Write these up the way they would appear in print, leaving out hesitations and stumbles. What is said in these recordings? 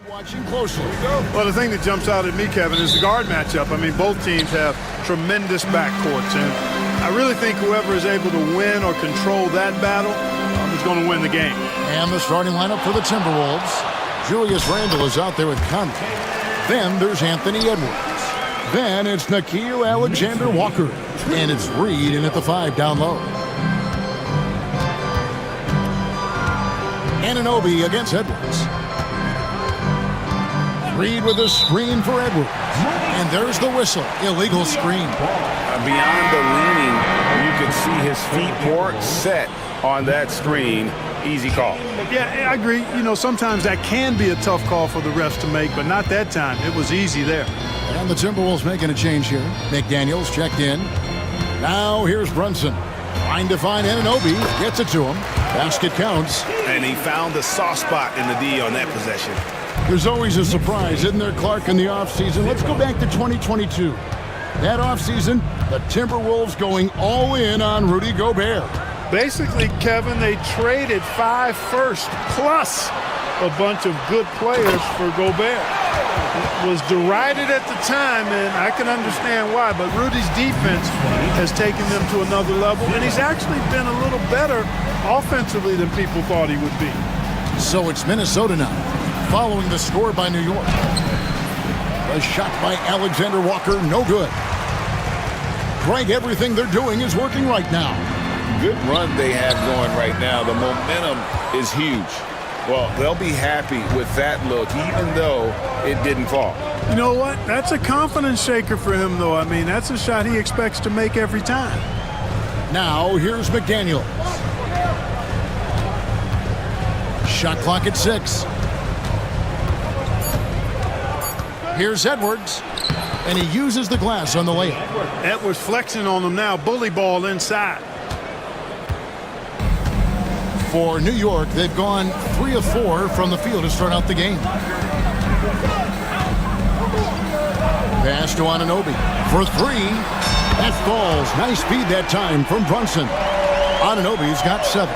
Watching closely. Well, the thing that jumps out at me, Kevin, is the guard matchup. I mean, both teams have tremendous backcourts, and I really think whoever is able to win or control that battle is going to win the game. And the starting lineup for the Timberwolves. Julius Randle is out there with Conley. Then there's Anthony Edwards. Then it's Nickeil Alexander-Walker. And it's Reed in at the 5 down low. Anunoby against Edwards. Reed with a screen for Edwards. And there's the whistle. Illegal screen. Beyond the leaning, you can see his feet weren't set on that screen. Easy call. Yeah, I agree. You know, sometimes that can be a tough call for the refs to make, but not that time. It was easy there. And the Timberwolves making a change here. McDaniels checked in. Now here's Brunson. Trying to find Anunoby. Gets it to him. Basket counts. And he found the soft spot in the D on that possession. There's always a surprise, isn't there, Clark, in the offseason? Let's go back to 2022. That offseason, the Timberwolves going all in on Rudy Gobert. Basically, Kevin, they traded 5 firsts plus a bunch of good players for Gobert. It was derided at the time, and I can understand why, but Rudy's defense has taken them to another level, and he's actually been a little better offensively than people thought he would be. So it's Minnesota now, following the score by New York. A shot by Alexander-Walker, no good. Greg, everything they're doing is working right now. Good run they have going right now. The momentum is huge. Well, they'll be happy with that look, even though it didn't fall. You know what? That's a confidence shaker for him, though. I mean, that's a shot he expects to make every time. Now, here's McDaniels. Shot clock at 6. Here's Edwards. And he uses the glass on the layup. Edwards flexing on him now. Bully ball inside. For New York, they've gone 3 of 4 from the field to start out the game. Pass to Anunoby for 3. That falls. Nice speed that time from Brunson. Anunoby's got 7.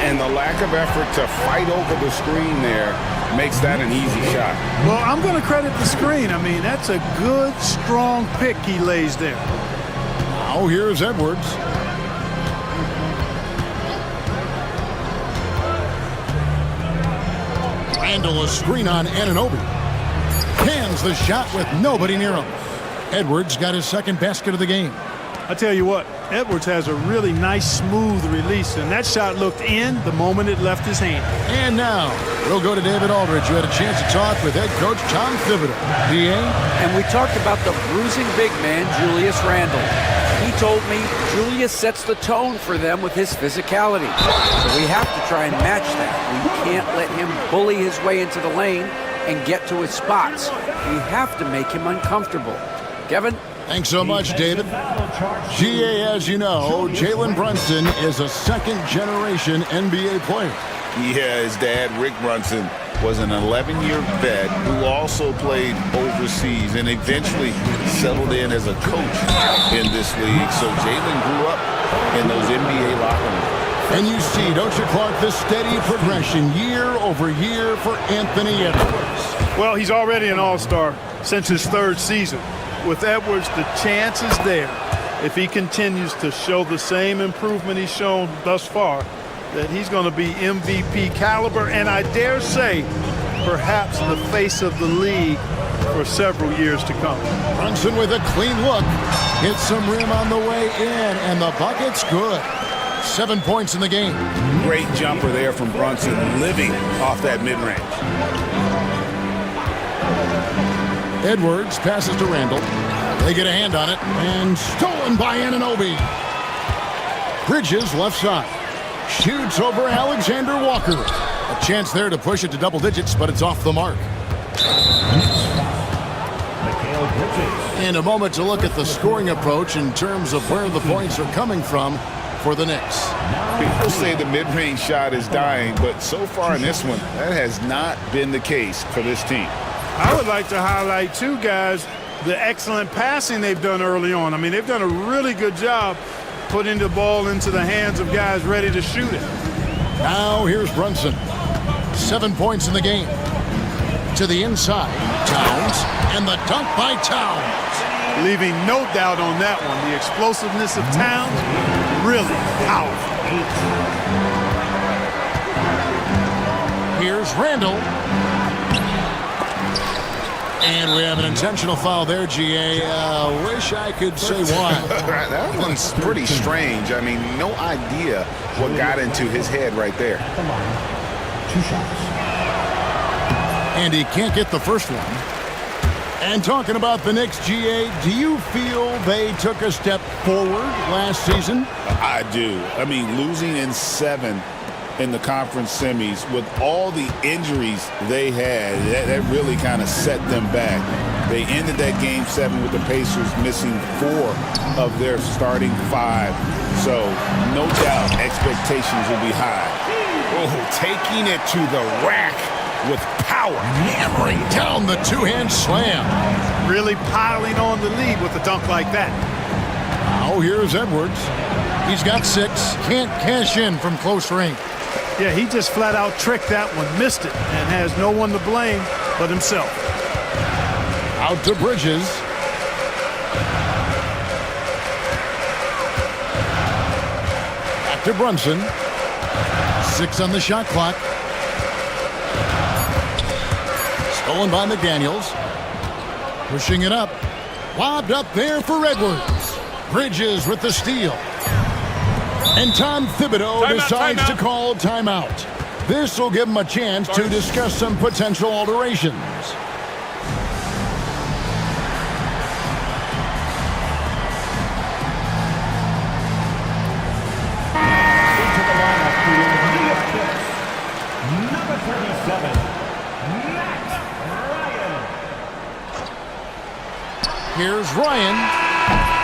And the lack of effort to fight over the screen there makes that an easy shot. Well, I'm going to credit the screen. I mean, that's a good, strong pick he lays there. Now here's Edwards. Randle a screen on Anunoby. Cans the shot with nobody near him. Edwards got his second basket of the game. I tell you what, Edwards has a really nice, smooth release, and that shot looked in the moment it left his hand. And now, we'll go to David Aldridge, who had a chance to talk with head coach Tom Thibodeau. DA? And we talked about the bruising big man, Julius Randle. He told me Julius sets the tone for them with his physicality. So we have to try and match that. We can't let him bully his way into the lane and get to his spots. We have to make him uncomfortable. Kevin? Thanks so much, David. GA, as you know, Jalen Brunson is a second-generation NBA player. Yeah, his dad, Rick Brunson, was an 11-year vet who also played overseas and eventually settled in as a coach in this league. So Jalen grew up in those NBA locker rooms. And you see, don't you, Clark, the steady progression year over year for Anthony Edwards. Well, he's already an all-star since his 3rd season. With Edwards, the chance is there, if he continues to show the same improvement he's shown thus far, that he's going to be MVP caliber, and I dare say, perhaps the face of the league for several years to come. Brunson with a clean look. Hits some rim on the way in, and the bucket's good. 7 points in the game. Great jumper there from Brunson, living off that mid-range. Edwards passes to Randle. They get a hand on it, and stolen by Anunoby. Bridges left side. Shoots over Alexander-Walker. A chance there to push it to double digits, but it's off the mark. And a moment to look at the scoring approach in terms of where the points are coming from for the Knicks. People say the mid-range shot is dying, but so far in this one, that has not been the case for this team. I would like to highlight, too, guys, the excellent passing they've done early on. I mean, they've done a really good job putting the ball into the hands of guys ready to shoot it. Now here's Brunson. 7 points in the game. To the inside, Towns, and the dunk by Towns. Leaving no doubt on that one. The explosiveness of Towns, really powerful. Here's Randall. And we have an intentional foul there, GA. Wish I could say why. That one's pretty strange. I mean, no idea what got into his head right there. Come on. 2 shots. And he can't get the first one. And talking about the Knicks, GA, do you feel they took a step forward last season? I do. I mean, losing in 7 in the conference semis with all the injuries they had, that really kind of set them back. They ended that game 7 with the Pacers missing 4 of their starting 5. So no doubt expectations will be high. Oh, taking it to the rack with power, hammering down the two-hand slam. Really piling on the lead with a dunk like that. Now here's Edwards. He's got 6, can't cash in from close range. Yeah, he just flat out tricked that one, missed it, and has no one to blame but himself. Out to Bridges. Back to Brunson. 6 on the shot clock. Stolen by McDaniels. Pushing it up. Lobbed up there for Edwards. Bridges with the steal. And Tom Thibodeau decides to call timeout. This will give him a chance to discuss some potential alterations. Into the lineup for your New York Knicks, number 37, Max Ryan. Here's Ryan.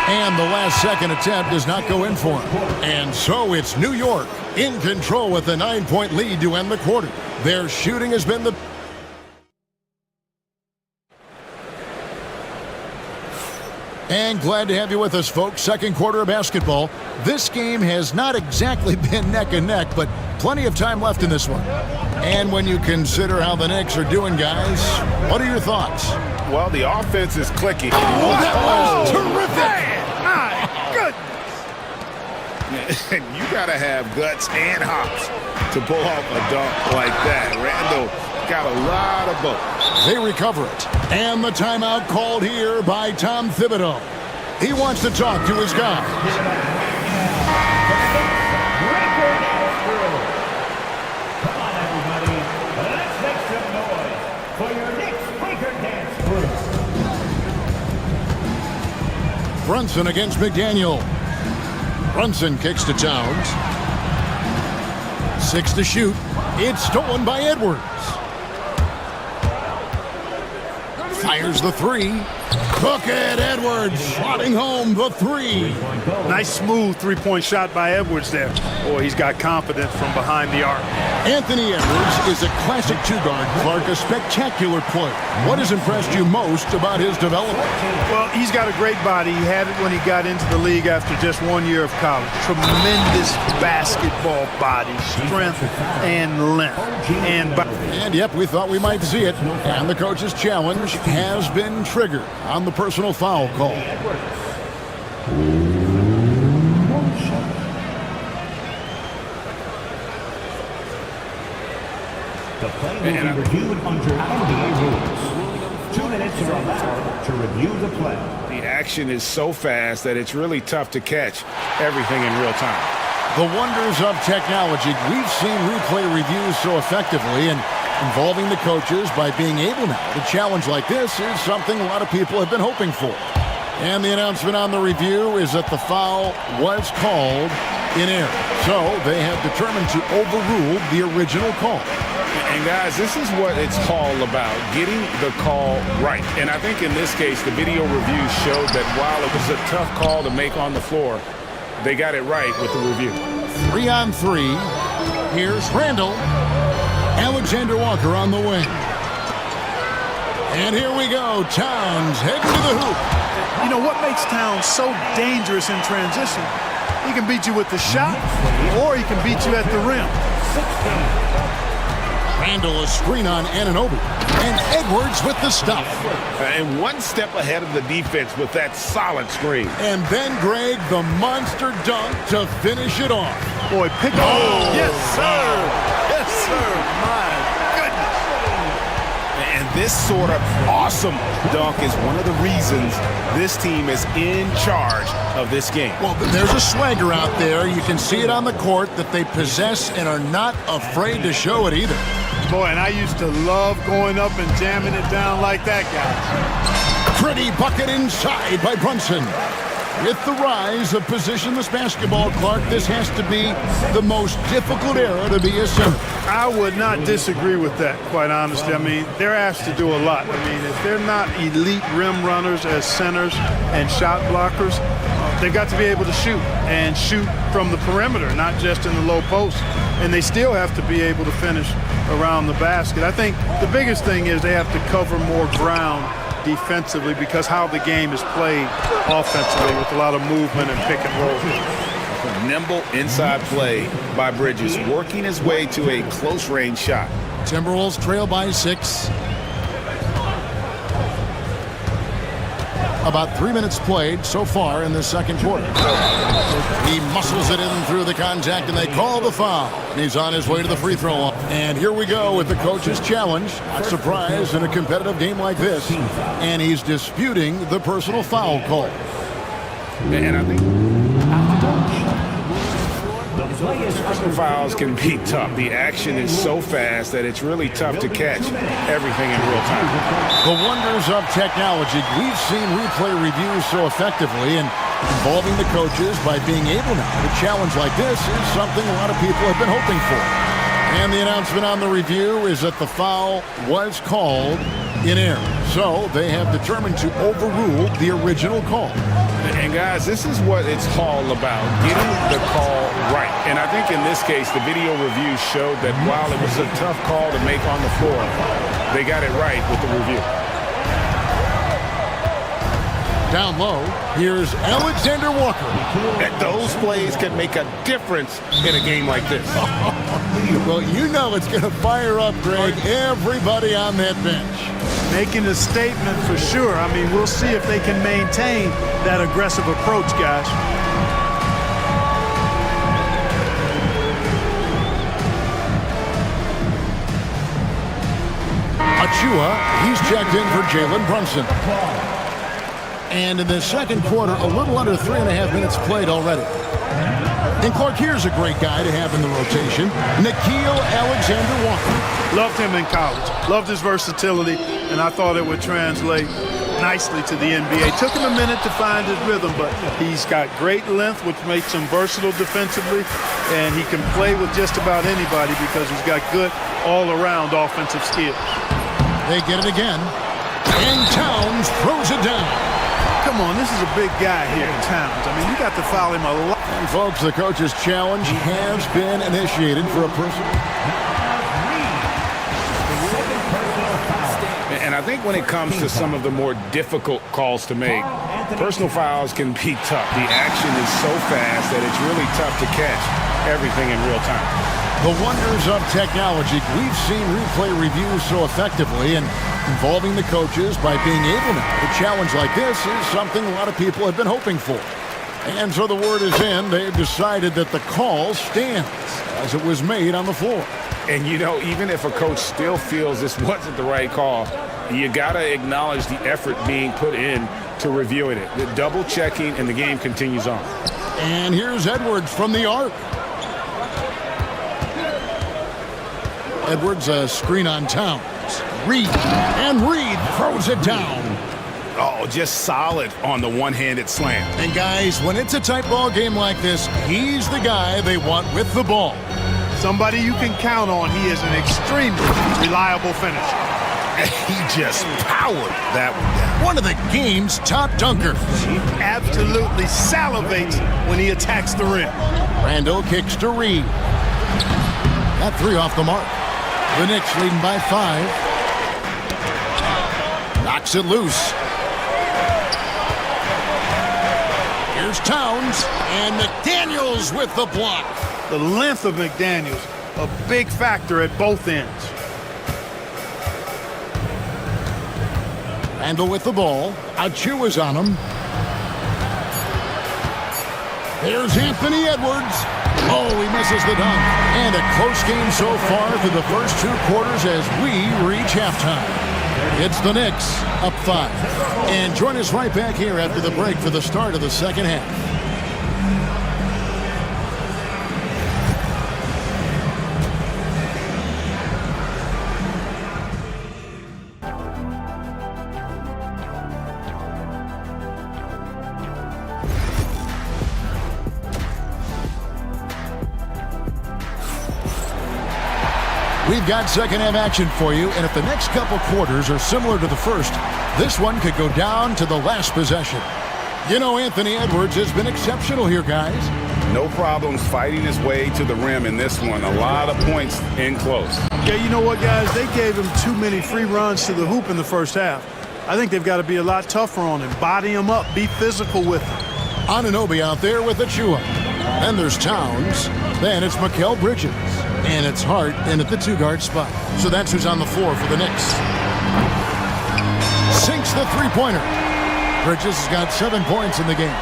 And the last second attempt does not go in for him. And so it's New York in control with a 9-point lead to end the quarter. Their shooting has been the... And glad to have you with us, folks. Second quarter of basketball. This game has not exactly been neck and neck, but plenty of time left in this one. And when you consider how the Knicks are doing, guys, what are your thoughts? Well, the offense is clicking. Oh, that was terrific! My goodness! And you got to have guts and hops to pull off a dunk like that. Randall got a lot of both. They recover it. And the timeout called here by Tom Thibodeau. He wants to talk to his guys. Come on, everybody. Let's make some noise for your Knicks Breaker Dance crew. Brunson against McDaniel. Brunson kicks to Towns. 6 to shoot. It's stolen by Edwards. Fires the 3. Look at Edwards swatting home the 3. Nice smooth three-point shot by Edwards there. Boy, he's got confidence from behind the arc. Anthony Edwards is a classic 2-guard, Clark, a spectacular player. What has impressed you most about his development? Well, he's got a great body. He had it when he got into the league after just 1 year of college. Tremendous basketball body, strength, and length. And yep, we thought we might see it. And the coach's challenge has been triggered on the personal foul call. The play will be reviewed under NBA rules. 2 minutes are allowed to review the play. The action is so fast that it's really tough to catch everything in real time. The wonders of technology. We've seen replay reviews so effectively, and involving the coaches by being able now to challenge like this is something a lot of people have been hoping for. And the announcement on the review is that the foul was called in error. So they have determined to overrule the original call. And guys, this is what it's all about, getting the call right. And I think in this case, the video review showed that while it was a tough call to make on the floor, they got it right with the review. 3 on 3. Here's Randall. Alexander Walker on the wing. And here we go. Towns heading to the hoop. You know what makes Towns so dangerous in transition? He can beat you with the shot, or he can beat you at the rim. Randall a screen on Anunoby. And Edwards with the stuff. And one step ahead of the defense with that solid screen. And then Greg, the monster dunk to finish it off. Boy, pick up. Oh, yes, sir. Yes, sir. My goodness. And this sort of awesome dunk is one of the reasons this team is in charge of this game. Well, there's a swagger out there. You can see it on the court that they possess and are not afraid to show it either. Boy, and I used to love going up and jamming it down like that, guys. Pretty bucket inside by Brunson. With the rise of positionless basketball, Clark, this has to be the most difficult era to be a center. I would not disagree with that, quite honestly. I mean, they're asked to do a lot. I mean, if they're not elite rim runners as centers and shot blockers, they've got to be able to shoot and shoot from the perimeter, not just in the low post. And they still have to be able to finish around the basket. I think the biggest thing is they have to cover more ground defensively because how the game is played offensively with a lot of movement and pick and roll. Nimble inside play by Bridges, working his way to a close-range shot. Timberwolves trail by 6. About 3 minutes played so far in the second quarter. He muscles it in through the contact, and they call the foul. He's on his way to the free throw line. And here we go with the coach's challenge. Not surprised in a competitive game like this. And he's disputing the personal foul call. And I think personal fouls can be tough. The action is so fast that it's really tough to catch everything in real time. The wonders of technology. We've seen replay reviews so effectively, and involving the coaches by being able now to challenge like this is something a lot of people have been hoping for. And the announcement on the review is that the foul was called in error. So they have determined to overrule the original call. And guys, this is what it's all about, getting the call right. And I think in this case, the video review showed that while it was a tough call to make on the floor, they got it right with the review. Down low, here's Alexander Walker. And those plays can make a difference in a game like this. Well, you know it's going to fire up, Greg, everybody on that bench. Making a statement for sure. I mean, we'll see if they can maintain that aggressive approach, guys. Achua, he's checked in for Jalen Brunson. And in the second quarter, a little under 3.5 minutes played already. And Clark, here's a great guy to have in the rotation, Nickeil Alexander-Walker. Loved him in college. Loved his versatility, and I thought it would translate nicely to the NBA. Took him a minute to find his rhythm, but he's got great length, which makes him versatile defensively, and he can play with just about anybody because he's got good all-around offensive skills. They get it again, and Towns throws it down. Come on, this is a big guy here in Towns. I mean, you got to foul him a lot. And folks, the coach's challenge has been initiated for a person. And I think when it comes to some of the more difficult calls to make, personal fouls can be tough. The action is so fast that it's really tough to catch everything in real time. The wonders of technology. We've seen replay reviews so effectively, and involving the coaches by being able now to challenge like this is something a lot of people have been hoping for. And so the word is in. They've decided that the call stands as it was made on the floor. And, you know, even if a coach still feels this wasn't the right call, you got to acknowledge the effort being put in to reviewing it. The double checking, and the game continues on. And here's Edwards from the arc. Edwards, a screen on Towns. Reed, and Reed throws it down. Oh, just solid on the one-handed slam. And guys, when it's a tight ball game like this, he's the guy they want with the ball. Somebody you can count on. He is an extremely reliable finisher. He just powered that one down. One of the game's top dunkers. He absolutely salivates when he attacks the rim. Randall kicks to Reed. That three off the mark. The Knicks leading by 5. Knocks it loose. Here's Towns, and McDaniels with the block. The length of McDaniels, a big factor at both ends. Randle with the ball. Achu is on him. There's Anthony Edwards. Oh, he misses the dunk. And a close game so far through the first 2 quarters as we reach halftime. It's the Knicks up 5. And join us right back here after the break for the start of the second half. We've got second half action for you, and if the next couple quarters are similar to the first, this one could go down to the last possession. You know, Anthony Edwards has been exceptional here, guys. No problems fighting his way to the rim in this one. A lot of points in close. Yeah, you know what, guys? They gave him too many free runs to the hoop in the first half. I think they've got to be a lot tougher on him. Body him up. Be physical with him. Anunoby out there with Achua. Then there's Towns. Then it's Mikal Bridges. And it's Hart in at the 2-guard spot. So that's who's on the floor for the Knicks. Sinks the three-pointer. Bridges has got 7 points in the game.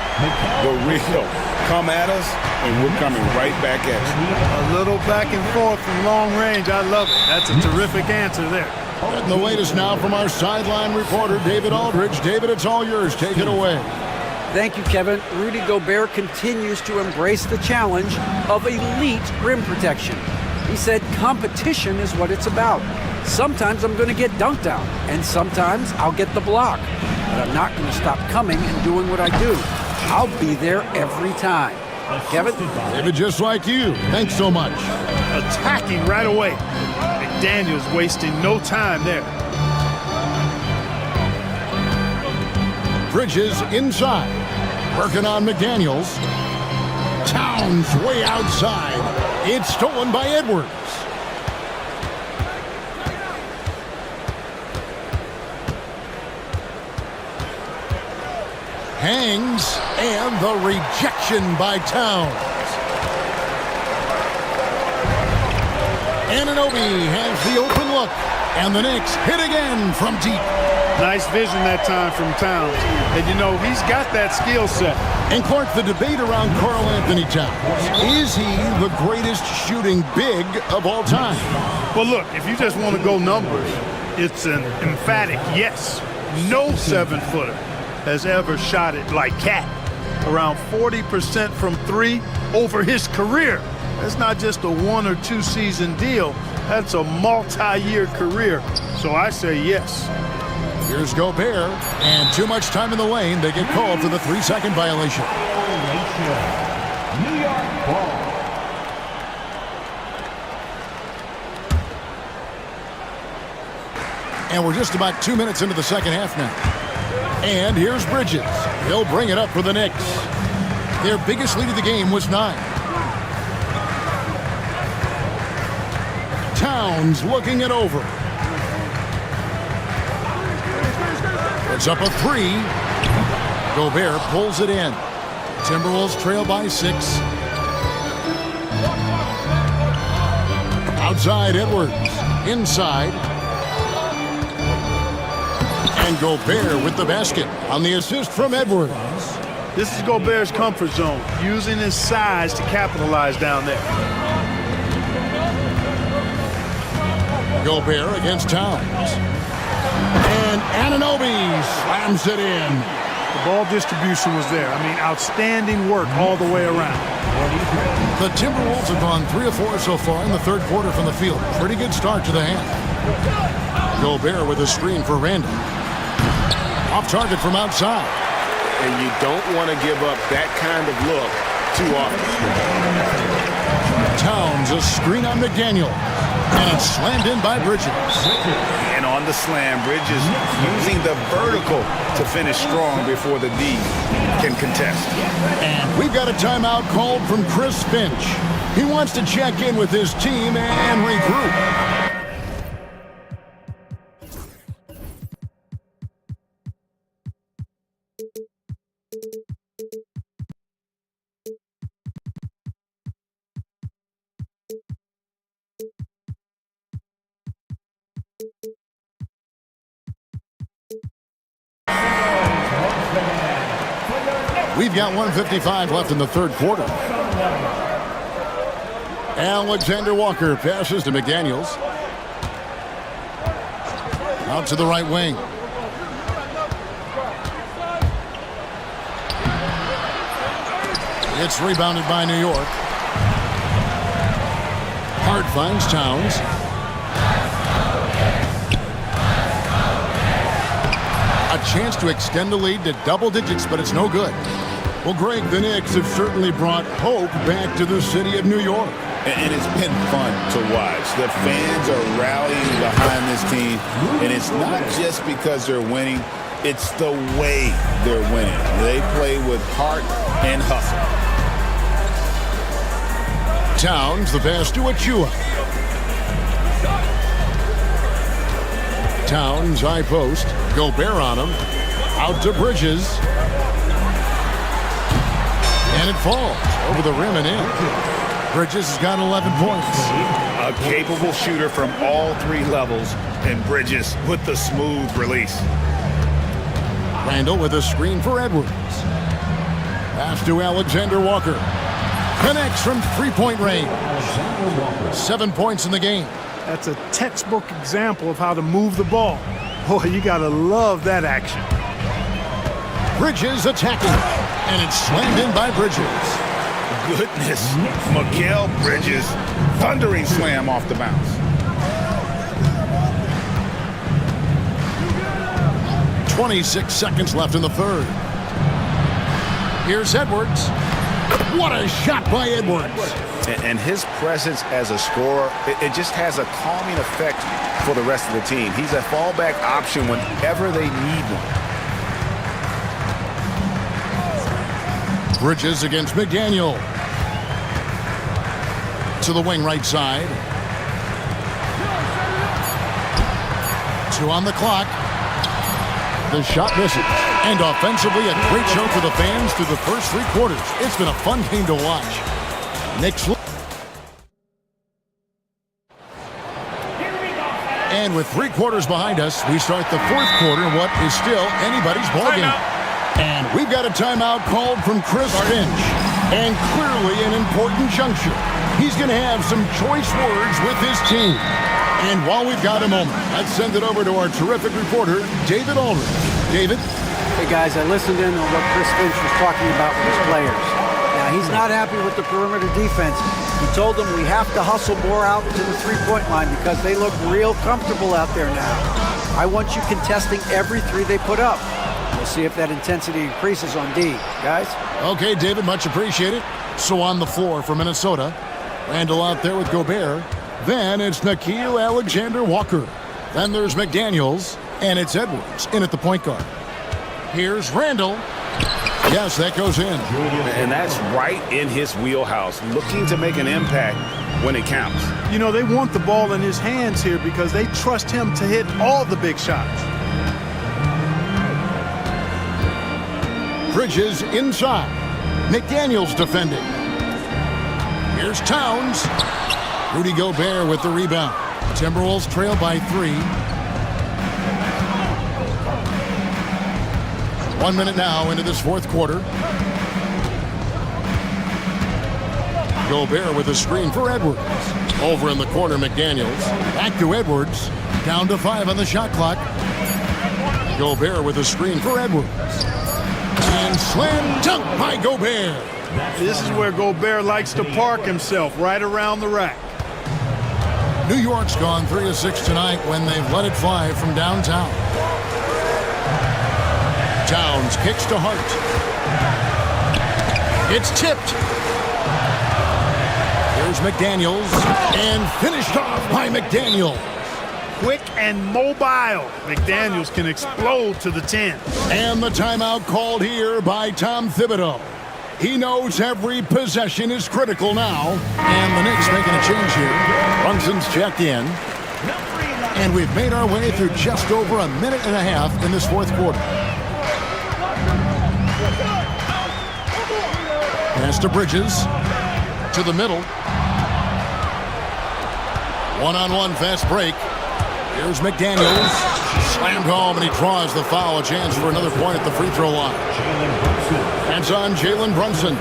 The real. Come at us, and we're coming right back at you. A little back and forth from long range. I love it. That's a terrific answer there. And the latest now from our sideline reporter, David Aldridge. David, it's all yours. Take it away. Thank you, Kevin. Rudy Gobert continues to embrace the challenge of elite rim protection. He said competition is what it's about. Sometimes I'm going to get dunked out, and sometimes I'll get the block. But I'm not going to stop coming and doing what I do. I'll be there every time. Kevin? David, just like you. Thanks so much. Attacking right away. McDaniels wasting no time there. Bridges inside. Working on McDaniels. Towns way outside. It's stolen by Edwards. Hangs, and the rejection by Towns. Anunoby has the open look, and the Knicks hit again from deep. Nice vision that time from Towns. And, you know, he's got that skill set. And, Clark, the debate around Karl Anthony Towns. Is he the greatest shooting big of all time? Well, look, if you just want to go numbers, it's an emphatic yes. No 7-footer has ever shot it like Cat. Around 40% from 3 over his career. That's not just a 1 or 2 season deal. That's a multi-year career. So I say yes. Here's Gobert, and too much time in the lane. They get called for the 3-second violation. New York ball. And we're just about 2 minutes into the second half now. And here's Bridges. He'll bring it up for the Knicks. Their biggest lead of the game was 9. Towns looking it over. It's up a 3. Gobert pulls it in. Timberwolves trail by 6. Outside Edwards. Inside. And Gobert with the basket on the assist from Edwards. This is Gobert's comfort zone, using his size to capitalize down there. Gobert against Towns. And Anunoby slams it in. The ball distribution was there. I mean, outstanding work all the way around. The Timberwolves have gone 3 of 4 so far in the third quarter from the field. Pretty good start to the half. Gobert with a screen for Randle. Off target from outside. And you don't want to give up that kind of look too often. Towns, a screen on McDaniel. And it's slammed in by Bridges. And on the slam, Bridges using the vertical to finish strong before the D can contest. And we've got a timeout called from Chris Finch. He wants to check in with his team and regroup. We've got 1:55 left in the third quarter. Alexander Walker passes to McDaniels. Out to the right wing. It's rebounded by New York. Hart finds Towns. A chance to extend the lead to double digits, but it's no good. Well, Greg, the Knicks have certainly brought hope back to the city of New York. And it's been fun to watch. The fans are rallying behind this team, and it's not just because they're winning, it's the way they're winning. They play with heart and hustle. Towns, the pass to Achua. Towns, high post. Gobert on him. Out to Bridges. And it falls over the rim and in. Bridges has got 11 points. A capable shooter from all three levels, and Bridges with the smooth release. Randall with a screen for Edwards. Pass to Alexander Walker. Connects from three-point range. 7 points in the game. That's a textbook example of how to move the ball. Boy, you gotta love that action. Bridges attacking. And it's slammed in by Bridges. Goodness, Mikal Bridges, thundering slam off the bounce. 26 seconds left in the third. Here's Edwards. What a shot by Edwards. And his presence as a scorer, it just has a calming effect for the rest of the team. He's a fallback option whenever they need one. Bridges against McDaniel. To the wing right side. 2 on the clock. The shot misses. And offensively, a great show for the fans through the first 3 quarters. It's been a fun game to watch. Knicks. And with 3 quarters behind us, we start the fourth quarter in what is still anybody's ballgame. And we've got a timeout called from Chris Finch. And clearly an important juncture. He's going to have some choice words with his team. And while we've got a moment, let's send it over to our terrific reporter, David Aldridge. David? Hey, guys, I listened in on what Chris Finch was talking about with his players. Now, he's not happy with the perimeter defense. He told them we have to hustle more out to the three-point line because they look real comfortable out there now. I want you contesting every three they put up. We'll see if that intensity increases on D. Guys? Okay, David, much appreciated. So on the floor for Minnesota, Randall out there with Gobert. Then it's Nickeil Alexander-Walker. Then there's McDaniels, and it's Edwards in at the point guard. Here's Randall. Yes, that goes in. And that's right in his wheelhouse, looking to make an impact when it counts. You know, they want the ball in his hands here because they trust him to hit all the big shots. Bridges inside. McDaniels defending. Here's Towns. Rudy Gobert with the rebound. Timberwolves trail by 3. 1 minute now into this fourth quarter. Gobert with a screen for Edwards. Over in the corner, McDaniels. Back to Edwards. Down to 5 on the shot clock. Gobert with a screen for Edwards. And slam dunk by Gobert. This is where Gobert likes to park himself, right around the rack. New York's gone 3 of 6 tonight when they've let it fly from downtown. Towns kicks to Hart. It's tipped. Here's McDaniels. And finished off by McDaniel. Quick and mobile. McDaniels can explode to the 10. And the timeout called here by Tom Thibodeau. He knows every possession is critical now. And the Knicks making a change here. Brunson's checked in. And we've made our way through just over a minute and a half in this fourth quarter. Pass to Bridges. To the middle. One-on-one fast break. Here's McDaniels. Slammed home, and he draws the foul. A chance for another point at the free throw line. Hands on Jalen Brunson.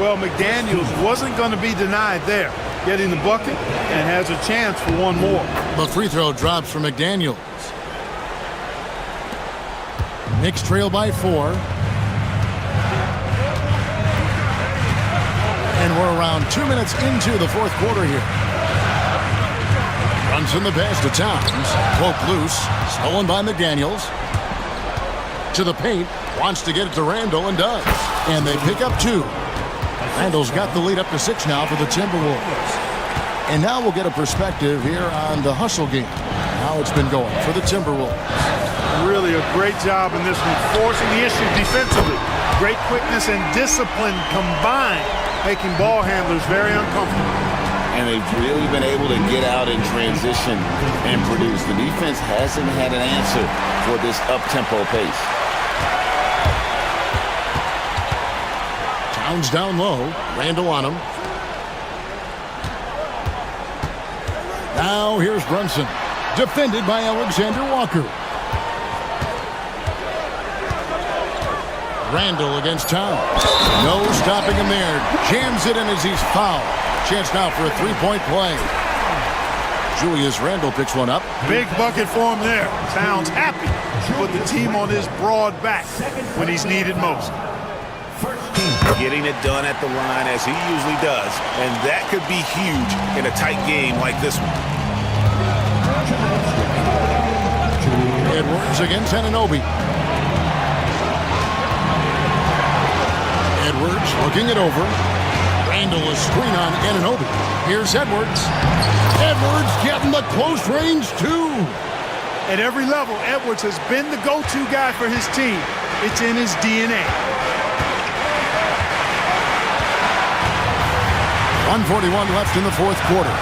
Well, McDaniels wasn't going to be denied there. Getting the bucket and has a chance for one more. The free throw drops for McDaniels. Knicks trail by 4. And we're around 2 minutes into the fourth quarter here. Runs in the pass to Towns. Cloak loose. Stolen by McDaniels. To the paint. Wants to get it to Randall and does. And they pick up 2. Randall's got the lead up to 6 now for the Timberwolves. And now we'll get a perspective here on the hustle game. How it's been going for the Timberwolves. Really a great job in this one, forcing the issue defensively. Great quickness and discipline combined, making ball handlers very uncomfortable. And they've really been able to get out in transition and produce. The defense hasn't had an answer for this up-tempo pace. Towns down low. Randall on him. Now here's Brunson. Defended by Alexander Walker. Randall against Towns. No stopping him there. Jams it in as he's fouled. Chance now for a three-point play. Julius Randle picks one up. Big bucket for him there. Towns happy to put the team on his broad back when he's needed most. Getting it done at the line as he usually does, and that could be huge in a tight game like this one. Edwards against Anunoby. Edwards looking it over. Randall is screen on Anunoby. Here's Edwards. Edwards getting the close range too. At every level, Edwards has been the go-to guy for his team. It's in his DNA. 1:41 left in the fourth quarter.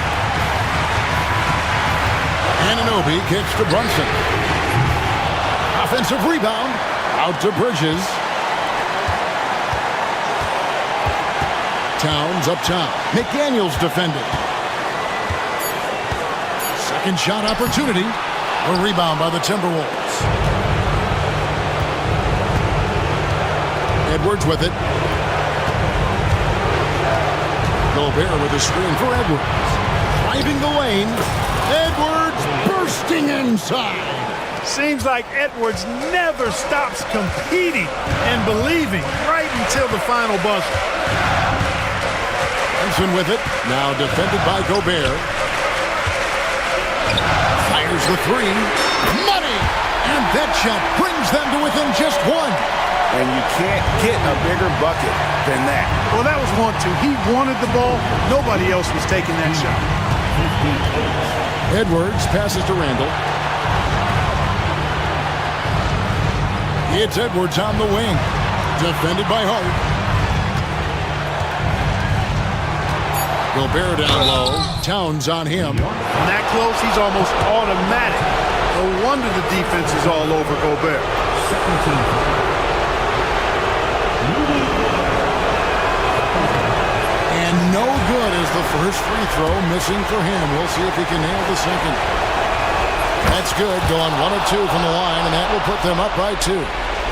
Anunoby kicks to Brunson. Offensive rebound. Out to Bridges. Towns up top. McDaniels defended. Second shot opportunity. A rebound by the Timberwolves. Edwards with it. Gobert with a screen for Edwards. Driving the lane. Edwards bursting inside. Seems like Edwards never stops competing and believing right until the final buzzer. Brunson with it. Now defended by Gobert. Fires the three. Money! And that shot brings them to within just one. And you can't get a bigger bucket than that. Well, that was 1-2. He wanted the ball. Nobody else was taking that shot. Edwards passes to Randall. It's Edwards on the wing. Defended by Hart. Gobert down low. Towns on him. From that close, he's almost automatic. No wonder the defense is all over Gobert. And no good is the first free throw missing for him. We'll see if he can nail the second. That's good. Going 1 of 2 from the line, and that will put them up by 2.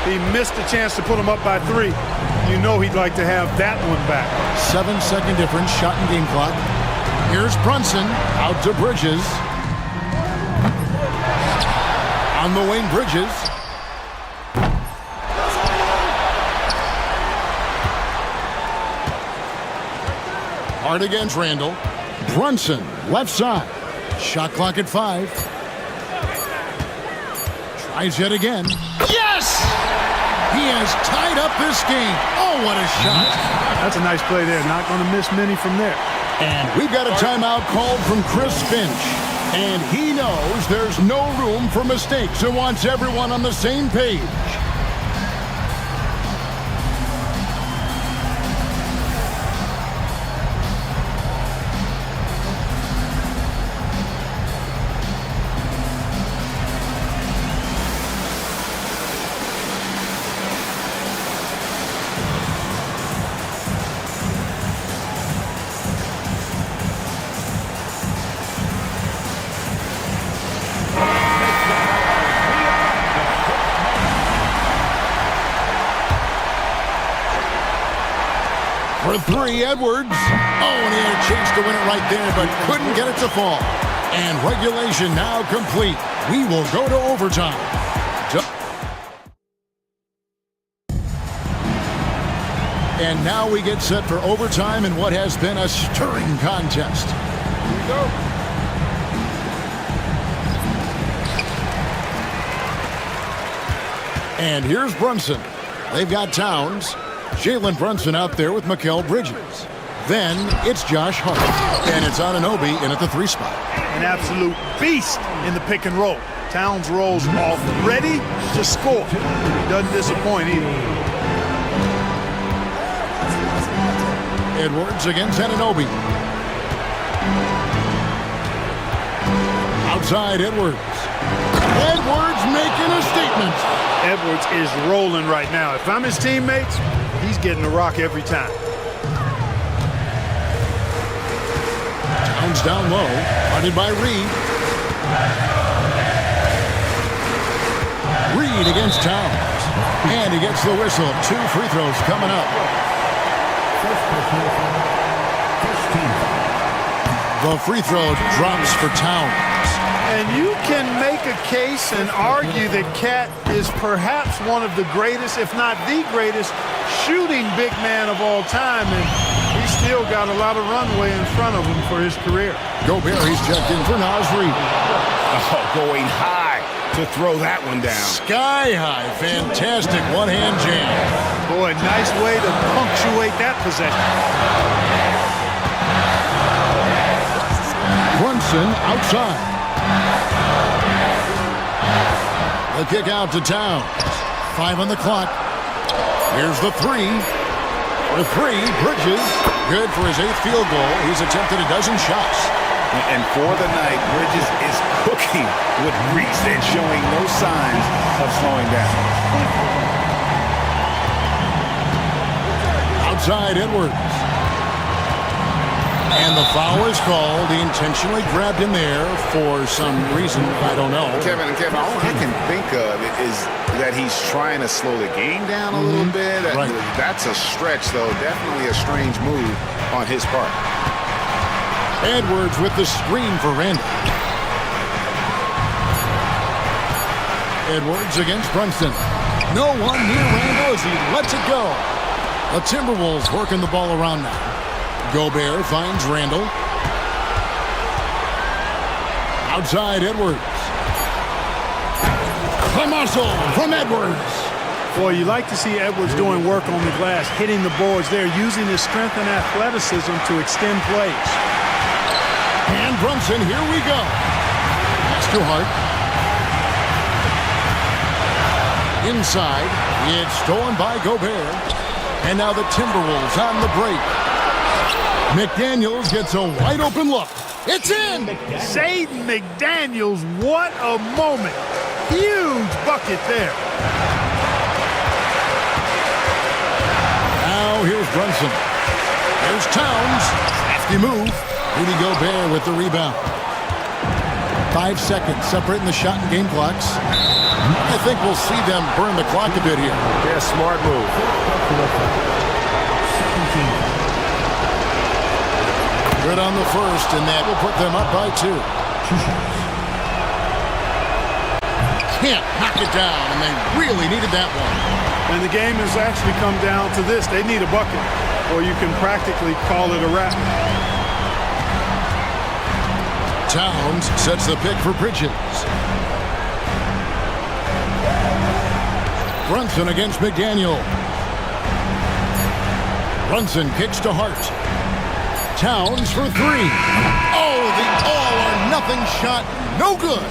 He missed a chance to put him up by 3. You know he'd like to have that one back. 7-second difference, shot and game clock. Here's Brunson, out to Bridges. On the wing, Bridges. Hard against Randall. Brunson, left side. Shot clock at 5. Tries yet again. Yes! He has tied up this game. Oh, what a shot. That's a nice play there. Not going to miss many from there. And we've got a timeout called from Chris Finch. And he knows there's no room for mistakes and wants everyone on the same page. For three, Edwards. Oh, and he had a chance to win it right there, but couldn't get it to fall. And regulation now complete. We will go to overtime. And now we get set for overtime in what has been a stirring contest. Here we go. And here's Brunson. They've got Towns. Jalen Brunson out there with Mikal Bridges. Then it's Josh Hart. And it's Anunoby in at the 3 spot. An absolute beast in the pick and roll. Towns rolls off ready to score. He doesn't disappoint either. Edwards against Anunoby. Outside Edwards. Edwards making a statement. Edwards is rolling right now. If I'm his teammates, he's getting the rock every time. Towns down low, guarded by Reed. Reed against Towns. And he gets the whistle. 2 free throws coming up. The free throw drops for Towns. And you can make a case and argue that Cat is perhaps one of the greatest, if not the greatest, shooting big man of all time. And he's still got a lot of runway in front of him for his career. Gobert, he's checked in for Naz Reid. Oh, going high to throw that one down. Sky high. Fantastic one-hand jam. Boy, nice way to punctuate that possession. Brunson outside. The kick out to Towns. 5 on the clock. Here's the 3. For 3, Bridges. Good for his 8th field goal. He's attempted a dozen shots. And for the night, Bridges is cooking with grease and showing no signs of slowing down. Outside Edwards. And the foul is called. He intentionally grabbed him there for some reason. I don't know. Kevin, all I can think of is that he's trying to slow the game down a little bit. Right. That's a stretch, though. Definitely a strange move on his part. Edwards with the screen for Randall. Edwards against Brunson. No one near Randall as he lets it go. The Timberwolves working the ball around now. Gobert finds Randall. Outside Edwards. The muscle from Edwards. Boy, you like to see Edwards doing work on the glass, hitting the boards there, using his strength and athleticism to extend plays. And Brunson, here we go. Pass to Hart. Inside, it's stolen by Gobert. And now the Timberwolves on the break. McDaniels gets a wide open look. It's in! Zayden McDaniels, what a moment. Huge bucket there. Now here's Brunson. There's Towns. Hefty move. Rudy Gobert with the rebound. 5 seconds separating the shot and game clocks. I think we'll see them burn the clock a bit here. Yeah, smart move. Good on the first, and that will put them up by 2. Can't knock it down, and they really needed that one. And the game has actually come down to this. They need a bucket, or you can practically call it a wrap. Towns sets the pick for Bridges. Brunson against McDaniel. Brunson kicks to Hart. Towns for 3. Oh, the all-or-nothing shot. No good.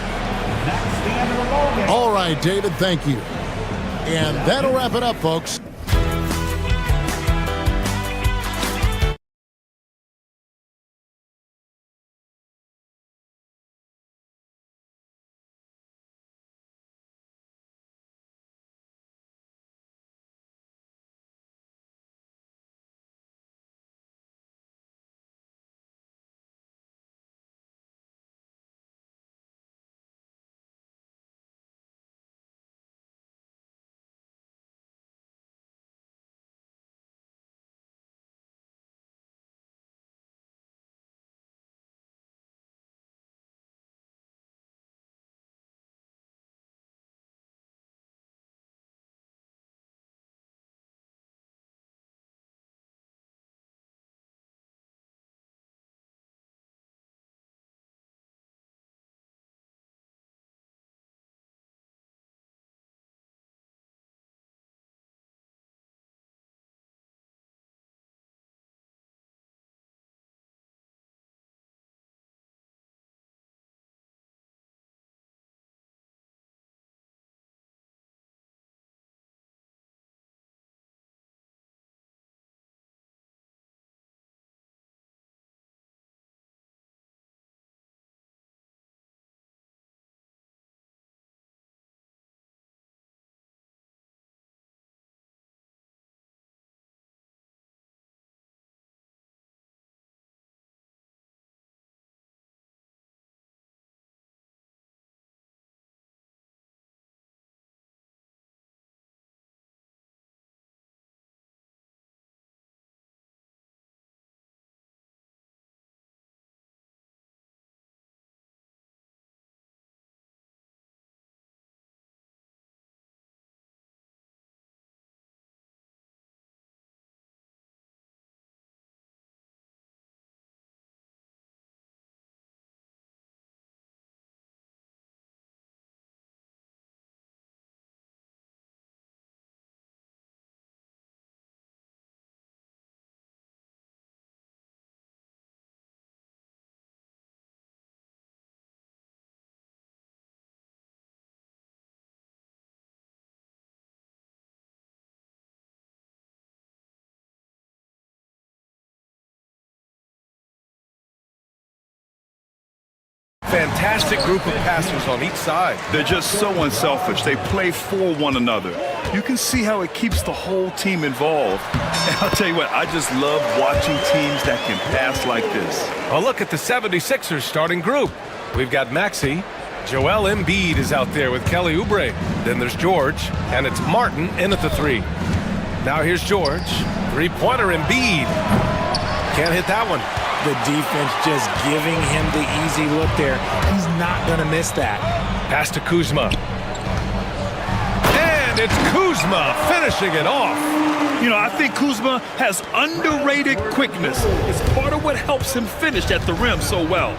All right, David, thank you. And that'll wrap it up, folks. Fantastic group of passers on each side. They're just so unselfish. They play for one another. You can see how it keeps the whole team involved. And I'll tell you what, I just love watching teams that can pass like this. Oh, look at the 76ers starting group. We've got Maxey. Joel Embiid is out there with Kelly Oubre. Then there's George, and it's Martin in at the 3. Now here's George. Three-pointer Embiid. Can't hit that one. The defense just giving him the easy look there. He's not going to miss that. Pass to Kuzma. And it's Kuzma finishing it off. You know, I think Kuzma has underrated quickness. It's part of what helps him finish at the rim so well.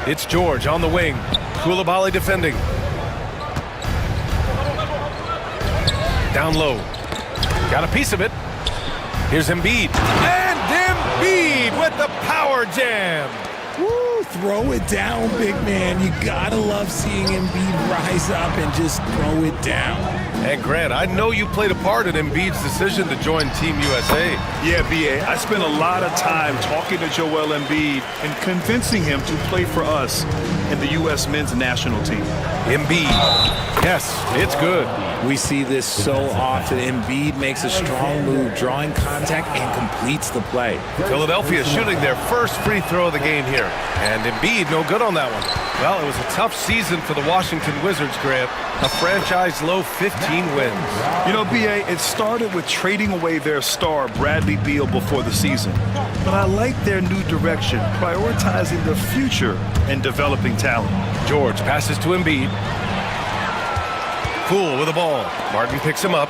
It's George on the wing. Koulibaly defending. Down low. Got a piece of it. Here's Embiid. And Embiid with the power jam. Woo, throw it down, big man. You gotta love seeing Embiid rise up and just throw it down. And Grant, I know you played a part in Embiid's decision to join Team USA. Yeah, B.A., I spent a lot of time talking to Joel Embiid and convincing him to play for us in the U.S. men's national team. Embiid. Yes, it's good. We see this so often. Embiid makes a strong move, drawing contact, and completes the play. Philadelphia shooting their first free throw of the game here. And Embiid no good on that one. Well, it was a tough season for the Washington Wizards, Grant. A franchise-low 15 wins. You know, B.A., it started with trading away their star, Bradley Beal, before the season. But I like their new direction, prioritizing the future and developing talent. George passes to Embiid. Poole with the ball. Martin picks him up.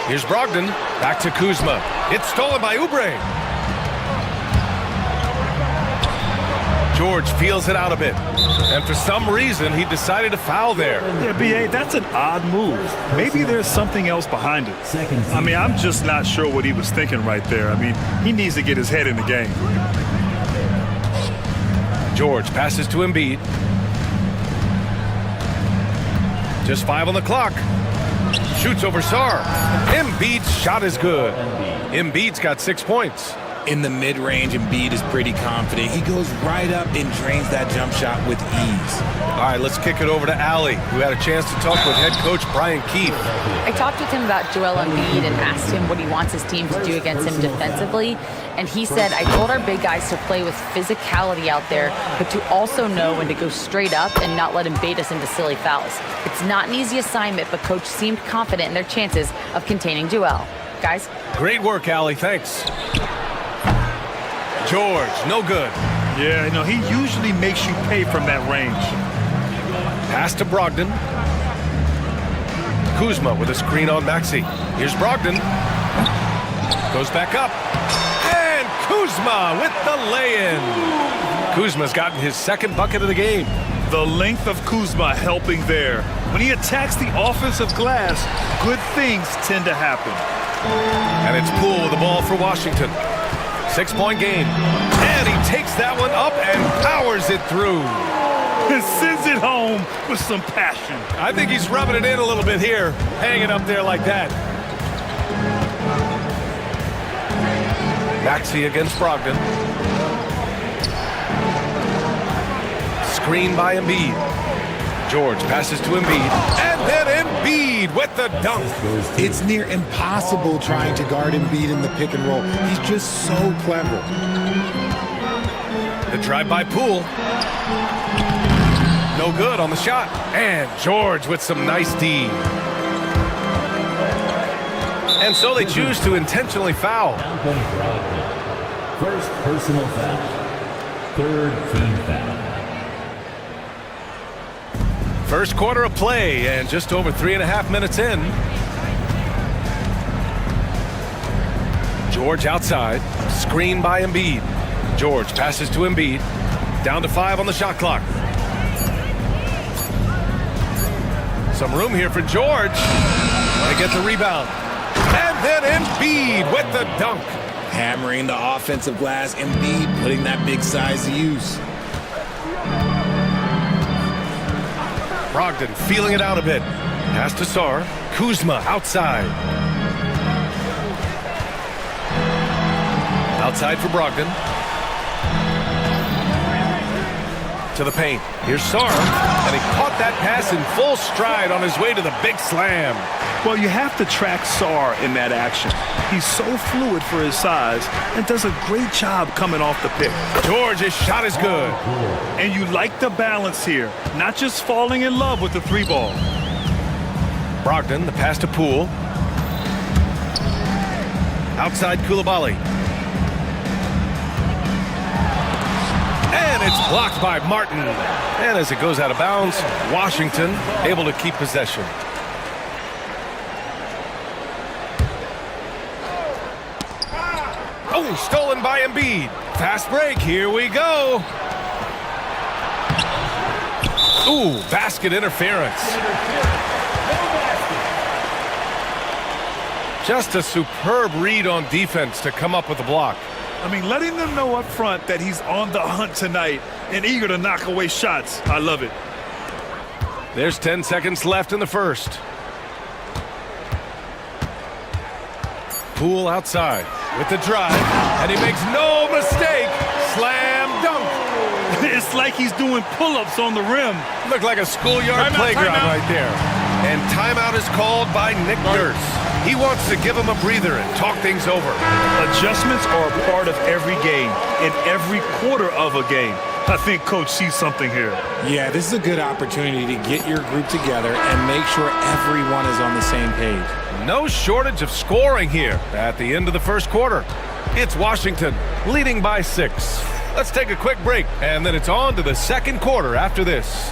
Here's Brogdon. Back to Kuzma. It's stolen by Oubre. George feels it out a bit. And for some reason, he decided to foul there. Yeah, B.A., that's an odd move. Maybe there's something else behind it. I mean, I'm just not sure what he was thinking right there. I mean, he needs to get his head in the game. George passes to Embiid. Just 5 on the clock. Shoots over Sarr. Embiid's shot is good. Embiid's got 6 points. In the mid-range, Embiid is pretty confident. He goes right up and drains that jump shot with ease. All right, let's kick it over to Allie, who had a chance to talk with head coach Brian Keefe. I talked with him about Joel Embiid and asked him what he wants his team to do against him defensively. And he said, I told our big guys to play with physicality out there, but to also know when to go straight up and not let him bait us into silly fouls. It's not an easy assignment, but coach seemed confident in their chances of containing Joel. Guys? Great work, Allie. Thanks. George, no good. Yeah, you know, he usually makes you pay from that range. Pass to Brogdon. Kuzma with a screen on Maxey. Here's Brogdon. Goes back up. And Kuzma with the lay-in. Kuzma's gotten his second bucket of the game. The length of Kuzma helping there. When he attacks the offensive glass, good things tend to happen. And it's Poole with the ball for Washington. 6-point game. And he takes that one up and powers it through. And sends it home with some passion. I think he's rubbing it in a little bit here, hanging up there like that. Maxey against Brogdon. Screen by Embiid. George passes to Embiid. And then Embiid with the dunk. It's near impossible trying to guard Embiid in the pick and roll. He's just so clever. The drive by Poole. No good on the shot. And George with some nice D. And so they choose to intentionally foul. First personal foul. Third team foul. First quarter of play and just over 3.5 minutes in. George outside. Screen by Embiid. George passes to Embiid. Down to 5 on the shot clock. Some room here for George. They get the rebound. And then Embiid with the dunk. Hammering the offensive glass. Embiid putting that big size to use. Brogdon feeling it out a bit. Pass to Sarr. Kuzma outside. Outside for Brogdon. To the paint. Here's Sarr, and he caught that pass in full stride on his way to the big slam. Well, you have to track Sarr in that action. He's so fluid for his size and does a great job coming off the pick. George, his shot is good. And you like the balance here, not just falling in love with the three ball. Brogdon, the pass to Poole. Outside Koulibaly. And it's blocked by Martin. And as it goes out of bounds, Washington able to keep possession. Oh, stolen by Embiid. Fast break, here we go. Ooh, basket interference. Just a superb read on defense to come up with the block. I mean, letting them know up front that he's on the hunt tonight and eager to knock away shots. I love it. There's 10 seconds left in the first. Poole outside with the drive, and he makes no mistake. Slam dunk. It's like he's doing pull-ups on the rim. Looked like a schoolyard playground right there. And timeout is called by Nick Nurse. He wants to give him a breather and talk things over. Adjustments are a part of every game, in every quarter of a game. I think Coach sees something here. Yeah, this is a good opportunity to get your group together and make sure everyone is on the same page. No shortage of scoring here at the end of the first quarter. It's Washington leading by 6. Let's take a quick break, and then it's on to the second quarter after this.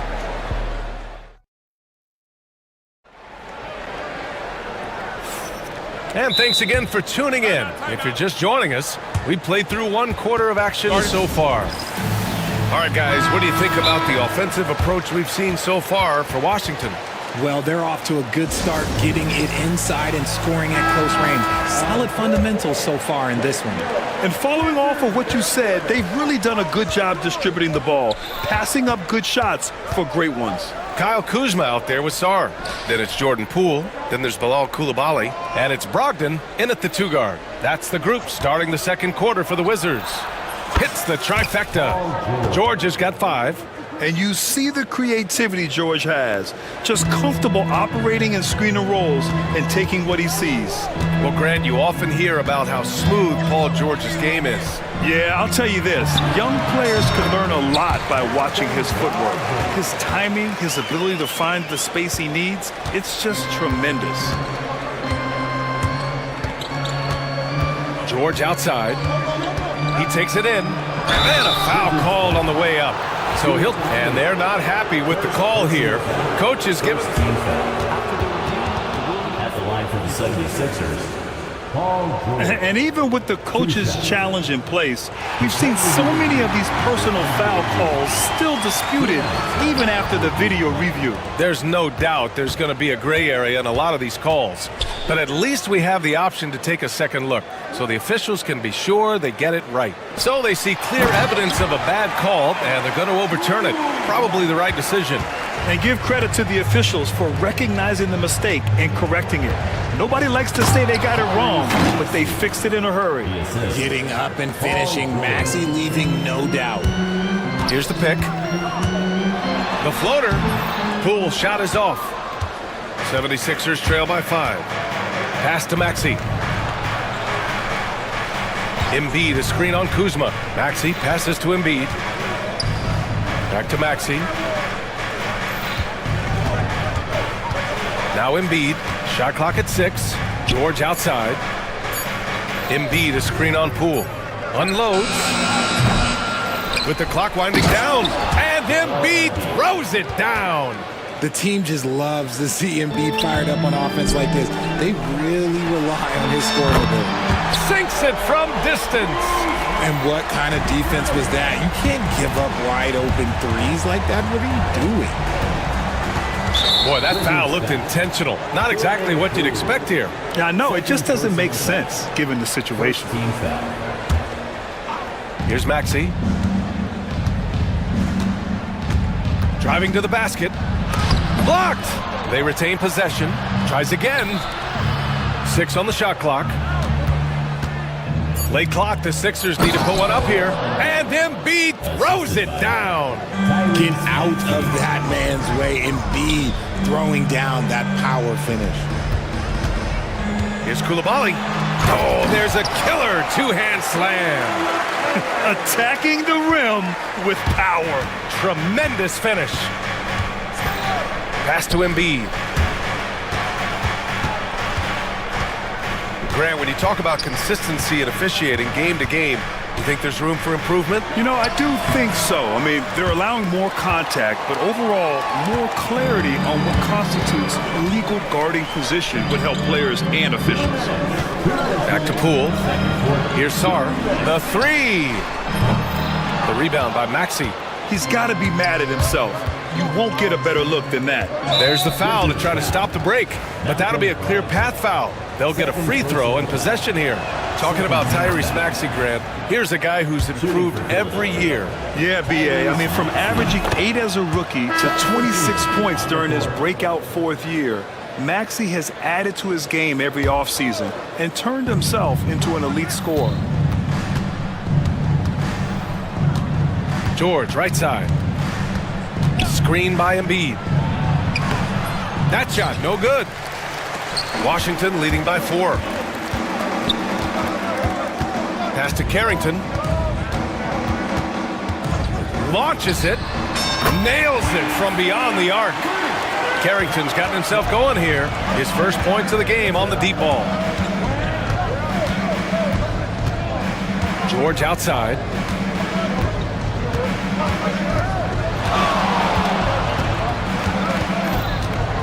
And thanks again for tuning in. If you're just joining us, we've played through one quarter of action so far. All right, guys, what do you think about the offensive approach we've seen so far for Washington? Well, they're off to a good start getting it inside and scoring at close range. Solid fundamentals so far in this one. And following off of what you said, they've really done a good job distributing the ball, passing up good shots for great ones. Kyle Kuzma out there with Sarr. Then it's Jordan Poole. Then there's Bilal Koulibaly. And it's Brogdon in at the 2-guard. That's the group starting the second quarter for the Wizards. Hits the trifecta. George has got 5. And you see the creativity George has. Just comfortable operating in screen and rolls and taking what he sees. Well, Grant, you often hear about how smooth Paul George's game is. Yeah, I'll tell you this. Young players can learn a lot by watching his footwork. His timing, his ability to find the space he needs, it's just tremendous. George outside. He takes it in. And then a foul called on the way up. So and they're not happy with the call here. Coach is giving. At the line for the 76ers. And even with the coach's challenge in place, we've seen so many of these personal foul calls still disputed even after the video review. There's no doubt there's going to be a gray area in a lot of these calls. But at least we have the option to take a second look, so the officials can be sure they get it right. So they see clear evidence of a bad call, and they're going to overturn it. Probably the right decision. And give credit to the officials for recognizing the mistake and correcting it. Nobody likes to say they got it wrong, but they fixed it in a hurry. Getting up and finishing, Maxey leaving no doubt. Here's the pick. The floater. Poole shot is off. 76ers trail by 5. Pass to Maxey. Embiid, a screen on Kuzma. Maxey passes to Embiid. Back to Maxey. Now Embiid. Shot clock at 6. George outside. Embiid, a screen on Poole. Unloads. With the clock winding down. And Embiid throws it down. The team just loves to see Embiid fired up on offense like this. They really rely on his scoring ability. Sinks it from distance. And what kind of defense was that? You can't give up wide open threes like that. What are you doing? Boy, that foul looked intentional. Not exactly what you'd expect here. Yeah, I know. It just doesn't make sense given the situation. Here's Maxey. Driving to the basket. Blocked! They retain possession. Tries again. 6 on the shot clock. Late clock, the Sixers need to put one up here. And Embiid throws it down. Get out of that man's way. Embiid throwing down that power finish. Here's Koulibaly. Oh, there's a killer two-hand slam. Attacking the rim with power. Tremendous finish. Pass to Embiid. Grant, when you talk about consistency and officiating game to game, you think there's room for improvement? You know, I do think so. I mean, they're allowing more contact, but overall, more clarity on what constitutes a legal guarding position would help players and officials. Back to Poole. Here's Sarr. The three. The rebound by Maxey. He's got to be mad at himself. You won't get a better look than that. There's the foul to try to stop the break, but that'll be a clear path foul. They'll get a free throw and possession here. Talking about Tyrese Maxey, Grant, here's a guy who's improved every year. Yeah, B.A. I mean, from averaging 8 as a rookie to 26 points during his breakout 4th year, Maxey has added to his game every offseason and turned himself into an elite scorer. George, right side. Screen by Embiid. That shot, no good. Washington leading by 4. Pass to Carrington. Launches it. Nails it from beyond the arc. Carrington's gotten himself going here. His first points of the game on the deep ball. George outside.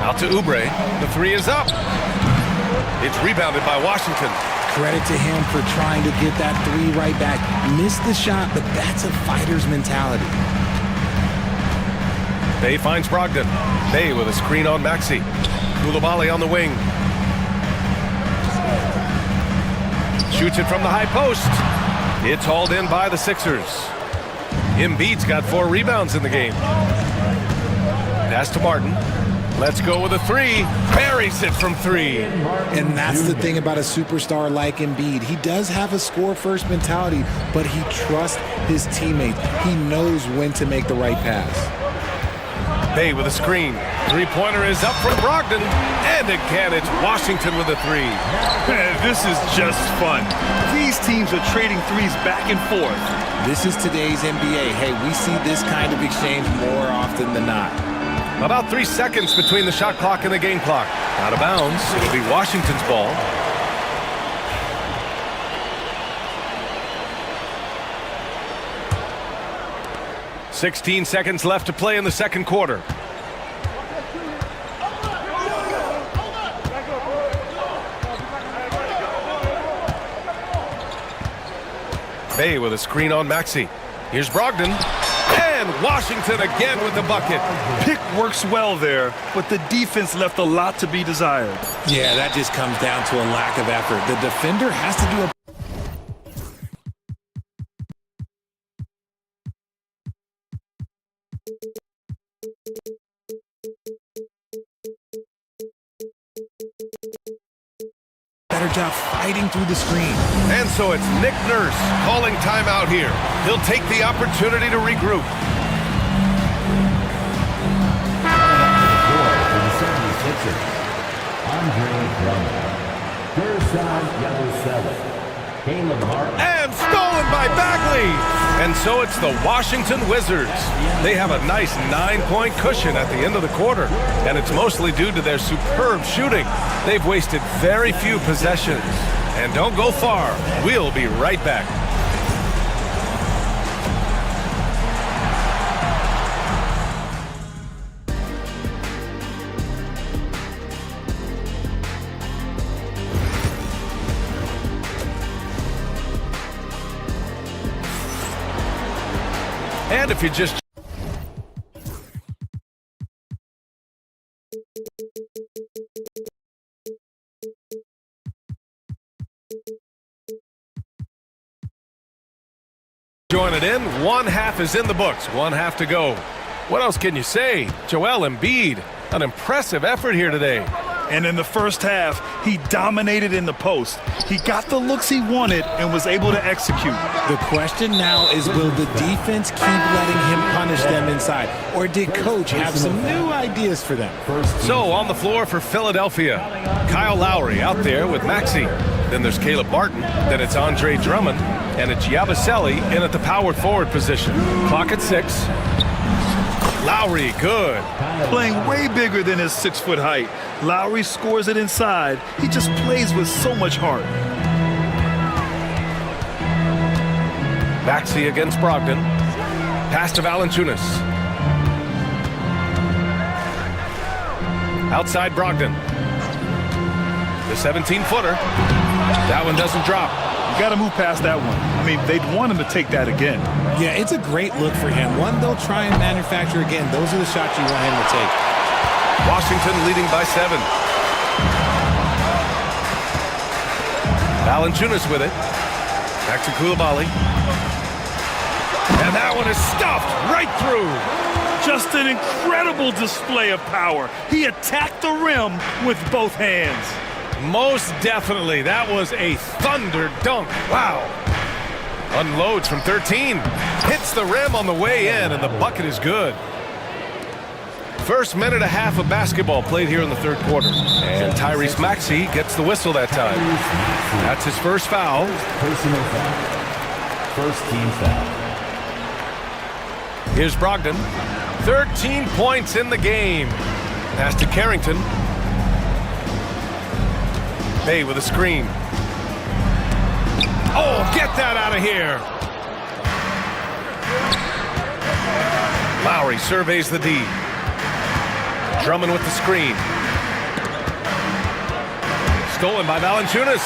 Out to Oubre. The three is up. It's rebounded by Washington. Credit to him for trying to get that three right back. Missed the shot, but that's a fighter's mentality. Bay finds Brogdon. Bay with a screen on Maxey. Koulibaly on the wing. Shoots it from the high post. It's hauled in by the Sixers. Embiid's got 4 rebounds in the game. Pass to Martin. Let's go with a three. Buries it from 3. And that's the thing about a superstar like Embiid. He does have a score-first mentality, but he trusts his teammates. He knows when to make the right pass. Bay with a screen. Three-pointer is up from Brogdon. And again, it's Washington with a 3. This is just fun. These teams are trading threes back and forth. This is today's NBA. Hey, we see this kind of exchange more often than not. About 3 seconds between the shot clock and the game clock. Out of bounds. It'll be Washington's ball. "16 seconds left to play in the second quarter. Bay with a screen on Maxey. Here's Brogdon. And Washington again with the bucket. Pick works well there, but the defense left a lot to be desired. Yeah, that just comes down to a lack of effort. The defender has to do a better job fighting through the screen. And so it's Nick Nurse calling timeout here. He'll take the opportunity to regroup. For the 76ers, Andre Drummond. First on yellow 7. Caleb Hart. And stolen by Bagley. And so it's the Washington Wizards. They have a nice 9-point cushion at the end of the quarter. And it's mostly due to their superb shooting. They've wasted very few possessions. And don't go far. We'll be right back. And if you just join it in, one half is in the books, one half to go. What else can you say? Joel Embiid, an impressive effort here today. And in the first half, he dominated in the post. He got the looks he wanted and was able to execute. The question now is, will the defense keep letting him punish them inside? Or did coach have some new ideas for them? So on the floor for Philadelphia, Kyle Lowry out there with Maxey. Then there's Caleb Martin. Then it's Andre Drummond. And it's Yabusele in at the power forward position. Clock at 6. Lowry, good. Playing way bigger than his 6-foot height. Lowry scores it inside. He just plays with so much heart. Maxey against Brogdon. Pass to Valanciunas. Outside Brogdon. The 17-footer. That one doesn't drop. You got to move past that one. I mean, they'd want him to take that again. Yeah, it's a great look for him. One they'll try and manufacture again. Those are the shots you want him to take. Washington leading by 7. Valanciunas with it. Back to Coulibaly. And that one is stuffed right through. Just an incredible display of power. He attacked the rim with both hands. Most definitely. That was a thunder dunk. Wow. Unloads from 13. Hits the rim on the way in, and the bucket is good. First minute and a half of basketball played here in the third quarter. And Tyrese Maxey gets the whistle that time. That's his first foul. Personal foul. First team foul. Here's Brogdon. 13 points in the game. Pass to Carrington. Bay with a screen. Oh, get that out of here. Lowry surveys the D. Drummond with the screen. Stolen by Valanciunas.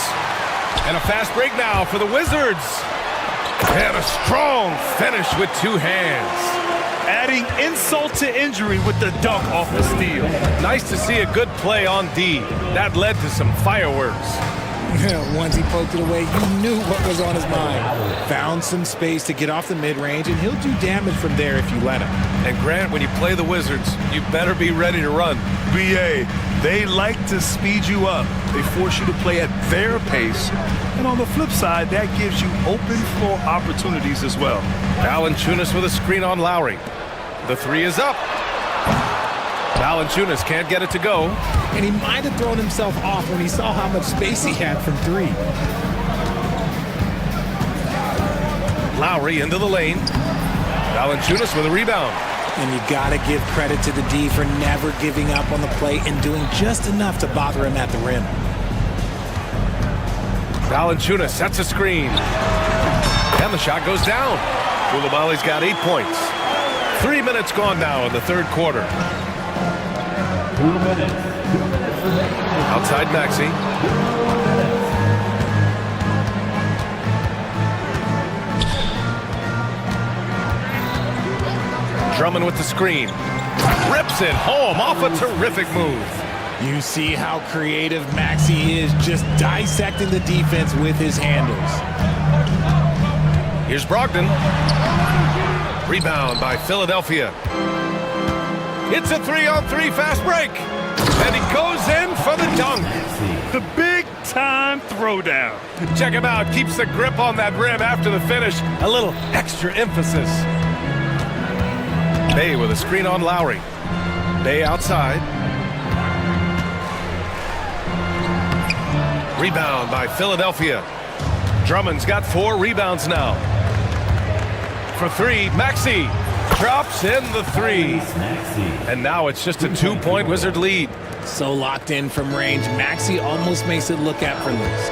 And a fast break now for the Wizards. And a strong finish with 2 hands. Adding insult to injury with the dunk off the steal. Nice to see a good play on D. That led to some fireworks. Once he poked it away, you knew what was on his mind. Found some space to get off the mid-range, and he'll do damage from there if you let him. And Grant, when you play the Wizards, you better be ready to run. BA, they like to speed you up. They force you to play at their pace. And on the flip side, that gives you open floor opportunities as well. Valanciunas with a screen on Lowry. The 3 is up. Valanciunas can't get it to go. And he might have thrown himself off when he saw how much space he had from 3. Lowry into the lane. Valanciunas with a rebound. And you got to give credit to the D for never giving up on the play and doing just enough to bother him at the rim. Valanciunas sets a screen. And the shot goes down. Coulibaly's got 8 points. 3 minutes gone now in the third quarter. 2 minutes. 2 minutes remaining. Outside Maxey. Drummond with the screen. Rips it home off a terrific move. You see how creative Maxey is, just dissecting the defense with his handles. Here's Brogdon. Rebound by Philadelphia. It's a 3-on-3 fast break. And he goes in for the dunk. The big-time throwdown. Check him out. Keeps the grip on that rim after the finish. A little extra emphasis. Bay with a screen on Lowry. Bay outside. Rebound by Philadelphia. Drummond's got 4 rebounds now. For 3, Maxey drops in the 3. And now it's just a 2-point Wizard lead. So locked in from range, Maxey almost makes it look effortless.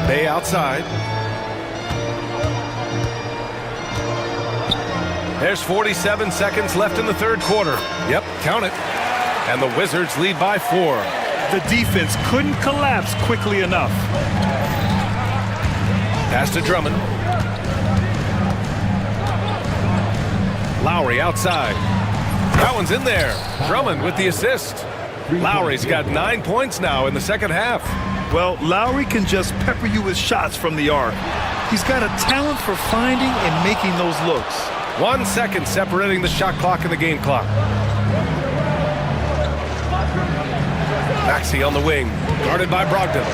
Bay outside. There's 47 seconds left in the third quarter. Yep, count it. And the Wizards lead by 4. The defense couldn't collapse quickly enough. Pass to Drummond. Lowry outside. That one's in there. Drummond with the assist. Lowry's got 9 points now in the second half. Well, Lowry can just pepper you with shots from the arc. He's got a talent for finding and making those looks. 1 second separating the shot clock and the game clock. Maxey on the wing, guarded by Brogdon.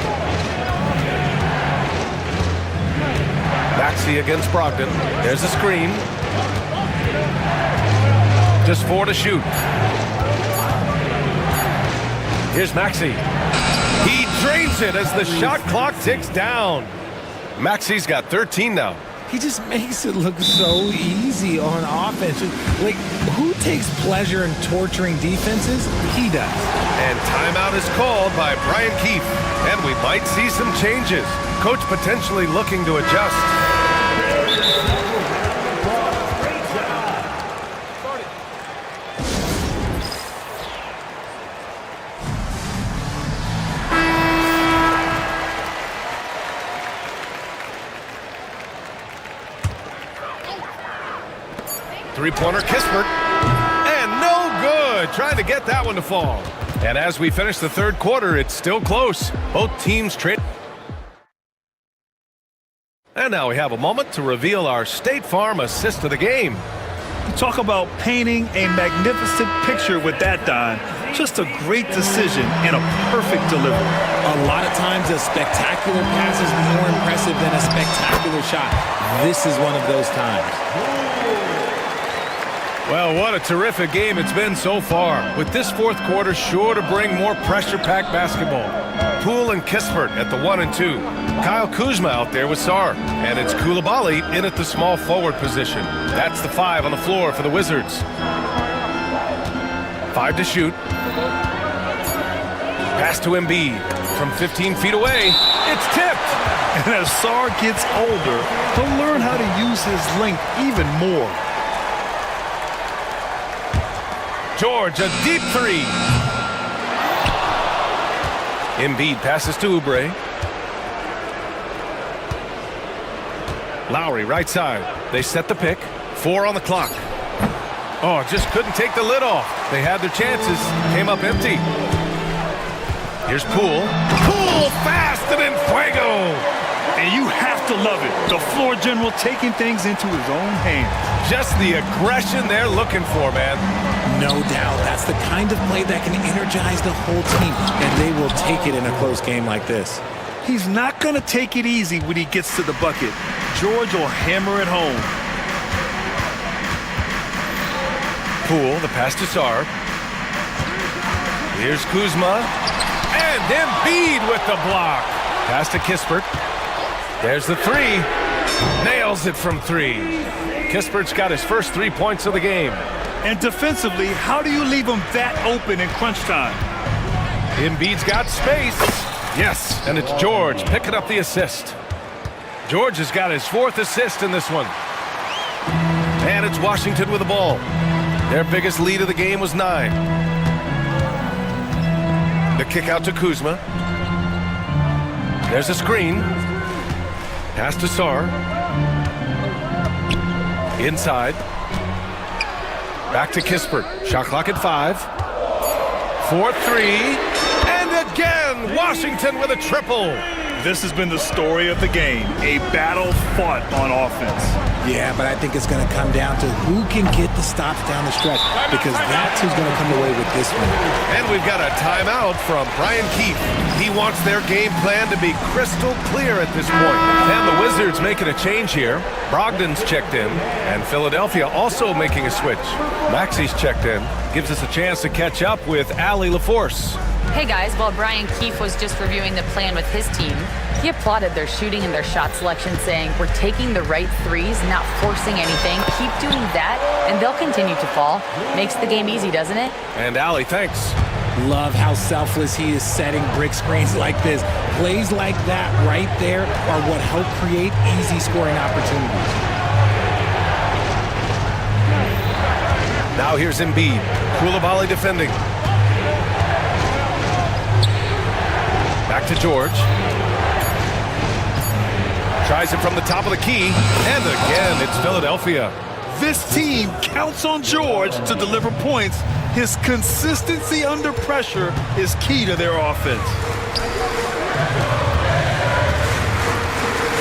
Maxey against Brogdon. There's the screen. Just 4 to shoot. Here's Maxey. He drains it as the shot clock ticks down. Maxey's got 13 now. He just makes it look so easy on offense. Like, who takes pleasure in torturing defenses? He does. And timeout is called by Brian Keefe. And we might see some changes. Coach potentially looking to adjust. Three-pointer, Kispert. And no good. Trying to get that one to fall. And as we finish the third quarter, it's still close. Both teams trade. And now we have a moment to reveal our State Farm assist of the game. Talk about painting a magnificent picture with that, Don. Just a great decision and a perfect delivery. A lot of times a spectacular pass is more impressive than a spectacular shot. This is one of those times. Well, what a terrific game it's been so far. With this fourth quarter sure to bring more pressure-packed basketball. Poole and Kispert at the 1 and 2. Kyle Kuzma out there with Sarr. And it's Coulibaly in at the small forward position. That's the 5 on the floor for the Wizards. 5 to shoot. Pass to Embiid. From 15 feet away, it's tipped. And as Sarr gets older, he'll learn how to use his length even more. George, a deep 3. Embiid passes to Oubre. Lowry, right side. They set the pick. 4 on the clock. Oh, just couldn't take the lid off. They had their chances. Came up empty. Here's Poole. Poole fast and in fuego. And you have to love it. The floor general taking things into his own hands. Just the aggression they're looking for, man. No doubt. That's the kind of play that can energize the whole team, and they will take it in a close game like this. He's not going to take it easy when he gets to the bucket. George will hammer it home. Poole, the pass to Sarr. Here's Kuzma. And Embiid with the block. Pass to Kispert. There's the 3. Nails it from 3. Kispert's got his first 3 points of the game. And defensively, how do you leave him that open in crunch time? Embiid's got space. Yes, and it's George picking up the assist. George has got his 4th assist in this one. And it's Washington with the ball. Their biggest lead of the game was 9. The kick out to Kuzma. There's a screen. Pass to Sarr. Inside. Back to Kispert. Shot clock at 5. 4-3. And again, Washington with a triple. This has been the story of the game. A battle fought on offense. Yeah, but I think it's going to come down to who can get the stops down the stretch, because that's who's going to come away with this one. And we've got a timeout from Brian Keefe. He wants their game plan to be crystal clear at this point. And the Wizards making a change here. Brogdon's checked in, and Philadelphia also making a switch. Maxey's checked in. Gives us a chance to catch up with Allie LaForce. Hey guys, while Brian Keefe was just reviewing the plan with his team, he applauded their shooting and their shot selection, saying, we're taking the right threes, not forcing anything. Keep doing that, and they'll continue to fall. Makes the game easy, doesn't it? And Allie, thanks. Love how selfless he is setting brick screens like this. Plays like that right there are what help create easy scoring opportunities. Now here's Embiid. Coulibaly defending. Back to George. Tries it from the top of the key. And again, it's Philadelphia. This team counts on George to deliver points. His consistency under pressure is key to their offense.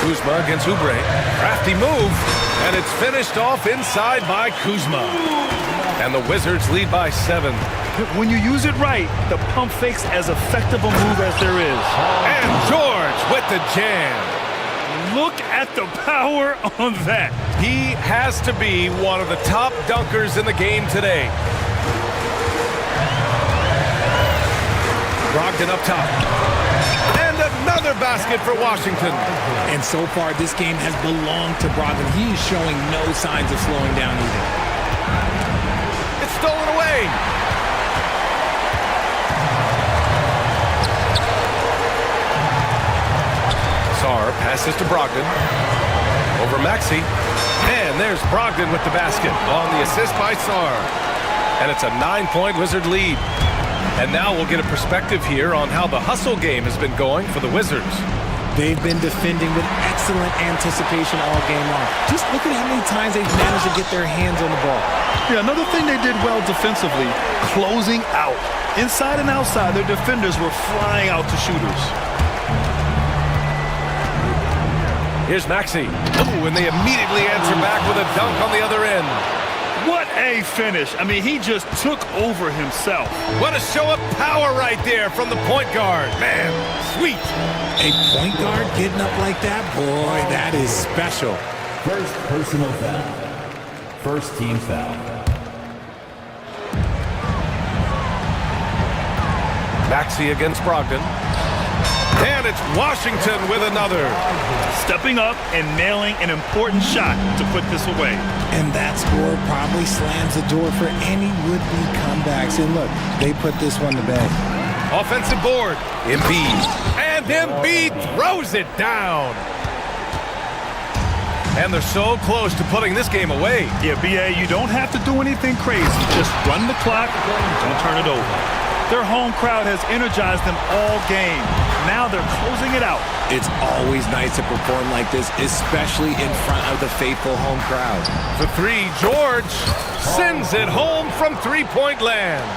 Kuzma against Oubre. Crafty move. And it's finished off inside by Kuzma. And the Wizards lead by 7. When you use it right, the pump fake's as effective a move as there is. And George with the jam. Look at the power on that. He has to be one of the top dunkers in the game today. Brogdon up top. And another basket for Washington. And so far, this game has belonged to Brogdon. He is showing no signs of slowing down either. It's stolen away. Sarr passes to Brogdon. Over Maxey. And there's Brogdon with the basket on the assist by Sarr. And it's a 9-point Wizard lead. And now we'll get a perspective here on how the hustle game has been going for the Wizards. They've been defending with excellent anticipation all game long. Just look at how many times they've managed to get their hands on the ball. Yeah, another thing they did well defensively, closing out. Inside and outside, their defenders were flying out to shooters. Here's Maxey. Oh, and they immediately answer back with a dunk on the other end. What a finish. I mean, he just took over himself. What a show of power right there from the point guard. Man, sweet. A point guard getting up like that? Boy, that is special. First personal foul. First team foul. Maxey against Brogdon. And it's Washington with another. Stepping up and nailing an important shot to put this away. And that score probably slams the door for any would-be comebacks. And look, they put this one to bed. Offensive board. Embiid. And Embiid throws it down. And they're so close to putting this game away. Yeah, B.A., you don't have to do anything crazy. Just run the clock, don't turn it over. Their home crowd has energized them all game. Now they're closing it out. It's always nice to perform like this, especially in front of the faithful home crowd. For three, George sends it home from three-point land.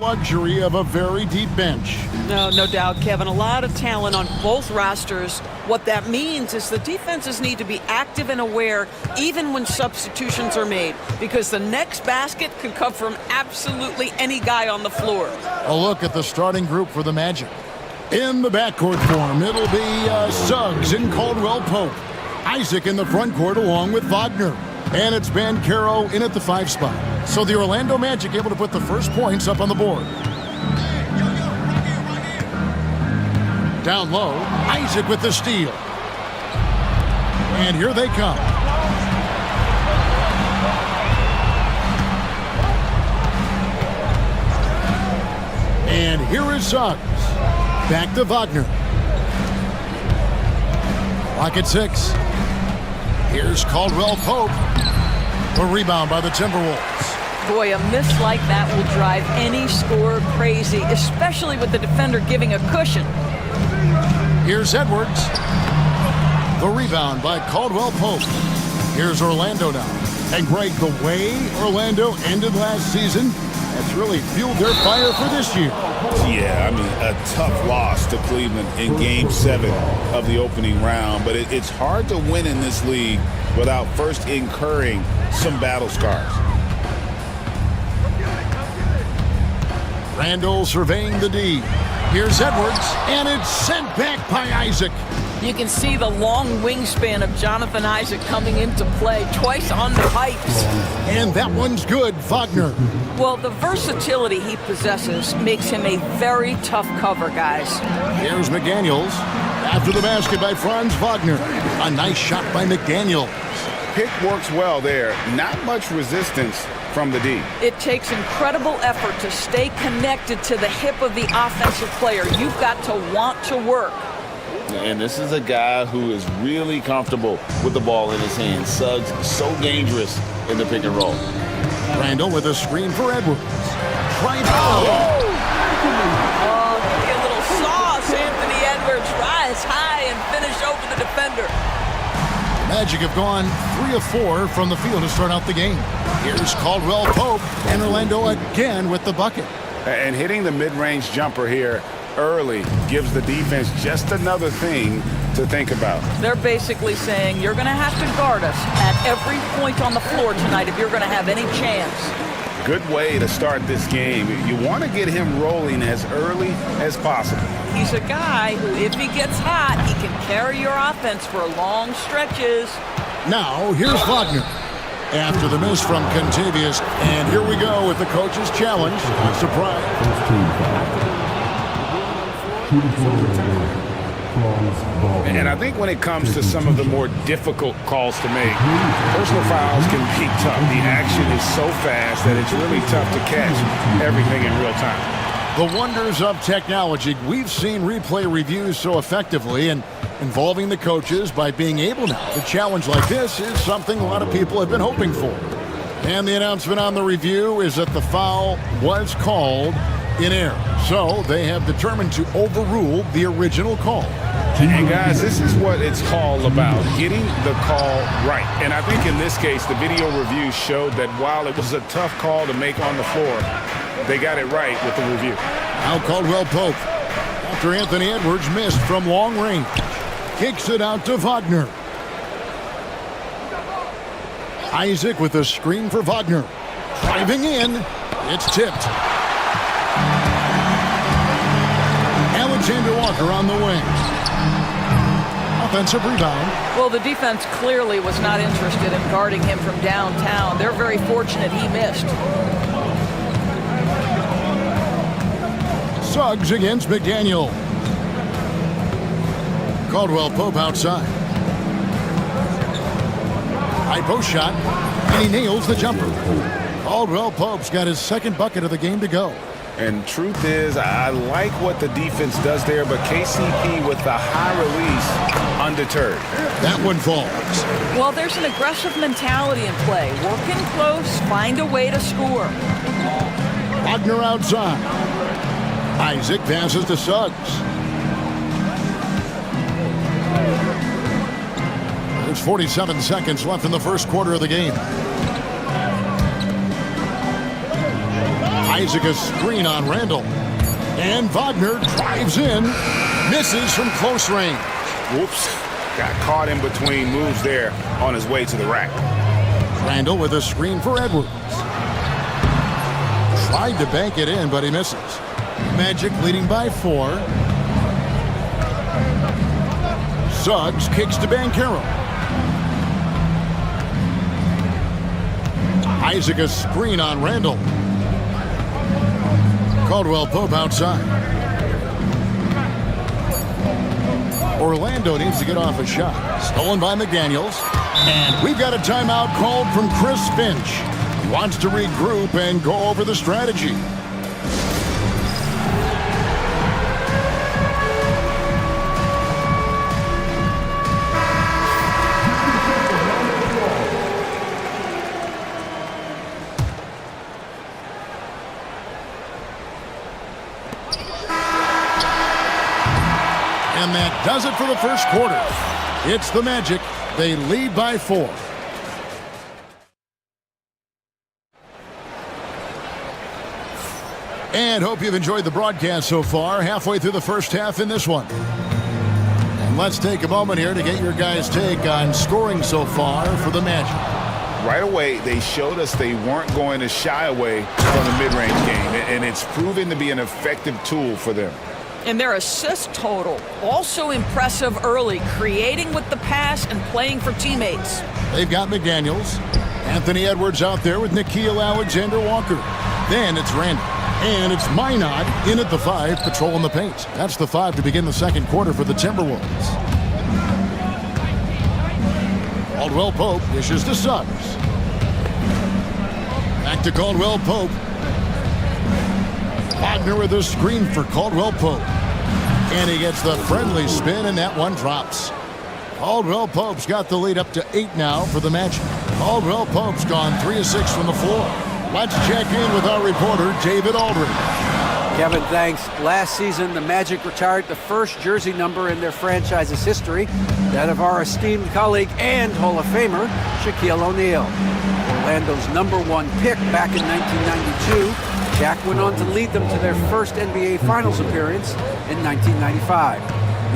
Luxury of a very deep bench. No doubt, Kevin. A lot of talent on both rosters. What that means is the defenses need to be active and aware even when substitutions are made, because the next basket could come from absolutely any guy on the floor. A look at the starting group for the Magic. In the backcourt form, it'll be Suggs and Caldwell Pope. Isaac in the front court along with Wagner. And it's Banchero in at the 5 spot. So the Orlando Magic able to put the first points up on the board. Down low, Isaac with the steal. And here they come. And here is Suggs. Back to Wagner. Lock at 6. Here's Caldwell Pope. A rebound by the Timberwolves. Boy, a miss like that will drive any scorer crazy, especially with the defender giving a cushion. Here's Edwards. The rebound by Caldwell Pope. Here's Orlando now. And Greg, the way Orlando ended last season, that's really fueled their fire for this year. Yeah, I mean, a tough loss to Cleveland in Game 7 of the opening round. But it's hard to win in this league without first incurring some battle scars. Randall surveying the D. Here's Edwards, and it's sent back by Isaac. You can see the long wingspan of Jonathan Isaac coming into play twice on the pipes. And that one's good, Wagner. Well, the versatility he possesses makes him a very tough cover, guys. Here's McDaniels. After the basket by Franz Wagner. A nice shot by McDaniels. Pick works well there. Not much resistance from the D. It takes incredible effort to stay connected to the hip of the offensive player. You've got to want to work. And this is a guy who is really comfortable with the ball in his hands. Suggs so dangerous in the pick and roll. Randall with a screen for Edwards. Right Oh, give me a little sauce, Anthony Edwards. Rise high and finish over the defender. Magic have gone 3 of 4 from the field to start out the game. Here's Caldwell Pope, and Orlando again with the bucket. And hitting the mid-range jumper here early gives the defense just another thing to think about. They're basically saying you're going to have to guard us at every point on the floor tonight if you're going to have any chance. Good way to start this game. You want to get him rolling as early as possible. He's a guy who, if he gets hot, he can carry your offense for long stretches. Now, here's Wagner. After the miss from Contavious, and here we go with the coach's challenge. Surprise. And I think when it comes to some of the more difficult calls to make, personal fouls can be tough. The action is so fast that it's really tough to catch everything in real time. The wonders of technology. We've seen replay reviews so effectively, and involving the coaches by being able now to challenge like this is something a lot of people have been hoping for. And the announcement on the review is that the foul was called in error. So they have determined to overrule the original call. And guys, this is what it's all about, getting the call right. And I think in this case, the video review showed that while it was a tough call to make on the floor, they got it right with the review. Now Caldwell Pope, after Anthony Edwards missed from long range, kicks it out to Wagner. Isaac with a screen for Wagner. Driving in, it's tipped. Alexander Walker on the wing. Offensive rebound. Well, the defense clearly was not interested in guarding him from downtown. They're very fortunate he missed. Suggs against McDaniel. Caldwell Pope outside. High post shot, and he nails the jumper. Caldwell Pope's got his second bucket of the game to go. And truth is, I like what the defense does there, but KCP with the high release undeterred. That one falls. Well, there's an aggressive mentality in play. Working close, find a way to score. Wagner outside. Isaac passes to Suggs. There's 47 seconds left in the first quarter of the game. Isaac a screen on Randall. And Wagner drives in. Misses from close range. Whoops. Got caught in between moves there on his way to the rack. Randall with a screen for Edwards. Tried to bank it in, but he misses. Magic leading by 4. Suggs kicks to Banchero. Isaac a screen on Randall. Caldwell Pope outside. Orlando needs to get off a shot. Stolen by McDaniels. And we've got a timeout called from Chris Finch. He wants to regroup and go over the strategy. And that does it for the first quarter. It's the Magic. They lead by 4. And hope you've enjoyed the broadcast so far. Halfway through the first half in this one. And let's take a moment here to get your guys' take on scoring so far for the Magic. Right away, they showed us they weren't going to shy away from the mid-range game, and it's proven to be an effective tool for them. And their assist total, also impressive early, creating with the pass and playing for teammates. They've got McDaniels. Anthony Edwards out there with Nickeil Alexander-Walker. Then it's Randall. And it's Minot in at the 5, patrolling the paint. That's the 5 to begin the second quarter for the Timberwolves. Caldwell Pope dishes to Suggs. Back to Caldwell Pope. Wagner with a screen for Caldwell Pope. And he gets the friendly spin, and that one drops. Caldwell Pope's got the lead up to 8 now for the Magic. Caldwell Pope's gone 3 of 6 from the floor. Let's check in with our reporter, David Aldridge. Kevin, thanks. Last season, the Magic retired the first jersey number in their franchise's history, that of our esteemed colleague and Hall of Famer, Shaquille O'Neal. Orlando's #1 pick back in 1992, Shaq went on to lead them to their first NBA Finals appearance in 1995.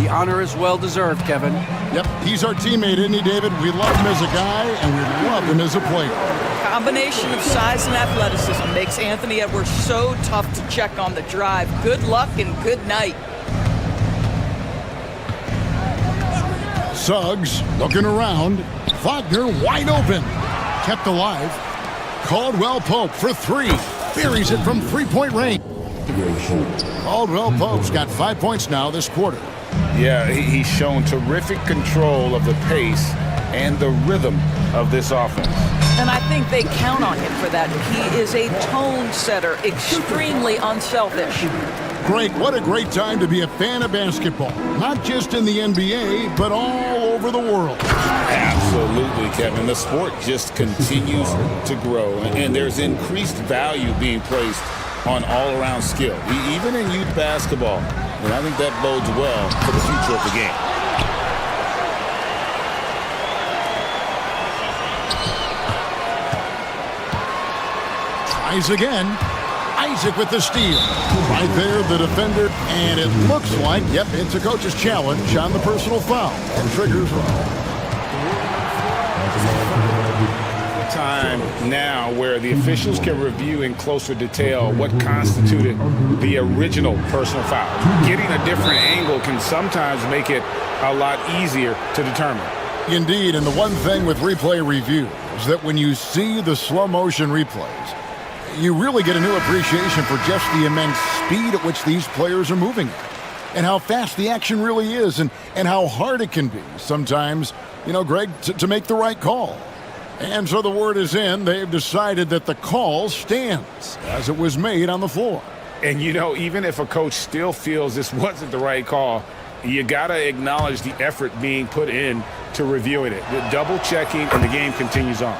The honor is well-deserved, Kevin. Yep, he's our teammate, isn't he, David? We love him as a guy, and we love him as a player. Combination of size and athleticism makes Anthony Edwards so tough to check on the drive. Good luck and good night. Suggs looking around. Wagner wide open. Kept alive. Caldwell Pope for 3. Buries it from three-point range. Caldwell Pope's got 5 points now this quarter. Yeah, he's shown terrific control of the pace and the rhythm of this offense. And I think they count on him for that. He is a tone setter, extremely unselfish. Greg, what a great time to be a fan of basketball. Not just in the NBA, but all over the world. Absolutely, Kevin. The sport just continues to grow, and there's increased value being placed on all-around skill, even in youth basketball. And I think that bodes well for the future of the game. Tries again. Isaac with the steal. Right there, the defender. And it looks like, yep, it's a coach's challenge on the personal foul. And triggers time now where the officials can review in closer detail what constituted the original personal foul. Getting a different angle can sometimes make it a lot easier to determine. Indeed, and the one thing with replay review is that when you see the slow motion replays, you really get a new appreciation for just the immense speed at which these players are moving and how fast the action really is and how hard it can be sometimes, you know, Greg, to make the right call. And so the word is in. They've decided that the call stands as it was made on the floor. And, you know, even if a coach still feels this wasn't the right call, you got to acknowledge the effort being put in to reviewing it. With double-checking, and the game continues on.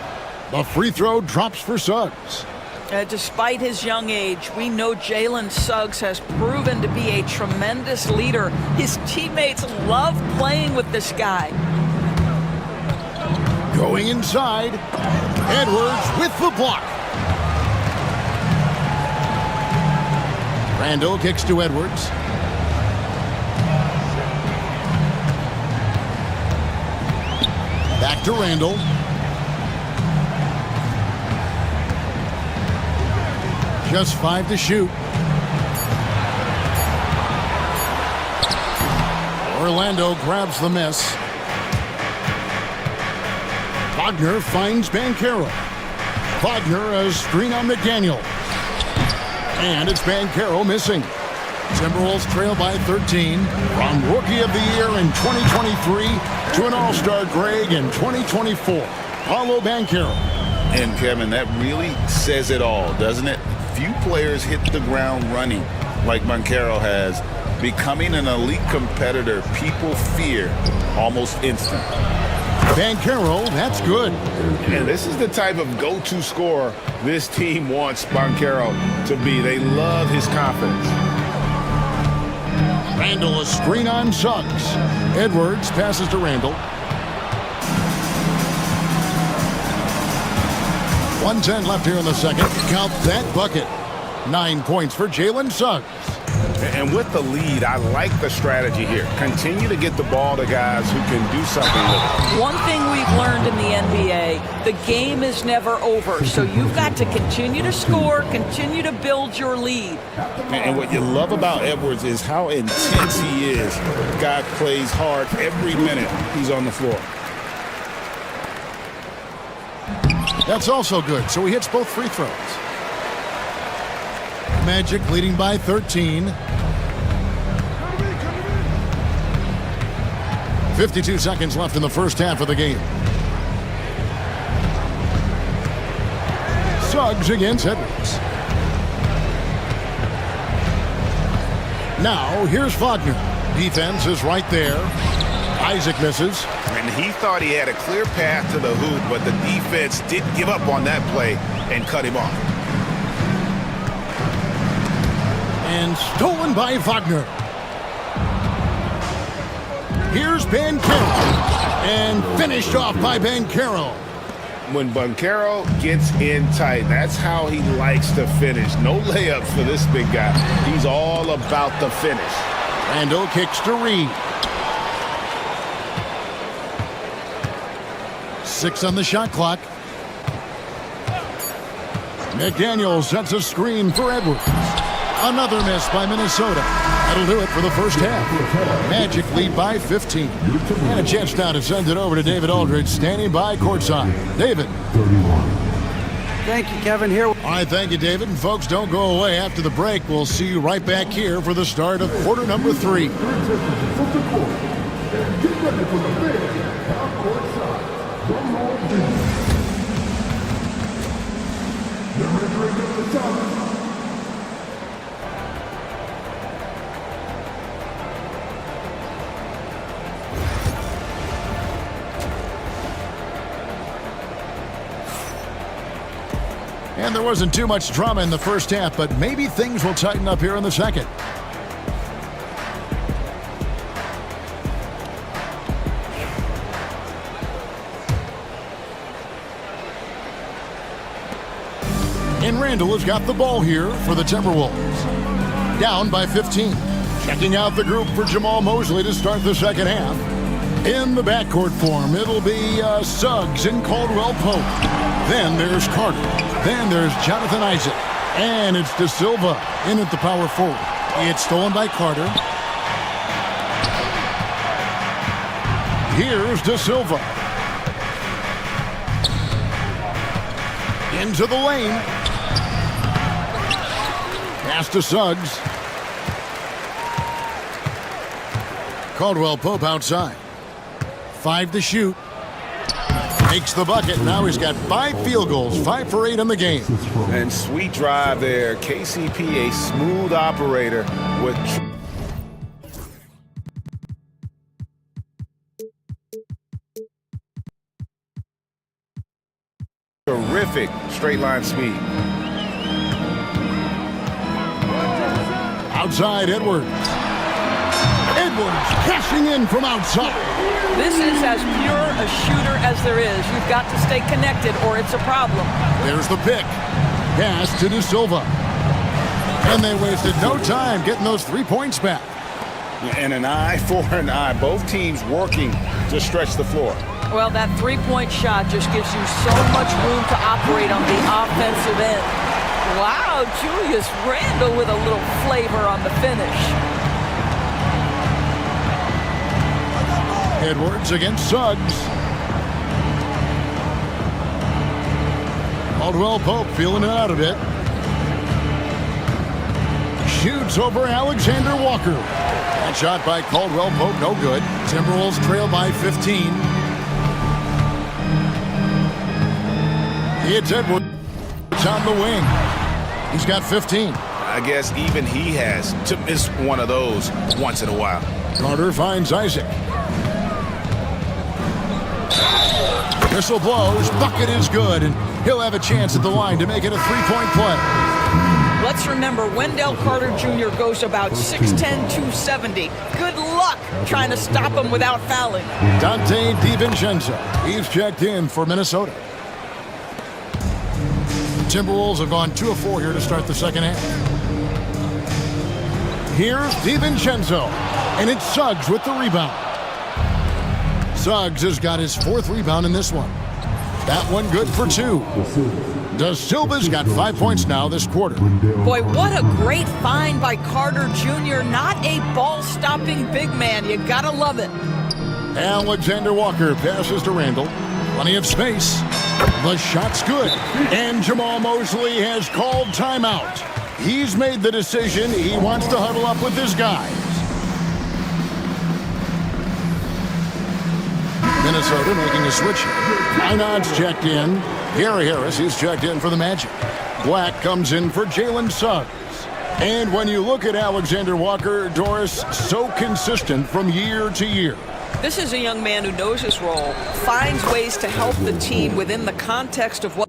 The free throw drops for Suggs. Despite his young age, we know Jalen Suggs has proven to be a tremendous leader. His teammates love playing with this guy. Going inside, Edwards with the block. Randall kicks to Edwards. Back to Randall. Just 5 to shoot. Orlando grabs the miss. Wagner finds Banchero. Wagner a screen on McDaniel. And it's Banchero missing. Timberwolves trail by 13. From Rookie of the Year in 2023 to an All-Star Greg in 2024. Paulo Banchero. And Kevin, that really says it all, doesn't it? Few players hit the ground running like Banchero has. Becoming an elite competitor, people fear almost instant. Banchero, that's good. And this is the type of go-to scorer this team wants Banchero to be. They love his confidence. Randall a screen on Suggs. Edwards passes to Randall. 1:10 left here in the second. Count that bucket. 9 points for Jalen Suggs. And with the lead, I like the strategy here. Continue to get the ball to guys who can do something with it. One thing we've learned in the NBA, the game is never over. So you've got to continue to score, continue to build your lead. And what you love about Edwards is how intense he is. Guy plays hard every minute he's on the floor. That's also good, so he hits both free throws. Magic leading by 13. 52 seconds left in the first half of the game. Suggs against Edwards. Now, here's Wagner. Defense is right there. Isaac misses. And he thought he had a clear path to the hoop, but the defense didn't give up on that play and cut him off. And stolen by Wagner. Here's Banchero. And finished off by Banchero. When Banchero gets in tight, that's how he likes to finish. No layup for this big guy. He's all about the finish. Randall kicks to Reed. 6 on the shot clock. McDaniel sets a screen for Edwards. Another miss by Minnesota. That'll do it for the first half. Magic lead by 15. And a chance now to send it over to David Aldridge, standing by courtside. David. Thank you, Kevin. Here. All right, thank you, David. And folks, don't go away after the break. We'll see you right back here for the start of quarter number 3. And there wasn't too much drama in the first half, but maybe things will tighten up here in the second. And Randall has got the ball here for the Timberwolves. Down by 15. Checking out the group for Jamal Mosley to start the second half. In the backcourt form, it'll be Suggs and Caldwell Pope. Then there's Carter. Then there's Jonathan Isaac. And it's De Silva in at the power forward. It's stolen by Carter. Here's De Silva. Into the lane. Pass to Suggs. Caldwell Pope outside. 5 to shoot. Makes the bucket. Now he's got 5 field goals, 5 for 8 in the game. And sweet drive there. KCP, a smooth operator with terrific straight line speed. Outside Edwards. Edwards cashing in from outside. This is as pure a shooter as there is. You've got to stay connected or it's a problem. There's the pick. Pass to De Silva. And they wasted no time getting those 3 points back. And an eye for an eye. Both teams working to stretch the floor. Well, that three-point shot just gives you so much room to operate on the offensive end. Wow, Julius Randle with a little flavor on the finish. Edwards against Suggs. Caldwell Pope feeling it out a bit. Shoots over Alexander Walker. That shot by Caldwell Pope, no good. Timberwolves trail by 15. It's Edwards on the wing. He's got 15. I guess even he has to miss one of those once in a while. Carter finds Isaac. Whistle blows, bucket is good, and he'll have a chance at the line to make it a three-point play. Let's remember, Wendell Carter Jr. goes about 6'10", 270. Good luck trying to stop him without fouling. Dante DiVincenzo, he's checked in for Minnesota. Timberwolves have gone 2 of 4 here to start the second half. Here's DiVincenzo, and it's Suggs with the rebound. Suggs has got his 4th rebound in this one. That one good for 2. Da Silva's got 5 points now this quarter. Boy, what a great find by Carter Jr. Not a ball-stopping big man. You gotta love it. Alexander Walker passes to Randle. Plenty of space. The shot's good. And Jamal Mosley has called timeout. He's made the decision. He wants to huddle up with his guys. Minnesota making a switch here. Einard's checked in. Gary Harris, he's checked in for the Magic. Black comes in for Jalen Suggs. And when you look at Alexander Walker, Doris, so consistent from year to year. This is a young man who knows his role, finds ways to help the team within the context of what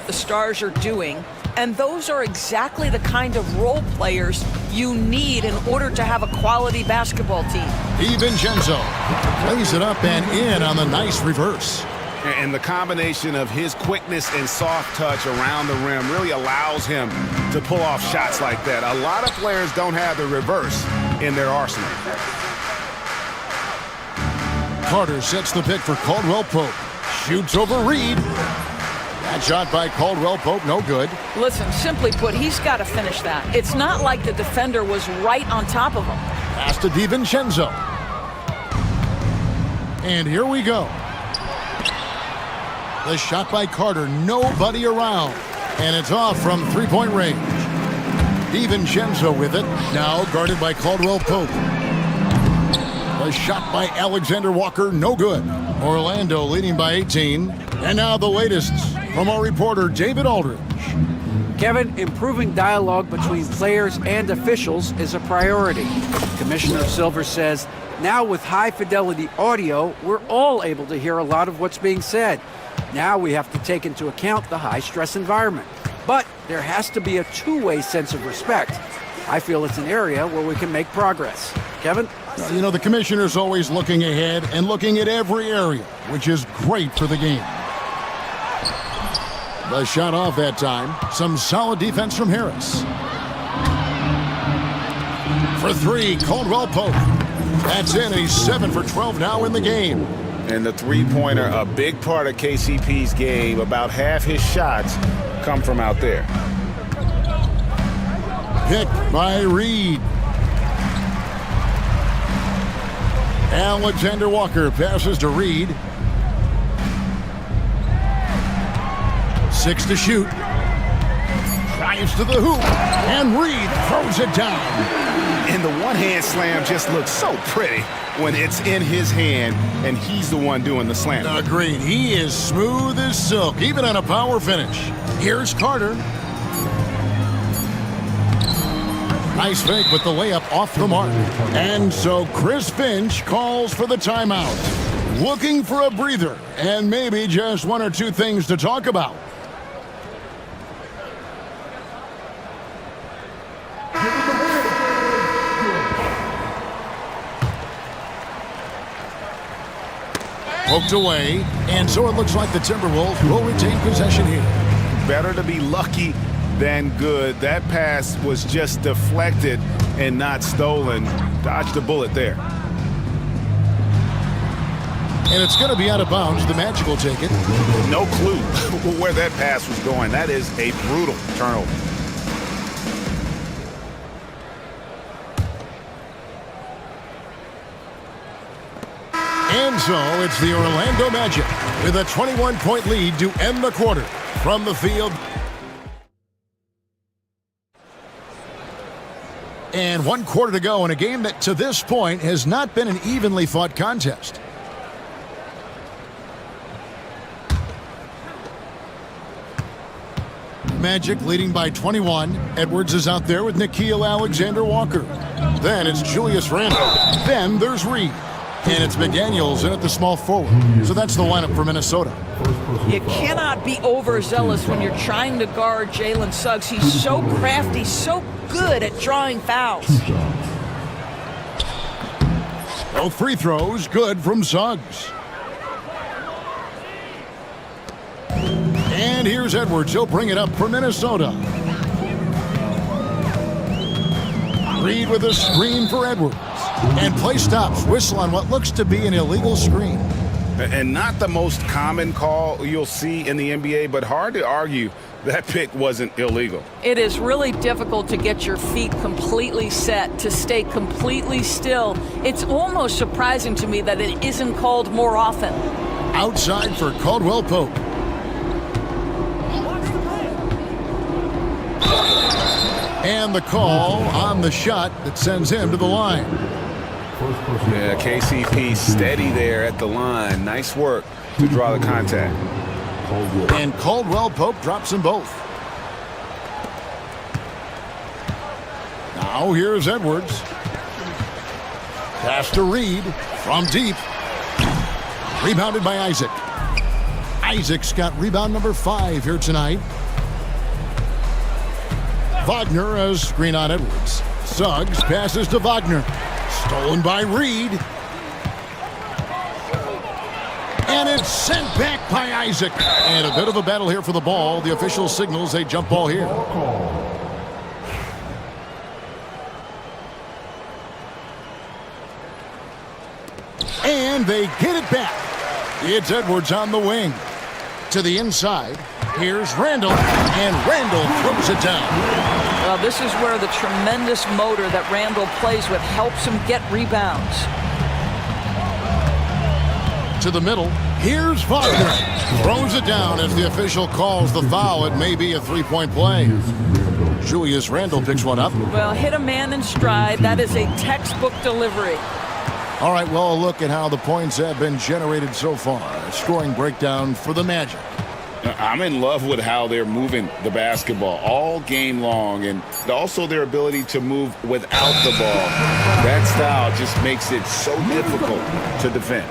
the stars are doing, and those are exactly the kind of role players you need in order to have a quality basketball team. DiVincenzo plays it up and in on the nice reverse. And the combination of his quickness and soft touch around the rim really allows him to pull off shots like that. A lot of players don't have the reverse in their arsenal. Carter sets the pick for Caldwell Pope. Shoots over Reed. That shot by Caldwell Pope, no good. Listen, simply put, he's got to finish that. It's not like the defender was right on top of him. Pass to DiVincenzo. And here we go. The shot by Carter, nobody around. And it's off from three-point range. DiVincenzo with it, now guarded by Caldwell Pope. The shot by Alexander Walker, no good. Orlando leading by 18. And now the latest from our reporter, David Aldridge. Kevin, improving dialogue between players and officials is a priority. Commissioner Silver says, now with high-fidelity audio, we're all able to hear a lot of what's being said. Now we have to take into account the high-stress environment. But there has to be a two-way sense of respect. I feel it's an area where we can make progress. Kevin? You know, the commissioner's always looking ahead and looking at every area, which is great for the game. The shot off that time. Some solid defense from Harris. For 3, Caldwell Pope. That's in. He's 7 for 12 now in the game. And the three-pointer, a big part of KCP's game. About half his shots come from out there. Picked by Reed. Alexander Walker passes to Reed. 6 to shoot. Drives to the hoop. And Reed throws it down. And the one-hand slam just looks so pretty when it's in his hand and he's the one doing the slam. Agreed. He is smooth as silk, even on a power finish. Here's Carter. Nice fake, but the layup off the mark. And so Chris Finch calls for the timeout. Looking for a breather and maybe just 1 or 2 things to talk about. Poked away, and so it looks like the Timberwolves will retain possession here. Better to be lucky than good. That pass was just deflected and not stolen. Dodged a bullet there. And it's going to be out of bounds. The Magic will take it. No clue where that pass was going. That is a brutal turnover. And so it's the Orlando Magic with a 21-point lead to end the quarter. From the field. And 1 quarter to go in a game that to this point has not been an evenly fought contest. Magic leading by 21. Edwards is out there with Nickeil Alexander-Walker. Then it's Julius Randle. Then there's Reed. And it's McDaniels in at the small forward. So that's the lineup for Minnesota. You cannot be overzealous when you're trying to guard Jalen Suggs. He's so crafty, so good at drawing fouls. Both free throws good from Suggs. And here's Edwards. He'll bring it up for Minnesota. Reed with a screen for Edwards. And play stops. Whistle on what looks to be an illegal screen. And not the most common call you'll see in the NBA, but hard to argue that pick wasn't illegal. It is really difficult to get your feet completely set, to stay completely still. It's almost surprising to me that it isn't called more often. Outside for Caldwell Pope. And the call on the shot that sends him to the line. Yeah, KCP steady there at the line. Nice work to draw the contact. And Caldwell Pope drops them both. Now here's Edwards. Pass to Reed from deep. Rebounded by Isaac. Isaac's got rebound number 5 here tonight. Wagner has screen on Edwards. Suggs passes to Wagner. Stolen by Reed. And it's sent back by Isaac. And a bit of a battle here for the ball. The official signals a jump ball here. And they get it back. It's Edwards on the wing. To the inside. Here's Randle. And Randle throws it down. Well, this is where the tremendous motor that Randle plays with helps him get rebounds. To the middle. Here's Wagner. Throws it down as the official calls the foul. It may be a three-point play. Julius Randle picks one up. Well, hit a man in stride. That is a textbook delivery. All right, well, a look at how the points have been generated so far. A scoring breakdown for the Magic. I'm in love with how they're moving the basketball all game long, and also their ability to move without the ball. That style just makes it so difficult to defend.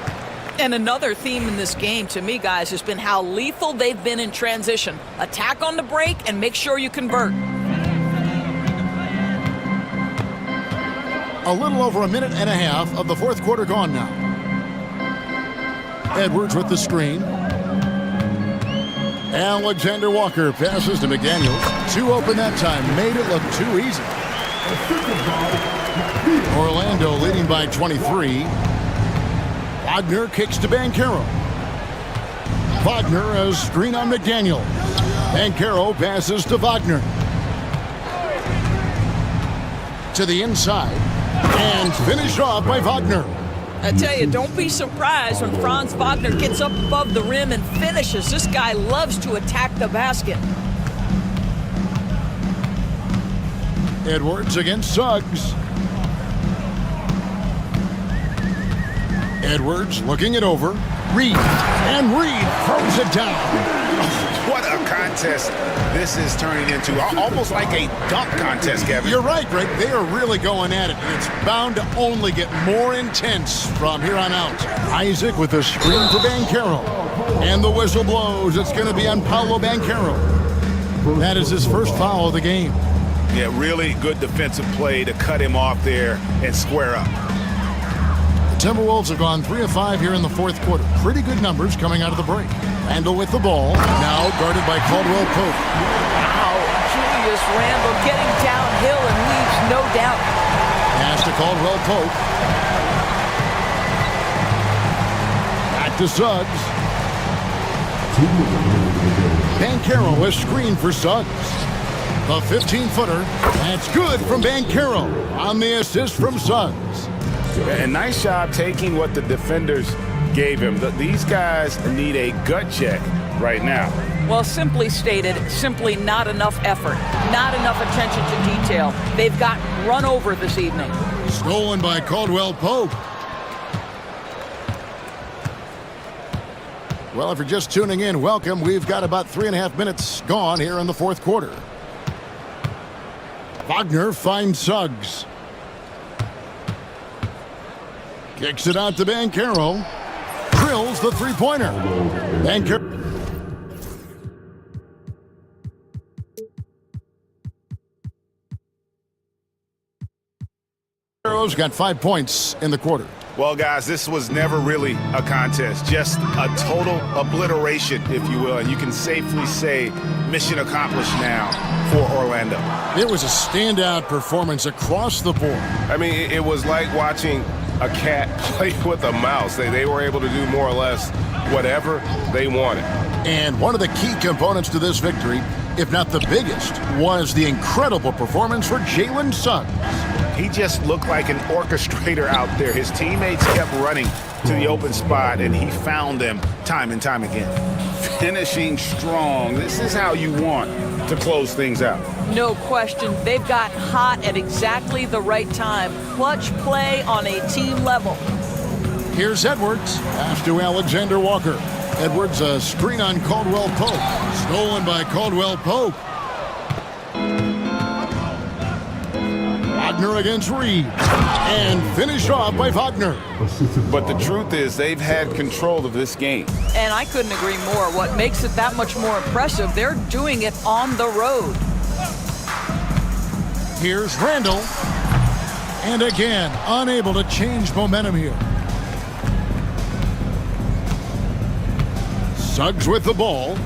And another theme in this game, to me, guys, has been how lethal they've been in transition. Attack on the break and make sure you convert. A little over a minute and a half of the fourth quarter gone now. Edwards with the screen. Alexander Walker passes to McDaniels. 2 open that time. Made it look too easy. Orlando leading by 23. Wagner kicks to Banchero. Wagner has screen on McDaniel. Banchero passes to Wagner. To the inside. And finished off by Wagner. I tell you, don't be surprised when Franz Wagner gets up above the rim and finishes. This guy loves to attack the basket. Edwards against Suggs. Edwards looking it over. Reed. And Reed throws it down. What a contest this is turning into. Almost like a dunk contest, Kevin. You're right, Greg. They are really going at it. It's bound to only get more intense from here on out. Isaac with a screen for Banchero. And the whistle blows. It's going to be on Paolo Banchero. That is his first foul of the game. Yeah, really good defensive play to cut him off there and square up. Timberwolves have gone 3 of 5 here in the fourth quarter. Pretty good numbers coming out of the break. Randle with the ball, now guarded by Caldwell Pope. Wow, Julius Randle getting downhill and leaves no doubt. Pass to Caldwell Pope. Back to Suggs. Banchero is screen for Suggs. The 15-footer. That's good from Banchero on the assist from Suggs. And nice job taking what the defenders gave him. These guys need a gut check right now. Well, simply stated, simply not enough effort, not enough attention to detail. They've gotten run over this evening. Stolen by Caldwell Pope. Well, if you're just tuning in, welcome. We've got about 3.5 minutes gone here in the fourth quarter. Wagner finds Suggs. Kicks it out to Banchero. Drills the three-pointer. Banchero. Banchero's got 5 points in the quarter. Well, guys, this was never really a contest, just a total obliteration, if you will, and you can safely say mission accomplished now for Orlando. It was a standout performance across the board. I mean, it was like watching a cat play with a mouse. They were able to do more or less whatever they wanted. And one of the key components to this victory, if not the biggest, was the incredible performance for Jalen Suggs. He just looked like an orchestrator out there. His teammates kept running to the open spot, and he found them time and time again. Finishing strong. This is how you want to close things out. No question. They've gotten hot at exactly the right time. Clutch play on a team level. Here's Edwards. Pass to Alexander Walker. Edwards, a screen on Caldwell Pope. Stolen by Caldwell Pope. Wagner against Reed. And finished off by Wagner. But the truth is, they've had control of this game. And I couldn't agree more. What makes it that much more impressive, they're doing it on the road. Here's Randle. And again, unable to change momentum here. Suggs with the ball.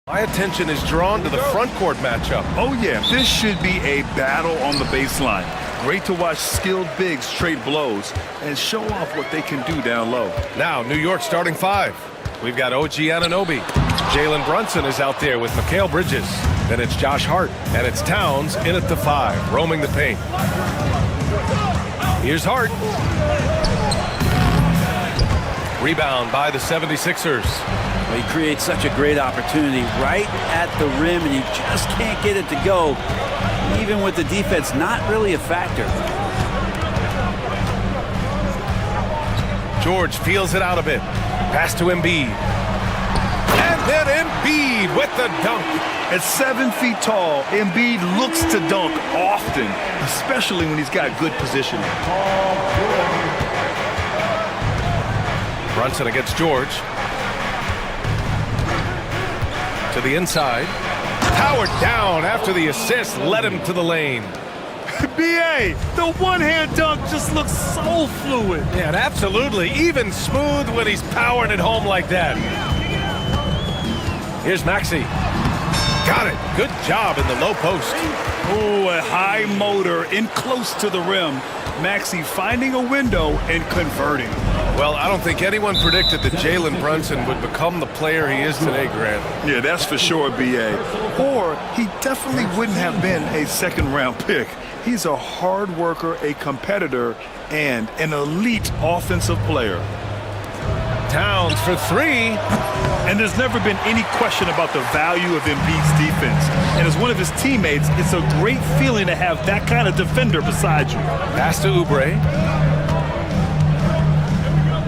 My attention is drawn to the front court matchup. Oh, yeah, this should be a battle on the baseline. Great to watch skilled bigs trade blows and show off what they can do down low. Now, New York starting five. We've got OG Anunoby. Jalen Brunson is out there with Mikal Bridges. Then it's Josh Hart, and it's Towns in at the five, roaming the paint. Here's Hart. Rebound by the 76ers. Well, he creates such a great opportunity right at the rim, and he just can't get it to go. Even with the defense not really a factor. George feels it out a bit. Pass to Embiid. And then Embiid with the dunk. At 7 feet tall, Embiid looks to dunk often, especially when he's got good positioning. Brunson against George. To the inside. Powered down after the assist led him to the lane. B.A., the one-hand dunk just looks so fluid. Yeah, and absolutely. Even smooth when he's powering it home like that. Here's Maxey. Got it. Good job in the low post. Oh, a high motor in close to the rim. Maxey finding a window and converting. Well, I don't think anyone predicted that Jalen Brunson would become the player he is today, Grant. Yeah, that's for sure, B.A. Or he definitely wouldn't have been a second-round pick. He's a hard worker, a competitor, and an elite offensive player. Towns for three. And there's never been any question about the value of Embiid's defense. And as one of his teammates, it's a great feeling to have that kind of defender beside you. Pass to Oubre.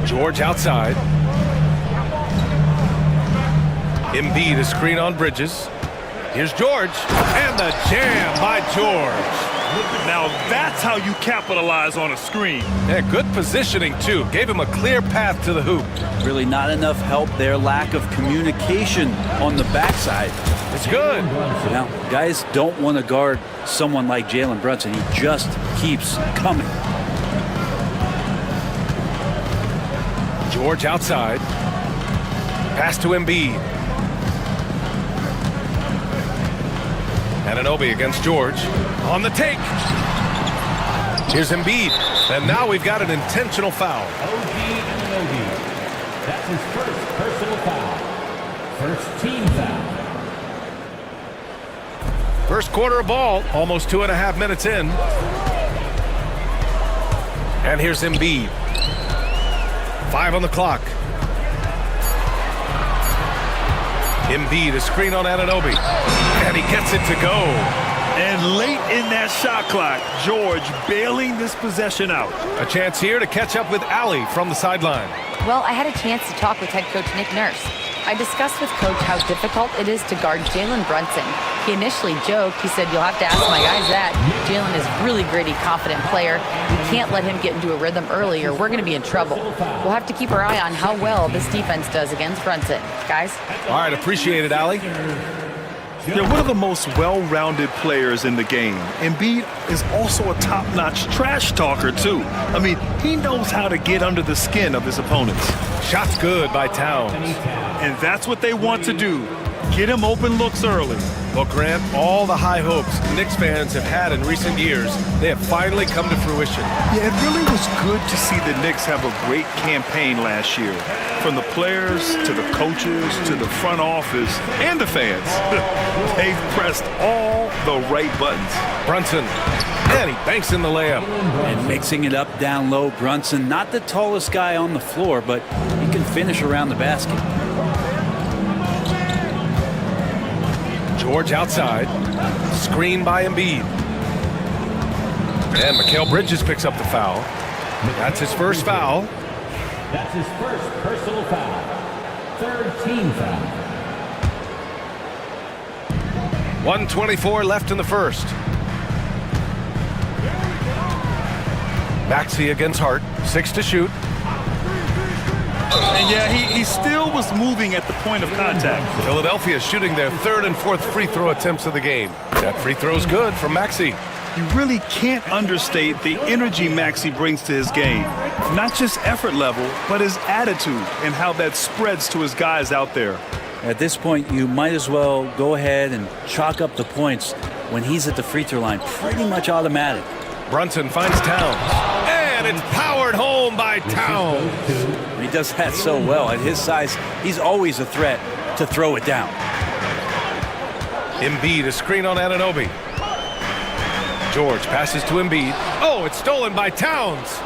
George outside. Embiid is screen on Bridges. Here's George. And the jam by George. Now that's how you capitalize on a screen. Yeah, good positioning, too. Gave him a clear path to the hoop. Really not enough help there. Lack of communication on the backside. It's good. Now, guys don't want to guard someone like Jalen Brunson. He just keeps coming. George outside. Pass to Embiid. Anunoby against George. On the take. Here's Embiid. And now we've got an intentional foul. OG Anunoby. That's his first personal foul. First team foul. First quarter of ball. Almost 2.5 minutes in. And here's Embiid. 5 on the clock. Embiid is screen on Anunoby. And he gets it to go. And late in that shot clock, George bailing this possession out. A chance here to catch up with Allie from the sideline. Well, I had a chance to talk with head coach Nick Nurse. I discussed with Coach how difficult it is to guard Jalen Brunson. He initially joked. He said, you'll have to ask my guys that. Jalen is a really gritty, confident player. We can't let him get into a rhythm early or we're going to be in trouble. We'll have to keep our eye on how well this defense does against Brunson. Guys? All right, appreciate it, Allie. They're one of the most well-rounded players in the game. Embiid is also a top-notch trash talker, too. I mean, he knows how to get under the skin of his opponents. Shot's good by Towns. And that's what they want to do. Get him open looks early. Well, Grant, all the high hopes Knicks fans have had in recent years, they have finally come to fruition. Yeah, it really was good to see the Knicks have a great campaign last year. From the players, to the coaches, to the front office, and the fans. They've pressed all the right buttons. Brunson, and he banks in the layup. And mixing it up down low, Brunson, not the tallest guy on the floor, but he can finish around the basket. George outside. Screen by Embiid. And Mikal Bridges picks up the foul. That's his first foul. That's his first personal foul. Third team foul. 1:24 left in the first. Maxey against Hart. 6 to shoot. And yeah, he still was moving at the point of contact. Philadelphia shooting their third and fourth free throw attempts of the game. That free throw's good from Maxey. You really can't understate the energy Maxey brings to his game. Not just effort level, but his attitude and how that spreads to his guys out there. At this point, you might as well go ahead and chalk up the points when he's at the free throw line. Pretty much automatic. Brunson finds Towns. And it's powered home by Towns. He does that so well. At his size, he's always a threat to throw it down. Embiid, a screen on Anunoby. George passes to Embiid. Oh, it's stolen by Towns.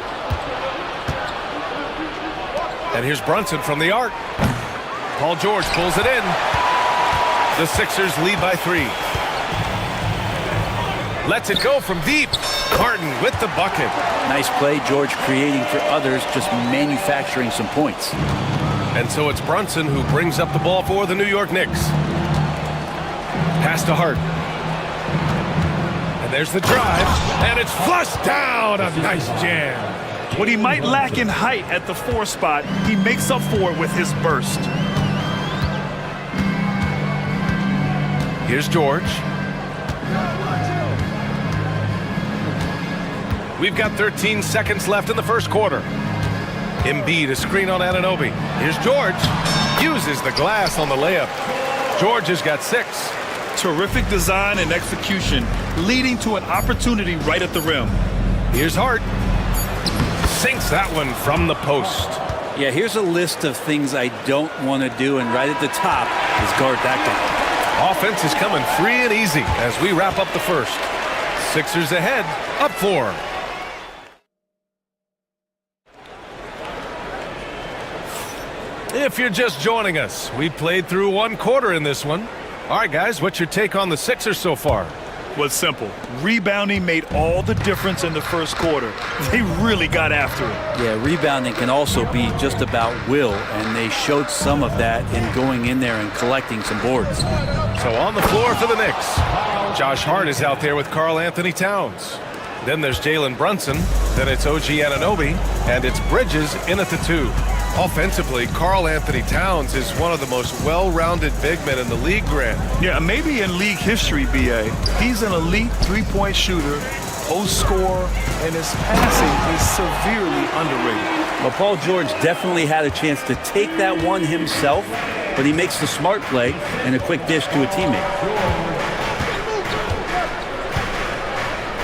And here's Brunson from the arc. Paul George pulls it in. The Sixers lead by 3. Lets it go from deep. Martin with the bucket. Nice play, George creating for others, just manufacturing some points. And so it's Brunson who brings up the ball for the New York Knicks. Pass to Hart. And there's the drive. And it's flushed down. A nice jam. What he might lack in height at the 4 spot, he makes up for it with his burst. Here's George. We've got 13 seconds left in the first quarter. Embiid, a screen on Anunoby. Here's George. Uses the glass on the layup. George has got 6. Terrific design and execution, leading to an opportunity right at the rim. Here's Hart. Sinks that one from the post. Yeah, here's a list of things I don't want to do, and right at the top is guard that guy. Offense is coming free and easy as we wrap up the first. Sixers ahead, up 4. If you're just joining us, we played through 1 quarter in this one. All right, guys, what's your take on the Sixers so far? Well, it's simple. Rebounding made all the difference in the first quarter. They really got after it. Yeah, rebounding can also be just about will, and they showed some of that in going in there and collecting some boards. So on the floor for the Knicks, Josh Hart is out there with Karl Anthony Towns. Then there's Jalen Brunson. Then it's OG Anunoby. And it's Bridges in at the 2. Offensively, Karl Anthony Towns is one of the most well-rounded big men in the league, Grant. Yeah, maybe in league history, B.A. He's an elite three-point shooter, post scorer, and his passing is severely underrated. Well, Paul George definitely had a chance to take that one himself, but he makes the smart play and a quick dish to a teammate.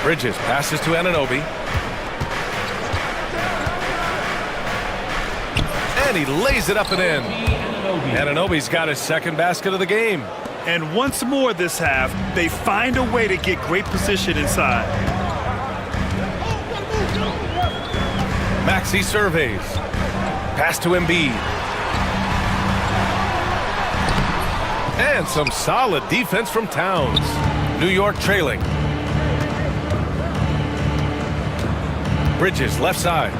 Bridges passes to Anunoby. And he lays it up and in. Anunoby's got his second basket of the game. And once more this half, they find a way to get great position inside. Maxey surveys. Pass to Embiid. And some solid defense from Towns. New York trailing. Bridges left side.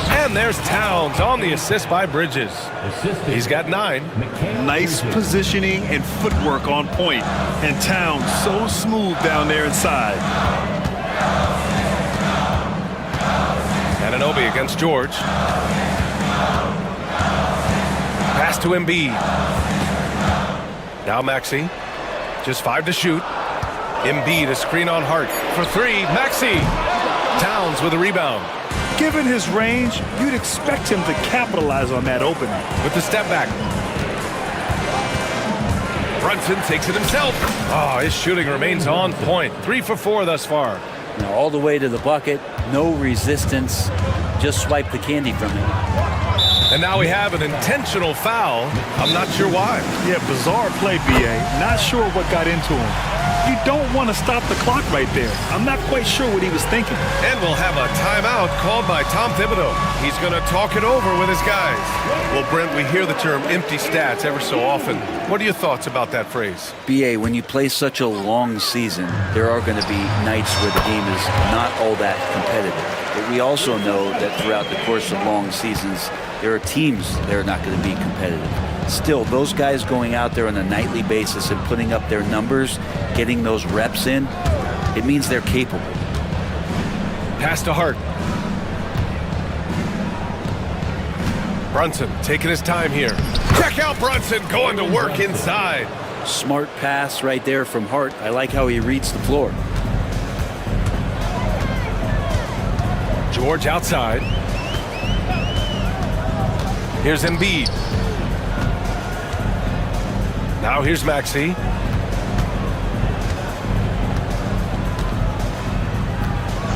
And there's Towns on the assist by Bridges. He's got 9. Nice positioning and footwork on point. And Towns so smooth down there inside. Anunoby against George. Pass to Embiid. Now Maxey. Just 5 to shoot. Embiid, a screen on Hart for 3. Maxey. Towns with a rebound. Given his range, you'd expect him to capitalize on that opening. With the step back. Brunson takes it himself. Oh, his shooting remains on point. 3 for 4 thus far. Now all the way to the bucket, no resistance, just swipe the candy from him. And now we have an intentional foul. I'm not sure why. Yeah, bizarre play, B.A. Not sure what got into him. You don't want to stop the clock right there. I'm not quite sure what he was thinking. And we'll have a timeout called by Tom Thibodeau. He's going to talk it over with his guys. Well, Brent, we hear the term empty stats ever so often. What are your thoughts about that phrase? B.A., when you play such a long season, there are going to be nights where the game is not all that competitive. But we also know that throughout the course of long seasons, there are teams that are not going to be competitive. Still, those guys going out there on a nightly basis and putting up their numbers, getting those reps in, it means they're capable. Pass to Hart. Brunson taking his time here. Check out Brunson going to work inside. Smart pass right there from Hart. I like how he reads the floor. George outside. Here's Embiid. Now here's Maxey.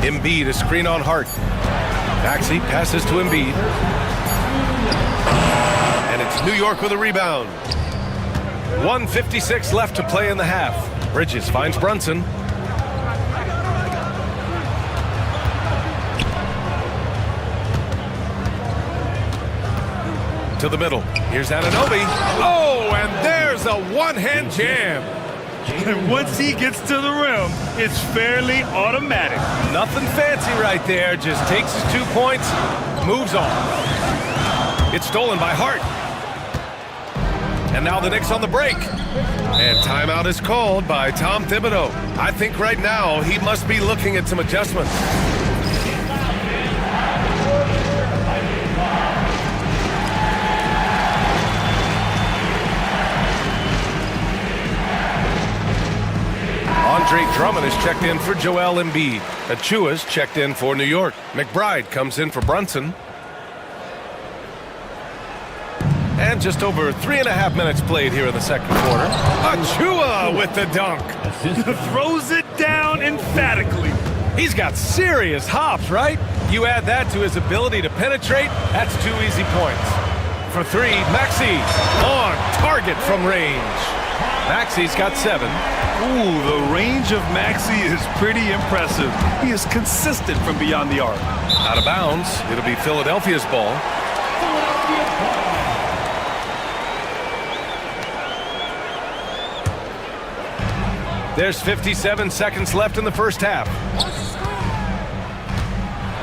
Embiid, a screen on Hart. Maxey passes to Embiid. And it's New York with a rebound. 1:56 left to play in the half. Bridges finds Brunson. To the middle. Here's Anunoby. Oh, and there's a one-hand jam. And once he gets to the rim, it's fairly automatic. Nothing fancy right there. Just takes his 2 points, moves on. It's stolen by Hart. And now the Knicks on the break. And timeout is called by Tom Thibodeau. I think right now he must be looking at some adjustments. Andre Drummond is checked in for Joel Embiid. Achua's checked in for New York. McBride comes in for Brunson. And just over 3.5 minutes played here in the second quarter. Achua with the dunk. Throws it down emphatically. He's got serious hops, right? You add that to his ability to penetrate, that's 2 easy points. For 3, Maxey on target from range. Maxey's got 7. Ooh, the range of Maxey is pretty impressive. He is consistent from beyond the arc. Out of bounds. It'll be Philadelphia's ball. There's 57 seconds left in the first half.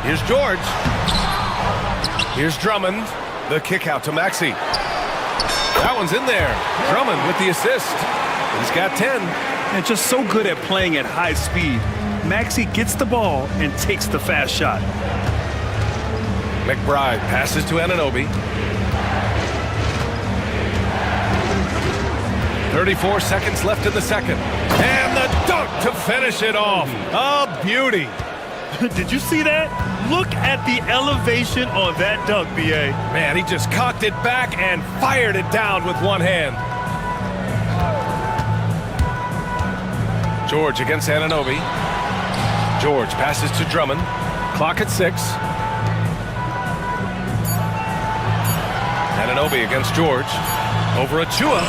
Here's George. Here's Drummond. The kick out to Maxey. That one's in there. Drummond with the assist. He's got 10. And just so good at playing at high speed. Maxey gets the ball and takes the fast shot. McBride passes to Anunoby. 34 seconds left in the second. And the dunk to finish it off. A beauty. Did you see that? Look at the elevation on that dunk, B.A. Man, he just cocked it back and fired it down with one hand. George against Anunoby. George passes to Drummond. Clock at 6. Anunoby against George. Over Achua.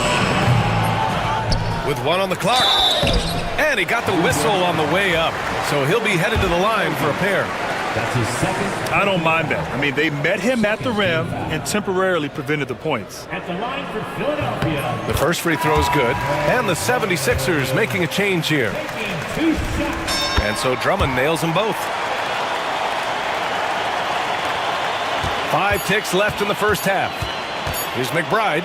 With 1 on the clock. And he got the whistle on the way up. So he'll be headed to the line for a pair. That's his second. I don't mind that. I mean, they met him at the rim and temporarily prevented the points. At the line for Philadelphia. The first free throw is good. And the 76ers making a change here. And so Drummond nails them both. 5 ticks left in the first half. Here's McBride.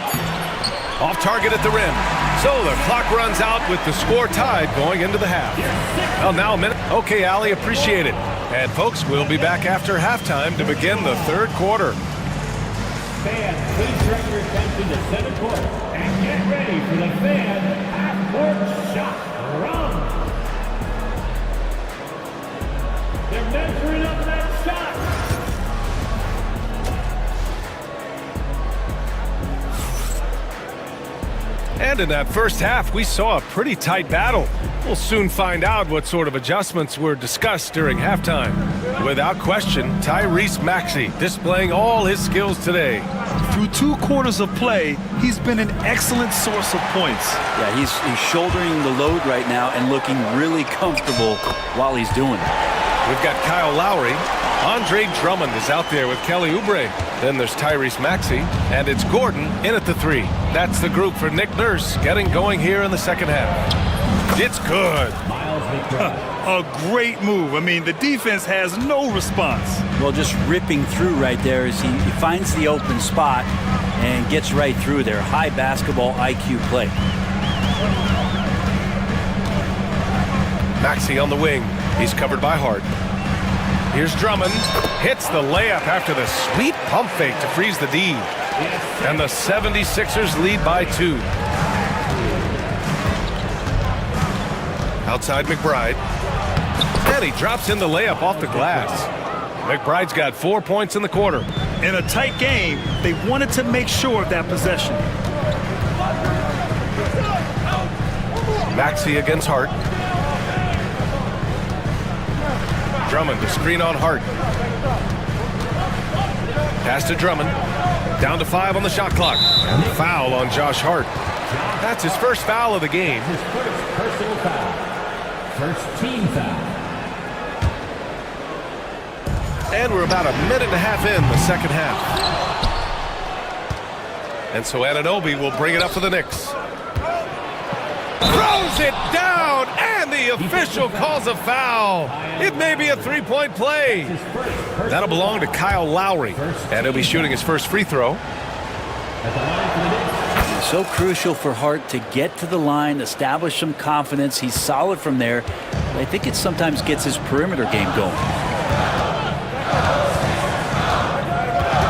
Off target at the rim. So the clock runs out with the score tied going into the half. Well, now a minute. Okay, Allie, appreciate it. And folks, we'll be back after halftime to begin the third quarter. Fans, please direct your attention to center court and get ready for the fan half-court shot. Run! They're measuring up that shot. And in that first half, we saw a pretty tight battle. We'll soon find out what sort of adjustments were discussed during halftime. Without question, Tyrese Maxey displaying all his skills today. Through 2 quarters of play, he's been an excellent source of points. Yeah, he's shouldering the load right now and looking really comfortable while he's doing it. We've got Kyle Lowry. Andre Drummond is out there with Kelly Oubre. Then there's Tyrese Maxey, and it's Gordon in at the 3. That's the group for Nick Nurse getting going here in the second half. It's good. A great move. I mean, the defense has no response. Well, just ripping through right there as he finds the open spot and gets right through there. High basketball IQ play. Maxey on the wing. He's covered by Hart. Here's Drummond. Hits the layup after the sweet pump fake to freeze the D. And the 76ers lead by 2. Outside McBride. And he drops in the layup off the glass. McBride's got 4 points in the quarter. In a tight game, they wanted to make sure of that possession. Maxey against Hart. Drummond to screen on Hart. Pass to Drummond. Down to 5 on the shot clock. And foul on Josh Hart. That's his first foul of the game. His first personal foul. First team foul. And we're about a minute and a half in the second half. And so Anunoby will bring it up for the Knicks. Throws it down, and the official calls a foul. It may be a three-point play. That'll belong to Kyle Lowry, and he'll be shooting his first free throw. So crucial for Hart to get to the line, establish some confidence. He's solid from there. But I think it sometimes gets his perimeter game going.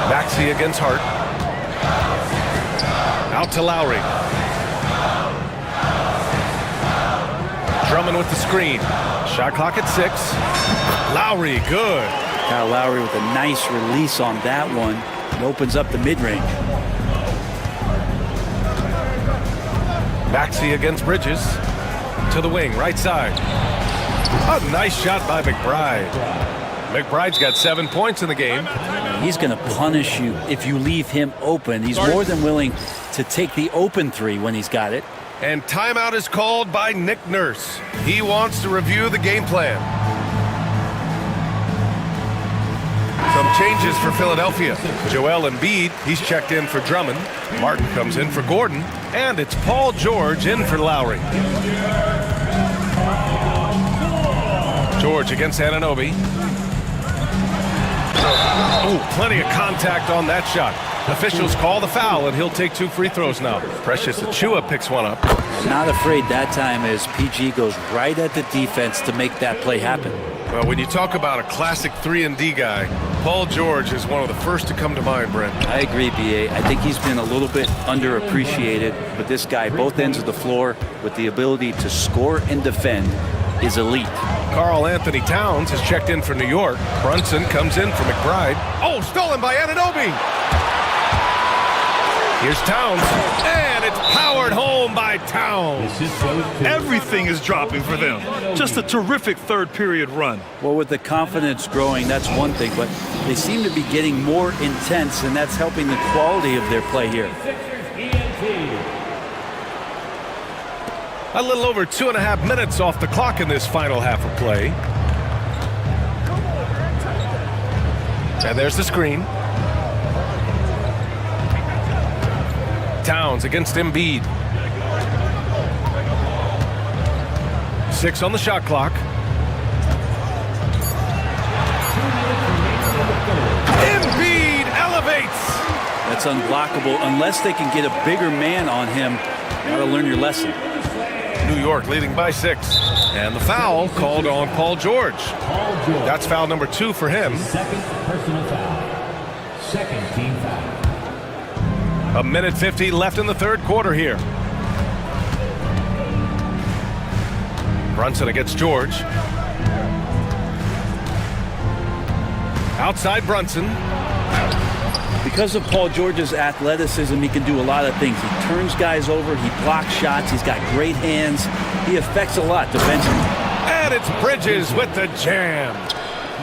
Maxey against Hart. Out to Lowry. Drummond with the screen. Shot clock at 6. Lowry, good. Kyle Lowry with a nice release on that one. It opens up the mid-range. Maxey against Bridges. To the wing, right side. A nice shot by McBride. McBride's got 7 points in the game. He's going to punish you if you leave him open. He's more than willing to take the open three when he's got it. And timeout is called by Nick Nurse. He wants to review the game plan. Some changes for Philadelphia. Joel Embiid, he's checked in for Drummond. Martin comes in for Gordon. And it's Paul George in for Lowry. George against Anunoby. Oh, plenty of contact on that shot. Officials call the foul, and he'll take 2 free throws now. Precious Achiuwa picks one up. Not afraid that time as PG goes right at the defense to make that play happen. Well, when you talk about a classic 3-and-D guy, Paul George is one of the first to come to mind, Brent. I agree, B.A. I think he's been a little bit underappreciated, but this guy, both ends of the floor, with the ability to score and defend, is elite. Karl Anthony Towns has checked in for New York. Brunson comes in for McBride. Oh, stolen by Anunoby. Here's Towns, and it's powered home by Towns. Everything is dropping for them. Just a terrific third period run. Well, with the confidence growing, that's one thing, but they seem to be getting more intense, and that's helping the quality of their play here. A little over 2.5 minutes off the clock in this final half of play. And there's the screen. Towns against Embiid. 6 on the shot clock. Embiid elevates. That's unblockable unless they can get a bigger man on him. Got to learn your lesson. New York leading by 6. And the foul called on Paul George. That's foul number 2 for him. Second personal foul. Second team foul. A minute 50 left in the third quarter here. Brunson against George. Outside Brunson. Because of Paul George's athleticism, he can do a lot of things. He turns guys over, he blocks shots, he's got great hands. He affects a lot defensively. And it's Bridges with the jam.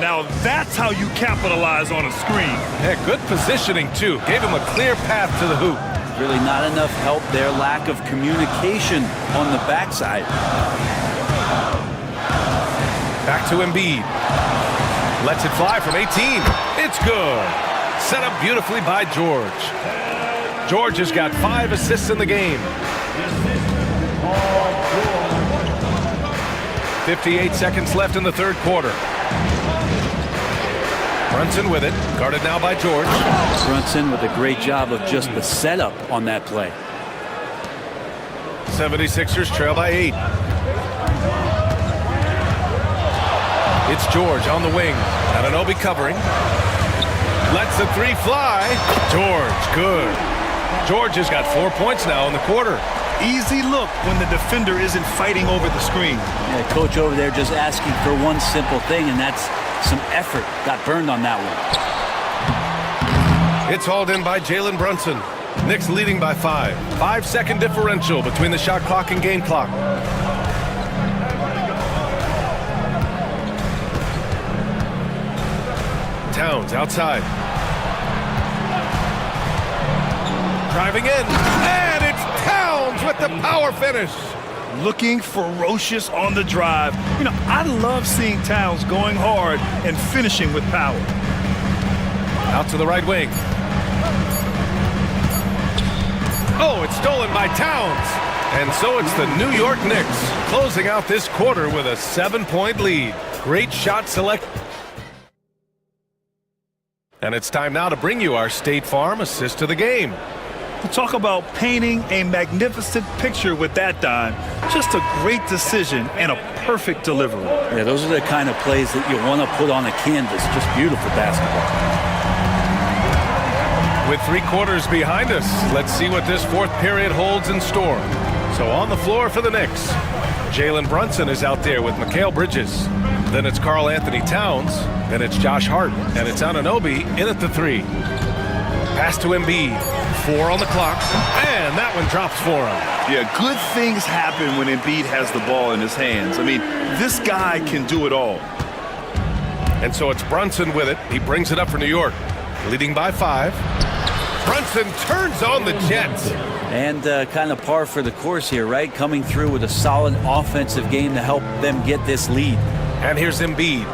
Now that's how you capitalize on a screen. Yeah, good positioning, too. Gave him a clear path to the hoop. Really not enough help there. Lack of communication on the backside. Back to Embiid. Lets it fly from 18. It's good. Set up beautifully by George. George has got 5 assists in the game. 58 seconds left in the third quarter. Brunson with it, guarded now by George. Brunson with a great job of just the setup on that play. 76ers trail by 8. It's George on the wing. Anunoby covering. Lets the 3 fly. George, good. George has got 4 points now in the quarter. Easy look when the defender isn't fighting over the screen. Yeah, coach over there just asking for one simple thing, and that's some effort. Got burned on that one. It's hauled in by Jalen Brunson. Knicks leading by 5. 5-second differential between the shot clock and game clock. Towns outside. Driving in, and it's Towns with the power finish. Looking ferocious on the drive. You know, I love seeing Towns going hard and finishing with power. Out to the right wing. Oh, it's stolen by Towns. And so it's the New York Knicks closing out this quarter with a 7-point lead. Great shot select. And it's time now to bring you our State Farm assist to the game. Talk about painting a magnificent picture with that dime. Just a great decision and a perfect delivery. Yeah, those are the kind of plays that you want to put on a canvas. Just beautiful basketball. With 3 quarters behind us, let's see what this 4th period holds in store. So on the floor for the Knicks, Jalen Brunson is out there with Mikal Bridges. Then it's Karl Anthony Towns. Then it's Josh Hart. And it's Anunoby in at the 3. Pass to Embiid. 4 on the clock, and that one drops for him. Yeah, good things happen when Embiid has the ball in his hands. I mean, this guy can do it all. And so it's Brunson with it. He brings it up for New York, leading by 5. Brunson turns on the Jets. And kind of par for the course here, right? Coming through with a solid offensive game to help them get this lead. And here's Embiid.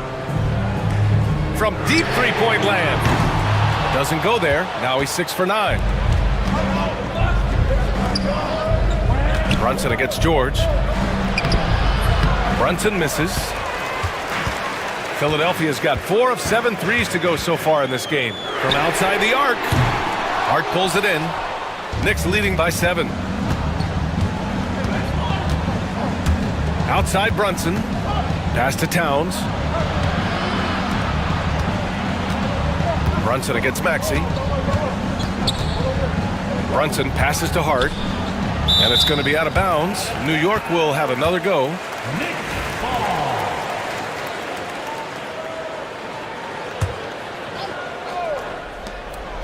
From deep three-point land. Doesn't go there. Now he's 6 for 9. Brunson against George. Brunson misses. Philadelphia's got 4 of 7 threes to go so far in this game. From outside the arc. Hart pulls it in. Knicks leading by 7. Outside Brunson. Pass to Towns. Brunson against Maxey. Brunson passes to Hart. And it's going to be out of bounds. New York will have another go.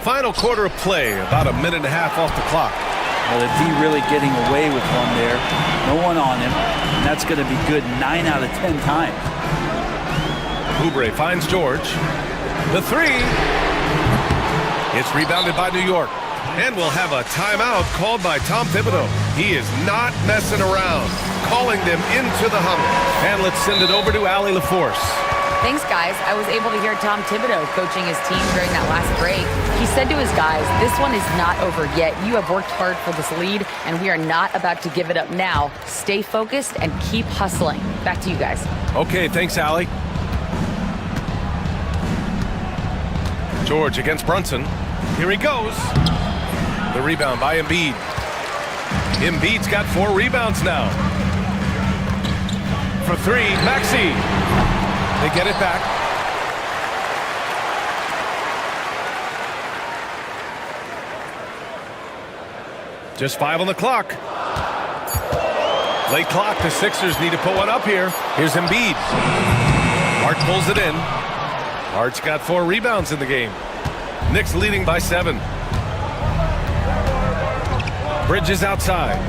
Final quarter of play, about a minute and a half off the clock. Well, the D really getting away with one there. No one on him. And that's going to be good 9 out of 10 times. Oubre finds George. The 3. It's rebounded by New York. And we'll have a timeout called by Tom Thibodeau. He is not messing around, calling them into the huddle. And let's send it over to Allie LaForce. Thanks, guys. I was able to hear Tom Thibodeau coaching his team during that last break. He said to his guys, this one is not over yet. You have worked hard for this lead, and we are not about to give it up now. Stay focused and keep hustling. Back to you guys. Okay, thanks, Allie. George against Brunson. Here he goes. The rebound by Embiid. Embiid's got 4 rebounds now. For 3, Maxey. They get it back. Just 5 on the clock. Late clock, the Sixers need to put one up here. Here's Embiid. Hart pulls it in. Hart's got 4 rebounds in the game. Knicks leading by 7. Bridges outside.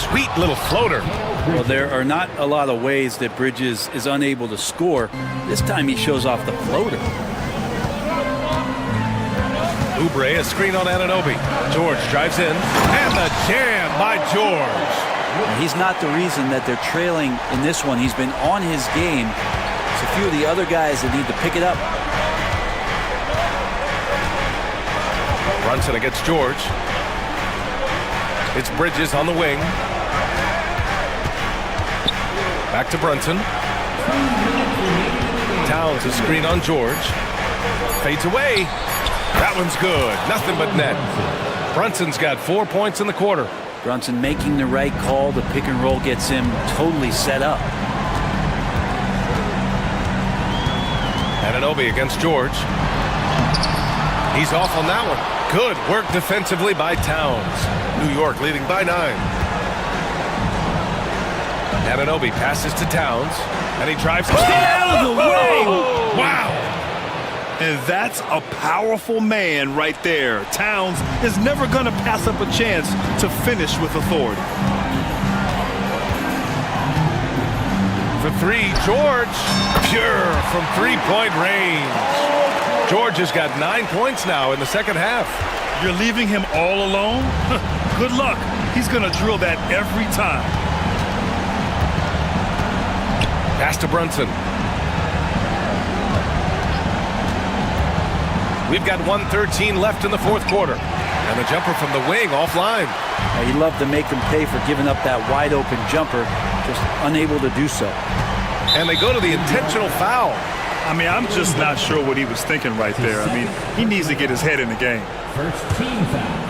Sweet little floater. Well, there are not a lot of ways that Bridges is unable to score. This time he shows off the floater. Oubre, a screen on Anunoby. George drives in. And the jam by George. And he's not the reason that they're trailing in this one. He's been on his game. It's a few of the other guys that need to pick it up. Brunson against George. It's Bridges on the wing. Back to Brunson. Towns a screen on George. Fades away. That one's good. Nothing but net. Brunson's got 4 points in the quarter. Brunson making the right call. The pick and roll gets him totally set up. Anunoby against George. He's off on that one. Good work defensively by Towns. New York leading by 9. Anunoby passes to Towns, and he drives. Get out of the way! Wow! And that's a powerful man right there. Towns is never going to pass up a chance to finish with authority. For three, George, pure from three-point range. George has got 9 points now in the second half. You're leaving him all alone? Good luck. He's going to drill that every time. Pass to Brunson. We've got 1:13 left in the fourth quarter. And the jumper from the wing offline. He loved to make him pay for giving up that wide open jumper, just unable to do so. And they go to the intentional foul. I mean, I'm just not sure what he was thinking right there. I mean, he needs to get his head in the game. First team foul.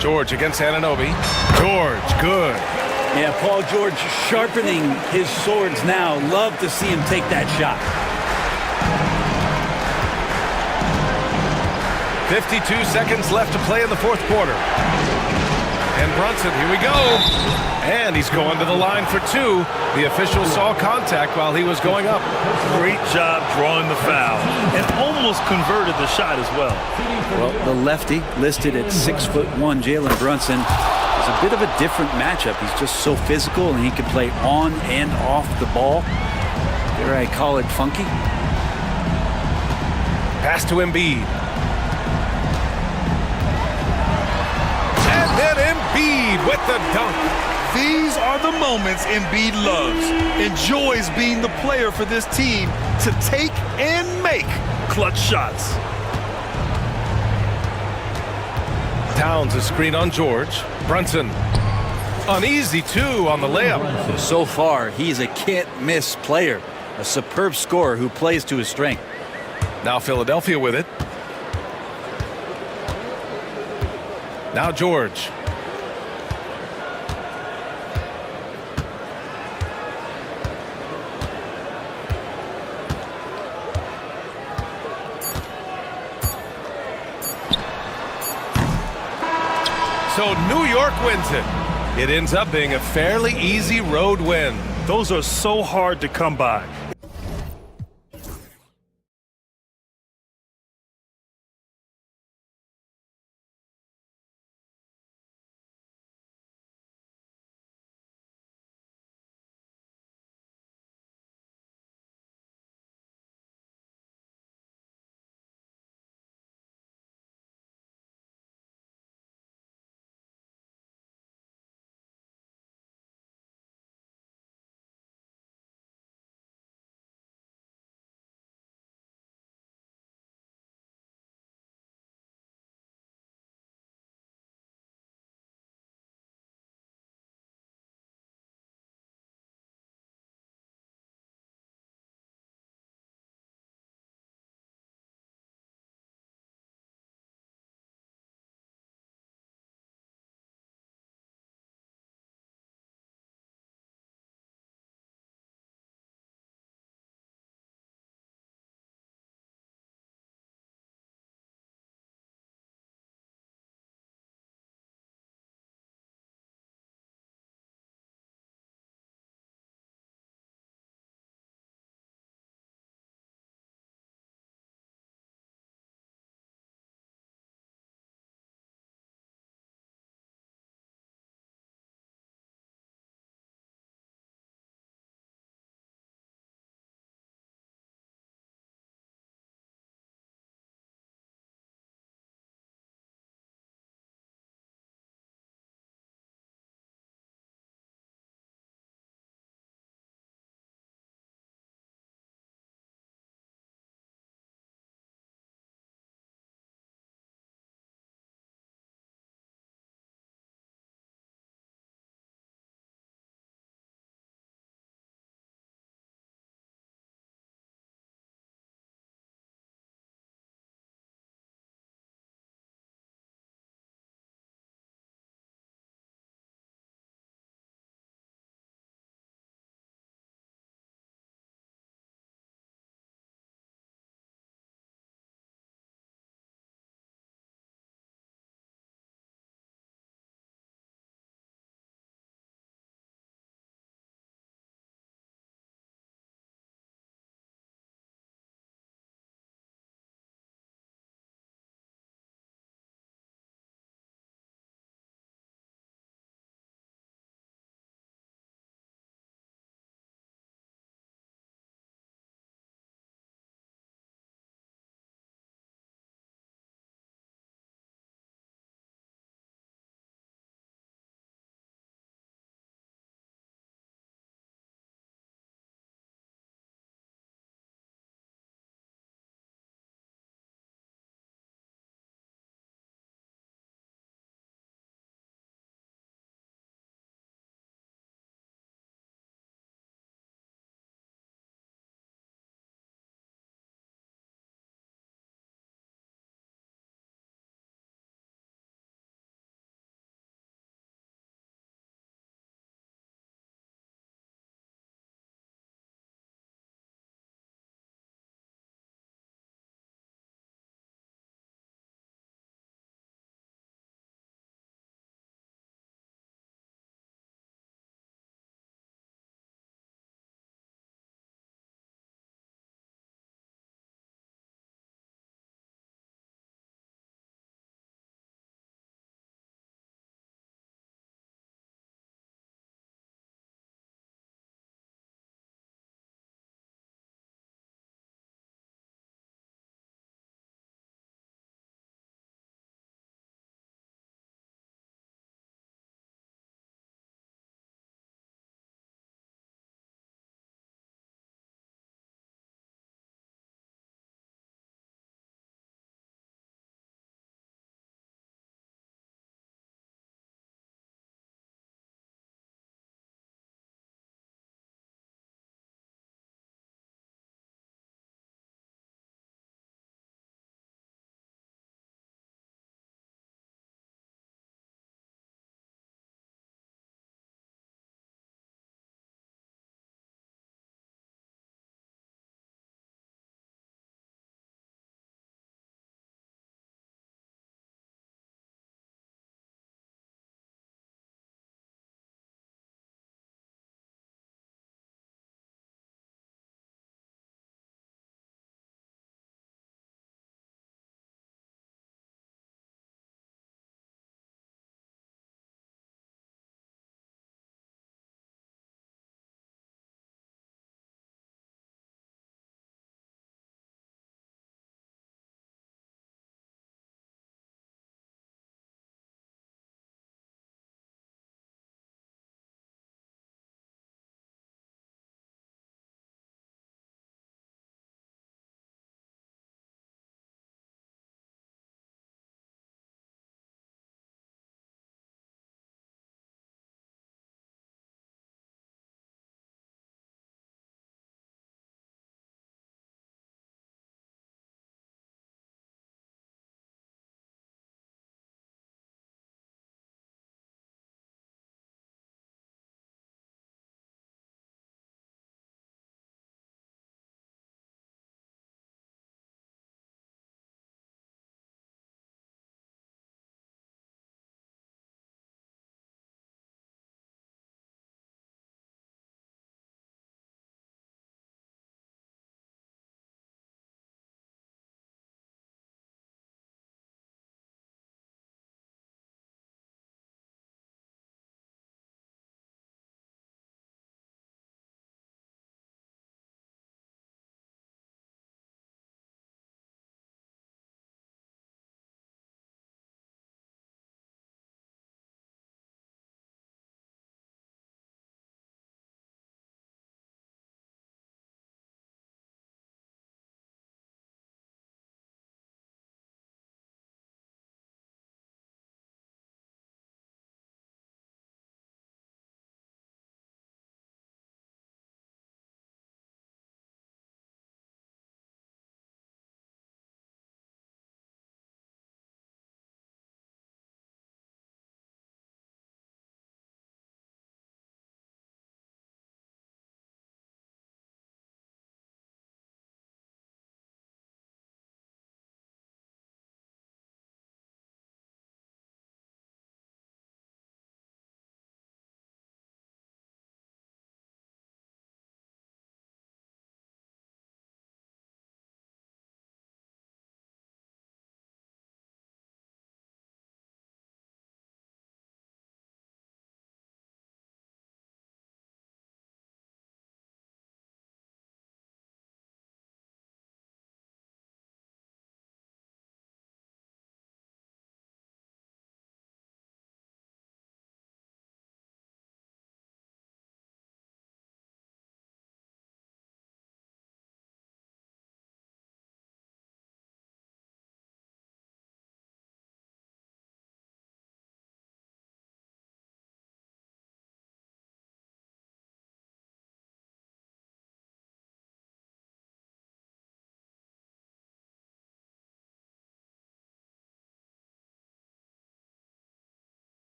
George against Anunoby. George, good. Yeah, Paul George sharpening his swords now. Love to see him take that shot. 52 seconds left to play in the fourth quarter. And Brunson, here we go. And he's going to the line for two. The official saw contact while he was going up. Great job drawing the foul and almost converted the shot as well. Well, the lefty listed at 6'1", Jalen Brunson, is a bit of a different matchup. He's just so physical and he can play on and off the ball. Dare I call it funky? Pass to Embiid. And then Embiid with the dunk. These are the moments Embiid loves. Enjoys being the player for this team to take and make clutch shots. Towns a screen on George. Brunson. An easy two on the layup. So far, he's a can't-miss player. A superb scorer who plays to his strength. Now Philadelphia with it. Now George. So New York wins it. It ends up being a fairly easy road win. Those are so hard to come by.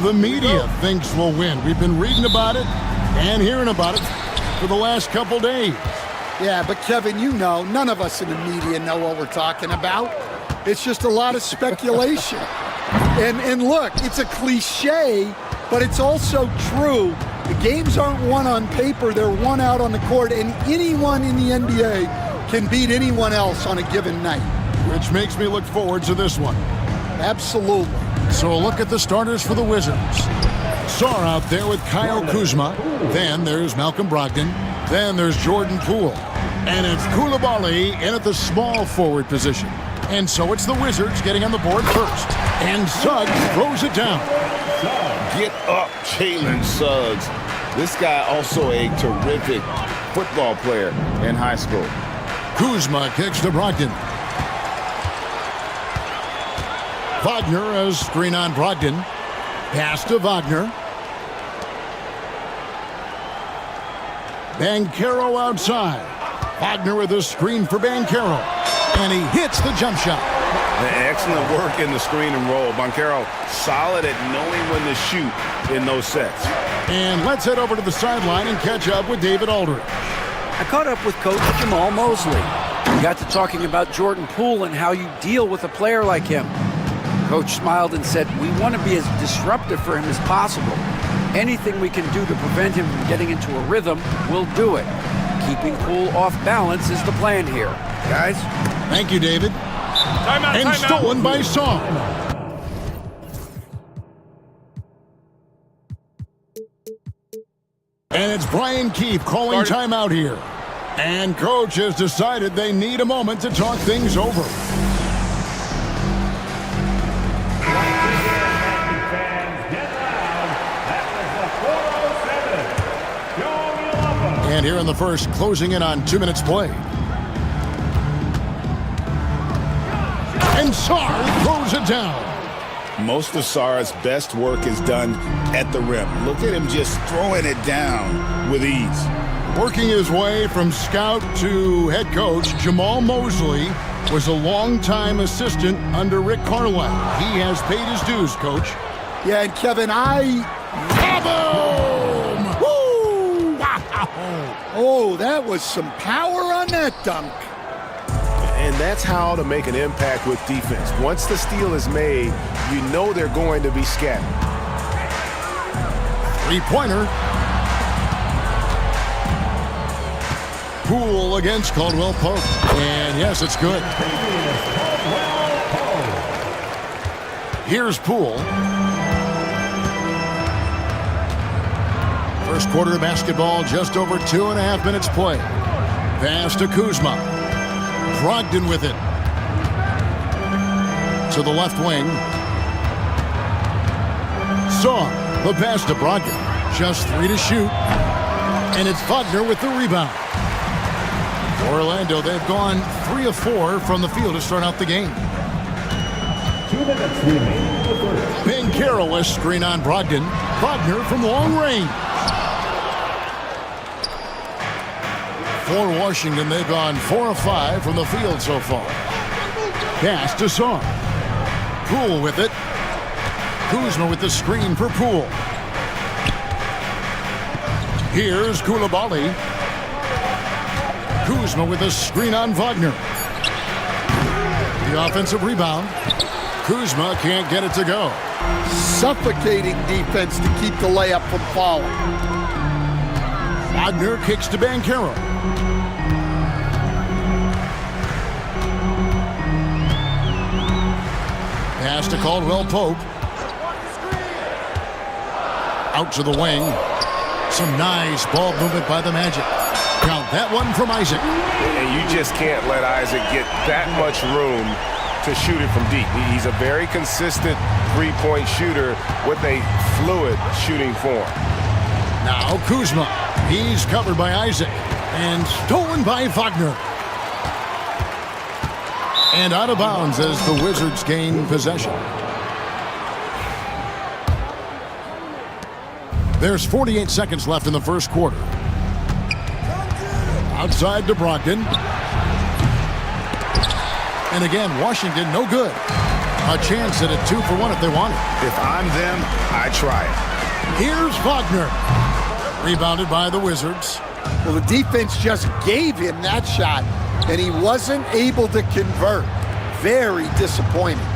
the media thinks will win. We've been reading about it and hearing about it for the last couple days. Yeah, but Kevin, you know, none of us in the media know what we're talking about. It's just a lot of speculation. And look, it's a cliche, but it's also true. The games aren't won on paper, they're won out on the court, and anyone in the NBA can beat anyone else on a given night. Which makes me look forward to this one. Absolutely. So a look at the starters for the Wizards. Sarr out there with Kyle Kuzma. Then there's Malcolm Brogdon. Then there's Jordan Poole. And it's Coulibaly in at the small forward position. And so it's the Wizards getting on the board first. And Suggs throws it down. Get up, Jalen Suggs. This guy also a terrific football player in high school. Kuzma kicks to Brogdon. Wagner, a screen on Brogdon. Pass to Wagner. Banchero outside. Wagner with a screen for Banchero. And he hits the jump shot. Excellent work in the screen and roll. Banchero solid at knowing when to shoot in those sets. And let's head over to the sideline and catch up with David Aldridge. I caught up with Coach Jamal Mosley. We got to talking about Jordan Poole and how you deal with a player like him. Coach smiled and said, we want to be as disruptive for him as possible. Anything we can do to prevent him from getting into a rhythm, we'll do it. Keeping Poole off balance is the plan here. Guys? Thank you, David. Timeout, and timeout. Stolen by Sarr. And it's Brian Keefe calling timeout here. And Coach has decided they need a moment to talk things over. And here in the first, closing in on 2 minutes played. And Sarr throws it down. Most of Sarr's best work is done at the rim. Look at him just throwing it down with ease. Working his way from scout to head coach, Jamal Mosley was a longtime assistant under Rick Carlisle. He has paid his dues, Coach. Yeah, and Kevin, Boom! Woo! Wow! Oh, that was some power on that dunk. And that's how to make an impact with defense. Once the steal is made, you know they're going to be scattered. Three-pointer. Poole against Caldwell Pope. And yes, it's good. Here's Poole. First quarter of basketball, just over 2.5 minutes played. Pass to Kuzma. Brogdon with it. To the left wing. Sarr, the pass to Brogdon. Just 3 to shoot. And it's Wagner with the rebound. Orlando, they've gone 3 of 4 from the field to start out the game. 2 minutes remaining in the first. Banchero, a screen on Brogdon. Wagner from long range. For Washington, they've gone 4 of 5 from the field so far. Pass to Sarr. Poole with it. Kuzma with the screen for Poole. Here's Coulibaly. Kuzma with a screen on Wagner. The offensive rebound. Kuzma can't get it to go. Suffocating defense to keep the layup from falling. Wagner kicks to Banchero. Pass to Caldwell Pope. Out to the wing. Some nice ball movement by the Magic. Count that one from Isaac. And you just can't let Isaac get that much room to shoot it from deep. He's a very consistent three-point shooter with a fluid shooting form. Now Kuzma. He's covered by Isaac. And stolen by Wagner. And out of bounds as the Wizards gain possession. There's 48 seconds left in the first quarter. Outside to Brogdon. And again, Washington no good. A chance at a 2-for-1 if they want it. If I'm them, I try it. Here's Wagner. Rebounded by the Wizards. Well, the defense just gave him that shot, and he wasn't able to convert. Very disappointing.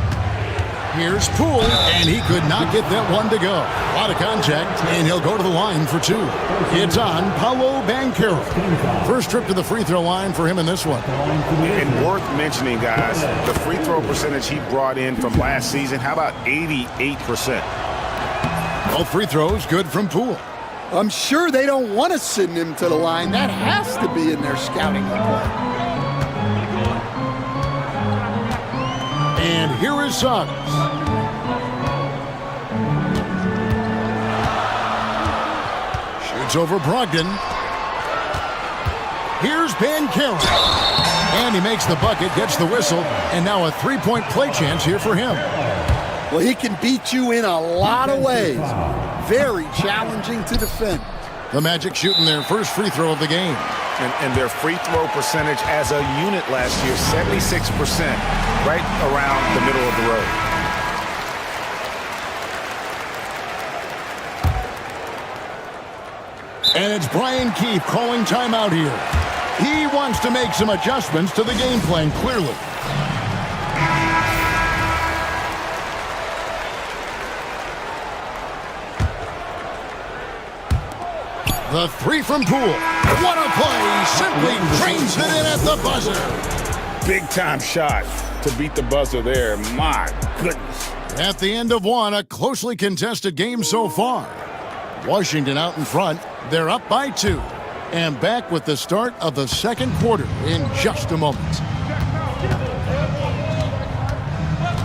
Here's Poole, and he could not get that one to go. A lot of contact, and he'll go to the line for two. It's on Paolo Banchero. First trip to the free throw line for him in this one. And worth mentioning, guys, the free throw percentage he brought in from last season, how about 88%? Both free throws good from Poole. I'm sure they don't want to send him to the line. That has to be in their scouting report. And here is Suggs. Shoots over Brogdon. Here's Banchero. And he makes the bucket, gets the whistle, and now a three-point play chance here for him. Well, he can beat you in a lot of ways. Very challenging to defend. The Magic shooting their first free throw of the game. And their free throw percentage as a unit last year, 76%, right around the middle of the road. And it's Brian Keefe calling timeout here. He wants to make some adjustments to the game plan, clearly. The three from Poole. What a play! Simply drains it in at the buzzer. Big time shot to beat the buzzer there. My goodness. At the end of one, a closely contested game so far. Washington out in front. They're up by 2. And back with the start of the second quarter in just a moment.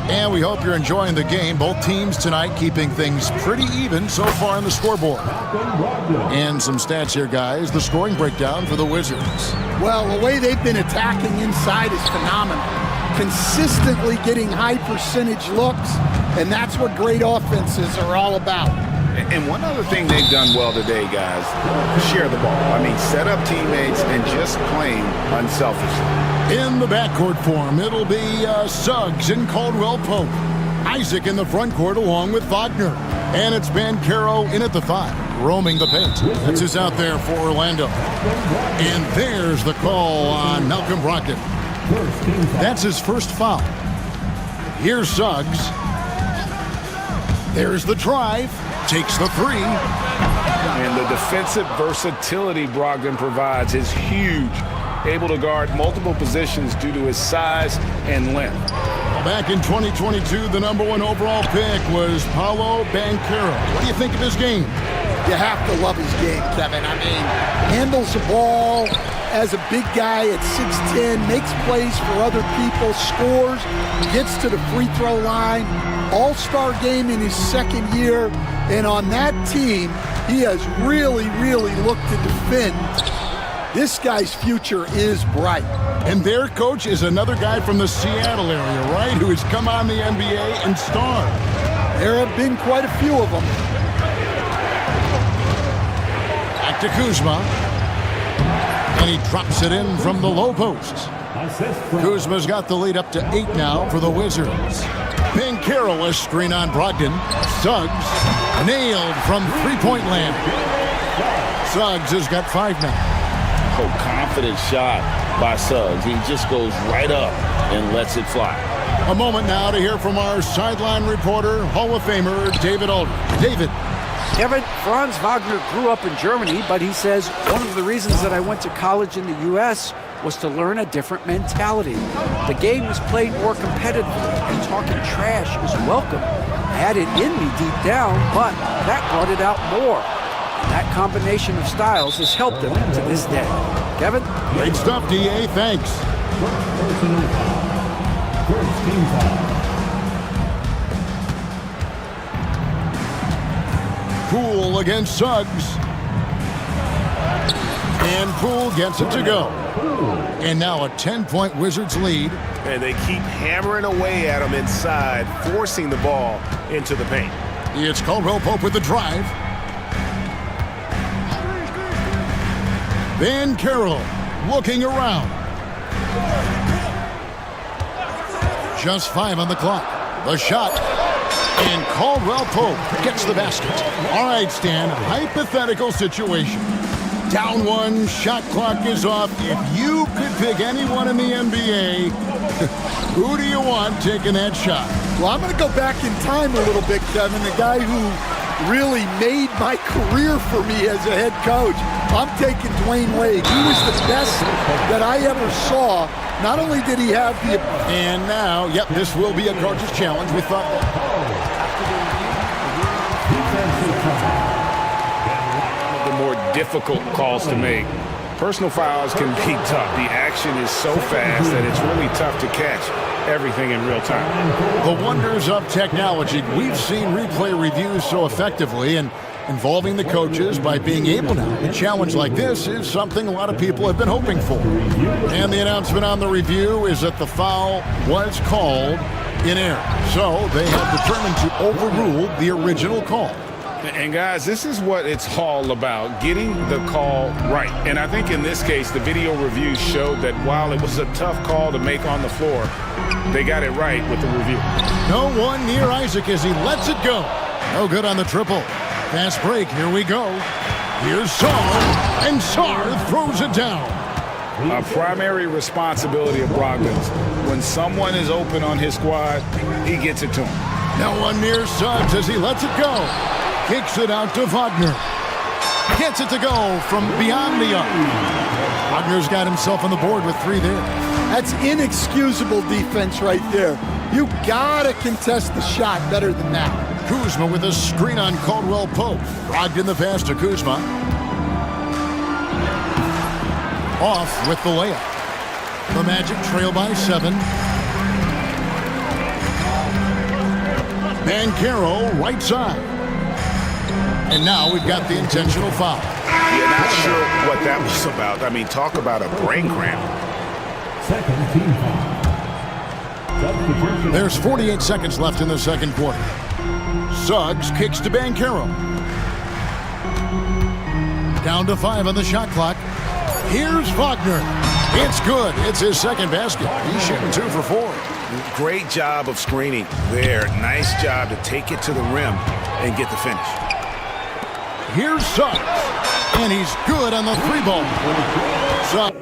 And we hope you're enjoying the game. Both teams tonight keeping things pretty even so far on the scoreboard. And some stats here, guys. The scoring breakdown for the Wizards. Well, the way they've been attacking inside is phenomenal. Consistently getting high percentage looks, and that's what great offenses are all about. And one other thing they've done well today, guys, share the ball. I mean, set up teammates and just playing unselfishly. In the backcourt form, it'll be Suggs and Caldwell Pope. Isaac in the front court along with Wagner. And it's Banchero in at the 5, roaming the paint. That's who's out there for Orlando. And there's the call on Malcolm Brogdon. That's his first foul. Here's Suggs. There's the drive. Takes the 3. And the defensive versatility Brogdon provides is huge. Able to guard multiple positions due to his size and length. Back in 2022, the #1 overall pick was Paolo Banchero. What do you think of his game? You have to love his game, Kevin. I mean, handles the ball as a big guy at 6'10", makes plays for other people, scores, gets to the free throw line. All-star game in his second year. And on that team, he has really, really looked to defend. This guy's future is bright. And their coach is another guy from the Seattle area, right? Who has come on the NBA and starred. There have been quite a few of them. Back to Kuzma. And he drops it in from the low post. Kuzma's got the lead up to 8 now for the Wizards. Banchero, a screen on Brogdon. Suggs nailed from three-point land. Suggs has got 5 now. Oh, confident shot by Suggs. He just goes right up and lets it fly. A moment now to hear from our sideline reporter, Hall of Famer David Aldridge. David. Kevin, Franz Wagner grew up in Germany, but he says one of the reasons that I went to college in the U.S. was to learn a different mentality. The game is played more competitively, and talking trash is welcome. I had it in me deep down, but that brought it out more. And that combination of styles has helped him to this day. Kevin? Great stuff, D.A. Thanks. Poole against Suggs. And Poole gets it to go. And now a 10-point Wizards lead. And they keep hammering away at him inside, forcing the ball into the paint. It's Caldwell Pope with the drive. Banchero looking around. Just 5 on the clock. The shot. And Caldwell Pope gets the basket. All right, Stan, hypothetical situation. Down one, shot clock is off. If you could pick anyone in the NBA, who do you want taking that shot? Well, I'm going to go back in time a little bit, Kevin. The guy who really made my career for me as a head coach. I'm taking Dwayne Wade. He was the best that I ever saw. Not only did he have the... And now, yep, this will be a gorgeous challenge. We thought... The more difficult calls to make. Personal fouls can be tough. The action is so fast that it's really tough to catch everything in real time. The wonders of technology. We've seen replay reviews so effectively and involving the coaches by being able now. A challenge like this is something a lot of people have been hoping for. And the announcement on the review is that the foul was called in error. So they have determined to overrule the original call. And guys, this is what it's all about, getting the call right. And I think in this case, the video review showed that while it was a tough call to make on the floor, they got it right with the review. No one near Isaac as he lets it go. No good on the triple. Fast break, here we go. Here's Sarr, and Sarr throws it down. A primary responsibility of Brogdon's. When someone is open on his squad, he gets it to him. No one near Suggs as he lets it go. Kicks it out to Wagner. Gets it to go from beyond the arc. Wagner's got himself on the board with 3 there. That's inexcusable defense right there. You gotta contest the shot better than that. Kuzma with a screen on Caldwell Pope. Brogdon the pass to Kuzma. Off with the layup. The Magic trail by 7. Banchero right side. And now we've got the intentional foul. You're not sure what that was about. I mean, talk about a brain cramp. Second team foul. There's 48 seconds left in the second quarter. Suggs kicks to Banchero. Down to 5 on the shot clock. Here's Wagner. It's good. It's his second basket. He's shooting 2 for 4. Great job of screening there. Nice job to take it to the rim and get the finish. Here's Suggs, and he's good on the 3-ball. Suggs.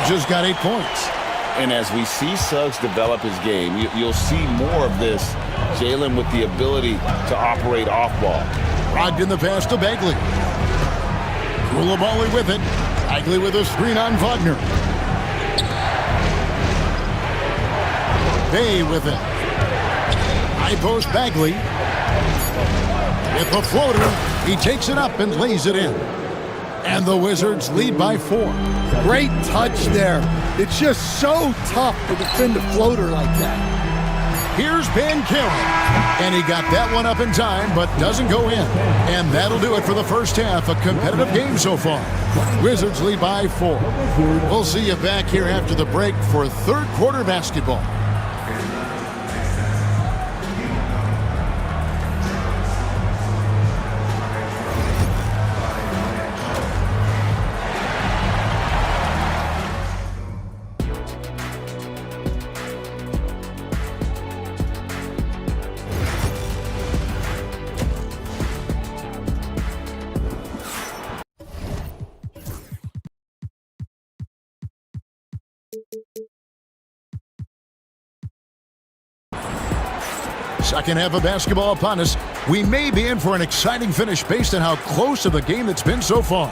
Just got 8 points. And as we see Suggs develop his game, you'll see more of this. Jalen with the ability to operate off ball. Brogdon the pass to Bagley. Koulibaly with it. Bagley with a screen on Wagner. Bay with it. High post Bagley. With the floater, he takes it up and lays it in. And the Wizards lead by 4. Great touch there. It's just so tough to defend a floater like that. Here's Banchero. And he got that one up in time, but doesn't go in. And that'll do it for the first half. A competitive game so far. Wizards lead by 4. We'll see you back here after the break for third quarter basketball. Second half of basketball upon us. We may be in for an exciting finish based on how close of the game it's been so far.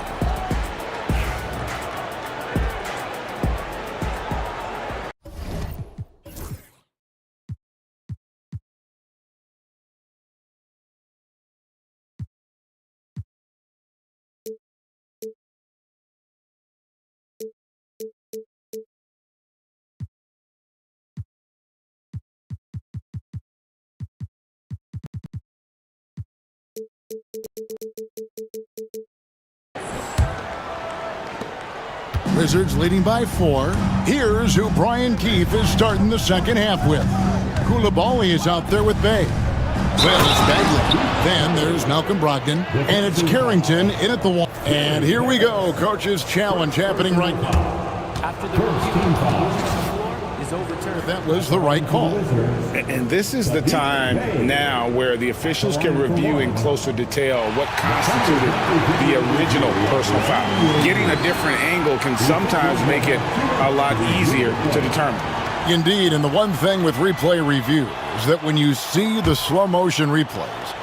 Wizards leading by 4. Here's who Brian Keefe is starting the second half with. Koulibaly is out there with Bay. Well, it's Bagley. Then there's Malcolm Brogdon. And it's Carrington in at the wall. And here we go. Coach's challenge happening right now. After the team foul is overturned. That was the right call. And this is the time now where the officials can review in closer detail what constituted the original personal foul. Getting a different angle can sometimes make it a lot easier to determine. Indeed, and the one thing with replay review is that when you see the slow motion replays,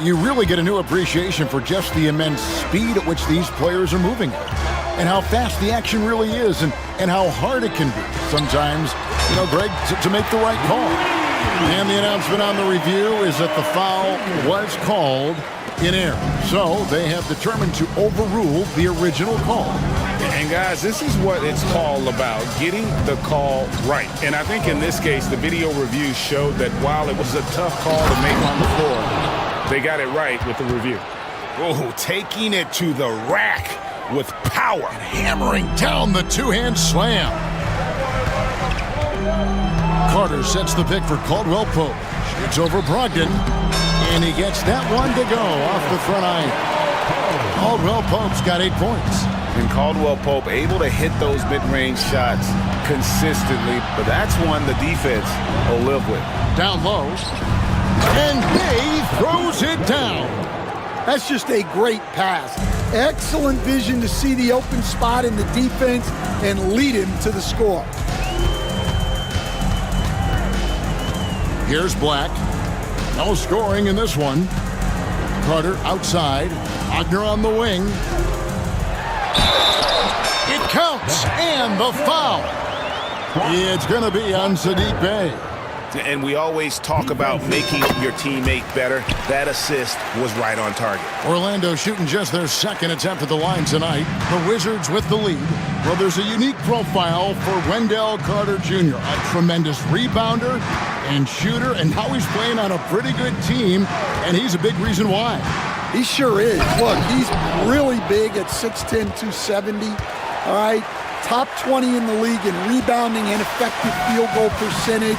you really get a new appreciation for just the immense speed at which these players are moving at, and how fast the action really is, and how hard it can be sometimes, you know, Greg, to make the right call. And the announcement on the review is that the foul was called in error. So they have determined to overrule the original call. And guys, this is what it's all about, getting the call right. And I think in this case, the video review showed that while it was a tough call to make on the floor, they got it right with the review. Oh, taking it to the rack with power. Hammering down the two-hand slam. Carter sets the pick for Caldwell Pope. Shoots over Brogdon. And he gets that one to go off the front iron. Caldwell Pope's got 8 points. And Caldwell Pope able to hit those mid-range shots consistently, but that's one the defense will live with. Down low. And Bay throws it down. That's just a great pass. Excellent vision to see the open spot in the defense and lead him to the score. Here's Black. No scoring in this one. Carter outside. Wagner on the wing. It counts, and the foul. It's going to be on Saddiq Bey. And we always talk about making your teammate better. That assist was right on target. Orlando shooting just their second attempt at the line tonight. The Wizards with the lead. Well, there's a unique profile for Wendell Carter Jr. A tremendous rebounder and shooter, and now he's playing on a pretty good team, and he's a big reason why. He sure is. Look, he's really big at 6'10", 270. All right, top 20 in the league in rebounding and effective field goal percentage.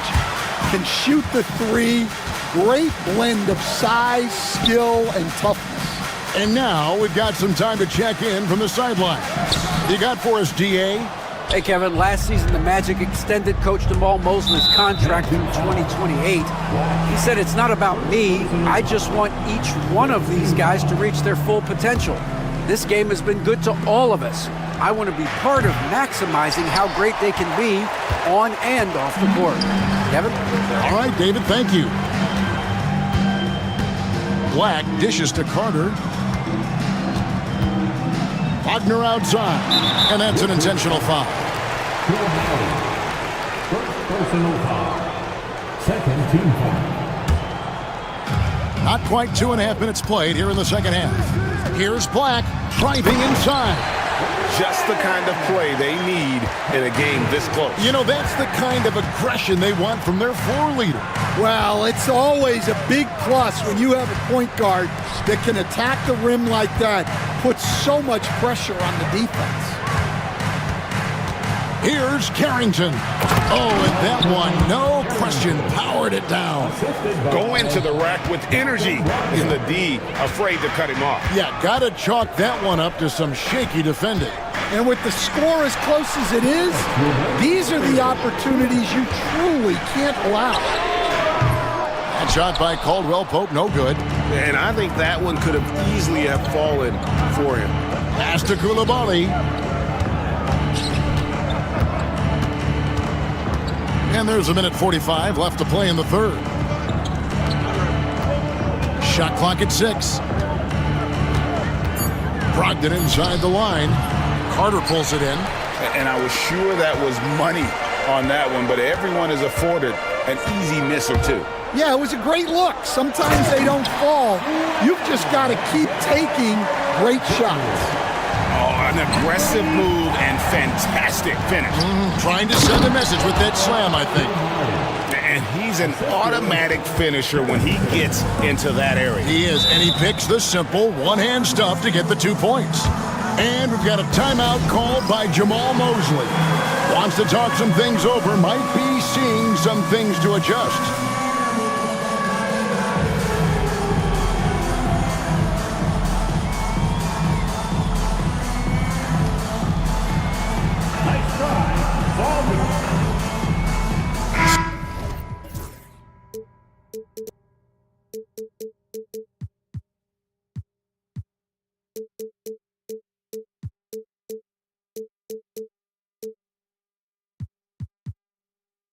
Can shoot the three. Great blend of size, skill, and toughness. And now we've got some time to check in from the sideline. You got for us, DA? Hey, Kevin, last season the Magic extended Coach Jamal Mosley's contract through 2028. He said, it's not about me. I just want each one of these guys to reach their full potential. This game has been good to all of us. I want to be part of maximizing how great they can be on and off the court. Kevin? All right, David, thank you. Black dishes to Carter. Wagner outside, and that's an intentional foul. First personal foul. Second team foul. Not quite 2.5 minutes played here in the second half. Here's Black driving inside. Just the kind of play they need in a game this close. You know, that's the kind of aggression they want from their floor leader. Well, it's always a big plus when you have a point guard that can attack the rim like that, puts so much pressure on the defense. Here's Carrington. Oh, and that one, no question, powered it down. Go into the rack with energy. In the D, afraid to cut him off. Yeah, gotta chalk that one up to some shaky defending. And with the score as close as it is, these are the opportunities you truly can't allow. That shot by Caldwell Pope, no good. And I think that one could have easily have fallen for him. Pass to Koulibaly. And there's 1:45 left to play in the third. Shot clock at 6. Brogdon inside the line. Carter pulls it in. And I was sure that was money on that one, but everyone is afforded an easy miss or two. Yeah, it was a great look. Sometimes they don't fall. You've just got to keep taking great shots. Oh, an aggressive move and fantastic finish. Trying to send a message with that slam, I think. And he's an automatic finisher when he gets into that area. He is, and he picks the simple one-hand stuff to get the 2 points. And we've got a timeout called by Jamal Mosley. Wants to talk some things over, might be seeing some things to adjust.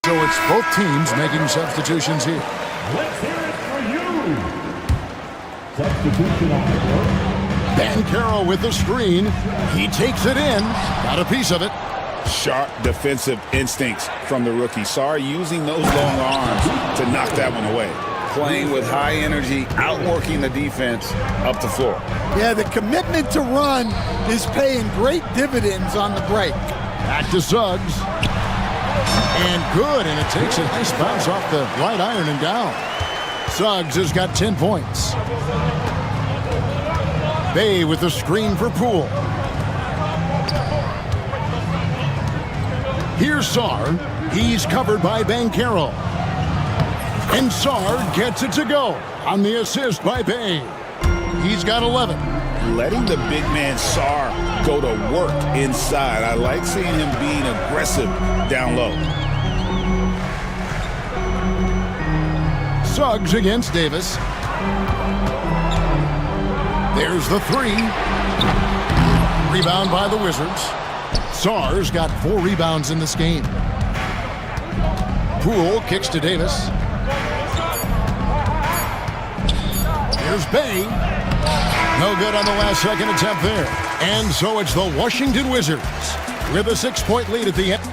So it's both teams making substitutions here. Let's hear it for you. Substitution on the court. Banchero with the screen. He takes it in. Got a piece of it. Sharp defensive instincts from the rookie. Sorry, using those long arms to knock that one away. Playing with high energy, outworking the defense up the floor. Yeah, the commitment to run is paying great dividends on the break. Back to Suggs. And good, and it takes a nice bounce off the right iron and down. Suggs has got 10 points. Bay with the screen for Poole. Here's Sarr. He's covered by Banchero. And Sarr gets it to go on the assist by Bay. He's got 11. Letting the big man Sarr go to work inside. I like seeing him being aggressive down low. Suggs against Davis. There's the three. Rebound by the Wizards. Sarr's got 4 rebounds in this game. Poole kicks to Davis. Here's Bay. No good on the last second attempt there. And so it's the Washington Wizards with a 6-point lead at the end.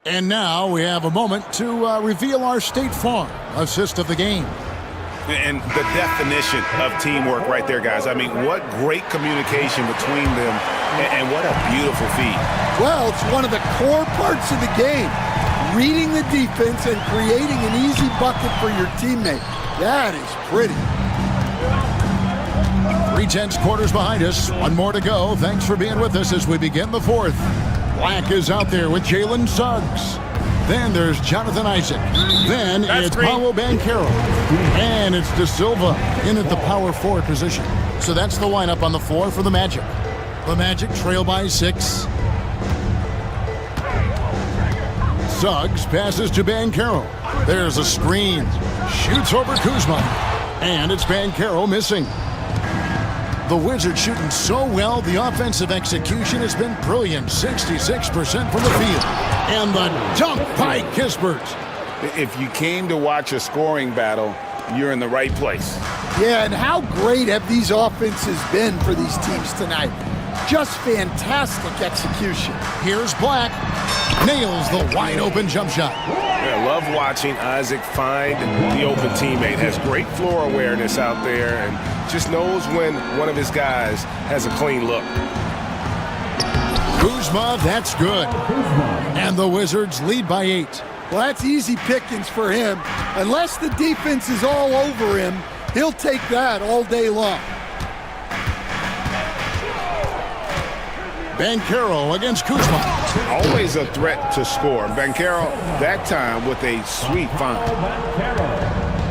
And now we have a moment to reveal our State Farm assist of the game. And the definition of teamwork right there, guys. I mean, what great communication between them, and what a beautiful feed. Well, it's one of the core parts of the game. Reading the defense and creating an easy bucket for your teammate. That is pretty. 3/10 quarters behind us. One more to go. Thanks for being with us as we begin the fourth. Black is out there with Jalen Suggs. Then there's Jonathan Isaac. Then it's Paolo Banchero. And it's De Silva in at the power forward position. So that's the lineup on the floor for the Magic. The Magic trail by 6. Suggs passes to Banchero. There's a screen. Shoots over Kuzma. And it's Banchero missing. The Wizards shooting so well, the offensive execution has been brilliant. 66% from the field. And the dunk by Kispert. If you came to watch a scoring battle, you're in the right place. Yeah, and how great have these offenses been for these teams tonight? Just fantastic execution. Here's Black. Nails the wide open jump shot. I love watching Isaac find the open teammate. Has great floor awareness out there and just knows when one of his guys has a clean look. Kuzma, that's good. And the Wizards lead by 8. Well, that's easy pickings for him. Unless the defense is all over him, he'll take that all day long. Banchero against Kuzma. Always a threat to score. Banchero, that time with a sweet find.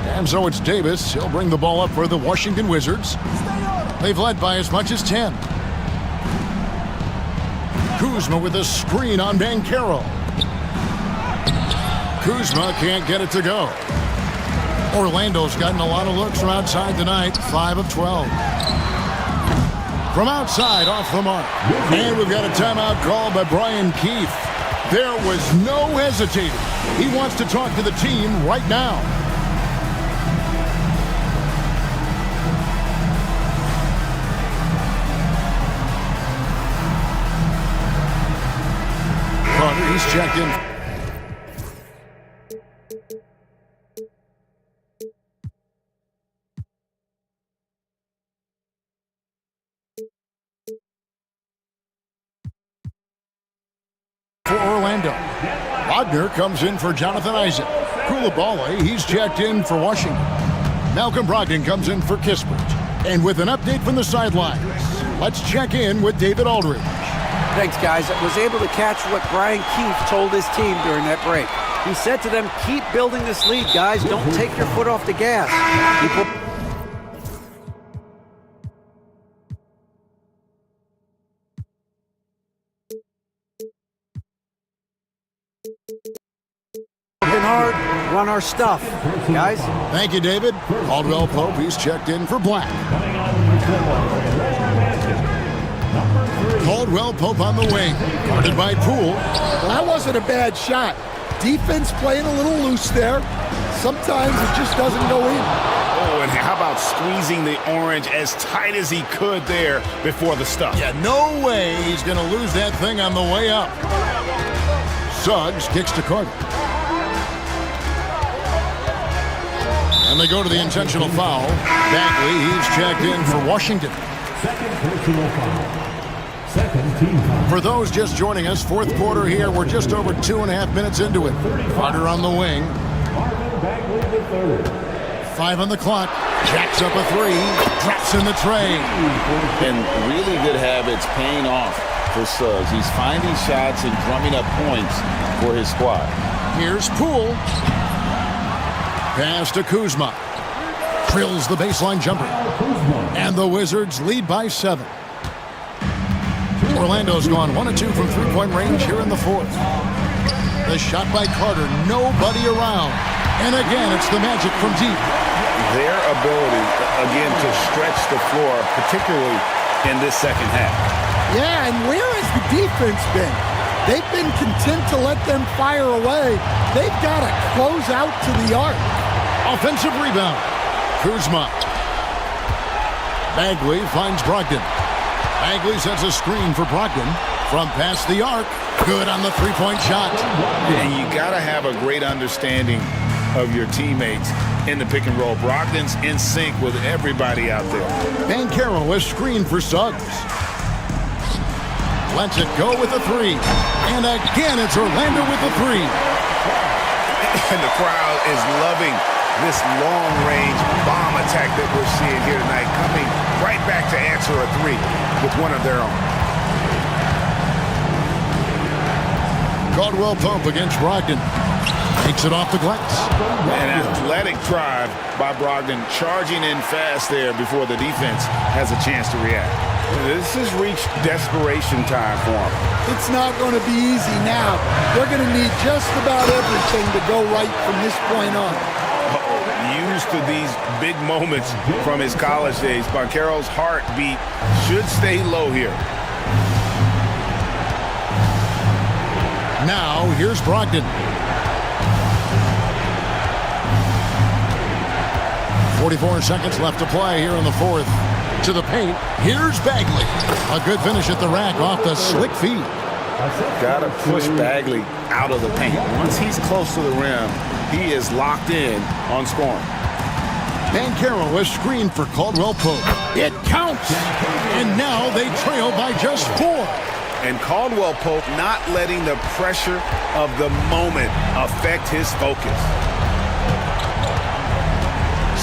And so it's Davis. He'll bring the ball up for the Washington Wizards. They've led by as much as 10. Kuzma with a screen on Banchero. Kuzma can't get it to go. Orlando's gotten a lot of looks from outside tonight. 5 of 12. From outside, off the mark. And we've got a timeout called by Brian Keefe. There was no hesitating. He wants to talk to the team right now. Carter, he's checked in. For Orlando. Wagner comes in for Jonathan Isaac. Koulibaly, he's checked in for Washington. Malcolm Brogdon comes in for Kispert. And with an update from the sidelines, Let's check in with David Aldridge. Thanks, guys. I was able to catch what Brian Keefe told his team during that break. He said to them, keep building this lead, guys. Don't take your foot off the gas. Working hard, run our stuff, guys. Thank you, David. Caldwell Pope, he's checked in for Black. Caldwell Pope on the wing, guarded by Poole. Well, that wasn't a bad shot. Defense playing a little loose there. Sometimes it just doesn't go in. Oh, and how about squeezing the orange as tight as he could there before the stuff? Yeah, no way he's going to lose that thing on the way up. Suggs kicks to Carter. And they go to the intentional foul. Bagley, he's checked in for Washington. Second personal foul. Second team foul. For those just joining us, fourth quarter here. We're just over 2.5 minutes into it. Carter on the wing. Marvin Bagley the third. 5 on the clock. Jacks up a 3. Drops in the tray. And really good habits paying off for Suggs. He's finding shots and drumming up points for his squad. Here's Poole. Pass to Kuzma. Drills the baseline jumper. And the Wizards lead by 7. Orlando's gone 1 of 2 from three-point range here in the fourth. The shot by Carter, nobody around. And again, it's the Magic from deep. Their ability, again, to stretch the floor, particularly in this second half. Yeah, and where has the defense been? They've been content to let them fire away. They've got to close out to the arc. Offensive rebound. Kuzma. Bagley finds Brogdon. Bagley sets a screen for Brogdon from past the arc. Good on the three-point shot. And you got to have a great understanding of your teammates in the pick and roll. Brogdon's in sync with everybody out there. Banchero is screened for Suggs. Lets it go with a 3. And again, it's Orlando with the 3. And the crowd is loving this long-range bomb attack that we're seeing here tonight, coming right back to answer a 3 with one of their own. Caldwell Pope against Brogdon. Takes it off the glass. An athletic drive by Brogdon, charging in fast there before the defense has a chance to react. This has reached desperation time for him. It's not going to be easy now. They're going to need just about everything to go right from this point on. Used to these big moments from his college days, Banchero's heartbeat should stay low here. Now, here's Brogdon. 44 seconds left to play here in the fourth. To the paint. Here's Bagley. A good finish at the rack off the slick feed. Got to push Bagley out of the paint. Once he's close to the rim, he is locked in on scoring. Banchero is screened for Caldwell Pope. It counts! And now they trail by just 4. And Caldwell Pope not letting the pressure of the moment affect his focus.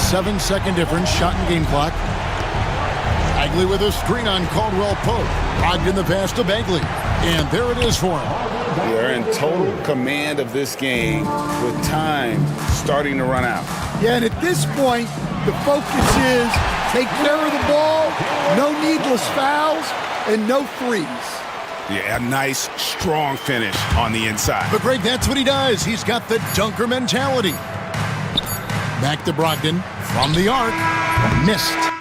7-second difference, shot and game clock. Bagley with a screen on Caldwell Pope. Logged in the pass to Bagley. And there it is for him. They're in total command of this game with time starting to run out. Yeah, and at this point, the focus is take care of the ball, no needless fouls, and no threes. Yeah, a nice, strong finish on the inside. But Greg, that's what he does. He's got the dunker mentality. Back to Brogdon from the arc. Missed.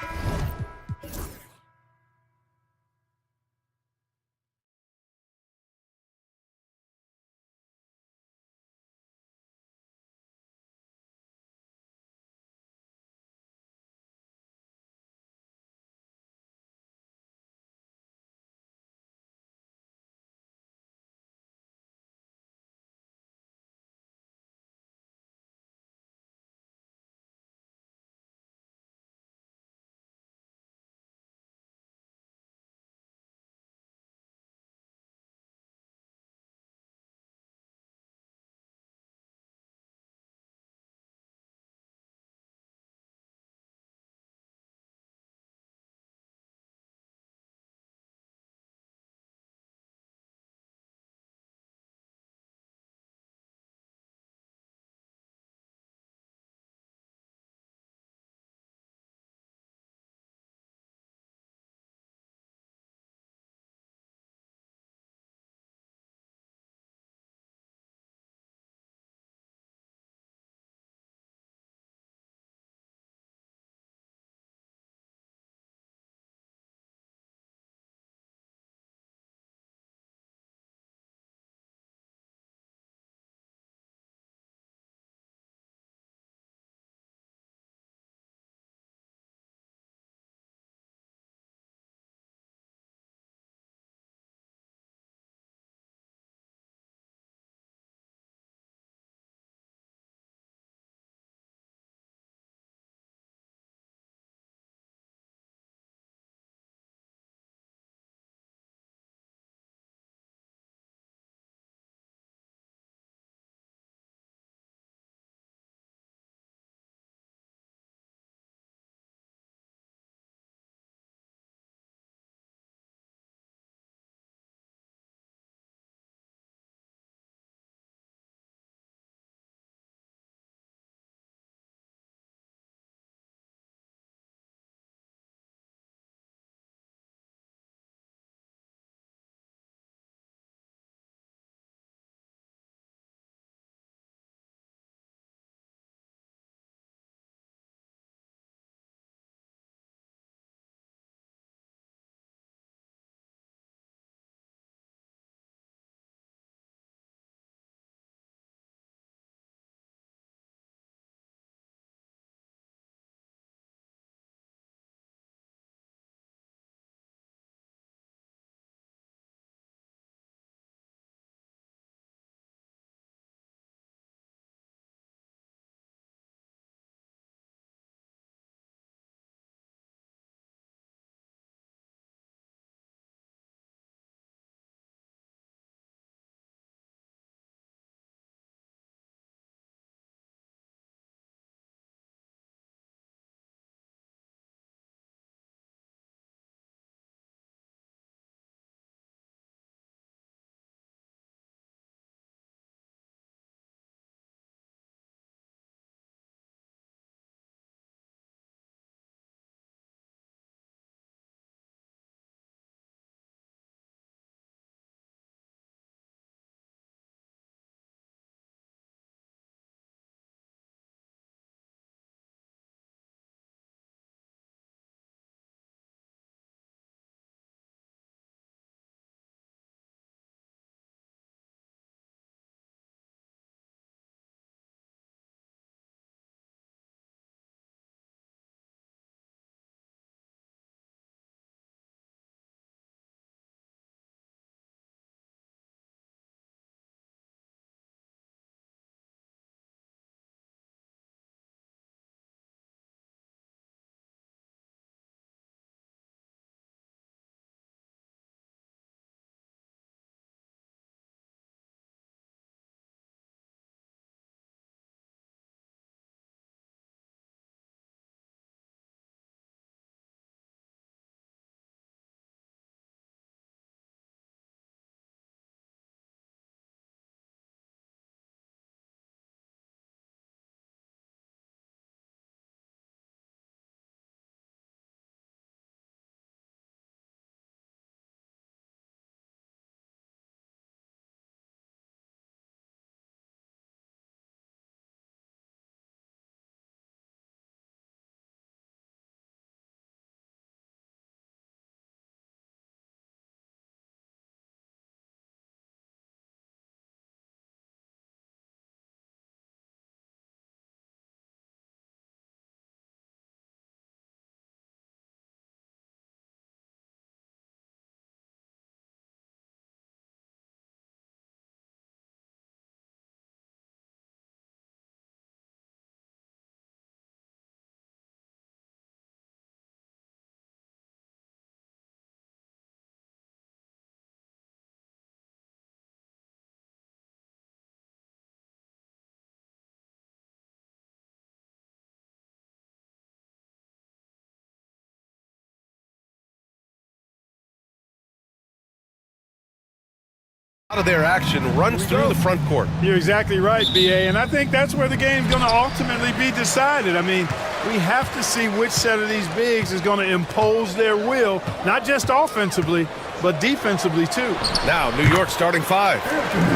of their action runs through the front court. You're exactly right, B.A., and I think that's where the game's going to ultimately be decided. I mean, we have to see which set of these bigs is going to impose their will, not just offensively, but defensively, too. Now, New York starting five.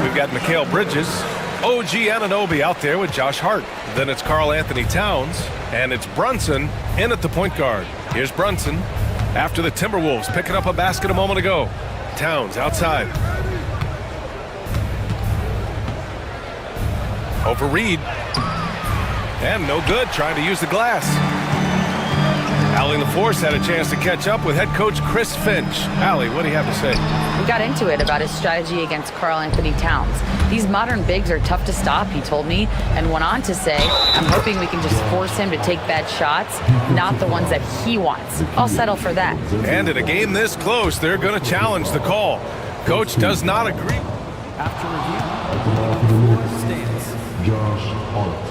We've got Mikal Bridges, OG Anunoby out there with Josh Hart. Then it's Karl Anthony Towns, and it's Brunson in at the point guard. Here's Brunson after the Timberwolves picking up a basket a moment ago. Towns outside. Over Reed. And no good, trying to use the glass. Allie LaForce had a chance to catch up with head coach Chris Finch. Allie, what do you have to say? We got into it about his strategy against Karl Anthony Towns. These modern bigs are tough to stop, he told me, and went on to say, I'm hoping we can just force him to take bad shots, not the ones that he wants. I'll settle for that. And in a game this close, they're going to challenge the call. Coach does not agree. After review, stands. Josh Hart.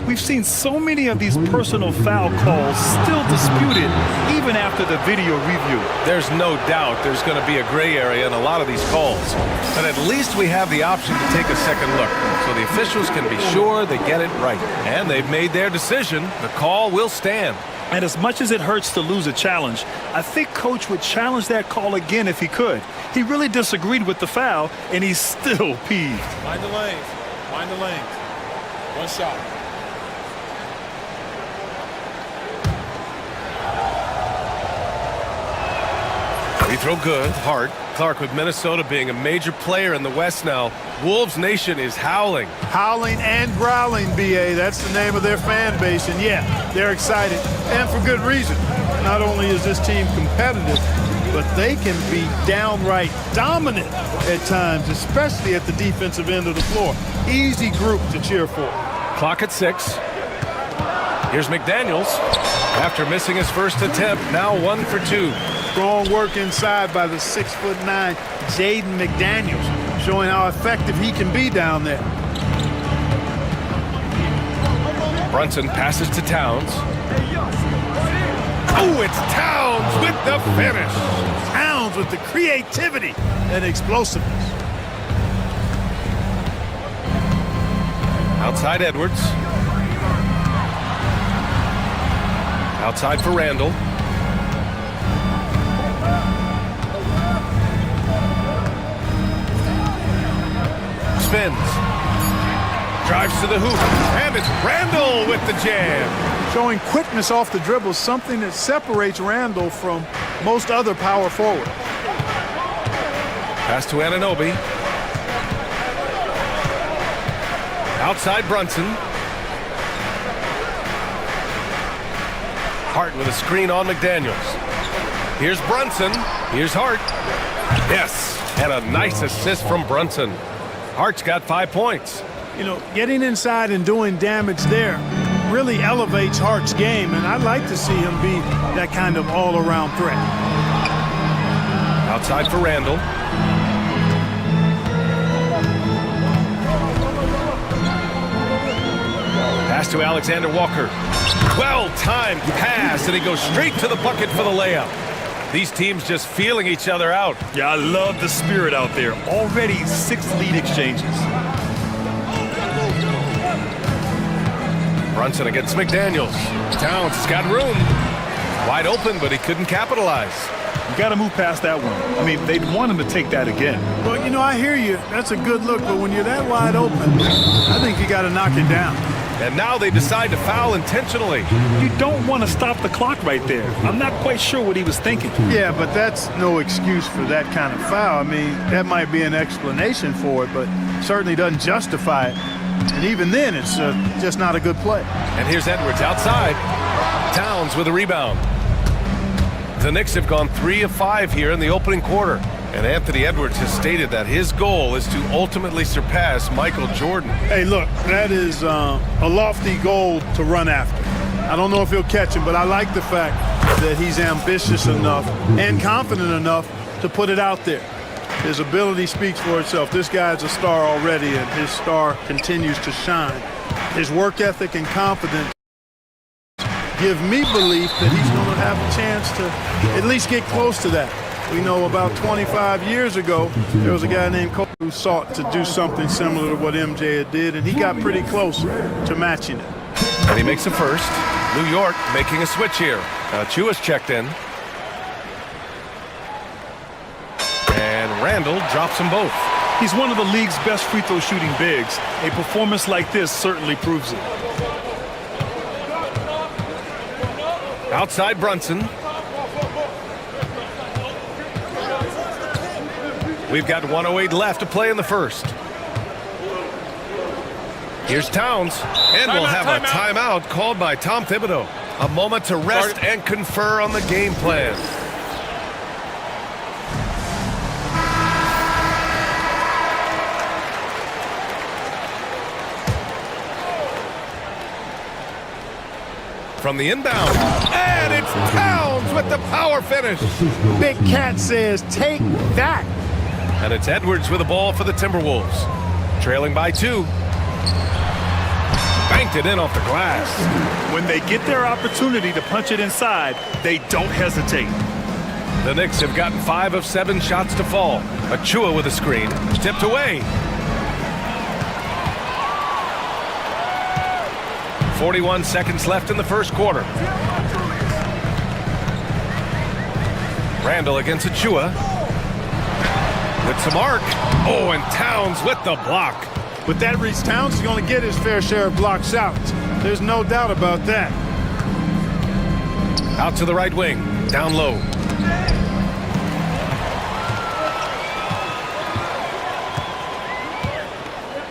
We've seen so many of these personal foul calls still disputed even after the video review. There's no doubt there's going to be a gray area in a lot of these calls. But at least we have the option to take a second look, so the officials can be sure they get it right. And they've made their decision. The call will stand. And as much as it hurts to lose a challenge, I think Coach would challenge that call again if he could. He really disagreed with the foul, and he's still peeved. Mind the lanes. Mind the lanes. One shot. Free throw good. Hart. Clark with Minnesota being a major player in the West now. Wolves Nation is howling. Howling and growling, B.A. That's the name of their fan base. And, yeah, they're excited, and for good reason. Not only is this team competitive, but they can be downright dominant at times, especially at the defensive end of the floor. Easy group to cheer for. Clock at 6. Here's McDaniels. After missing his first attempt, now 1 for 2. Strong work inside by the 6'9" Jaden McDaniels, showing how effective he can be down there. Brunson passes to Towns. Oh, it's Towns with the finish. Towns with the creativity and explosiveness. Outside Edwards. Outside for Randall. Spins. Drives to the hoop. And it's Randall with the jam. Showing quickness off the dribble, something that separates Randall from most other power forwards. Pass to Anunoby. Outside Brunson. Hart with a screen on McDaniels. Here's Brunson. Here's Hart. Yes, and a nice assist from Brunson. Hart's got 5 points. You know, getting inside and doing damage there really elevates Hart's game, and I'd like to see him be that kind of all-around threat. Outside for Randall. Pass to Alexander Walker. Well-timed pass, and he goes straight to the bucket for the layup. These teams just feeling each other out. Yeah, I love the spirit out there. Already 6 lead exchanges. Brunson against McDaniels. Towns has got room. Wide open, but he couldn't capitalize. You got to move past that one. I mean, they'd want him to take that again. Well, you know, I hear you. That's a good look, but when you're that wide open, I think you got to knock it down. And now they decide to foul intentionally. You don't want to stop the clock right there. I'm not quite sure what he was thinking. Yeah, but that's no excuse for that kind of foul. I mean, that might be an explanation for it, but certainly doesn't justify it. And even then, it's just not a good play. And here's Edwards outside. Towns with a rebound. The Knicks have gone 3 of 5 here in the opening quarter. And Anthony Edwards has stated that his goal is to ultimately surpass Michael Jordan. Hey, look, that is a lofty goal to run after. I don't know if he'll catch him, but I like the fact that he's ambitious enough and confident enough to put it out there. His ability speaks for itself. This guy's a star already, and his star continues to shine. His work ethic and confidence give me belief that he's going to have a chance to at least get close to that. We know about 25 years ago, there was a guy named Kobe who sought to do something similar to what MJ had did, and he got pretty close to matching it. And he makes a first. New York making a switch here. Chua's checked in. And Randall drops them both. He's one of the league's best free throw shooting bigs. A performance like this certainly proves it. Outside Brunson. We've got 1:08 left to play in the first. Here's Towns, and we'll have a timeout called by Tom Thibodeau. A moment to rest and confer on the game plan. From the inbound, and it's Towns with the power finish. Big Cat says, take that. And it's Edwards with the ball for the Timberwolves. Trailing by 2. Banked it in off the glass. When they get their opportunity to punch it inside, they don't hesitate. The Knicks have gotten 5 of 7 shots to fall. Achua with a screen. Tipped away. 41 seconds left in the first quarter. Randall against Achua. With some arc. Oh, and Towns with the block. With that reach, Towns is going to get his fair share of block shots. There's no doubt about that. Out to the right wing. Down low.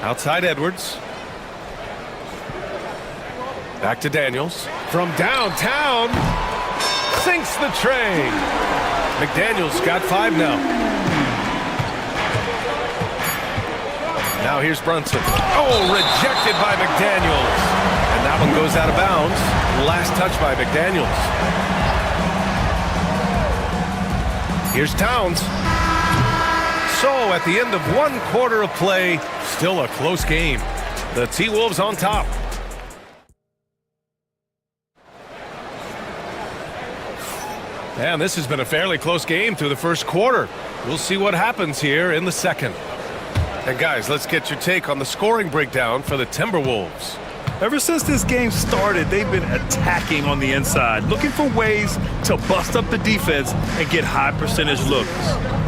Outside Edwards. Back to Daniels. From downtown. Sinks the tray. McDaniels got 5 now. Now here's Brunson. Oh, rejected by McDaniels. And that one goes out of bounds. Last touch by McDaniels. Here's Towns. So at the end of 1 quarter of play, still a close game. The T-Wolves on top. And this has been a fairly close game through the first quarter. We'll see what happens here in the second. And guys, let's get your take on the scoring breakdown for the Timberwolves. Ever since this game started, they've been attacking on the inside, looking for ways to bust up the defense and get high percentage looks.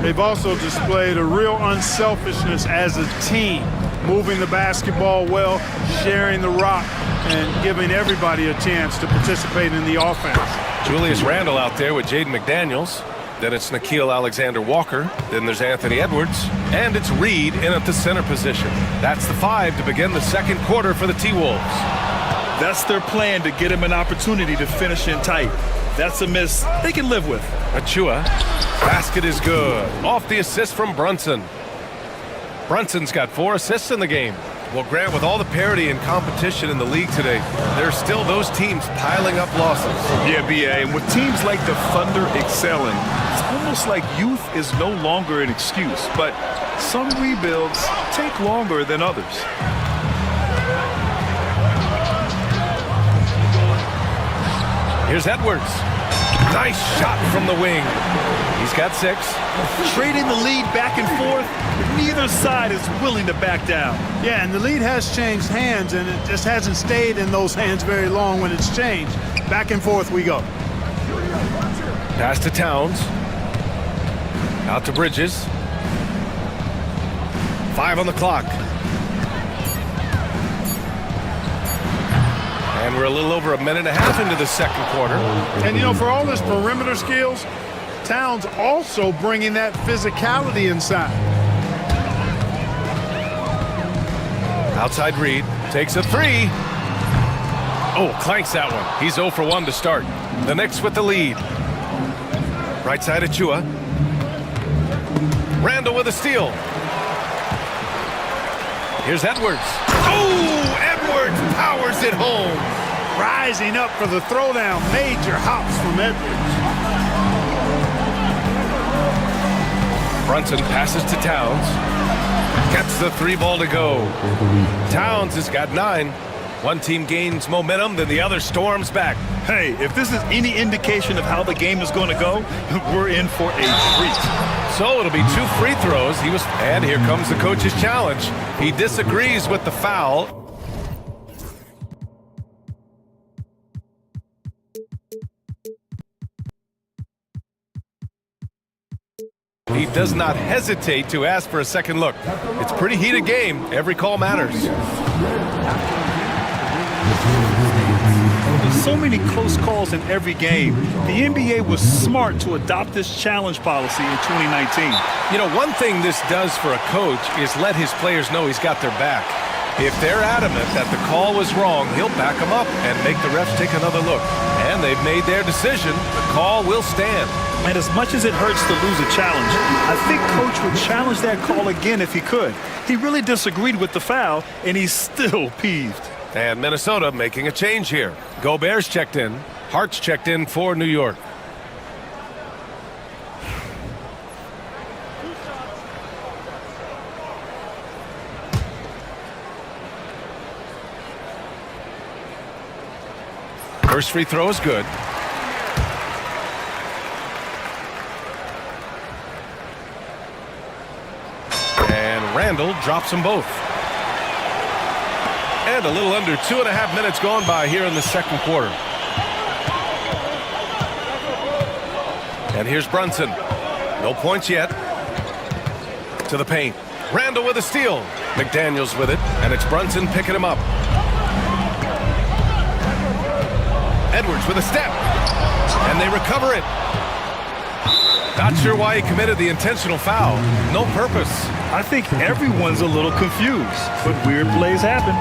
They've also displayed a real unselfishness as a team, moving the basketball well, sharing the rock, and giving everybody a chance to participate in the offense. Julius Randle out there with Jaden McDaniels. Then it's Nickeil Alexander-Walker. Then there's Anthony Edwards. And it's Reed in at the center position. That's the 5 to begin the second quarter for the T-Wolves. That's their plan, to get him an opportunity to finish in tight. That's a miss they can live with. Achua. Basket is good. Off the assist from Brunson. Brunson's got 4 assists in the game. Well, Grant, with all the parity and competition in the league today, there are still those teams piling up losses. Yeah, B.A., and with teams like the Thunder excelling, it's almost like youth is no longer an excuse, but some rebuilds take longer than others. Here's Edwards. Nice shot from the wing. He's got 6. Trading the lead back and forth, neither side is willing to back down. Yeah, and the lead has changed hands, and it just hasn't stayed in those hands very long when it's changed. Back and forth we go. Pass to Towns. Out to Bridges. 5 on the clock. And we're a little over a minute and a half into the second quarter. And, you know, for all his perimeter skills, Towns also bringing that physicality inside. Outside Reed. Takes a 3. Oh, clanks that one. He's 0 for 1 to start. The Knicks with the lead. Right side Achua. Randall with a steal. Here's Edwards. Oh, Edwards powers it home. Rising up for the throwdown. Major hops from Edwards. Brunson passes to Towns. Gets the 3 ball to go. Towns has got 9. One team gains momentum, then the other storms back. Hey, if this is any indication of how the game is going to go, we're in for a treat. So it'll be 2 free throws. And here comes the coach's challenge. He disagrees with the foul. He does not hesitate to ask for a second look. It's a pretty heated game. Every call matters. There's so many close calls in every game. The NBA was smart to adopt this challenge policy in 2019. You know, one thing this does for a coach is let his players know he's got their back. If they're adamant that the call was wrong, he'll back them up and make the refs take another look. And they've made their decision. The call will stand. And as much as it hurts to lose a challenge, I think Coach would challenge that call again if he could. He really disagreed with the foul, and he's still peeved. And Minnesota making a change here. Gobert's checked in. Hart's checked in for New York. First free throw is good. And Randall drops them both. And a little under 2.5 minutes gone by here in the second quarter. And here's Brunson. No points yet. To the paint. Randall with a steal. McDaniels with it. And it's Brunson picking him up. Edwards with a step. And they recover it. Not sure why he committed the intentional foul. No purpose. I think everyone's a little confused, but weird plays happen.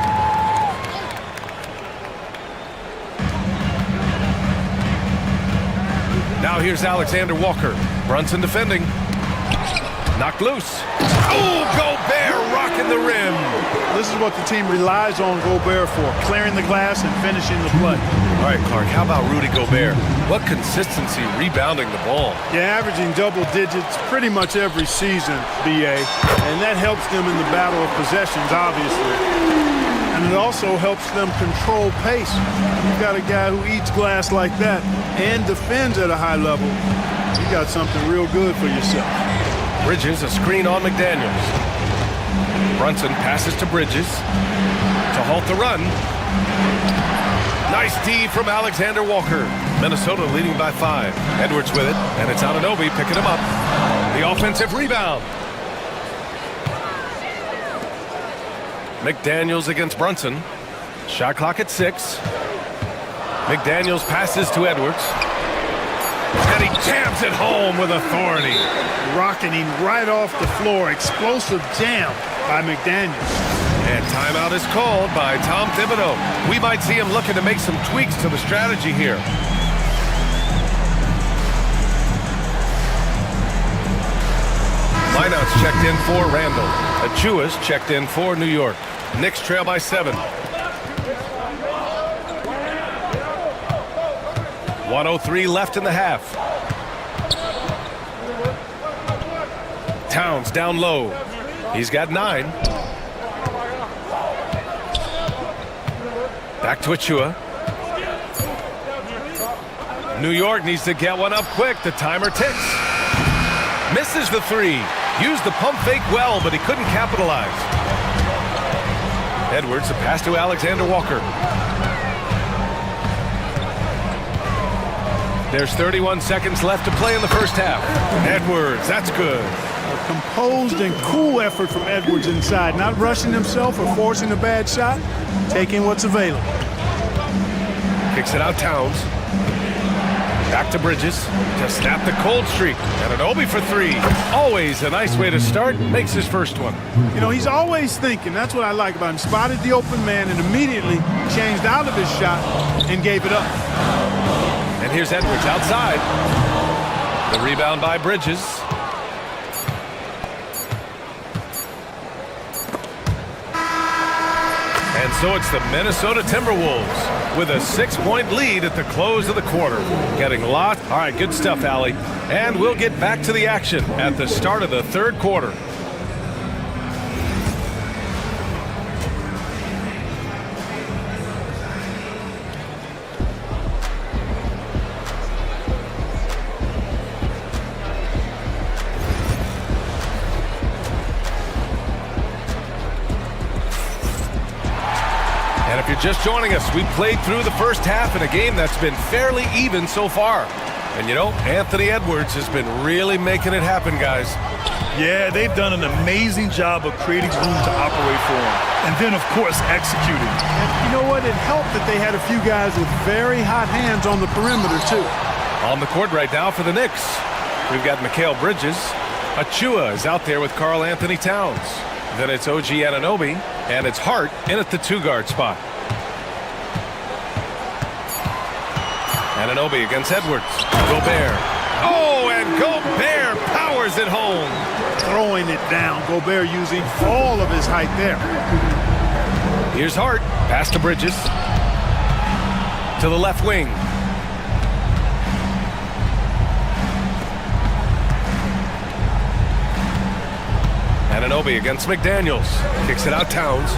Now here's Alexander Walker. Brunson defending. Knocked loose. Oh, Gobert rocking the rim. This is what the team relies on Gobert for, clearing the glass and finishing the play. All right, Clark, how about Rudy Gobert? What consistency rebounding the ball. Yeah, averaging double digits pretty much every season, BA. And that helps them in the battle of possessions, obviously. And it also helps them control pace. You've got a guy who eats glass like that and defends at a high level. You got something real good for yourself. Bridges, a screen on McDaniels. Brunson passes to Bridges to halt the run. Nice D from Alexander Walker. Minnesota leading by 5. Edwards with it, and it's Anunoby picking him up. The offensive rebound. McDaniels against Brunson. Shot clock at 6. McDaniels passes to Edwards. And he jams it home with authority. Rocketing right off the floor. Explosive jam by McDaniels. And timeout is called by Tom Thibodeau. We might see him looking to make some tweaks to the strategy here. Lineouts checked in for Randall. Achua's checked in for New York. Knicks trail by 7. 1:03 left in the half. Towns down low. He's got 9. Back to Achua. New York needs to get one up quick. The timer ticks. Misses the 3. Used the pump fake well, but he couldn't capitalize. Edwards, a pass to Alexander Walker. There's 31 seconds left to play in the first half. Edwards, that's good. A composed and cool effort from Edwards inside. Not rushing himself or forcing a bad shot. Taking what's available. Kicks it out Towns. Back to Bridges to snap the cold streak. And an Obi for 3. Always a nice way to start. Makes his first one. You know, he's always thinking. That's what I like about him. Spotted the open man and immediately changed out of his shot and gave it up. And here's Edwards outside. The rebound by Bridges. And so it's the Minnesota Timberwolves with a 6-point lead at the close of the quarter. Getting lost. All right, good stuff, Allie. And we'll get back to the action at the start of the third quarter. just joining us, we played through the first half in a game that's been fairly even so far. And you know, Anthony Edwards has been really making it happen, guys. Yeah, they've done an amazing job of creating room to operate for him. And then, of course, executing. And you know what? It helped that they had a few guys with very hot hands on the perimeter, too. On the court right now for the Knicks, we've got Mikal Bridges. Achua is out there with Karl Anthony Towns. Then it's OG Anunoby, and it's Hart in at the 2-guard spot. Anunoby against Edwards. Gobert. Oh, and Gobert powers it home. Throwing it down. Gobert using all of his height there. Here's Hart. Pass to Bridges. To the left wing. Anunoby against McDaniels. Kicks it out Towns.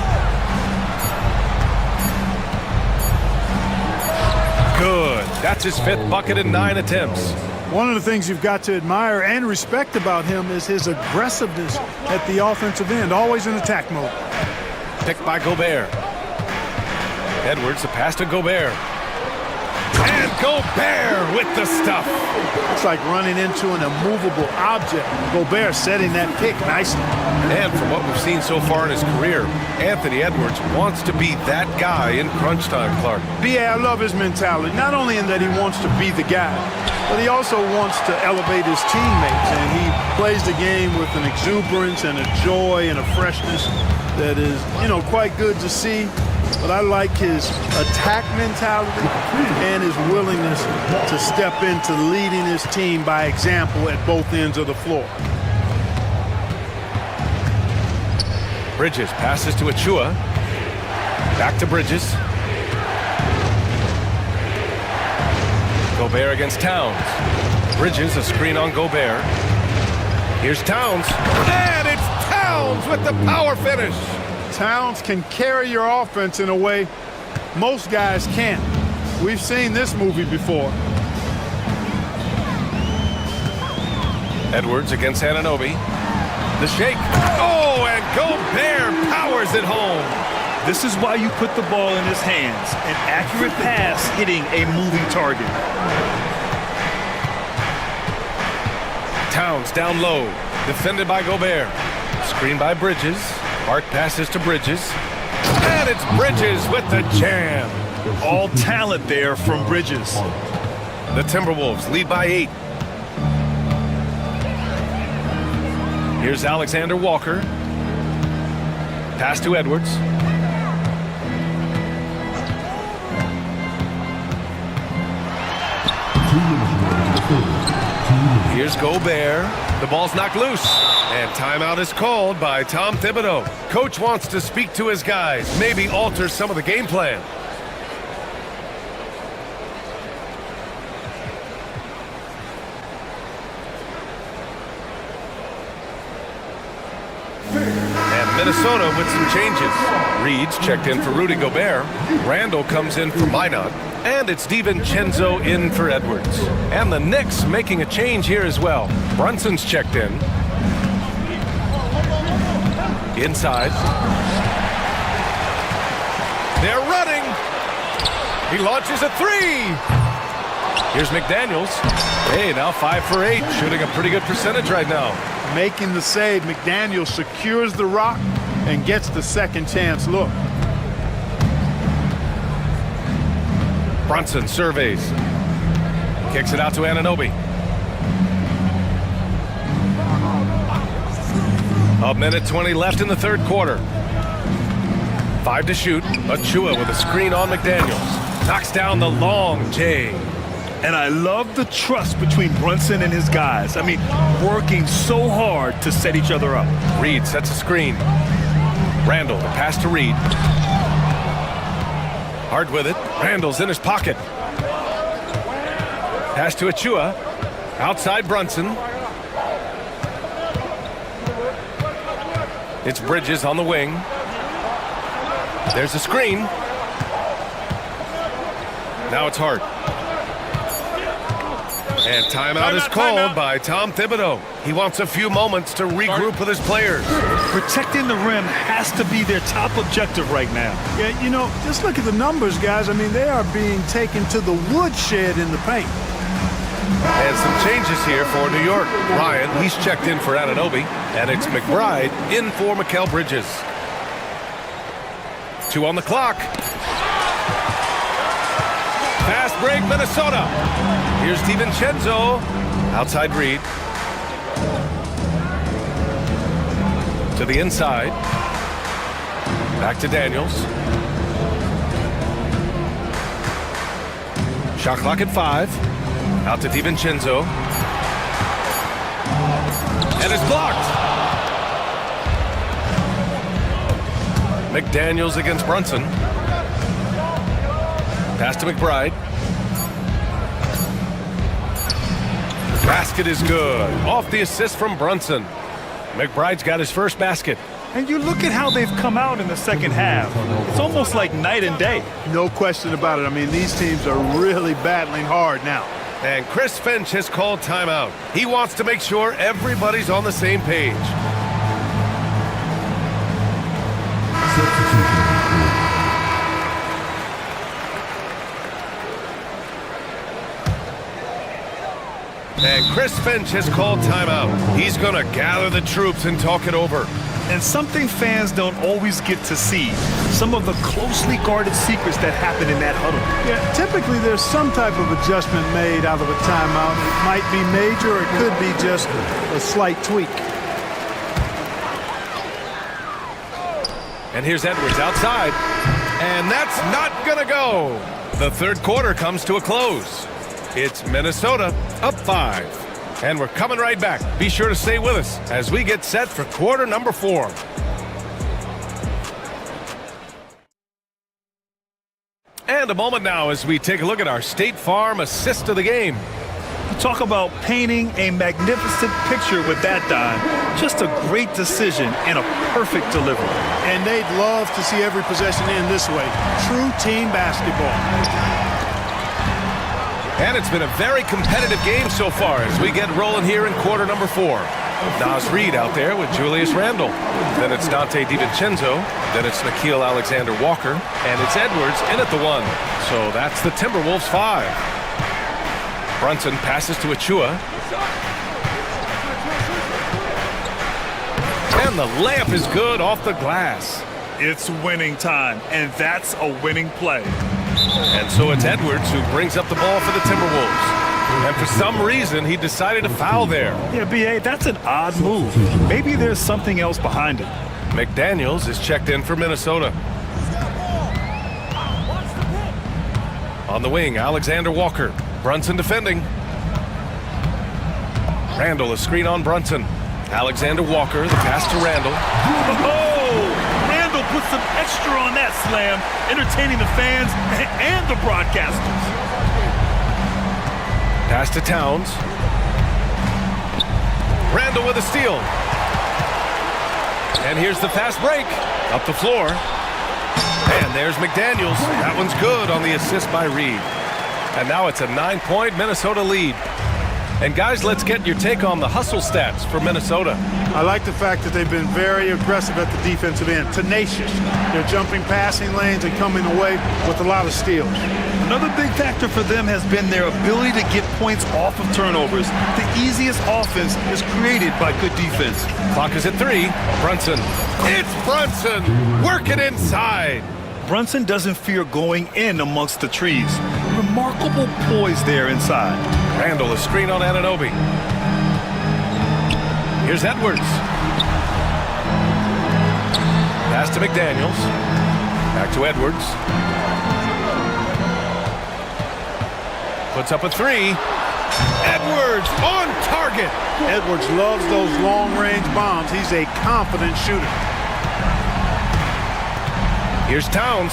Good. That's his 5th bucket in 9 attempts. One of the things you've got to admire and respect about him is his aggressiveness at the offensive end, always in attack mode. Picked by Gobert. Edwards, the pass to Gobert. And Gobert with the stuff. It's like running into an immovable object. Gobert setting that pick nicely. And from what we've seen so far in his career, Anthony Edwards wants to be that guy in crunch time, Clark. Yeah, I love his mentality. Not only in that he wants to be the guy, but he also wants to elevate his teammates. And he plays the game with an exuberance and a joy and a freshness that is, you know, quite good to see. But I like his attack mentality and his willingness to step into leading his team by example at both ends of the floor. Bridges passes to Achua. Back to Bridges. Gobert against Towns. Bridges, a screen on Gobert. Here's Towns. And it's Towns with the power finish. Towns can carry your offense in a way most guys can't. We've seen this movie before. Edwards against Anunoby. The shake. Oh, and Gobert powers it home. This is why you put the ball in his hands. An accurate pass hitting a moving target. Towns down low. Defended by Gobert. Screen by Bridges. Hart passes to Bridges. And it's Bridges with the jam. All talent there from Bridges. The Timberwolves lead by 8. Here's Alexander Walker. Pass to Edwards. Here's Gobert. The ball's knocked loose. And timeout is called by Tom Thibodeau. Coach wants to speak to his guys, maybe alter some of the game plan. And Minnesota with some changes. Reed's checked in for Rudy Gobert. Randall comes in for Minot. And it's DiVincenzo in for Edwards. And the Knicks making a change here as well. Brunson's checked in. Inside. They're running. He launches a 3. Here's McDaniels. Hey, now 5 for 8. Shooting a pretty good percentage right now. Making the save, McDaniels secures the rock and gets the second chance look. Brunson surveys. Kicks it out to Anunoby. A minute 20 left in the third quarter. 5 to shoot. Achua with a screen on McDaniels. Knocks down the long J. And I love the trust between Brunson and his guys. I mean, working so hard to set each other up. Reed sets a screen. Randall, the pass to Reed. Hard with it. Randall's in his pocket. Pass to Achua. Outside Brunson. It's Bridges on the wing. There's a screen. Now it's Hart. And timeout is called by Tom Thibodeau. He wants a few moments to regroup with his players. Protecting the rim has to be their top objective right now. Yeah, you know, just look at the numbers, guys. I mean, they are being taken to the woodshed in the paint. And some changes here for New York. Ryan, he's checked in for Anunoby, and it's McBride in for Mikal Bridges. 2 on the clock. Fast break, Minnesota. Here's DiVincenzo. Outside read. To the inside. Back to Daniels. Shot clock at 5. Out to DiVincenzo. And it's blocked. McDaniels against Brunson. Pass to McBride. Basket is good. Off the assist from Brunson. McBride's got his first basket. And you look at how they've come out in the second half. It's almost like night and day. No question about it. I mean, these teams are really battling hard now. And Chris Finch has called timeout. He wants to make sure everybody's on the same page. And Chris Finch has called timeout. He's going to gather the troops and talk it over. And something fans don't always get to see, some of the closely guarded secrets that happen in that huddle. Yeah, typically there's some type of adjustment made out of a timeout. It might be major or it could be just a slight tweak. And here's Edwards outside. And that's not going to go. The third quarter comes to a close. It's Minnesota up 5. And we're coming right back. Be sure to stay with us as we get set for quarter number 4. And a moment now as we take a look at our State Farm assist of the game. Talk about painting a magnificent picture with that dime. Just a great decision and a perfect delivery. And they'd love to see every possession end this way. True team basketball. And it's been a very competitive game so far as we get rolling here in quarter number 4. Nas Reed out there with Julius Randle. Then it's Dante DiVincenzo. Then it's Nickeil Alexander-Walker. And it's Edwards in at the 1. So that's the Timberwolves 5. Brunson passes to Achua. And the layup is good off the glass. It's winning time, and that's a winning play. And so it's Edwards who brings up the ball for the Timberwolves. And for some reason, he decided to foul there. Yeah, B.A., that's an odd move. Maybe there's something else behind it. McDaniels is checked in for Minnesota. On the wing, Alexander Walker. Brunson defending. Randle, a screen on Brunson. Alexander Walker, the pass to Randle. Randle put some extra on that slam, entertaining the fans and the broadcasters. Pass to Towns. Randle with a steal. And here's the fast break. Up the floor. And there's McDaniels. That one's good on the assist by Reed. And now it's a 9-point Minnesota lead. And guys, let's get your take on the hustle stats for Minnesota. I like the fact that they've been very aggressive at the defensive end, tenacious. They're jumping passing lanes and coming away with a lot of steals. Another big factor for them has been their ability to get points off of turnovers. The easiest offense is created by good defense. Clock is at 3. Brunson. It's Brunson working inside. Brunson doesn't fear going in amongst the trees. Remarkable poise there inside. Randle, a screen on Anunoby. Here's Edwards. Pass to McDaniels. Back to Edwards. Puts up a 3. Edwards on target. Edwards loves those long-range bombs. He's a confident shooter. Here's Towns.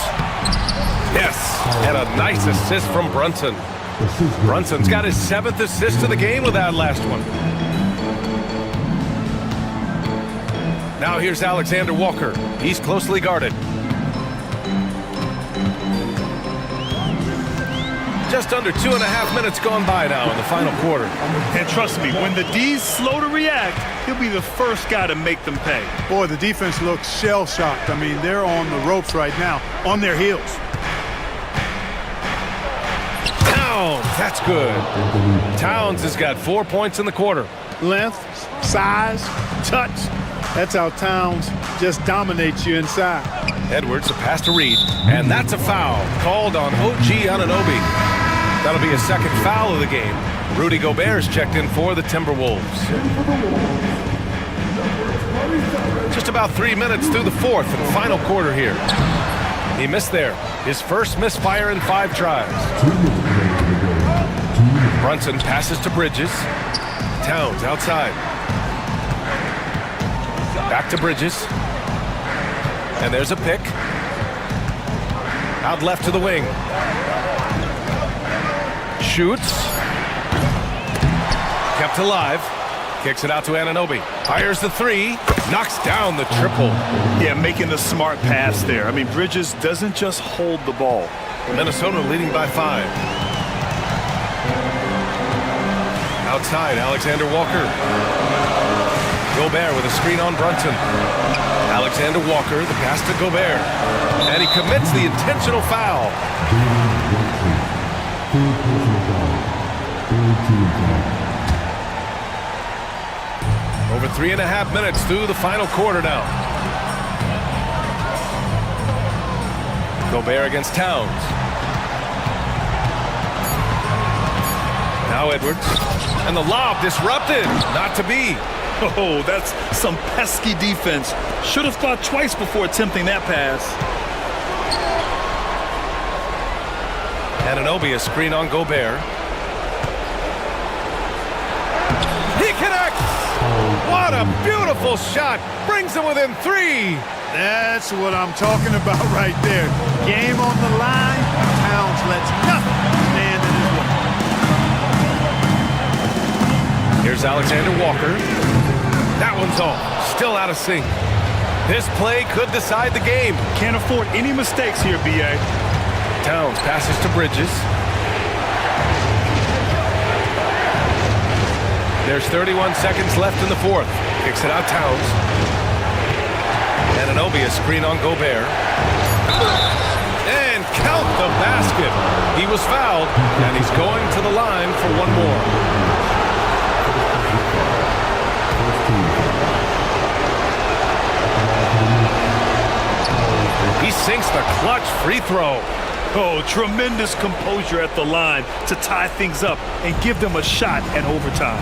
Yes, and a nice assist from Brunson. Brunson's got his 7th assist of the game with that last one. Now here's Alexander Walker. He's closely guarded. Just under 2.5 minutes gone by now in the final quarter. And trust me, when the D's slow to react, he'll be the first guy to make them pay. Boy, the defense looks shell-shocked. I mean, they're on the ropes right now, on their heels. Towns, that's good. Towns has got 4 points in the quarter. Length, size, touch. That's how Towns just dominates you inside. Edwards, a pass to Reed, and that's a foul called on OG Anunoby. That'll be a second foul of the game. Rudy Gobert's checked in for the Timberwolves. Just about 3 minutes through the fourth and final quarter here. He missed there. His first misfire in 5 tries. Brunson passes to Bridges. Towns outside. Back to Bridges. And there's a pick. Out left to the wing. Shoots. Kept alive. Kicks it out to Anunoby. Fires the 3. Knocks down the triple. Yeah, making the smart pass there. I mean, Bridges doesn't just hold the ball. Minnesota leading by 5. Outside, Alexander Walker. Gobert with a screen on Brunson. Alexander Walker, the pass to Gobert. And he commits the intentional foul. Over 3.5 minutes through the final quarter now. Gobert against Towns. Now Edwards. And the lob disrupted. Not to be. Oh, that's some pesky defense. Should have thought twice before attempting that pass. Anunoby, a screen on Gobert. He connects! What a beautiful shot! Brings him within 3! That's what I'm talking about right there. Game on the line. Towns lets nothing stand in his way. Here's Alexander Walker. That one's off. Still out of sync. This play could decide the game. Can't afford any mistakes here, B.A. Towns passes to Bridges. There's 31 seconds left in the fourth. Kicks it out Towns. Anunoby, a screen on Gobert. And count the basket. He was fouled, and he's going to the line for one more. He sinks the clutch free throw. Oh, tremendous composure at the line to tie things up and give them a shot at overtime.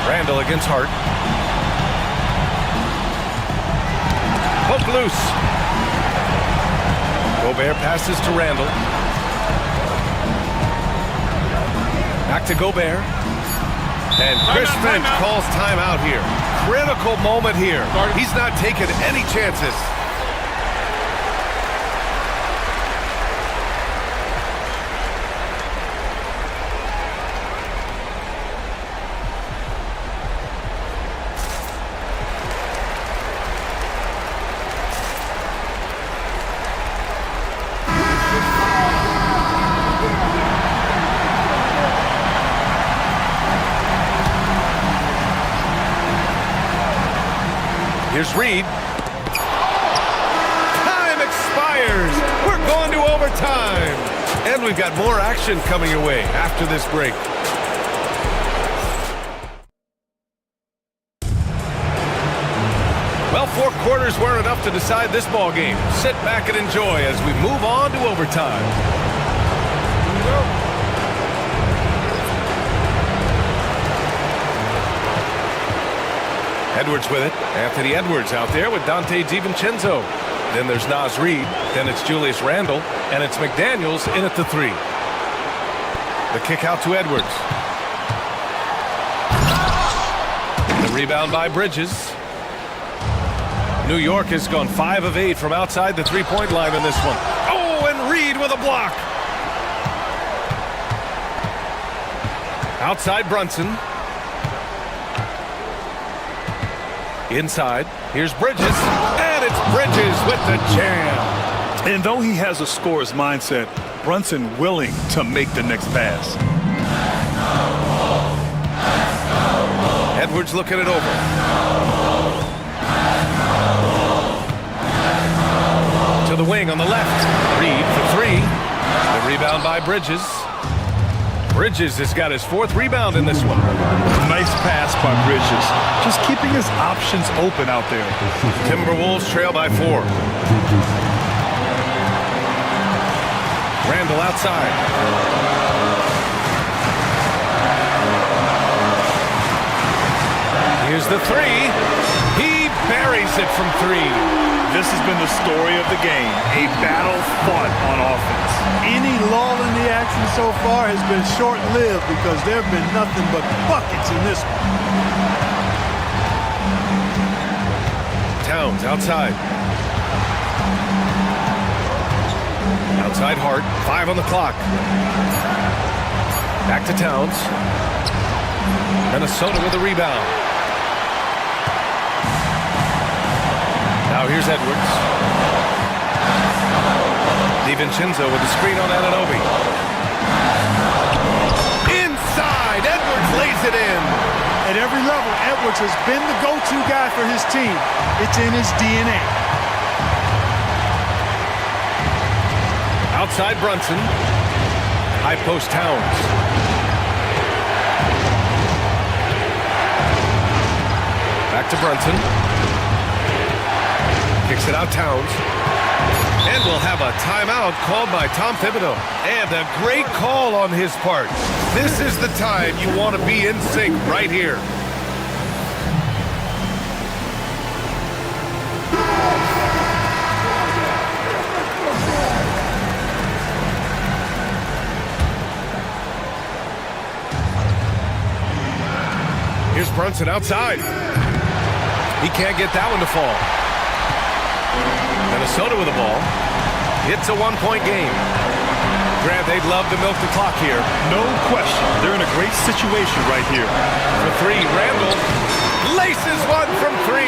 Randall against Hart. Hook loose. Gobert passes to Randall. Back to Gobert. And Chris Finch calls timeout here. Critical moment here. He's not taking any chances. Here's Reed. Time expires. We're going to overtime. And we've got more action coming your way after this break. Well, 4 quarters weren't enough to decide this ball game. Sit back and enjoy as we move on to overtime. Edwards with it. Anthony Edwards out there with Dante DiVincenzo. Then there's Naz Reid. Then it's Julius Randle. And it's McDaniels in at the 3. The kick out to Edwards. The rebound by Bridges. New York has gone 5 of 8 from outside the 3-point line in this one. Oh, and Reid with a block. Outside Brunson. Inside, here's Bridges, and it's Bridges with the jam. And though he has a scorer's mindset, Brunson willing to make the next pass. Edwards looking it over. To the wing on the left. Reed for three. The rebound by Bridges. Bridges has got his fourth rebound in this one. Nice pass by Bridges. Just keeping his options open out there. Timberwolves trail by 4. Randall outside. Here's the three. He buries it from 3. This has been the story of the game, a battle fought on offense. Any lull in the action so far has been short-lived because there have been nothing but buckets in this one. Towns outside. Outside Hart, 5 on the clock. Back to Towns. Minnesota with a rebound. Now here's Edwards. DiVincenzo with the screen on Anunoby. Inside, Edwards lays it in. At every level, Edwards has been the go-to guy for his team. It's in his DNA. Outside Brunson. High post Towns. Back to Brunson. Kicks it out Towns. And we'll have a timeout called by Tom Thibodeau. And a great call on his part. This is the time you want to be in sync right here. Here's Brunson outside. He can't get that one to fall. Minnesota with the ball. It's a one-point game. Grant, they'd love to milk the clock here. No question. They're in a great situation right here. For 3, Randall laces one from 3.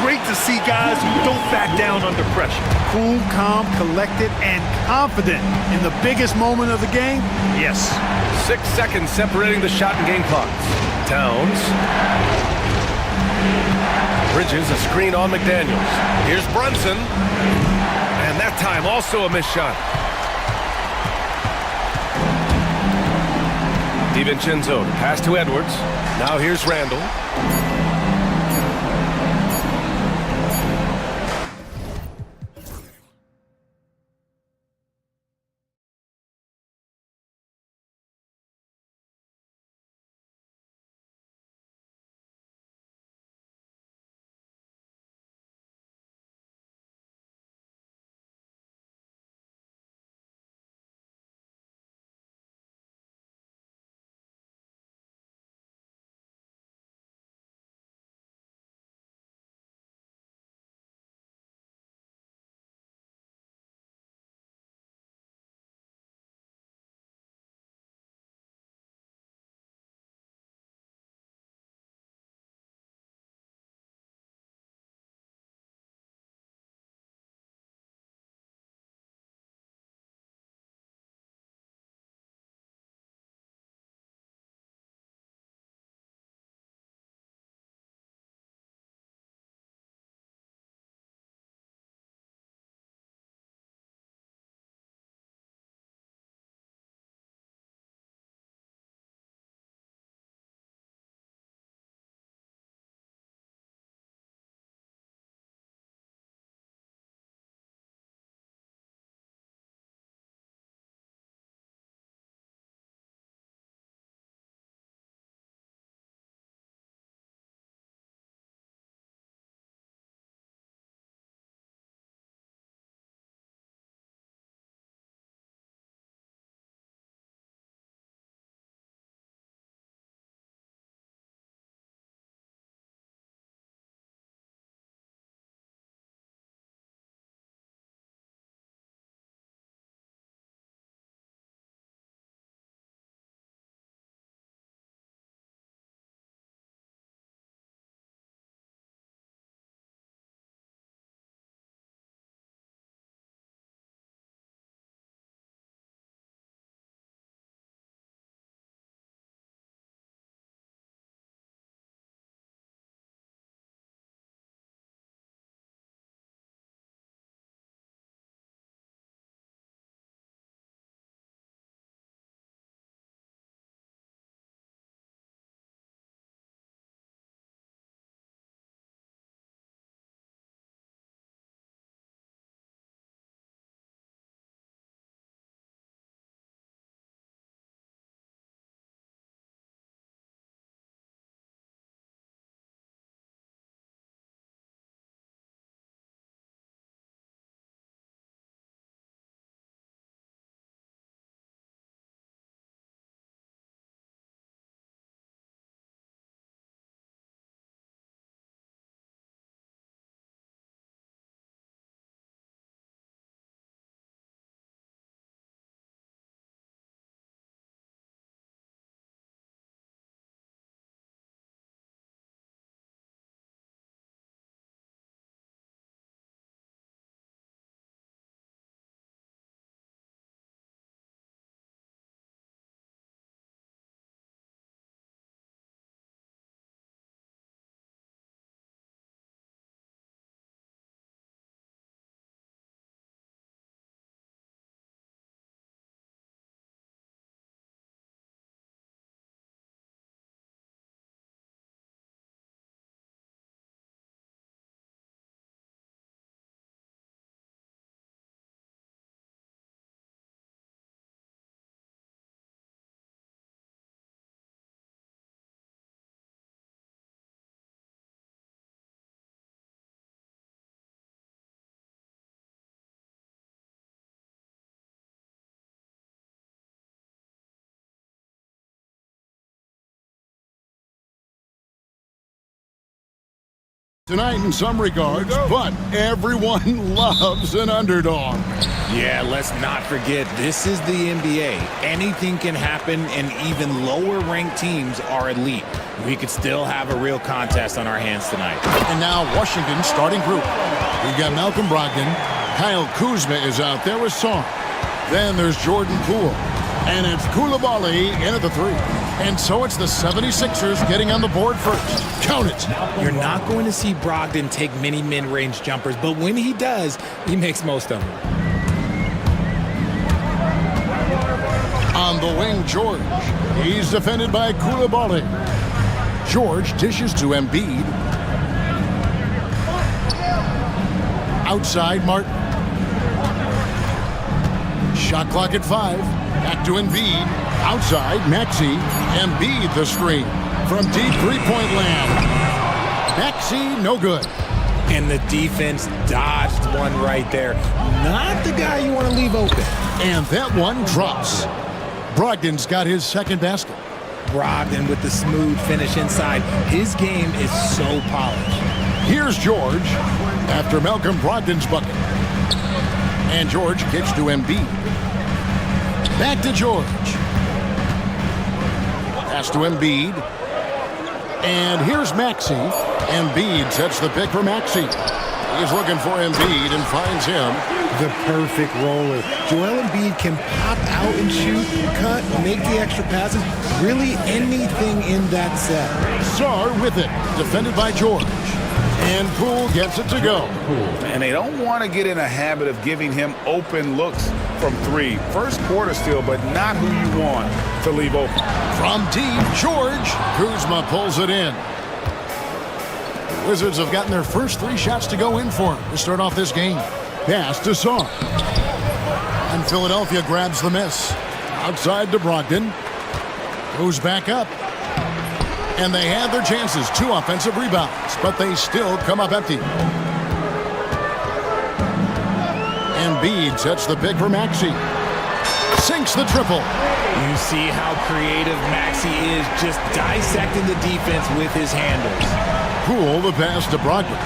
Great to see guys who don't back down under pressure. Cool, calm, collected, and confident in the biggest moment of the game? Yes. 6 seconds separating the shot and game clocks. Towns. Bridges, a screen on McDaniels. Here's Brunson. And that time also a missed shot. DiVincenzo, pass to Edwards. Now here's Randall. tonight in some regards, but everyone loves an underdog. Yeah, let's not forget, this is the NBA. Anything can happen, and even lower-ranked teams are elite. We could still have a real contest on our hands tonight. And now Washington's starting group. We've got Malcolm Brogdon. Kyle Kuzma is out there with Song. Then there's Jordan Poole. And it's Coulibaly in at the 3. And so it's the 76ers getting on the board first. Count it. You're not going to see Brogdon take many mid-range jumpers, but when he does, he makes most of them. On the wing, George. He's defended by Coulibaly. George dishes to Embiid. Outside, Martin. Shot clock at 5. Back to Embiid. Outside, Maxey. Embiid the screen. From deep three-point land. Maxey, no good. And the defense dodged one right there. Not the guy you want to leave open. And that one drops. Brogdon's got his second basket. Brogdon with the smooth finish inside. His game is so polished. Here's George after Malcolm Brogdon's bucket. And George gets to Embiid. Back to George. Pass to Embiid. And here's Maxey. Embiid sets the pick for Maxey. He's looking for Embiid and finds him. The perfect roller. Joel Embiid can pop out and shoot, cut, make the extra passes. Really anything in that set. Sarr with it. Defended by George. And Poole gets it to go. And they don't want to get in a habit of giving him open looks from 3. First quarter still, but not who you want to leave open. From deep, George. Kuzma pulls it in. The Wizards have gotten their first 3 shots to go in for him to start off this game. Pass to Sarr. And Philadelphia grabs the miss. Outside to Brogdon. Goes back up. And they had their chances. 2 offensive rebounds, but they still come up empty. Embiid sets the pick for Maxey. Sinks the triple. You see how creative Maxey is, just dissecting the defense with his handles. Poole the pass to Brogdon.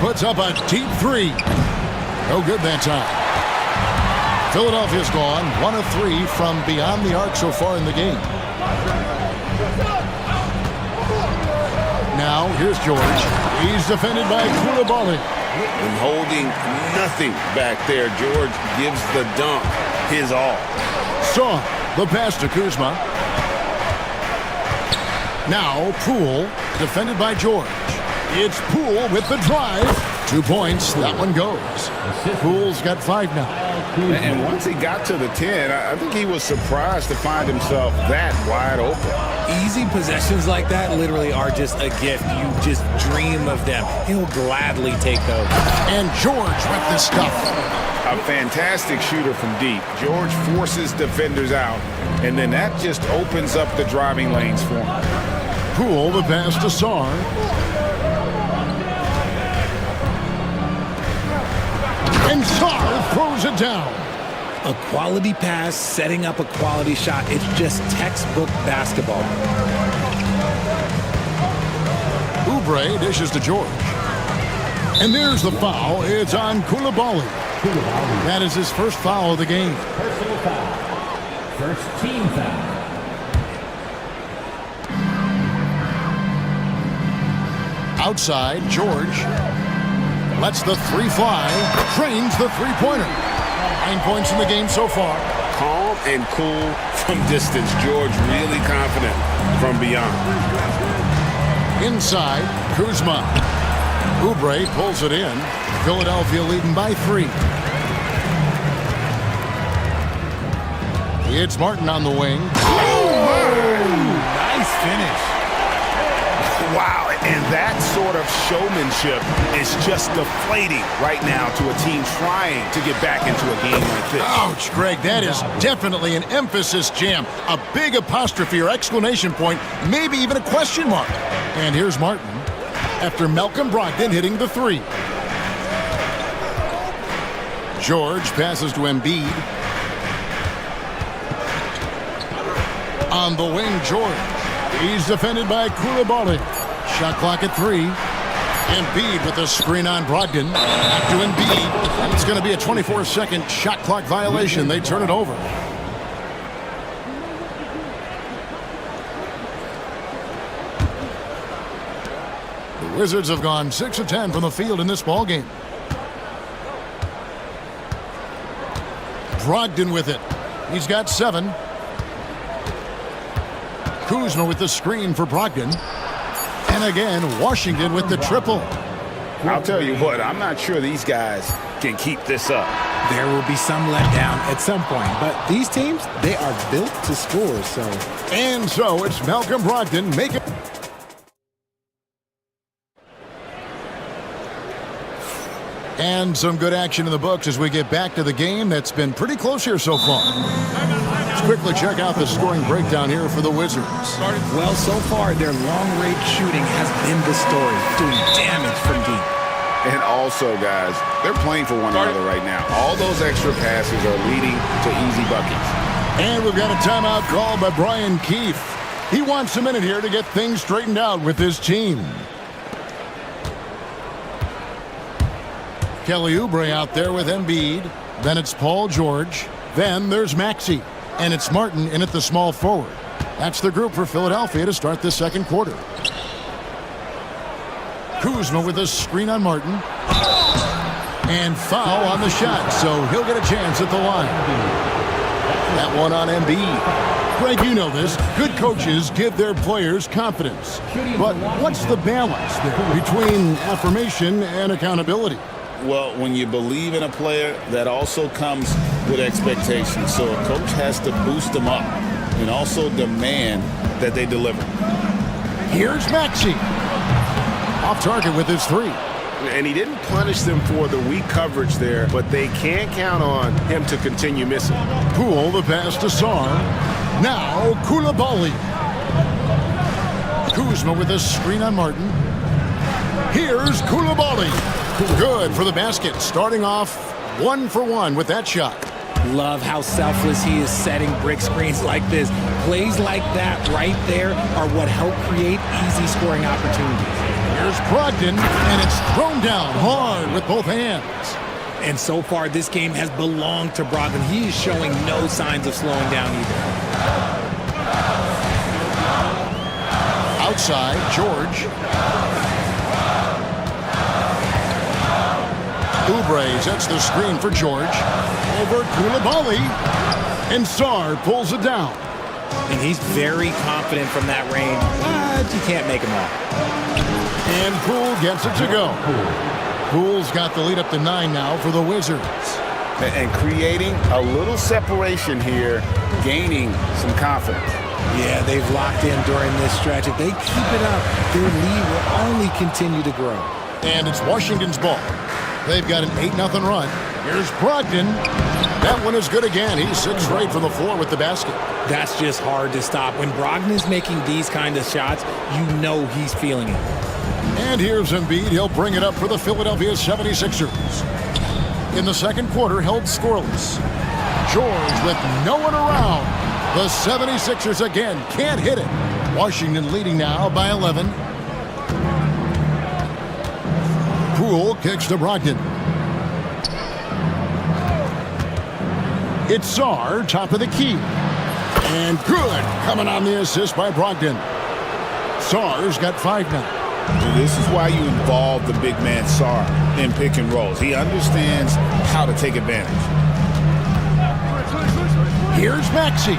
Puts up a deep 3. No good that time. Philadelphia's gone 1 of 3 from beyond the arc so far in the game. Now here's George. He's defended by Coulibaly. And holding nothing back there, George gives the dunk his all. Saw the pass to Kuzma. Now Poole, defended by George. It's Poole with the drive. 2 points. That one goes. Poole's got 5 now. And once he got to the 10, I think he was surprised to find himself that wide open. Easy possessions like that literally are just a gift. You just dream of them. He'll gladly take those. And George with the stuff. A fantastic shooter from deep. George forces defenders out, and then that just opens up the driving lanes for him. Poole the pass to Sarr. And Sarr throws it down. A quality pass, setting up a quality shot. It's just textbook basketball. Oubre dishes to George. And there's the foul. It's on Coulibaly. That is his first foul of the game. Personal foul. First team foul. Outside, George lets the 3 fly, trains the 3-pointer. 9 points in the game so far. Calm and cool from distance. George really confident from beyond. Inside, Kuzma. Oubre pulls it in. Philadelphia leading by 3. It's Martin on the wing. Nice finish. Wow, and that sort of showmanship is just deflating right now to a team trying to get back into a game like this. Ouch, Greg, that is definitely an emphasis jam. A big apostrophe or exclamation point, maybe even a question mark. And here's Martin after Malcolm Brogdon hitting the 3. George passes to Embiid. On the wing, George. He's defended by Coulibaly. Shot clock at 3. Embiid with the screen on Brogdon. Back to Embiid. And it's going to be a 24-second shot clock violation. They turn it over. The Wizards have gone 6 of 10 from the field in this ballgame. Brogdon with it. He's got 7. Kuzma with the screen for Brogdon. And again, Washington with the triple. I'll tell you what, I'm not sure these guys can keep this up. There will be some letdown at some point, but these teams, they are built to score, so. And so it's Malcolm Brogdon making. And some good action in the books as we get back to the game that's been pretty close here so far. Let's quickly check out the scoring breakdown here for the Wizards. Well, so far, their long-range shooting has been the story, doing damage from deep. And also, guys, they're playing for one another right now. All those extra passes are leading to easy buckets. And we've got a timeout called by Brian Keefe. He wants a minute here to get things straightened out with his team. Kelly Oubre out there with Embiid. Then it's Paul George. Then there's Maxey. And it's Martin in at the small forward. That's the group for Philadelphia to start the second quarter. Kuzma with a screen on Martin. And foul on the shot, so he'll get a chance at the line. That one on Embiid. Greg, you know this. Good coaches give their players confidence. But what's the balance there between affirmation and accountability? Well, when you believe in a player, that also comes with expectations. So a coach has to boost them up and also demand that they deliver. Here's Maxey. Off target with his 3. And he didn't punish them for the weak coverage there, but they can't count on him to continue missing. Poole the pass to Sarr. Now Koulibaly. Kuzma with a screen on Martin. Here's Koulibaly. Good for the basket. Starting off 1 for 1 with that shot. Love how selfless he is setting brick screens like this. Plays like that right there are what help create easy scoring opportunities. Here's Brogdon, and it's thrown down hard with both hands. And so far, this game has belonged to Brogdon. He is showing no signs of slowing down either. Outside, George. Oubre sets the screen for George. Over Koulibaly. And Sarr pulls it down. And he's very confident from that range, but you can't make him all. And Poole gets it to go. Poole's got the lead up to 9 now for the Wizards. And creating a little separation here, gaining some confidence. Yeah, they've locked in during this stretch. If they keep it up, their lead will only continue to grow. And it's Washington's ball. They've got an 8-0 run. Here's Brogdon. That one is good again. He's 6 straight from the floor with the basket. That's just hard to stop. When Brogdon is making these kind of shots, you know he's feeling it. And here's Embiid. He'll bring it up for the Philadelphia 76ers. In the second quarter, held scoreless. George with no one around. The 76ers again can't hit it. Washington leading now by 11. Poole kicks to Brogdon. It's Sarr, top of the key. And good, coming on the assist by Brogdon. Sarr's got 5 now. This is why you involve the big man Sarr in pick and rolls. He understands how to take advantage. Here's Maxey.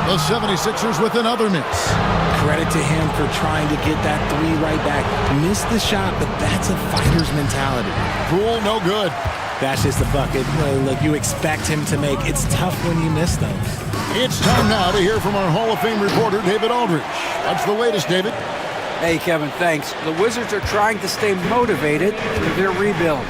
The 76ers with another miss. Credit to him for trying to get that 3 right back. Missed the shot, but that's a fighter's mentality. Poole, no good. That's just a bucket. Look, you expect him to make. It's tough when you miss those. It's time now to hear from our Hall of Fame reporter, David Aldridge. What's the latest, David? Hey, Kevin, thanks. The Wizards are trying to stay motivated through their rebuild.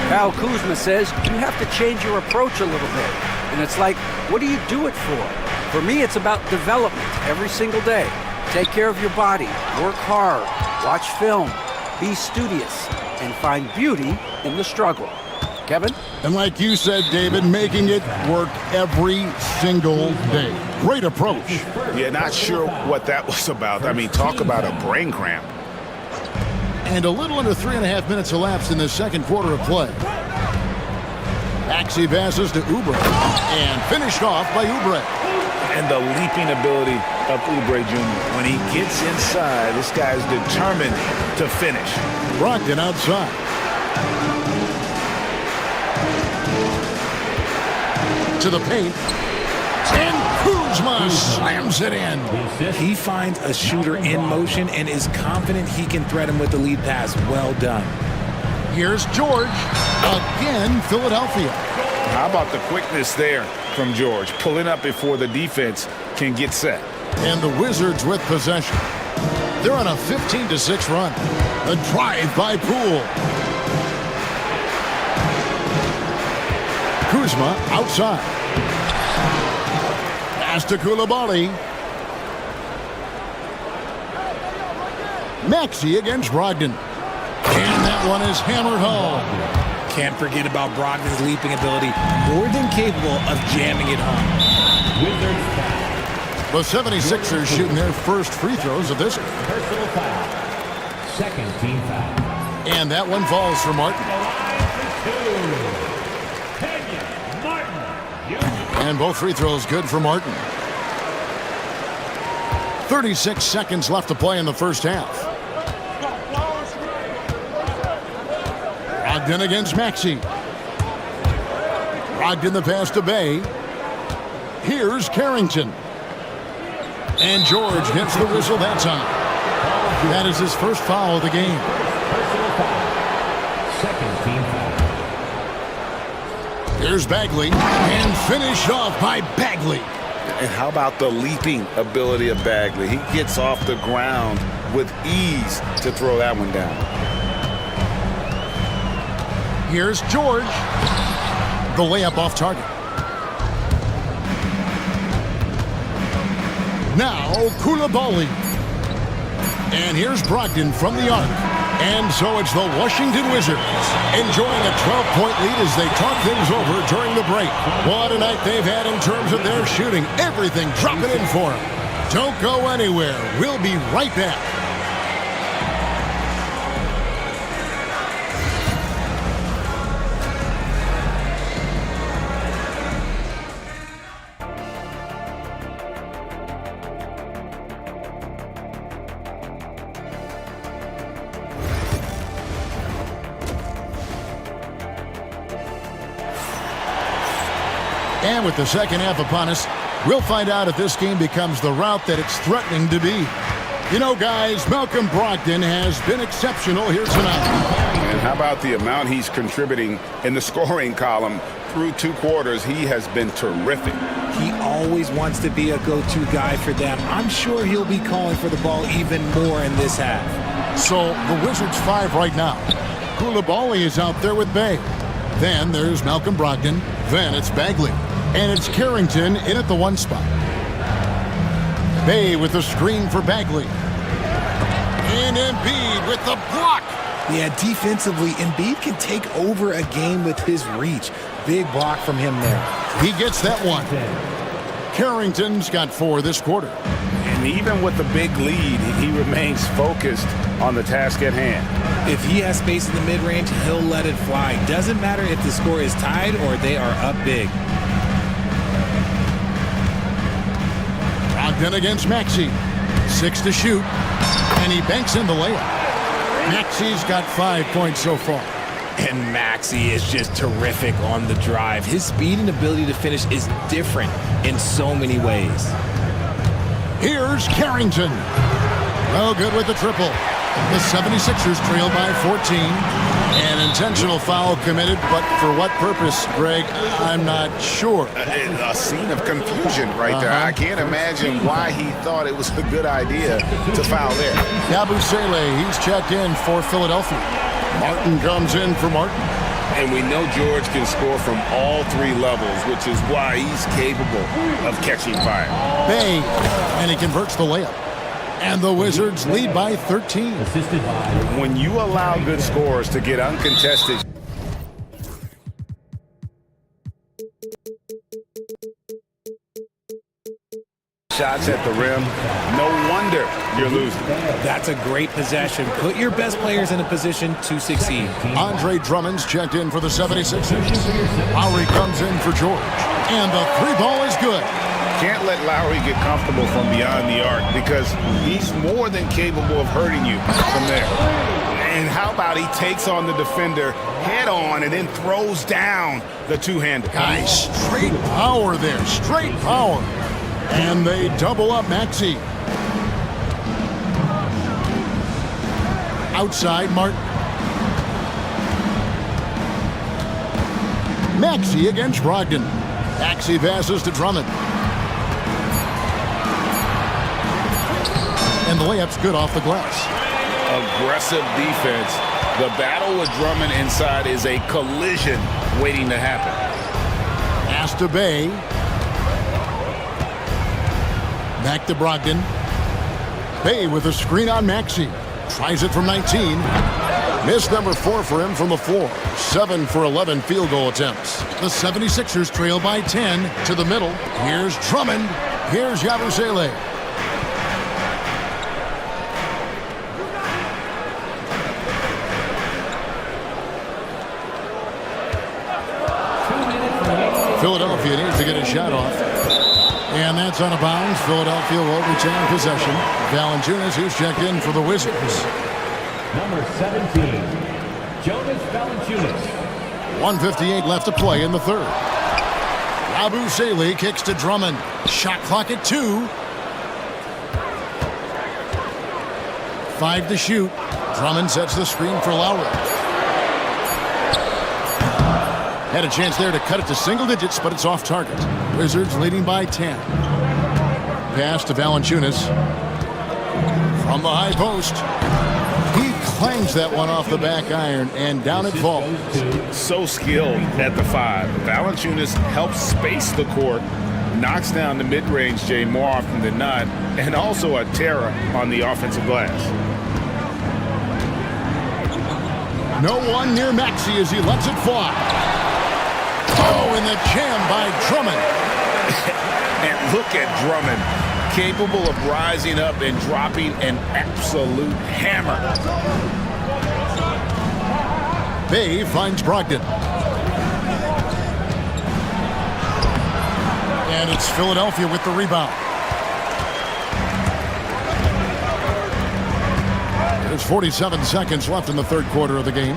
Kyle Kuzma says you have to change your approach a little bit. And it's like, what do you do it for? For me, it's about development every single day. Take care of your body, work hard, watch film, be studious, and find beauty in the struggle. Kevin? And like you said, David, making it work every single day. Great approach. Yeah, not sure what that was about. I mean, talk about a brain cramp. And a little under 3.5 minutes elapsed in the second quarter of play. Maxey passes to Oubre and finished off by Oubre. And the leaping ability of Oubre Jr. When he gets inside, this guy's determined to finish. Brogdon outside. To the paint. And Kuzma slams it in. He finds a shooter in motion and is confident he can threat him with the lead pass. Well done. Here's George. Again, Philadelphia. How about the quickness there from George? Pulling up before the defense can get set. And the Wizards with possession. They're on a 15-6 run. A drive by Poole. Kuzma outside. Pass to Coulibaly. Maxey against Brogdon. And that one is hammered home. Can't forget about Brogdon's leaping ability. More than capable of jamming it home. The 76ers shooting their first free throws of this. Personal foul. Second team foul. And that one falls for Martin. And both free throws good for Martin. 36 seconds left to play in the first half. Brogdon against Maxey. Brogdon the pass to Bay. Here's Carrington. And George gets the whistle that time. That is his first foul of the game. Personal foul. Second team foul. Here's Bagley. And finished off by Bagley. And how about the leaping ability of Bagley? He gets off the ground with ease to throw that one down. Here's George. The layup off target. Now Coulibaly. And here's Brogdon from the arc. And so it's the Washington Wizards enjoying a 12-point lead as they talk things over during the break. What a night they've had in terms of their shooting. Everything dropping in for them. Don't go anywhere. We'll be right back. And with the second half upon us, we'll find out if this game becomes the route that it's threatening to be. You know, guys, Malcolm Brogdon has been exceptional here tonight. And how about the amount he's contributing in the scoring column? Through 2 quarters, he has been terrific. He always wants to be a go-to guy for them. I'm sure he'll be calling for the ball even more in this half. So the Wizards 5 right now. Coulibaly is out there with Bay. Then there's Malcolm Brogdon. Then it's Bagley. And it's Carrington in at the 1 spot. Bay with the screen for Bagley. And Embiid with the block. Yeah, defensively, Embiid can take over a game with his reach. Big block from him there. He gets that one. Carrington's got 4 this quarter. And even with the big lead, he remains focused on the task at hand. If he has space in the mid-range, he'll let it fly. Doesn't matter if the score is tied or they are up big. Brogdon against Maxey. 6 to shoot. And he banks in the layup. Maxey's got 5 points so far. And Maxey is just terrific on the drive. His speed and ability to finish is different in so many ways. Here's Carrington. Oh, good with the triple. The 76ers trail by 14. An intentional foul committed, but for what purpose, Greg? I'm not sure. A scene of confusion right there. I can't imagine why he thought it was a good idea to foul there. Yabusele, he's checked in for Philadelphia. Martin comes in for Martin. And we know George can score from all 3 levels, which is why he's capable of catching fire. Bay, and he converts the layup. And the Wizards lead by 13. When you allow good scores to get uncontested. Shots at the rim. No wonder you're losing. That's a great possession. Put your best players in a position to succeed. Andre Drummond's checked in for the 76ers. Lowry comes in for George. And the three ball is good. Can't let Lowry get comfortable from beyond the arc because he's more than capable of hurting you from there. And how about he takes on the defender head on and then throws down the two-hander. Guys, straight power there. Straight power. And they double up Maxey. Outside, Martin. Maxey against Brogdon. Maxey passes to Drummond. And the layup's good off the glass. Aggressive defense. The battle with Drummond inside is a collision waiting to happen. Pass to Bay. Back to Brogdon. Bay with a screen on Maxey. Tries it from 19. Miss number 4 for him from the floor. 7 for 11 field goal attempts. The 76ers trail by 10 to the middle. Here's Drummond. Here's Yabusele. Philadelphia needs to get a shot off. And that's out of bounds. Philadelphia will retain possession. Valanciunas, who's checked in for the Wizards. Number 17, Jonas Valanciunas. 1:58 left to play in the third. Yabusele kicks to Drummond. Shot clock at 2. 5 to shoot. Drummond sets the screen for Lowry. Had a chance there to cut it to single digits, but it's off target. Wizards leading by 10. Pass to Valanciunas. From the high post. He clangs that one off the back iron, and down it falls. So skilled at the 5. Valanciunas helps space the court, knocks down the mid-range Jay more often than not, and also a terror on the offensive glass. No one near Maxey as he lets it fly. Oh, and the jam by Drummond. And look at Drummond, capable of rising up and dropping an absolute hammer. Bay finds Brogdon. And it's Philadelphia with the rebound. There's 47 seconds left in the third quarter of the game.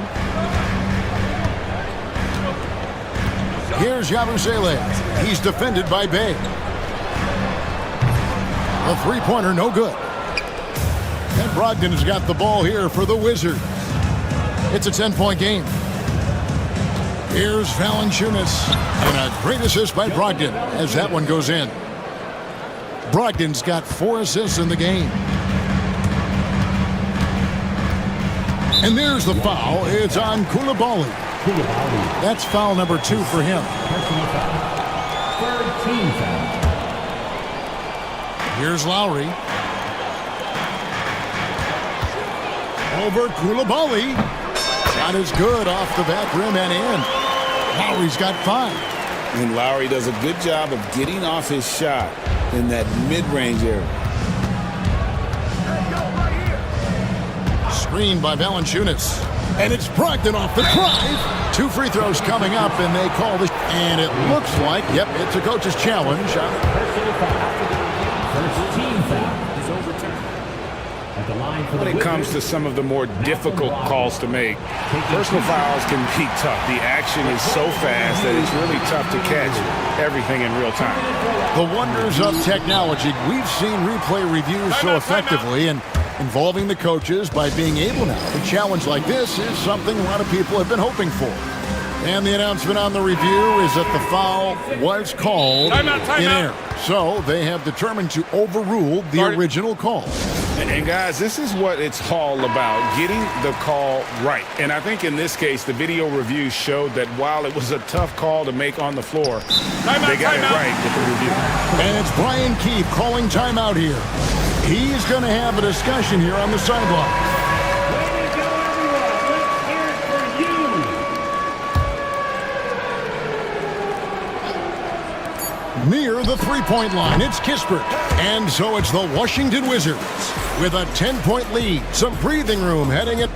Here's Yabusele. He's defended by Bay. A three-pointer, no good. And Brogdon has got the ball here for the Wizards. It's a 10-point game. Here's Valanciunas. And a great assist by Brogdon as that one goes in. Brogdon's got 4 assists in the game. And there's the foul. It's on Koulibaly. That's foul number 2 for him. Third team foul. Here's Lowry. Over Koulibaly. Shot is good off the back rim and in. Lowry's got 5. And Lowry does a good job of getting off his shot in that mid-range area. Screened by Valanciunas. And it's Brogdon off the drive. 2 free throws coming up, and they call this. And it looks like, yep, it's a coach's challenge. Personal foul. First team foul is overturned. At the line for When it comes to some of the more difficult calls to make, personal fouls can be tough. The action is so fast that it's really tough to catch everything in real time. The wonders of technology. We've seen replay reviews so effectively, and involving the coaches by being able now to challenge like this is something a lot of people have been hoping for. And the announcement on the review is that the foul was called in error. So they have determined to overrule the original call. And guys, this is what it's all about, getting the call right. And I think in this case, the video review showed that while it was a tough call to make on the floor, they got it right with the review. And it's Brian Keefe calling timeout here. He's going to have a discussion here on the sideline. Way to go, everyone. Let's hear it for you. Near the three-point line, it's Kispert. And so it's the Washington Wizards with a 10-point lead. Some breathing room heading it.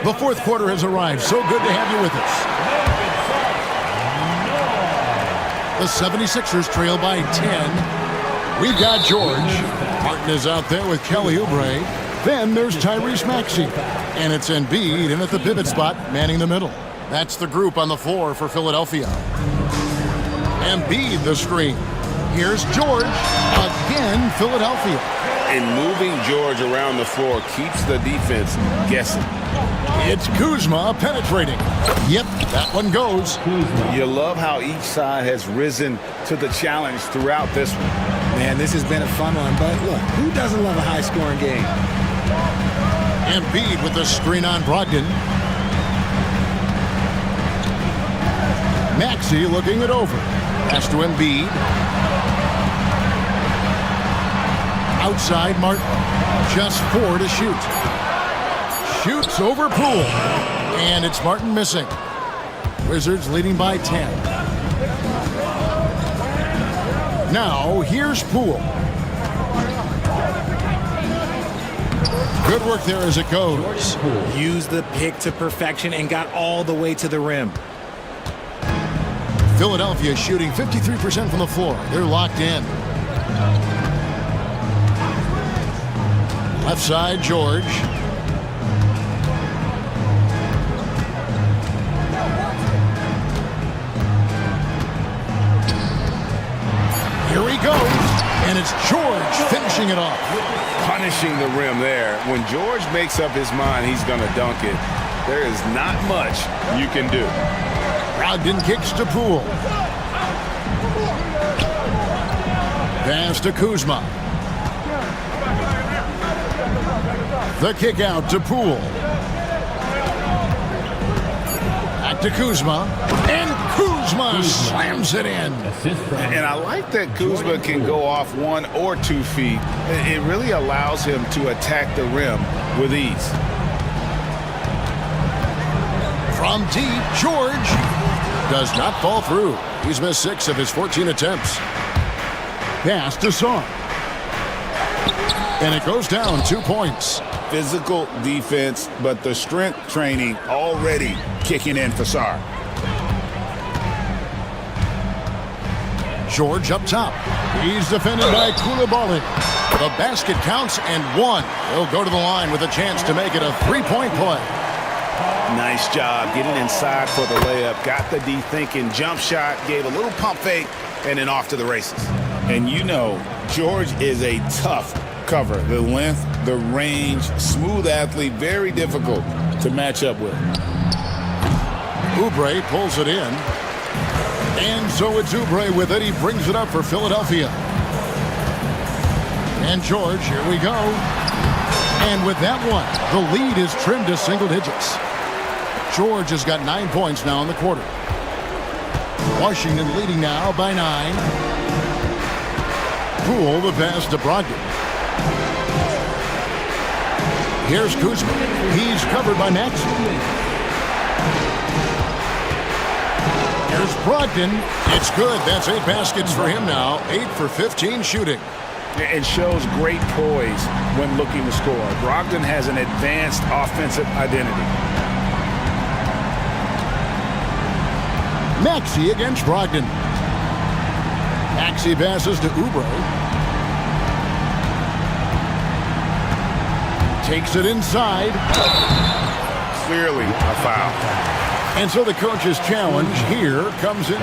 The fourth quarter has arrived. So good to have you with us. The 76ers trail by 10. We've got George. Martin is out there with Kelly Oubre. Then there's Tyrese Maxey. And it's Embiid in at the pivot spot, manning the middle. That's the group on the floor for Philadelphia. Embiid the screen. Here's George. Again, Philadelphia. And moving George around the floor keeps the defense guessing. It's Kuzma penetrating. Yep, that one goes. You love how each side has risen to the challenge throughout this one. Man, this has been a fun one, but look, who doesn't love a high-scoring game? Embiid with the screen on Brogdon. Maxey looking it over. Pass to Embiid. Outside Martin. Just 4 to shoot. Shoots over Poole. And it's Martin missing. Wizards leading by 10. Now, here's Poole. Good work there as it goes. Used the pick to perfection and got all the way to the rim. Philadelphia shooting 53% from the floor. They're locked in. Left side, George. Here he goes, and it's George finishing it off. Punishing the rim there. When George makes up his mind he's going to dunk it, there is not much you can do. Brogdon kicks to Poole. Pass to Kuzma. The kick out to Poole. Back to Kuzma. And Kuzma slams it in. And I like that Kuzma can go off 1 or 2 feet. It really allows him to attack the rim with ease. From deep, George does not fall through. He's missed 6 of his 14 attempts. Pass to Song. And it goes down 2 points. Physical defense, but the strength training already kicking in for Sarr. George up top. He's defended by Koulibaly. The basket counts and 1. He'll go to the line with a chance to make it a 3-point play. Nice job getting inside for the layup. Got the D thinking, jump shot, gave a little pump fake, and then off to the races. And you know, George is a tough cover. The length, the range, smooth athlete, very difficult to match up with. Oubre pulls it in. And so it's Oubre with it. He brings it up for Philadelphia. And George, here we go. And with that one, the lead is trimmed to single digits. George has got 9 points now in the quarter. Washington leading now by 9. Poole the pass to Brogdon. Here's Kuzma. He's covered by Maxey. Here's Brogdon. It's good. That's 8 baskets for him now. 8 for 15 shooting. It shows great poise when looking to score. Brogdon has an advanced offensive identity. Maxey against Brogdon. Maxey passes to Oubre. Takes it inside. Clearly a foul. And so the coach's challenge here comes in.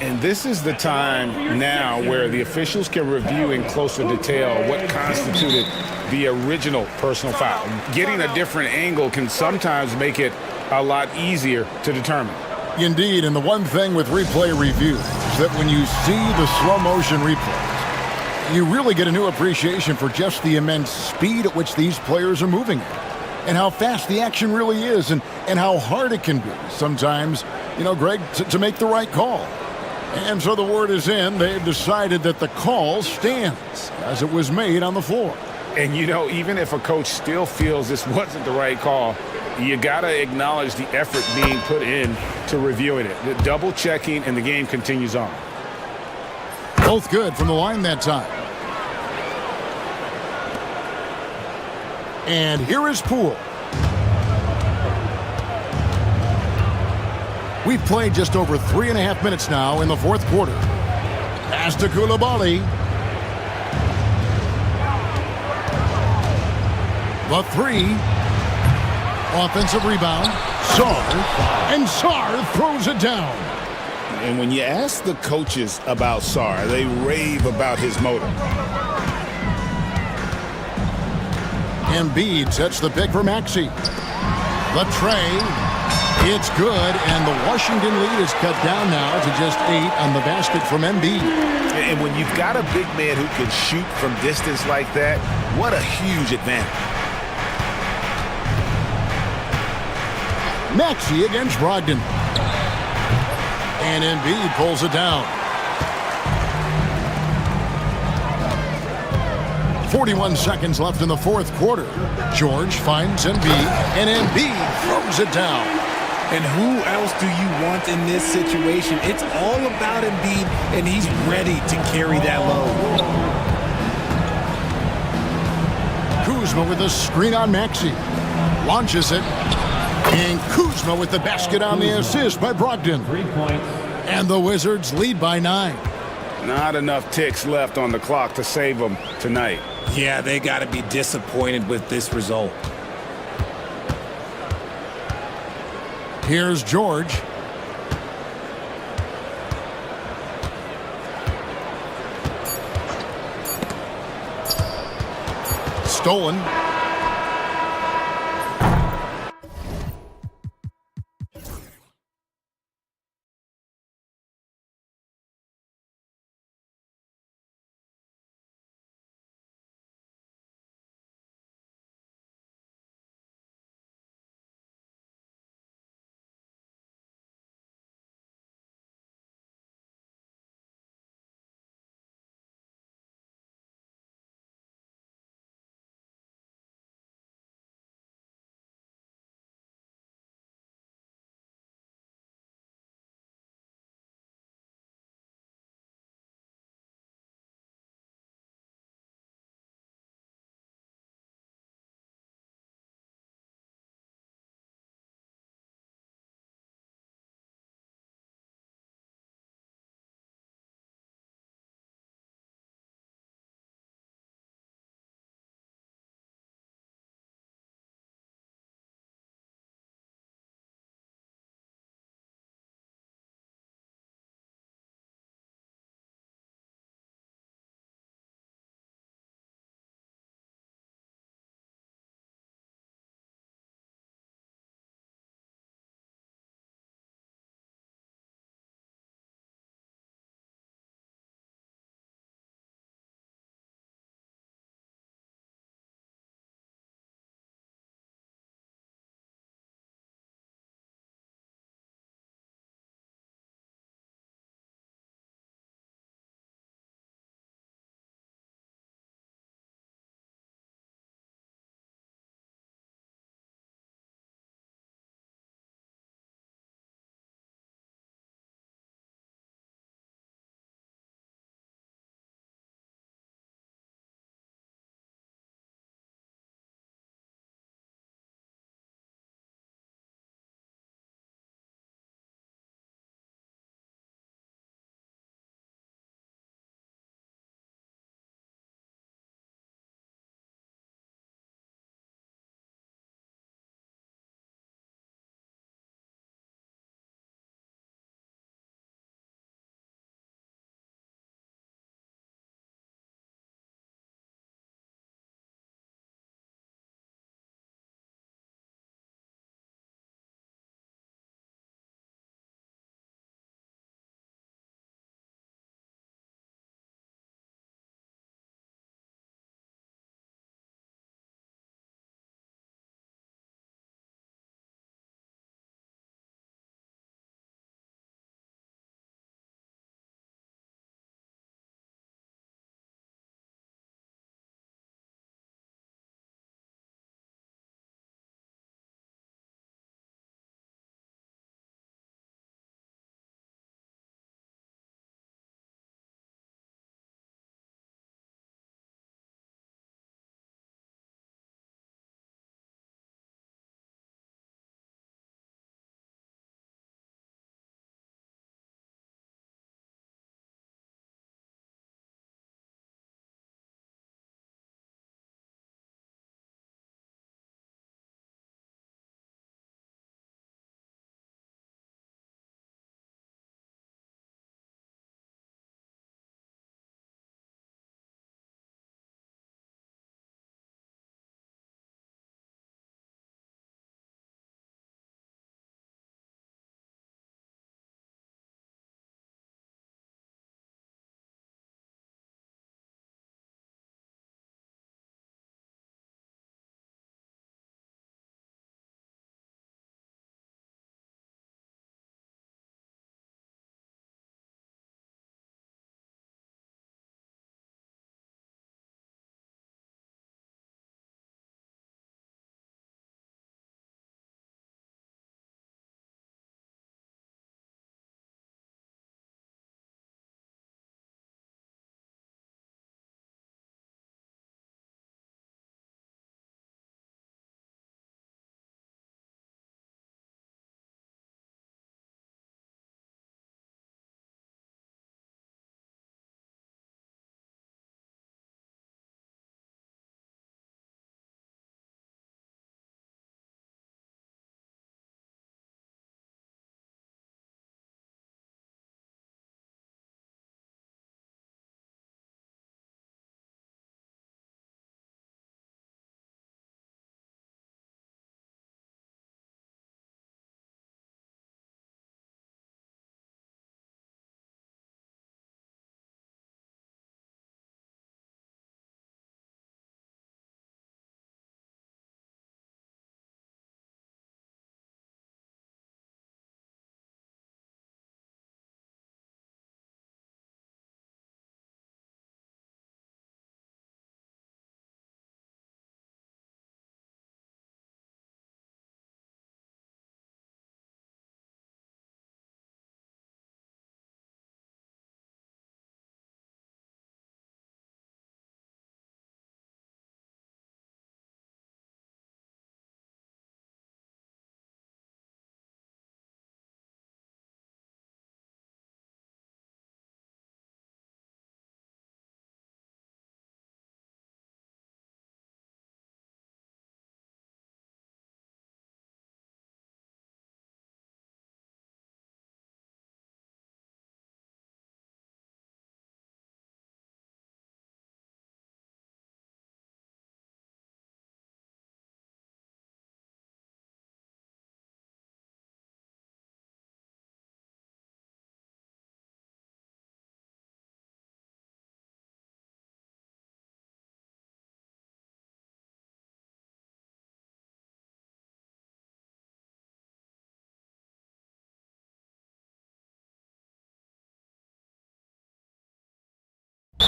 And this is the time now where the officials can review in closer detail what constituted the original personal foul. Getting a different angle can sometimes make it a lot easier to determine. Indeed, and the one thing with replay review is that when you see the slow motion replays, you really get a new appreciation for just the immense speed at which these players are moving at, and how fast the action really is, and how hard it can be sometimes, you know, Greg, to make the right call. And so the word is in. They've decided that the call stands as it was made on the floor. And, you know, even if a coach still feels this wasn't the right call, you got to acknowledge the effort being put in to reviewing it. The double checking, and the game continues on. Both good from the line that time. And here is Poole. We've played just over 3.5 minutes now in the fourth quarter. Pass to Koulibaly. The three. Offensive rebound. Sarr. And Sarr throws it down. And when you ask the coaches about Sarr, they rave about his motor. Embiid sets the pick for Maxey. The tray. It's good, and the Washington lead is cut down now to just 8 on the basket from Embiid. And when you've got a big man who can shoot from distance like that, what a huge advantage. Maxey against Brogdon. And Embiid pulls it down. 41 seconds left in the fourth quarter. George finds Embiid, and Embiid throws it down. And who else do you want in this situation? It's all about Embiid, and he's ready to carry that load. Kuzma with a screen on Maxey. Launches it. And Kuzma with the basket on the assist by Brogdon. 3 points. And the Wizards lead by 9. Not enough ticks left on the clock to save them tonight. Yeah, they got to be disappointed with this result. Here's George. Stolen.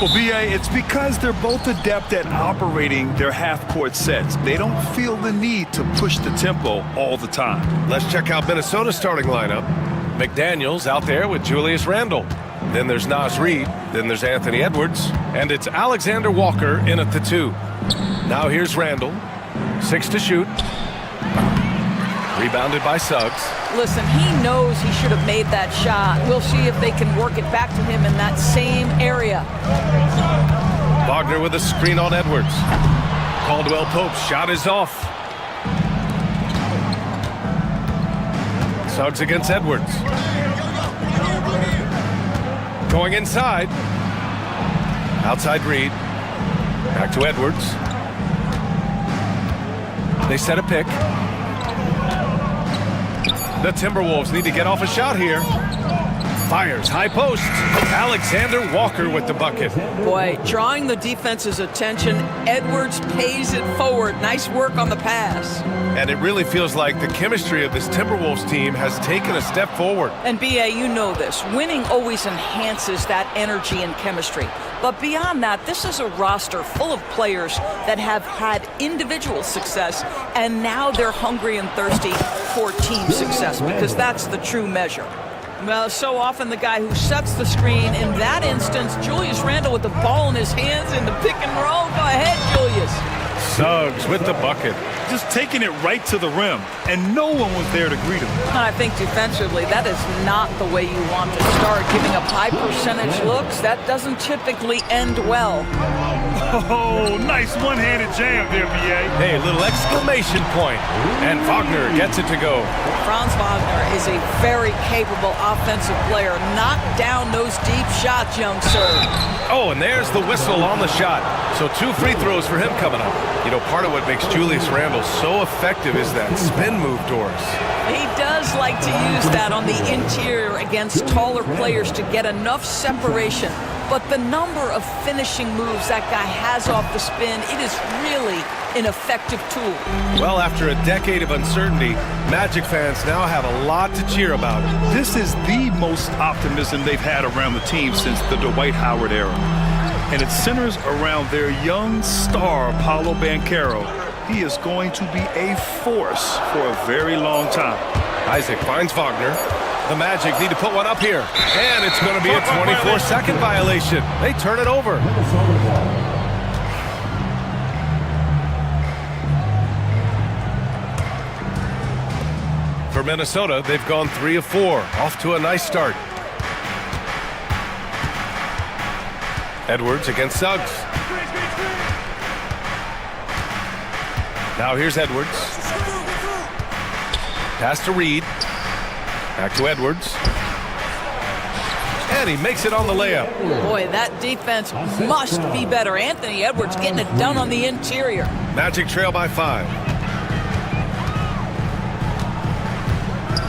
Well, B.A., it's because they're both adept at operating their half-court sets. They don't feel the need to push the tempo all the time. Let's check out Minnesota's starting lineup. McDaniels out there with Julius Randle. Then there's Naz Reid. Then there's Anthony Edwards. And it's Alexander Walker in at the 2. Now here's Randle. 6 to shoot. Rebounded by Suggs. Listen, he knows he should have made that shot. We'll see if they can work it back to him in that same area. Wagner with a screen on Edwards. Caldwell Pope's shot is off. Suggs against Edwards. Going inside. Outside Reid. Back to Edwards. They set a pick. The Timberwolves need to get off a shot here. Fires, high post. Alexander Walker with the bucket. Boy, drawing the defense's attention, Edwards pays it forward. Nice work on the pass. And it really feels like the chemistry of this Timberwolves team has taken a step forward. And B.A., you know this. Winning always enhances that energy and chemistry. But beyond that, this is a roster full of players that have had individual success, and now they're hungry and thirsty for team success, because that's the true measure. Well, so often the guy who sets the screen, in that instance, Julius Randle with the ball in his hands in the pick and roll. Go ahead, Julius. Suggs with the bucket. Just taking it right to the rim, and no one was there to greet him. I think defensively, that is not the way you want to start. Giving up high percentage looks, that doesn't typically end well. Oh, nice one-handed jam there, B.A. Hey, little exclamation point. And Wagner gets it to go. Franz Wagner is a very capable offensive player. Knock down those deep shots, young sir. Oh, and there's the whistle on the shot. So 2 free throws for him coming up. You know, part of what makes Julius Randle so effective is that spin move, Doris. He does like to use that on the interior against taller players to get enough separation. But the number of finishing moves that guy has off the spin, it is really an effective tool. Well, after a decade of uncertainty, Magic fans now have a lot to cheer about. This is the most optimism they've had around the team since the Dwight Howard era. And it centers around their young star, Paolo Banchero. He is going to be a force for a very long time. Isaac finds Wagner. The Magic need to put one up here. And it's going to be a 24-second violation. They turn it over. For Minnesota, they've gone 3 of 4. Off to a nice start. Edwards against Suggs. Now here's Edwards. Pass to Reid. Back to Edwards. And he makes it on the layup. Boy, that defense must be better. Anthony Edwards getting it done on the interior. Magic trail by 5.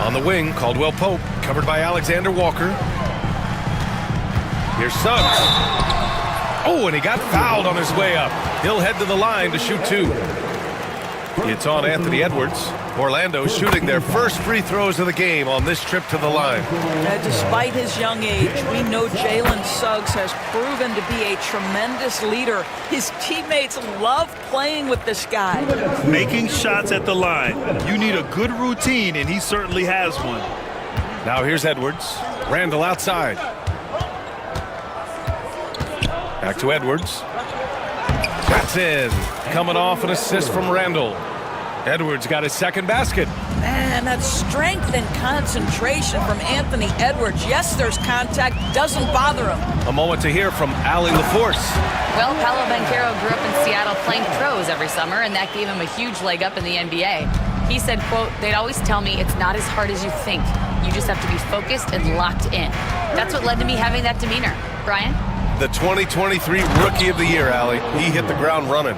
On the wing, Caldwell Pope, covered by Alexander Walker. Here's Suggs. Oh, and he got fouled on his way up. He'll head to the line to shoot 2. It's on Anthony Edwards. Orlando shooting their first free throws of the game on this trip to the line. Despite his young age, we know Jalen Suggs has proven to be a tremendous leader. His teammates love playing with this guy. Making shots at the line. You need a good routine, and he certainly has one. Now here's Edwards. Randle outside. Back to Edwards. That's in. Coming off an assist from Randle. Edwards got his second basket. Man, that strength and concentration from Anthony Edwards. Yes, there's contact. Doesn't bother him. A moment to hear from Allie LaForce. Well, Paolo Banchero grew up in Seattle playing pros every summer, and that gave him a huge leg up in the NBA. He said, quote, "They'd always tell me it's not as hard as you think. You just have to be focused and locked in." That's what led to me having that demeanor. Brian? The 2023 Rookie of the Year, Allie. He hit the ground running.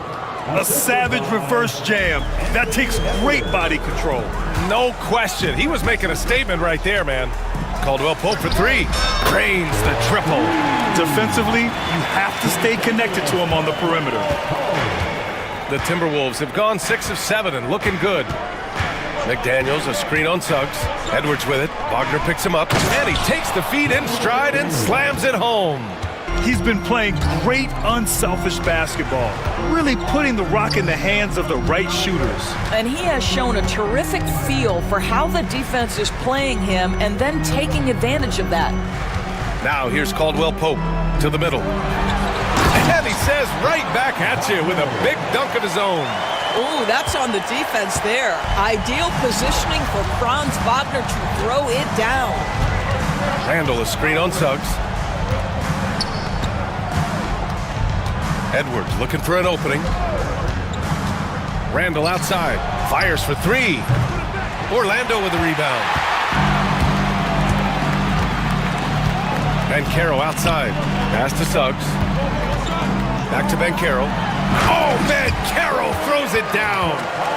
A savage reverse jam. That takes great body control. No question. He was making a statement right there, man. Caldwell Pope for 3. Drains the triple. Defensively, you have to stay connected to him on the perimeter. The Timberwolves have gone 6 of 7 and looking good. McDaniels, a screen on Suggs. Edwards with it. Wagner picks him up, and he takes the feed in stride and slams it home. He's been playing great, unselfish basketball, really putting the rock in the hands of the right shooters. And he has shown a terrific feel for how the defense is playing him and then taking advantage of that. Now here's Caldwell Pope to the middle. And he says right back at you with a big dunk of his own. Ooh, that's on the defense there. Ideal positioning for Franz Wagner to throw it down. Randall, a screen on Suggs. Edwards looking for an opening. Randall outside, fires for three. Orlando with the rebound. Bankero outside, pass to Suggs. Back to Bankero. Oh, Bankero throws it down.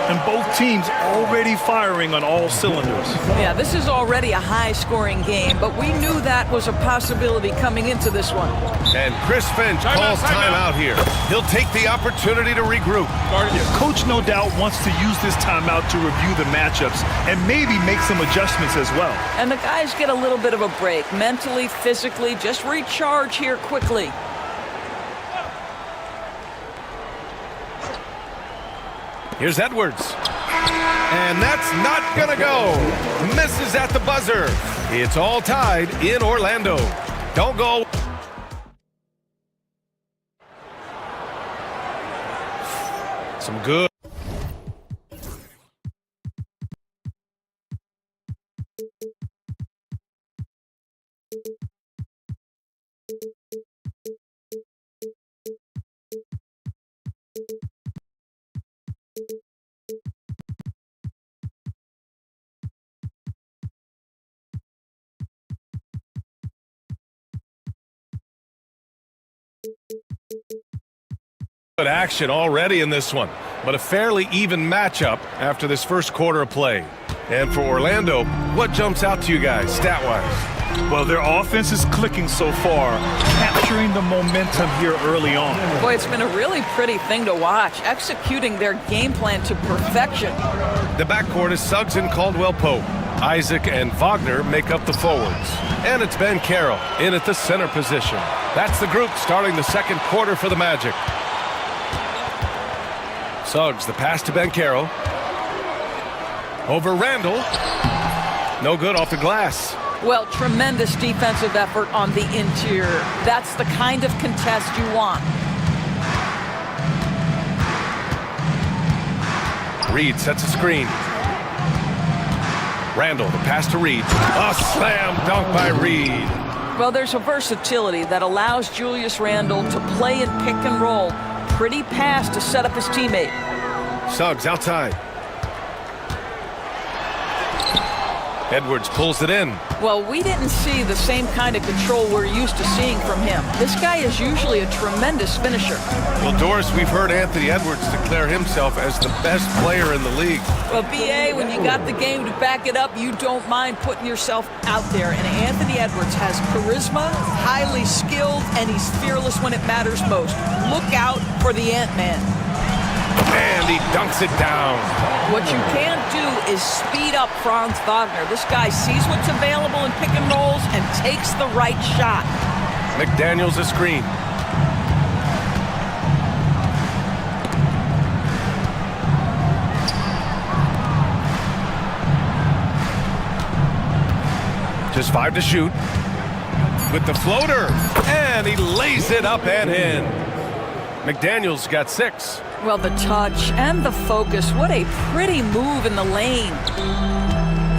And both teams already firing on all cylinders. Yeah, this is already a high-scoring game, but we knew that was a possibility coming into this one. And Chris Finch calls timeout here. He'll take the opportunity to regroup. Coach no doubt wants to use this timeout to review the matchups and maybe make some adjustments as well. And the guys get a little bit of a break, mentally, physically, just recharge here quickly. Here's Edwards. And that's not gonna go. Misses at the buzzer. It's all tied in Orlando. Don't go. Some good. Good action already in this one, but a fairly even matchup after this first quarter of play. And for Orlando, what jumps out to you guys stat-wise? Well, their offense is clicking so far, capturing the momentum here early on. Boy, it's been a really pretty thing to watch, executing their game plan to perfection. The backcourt is Suggs and Caldwell Pope. Isaac and Wagner make up the forwards. And it's Bankero in at the center position. That's the group starting the second quarter for the Magic. Suggs, the pass to Bankero. Over Randall. No good off the glass. Well, tremendous defensive effort on the interior. That's the kind of contest you want. Reed sets a screen. Randall, the pass to Reed. A slam dunk by Reed. Well, there's a versatility that allows Julius Randle to play in pick and roll. Pretty pass to set up his teammate. Suggs outside. Edwards pulls it in. Well, we didn't see the same kind of control we're used to seeing from him. This guy is usually a tremendous finisher. Well, Doris, we've heard Anthony Edwards declare himself as the best player in the league. Well, BA, when you got the game to back it up, you don't mind putting yourself out there. And Anthony Edwards has charisma, highly skilled, and he's fearless when it matters most. Look out for the Ant-Man. And he dunks it down. What you can't do is speed up Franz Wagner. This guy sees what's available in pick and rolls and takes the right shot. McDaniels a screen. Just 5 to shoot. With the floater. And he lays it up and in. McDaniels got 6. Well, the touch and the focus. What a pretty move in the lane.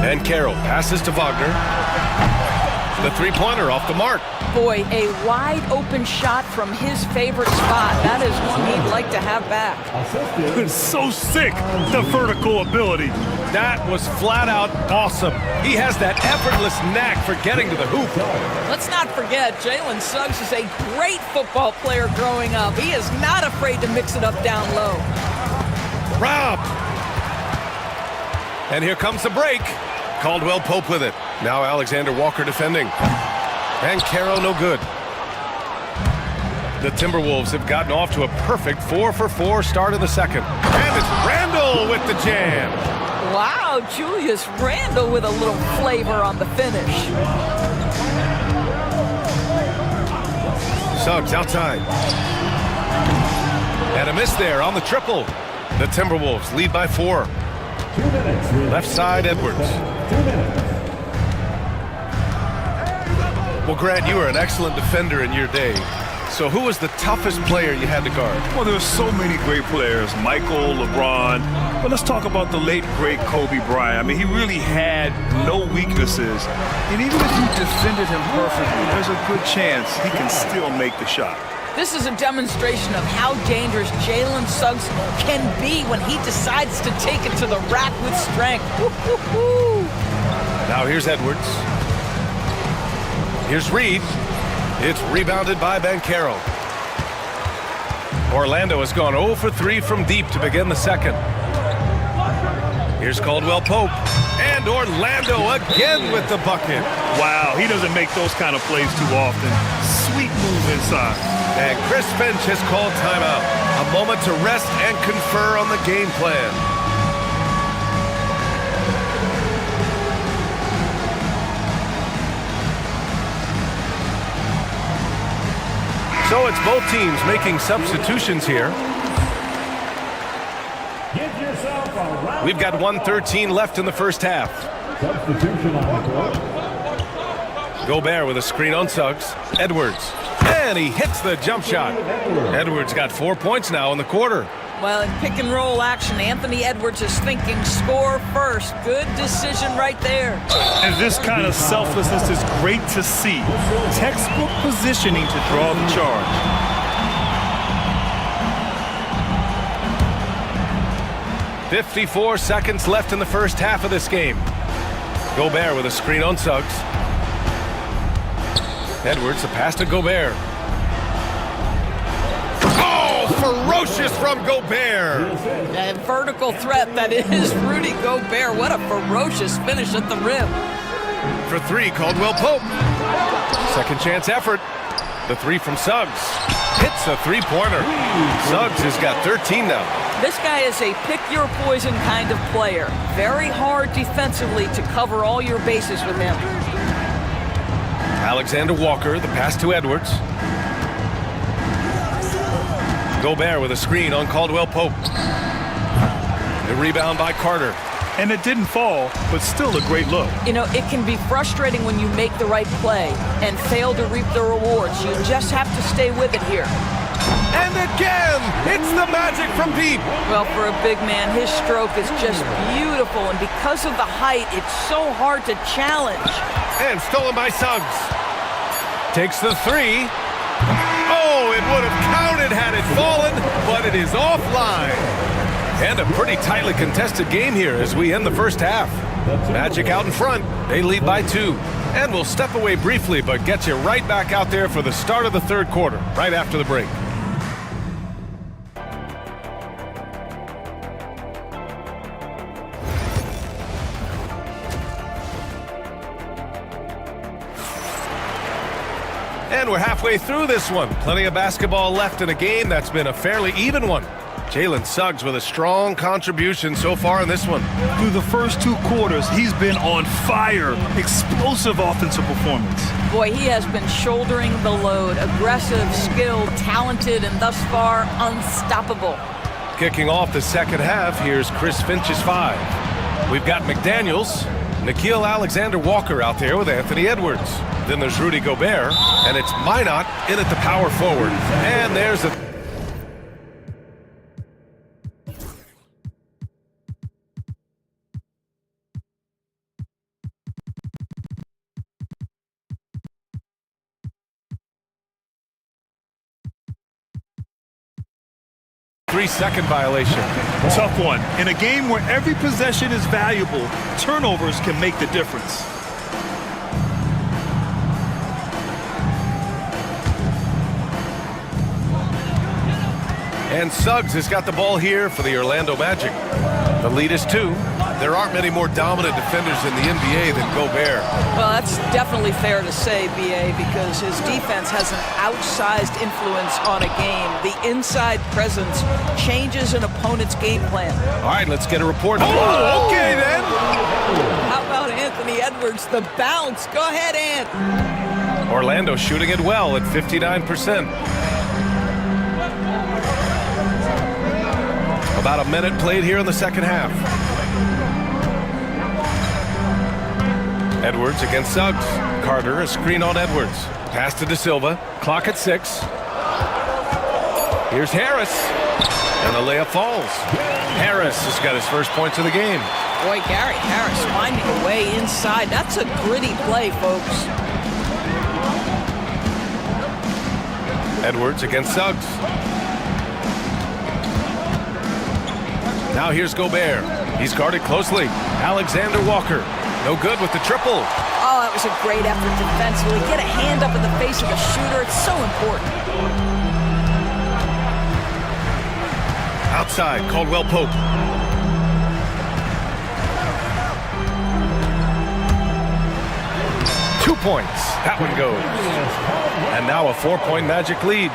And Carroll passes to Wagner. The three-pointer off the mark. Boy, a wide-open shot from his favorite spot. That is one he'd like to have back. It's so sick, the vertical ability. That was flat-out awesome. He has that effortless knack for getting to the hoop. Let's not forget, Jalen Suggs is a great football player growing up. He is not afraid to mix it up down low. Rob. And here comes the break. Caldwell Pope with it. Now Alexander Walker defending. And Caro no good. The Timberwolves have gotten off to a perfect 4-for-4 start in the second. And it's Randall with the jam. Wow, Julius Randle with a little flavor on the finish. Suggs outside. And a miss there on the triple. The Timberwolves lead by 4. 2 minutes. Left side, Edwards. 2 minutes. Well, Grant, you were an excellent defender in your day. So who was the toughest player you had to guard? Well, there were so many great players, Michael, LeBron. But let's talk about the late, great Kobe Bryant. I mean, he really had no weaknesses. And even if you defended him perfectly, there's a good chance he can still make the shot. This is a demonstration of how dangerous Jalen Suggs can be when he decides to take it to the rack with strength. Woo-hoo-hoo. Now here's Edwards. Here's Reed. It's rebounded by Banchero. Orlando has gone 0 for 3 from deep to begin the second. Here's Caldwell Pope. And Orlando again with the bucket. Wow, he doesn't make those kind of plays too often. Sweet move inside. And Chris Finch has called timeout. A moment to rest and confer on the game plan. So it's both teams making substitutions here. Give yourself a round. We've got 1:13 left in the first half. Substitution on the court. Gobert with a screen on Suggs. Edwards. And he hits the jump shot. Edwards got 4 points now in the quarter. Well, in pick and roll action, Anthony Edwards is thinking score first. Good decision right there. And this kind of selflessness is great to see. Textbook positioning to draw the charge. .54 seconds left in the first half of this game. Gobert with a screen on Suggs. Edwards, a pass to Gobert. Oh, ferocious from Gobert. A vertical threat that is Rudy Gobert. What a ferocious finish at the rim. For 3, Caldwell Pope. Second chance effort. The 3 from Suggs. Hits a 3-pointer. Suggs has got 13 now. This guy is a pick-your-poison kind of player. Very hard defensively to cover all your bases with him. Alexander Walker, the pass to Edwards. Gobert with a screen on Caldwell Pope. The rebound by Carter. And it didn't fall, but still a great look. You know, it can be frustrating when you make the right play and fail to reap the rewards. You just have to stay with it here. And again, it's the Magic from deep. Well, for a big man, his stroke is just beautiful, and because of the height, it's so hard to challenge. And stolen by Suggs. Takes the 3. Oh, it would have counted had it fallen, but it is offline. And a pretty tightly contested game here as we end the first half. Magic out in front. They lead by 2. And we'll step away briefly, but get you right back out there for the start of the third quarter, right after the break. And we're halfway through this one. Plenty of basketball left in a game that's been a fairly even one. Jalen Suggs with a strong contribution so far in this one. Through the first 2 quarters, he's been on fire. Explosive offensive performance. Boy, he has been shouldering the load. Aggressive, skilled, talented, and thus far, unstoppable. Kicking off the second half, here's Chris Finch's 5. We've got McDaniels, Nickeil Alexander-Walker out there with Anthony Edwards. Then there's Rudy Gobert, and it's Minot in at the power forward. And there's a... Three-second violation. Tough one. In a game where every possession is valuable, turnovers can make the difference. And Suggs has got the ball here for the Orlando Magic. The lead is 2. There aren't many more dominant defenders in the NBA than Gobert. Well, that's definitely fair to say, B.A., because his defense has an outsized influence on a game. The inside presence changes an opponent's game plan. All right, let's get a report. Oh, okay then. How about Anthony Edwards, the bounce? Go ahead, Ant. Orlando shooting it well at 59%. About a minute played here in the second half. Edwards against Suggs. Carter, a screen on Edwards. Pass to De Silva. Clock at 6. Here's Harris. And the layup falls. Harris has got his first points of the game. Boy, Gary Harris finding a way inside. That's a gritty play, folks. Edwards against Suggs. Now here's Gobert. He's guarded closely. Alexander Walker. No good with the triple. Oh, that was a great effort defensively. Get a hand up in the face of a shooter. It's so important. Outside, Caldwell Pope. Points. That one goes. And now a 4-point Magic lead.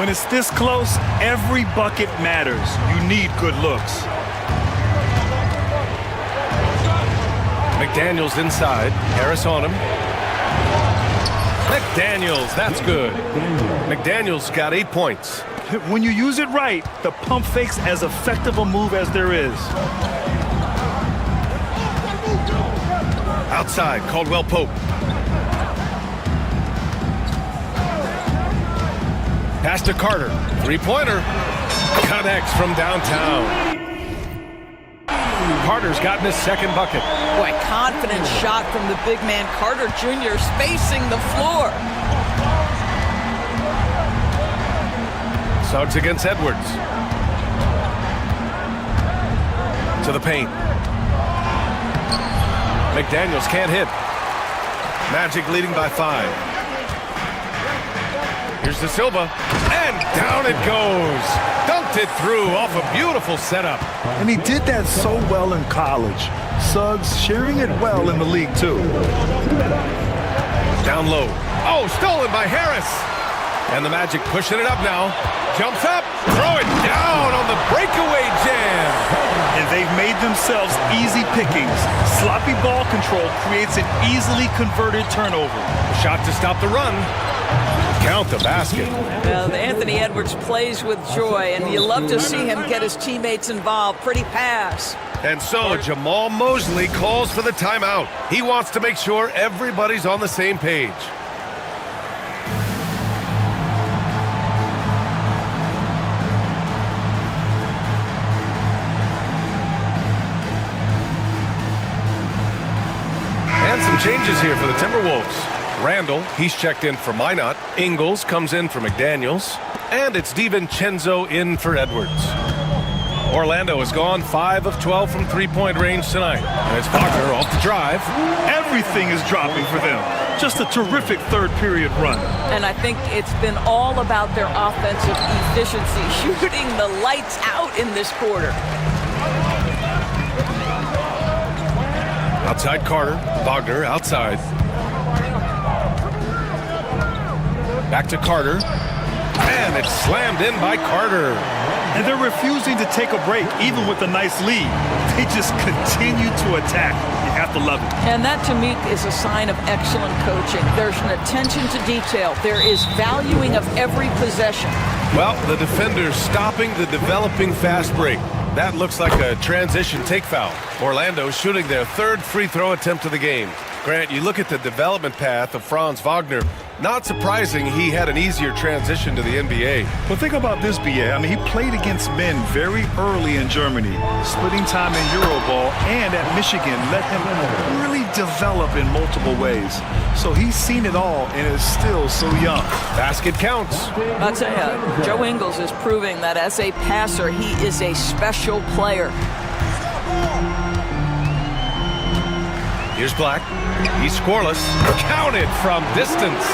When it's this close, every bucket matters. You need good looks. McDaniels inside. Harris on him. McDaniels, that's good. McDaniels got 8 points. When you use it right, the pump fake's as effective a move as there is. Outside, Caldwell Pope. Pass to Carter. Three-pointer. Connects from downtown. Carter's gotten his second bucket. Boy, confident shot from the big man. Carter Jr. spacing the floor. Suggs against Edwards. To the paint. McDaniels can't hit. Magic leading by 5. Here's De Silva, and down it goes. Dunked it through off a beautiful setup. And he did that so well in college. Suggs sharing it well in the league, too. Down low. Oh, stolen by Harris. And the Magic pushing it up now. Jumps up, throw it down on the breakaway jam. And they've made themselves easy pickings. Sloppy ball control creates an easily converted turnover. Shot to stop the run. Count the basket. Well, Anthony Edwards plays with joy, and you love to see him get his teammates involved. Pretty pass. And so Jamal Mosley calls for the timeout. He wants to make sure everybody's on the same page. And some changes here for the Timberwolves. Randall, he's checked in for Minot. Ingles comes in for McDaniels. And it's DiVincenzo in for Edwards. Orlando has gone 5 of 12 from three-point range tonight. And it's Wagner off the drive. Everything is dropping for them. Just a terrific third-period run. And I think it's been all about their offensive efficiency, shooting the lights out in this quarter. Outside Carter. Wagner outside. Back to Carter. And it's slammed in by Carter. And they're refusing to take a break, even with a nice lead. They just continue to attack. You have to love it. And that, to me, is a sign of excellent coaching. There's an attention to detail. There is valuing of every possession. Well, the defender's stopping the developing fast break. That looks like a transition take foul. Orlando shooting their third free throw attempt of the game. Grant, you look at the development path of Franz Wagner. Not surprising he had an easier transition to the NBA. Well, think about this, B.A. I mean, he played against men very early in Germany, splitting time in Euroball, and at Michigan let him really develop in multiple ways. So he's seen it all and is still so young. Basket counts. I'll tell you, Joe Ingles is proving that as a passer, he is a special player. Here's Black. He's scoreless. Counted from distance.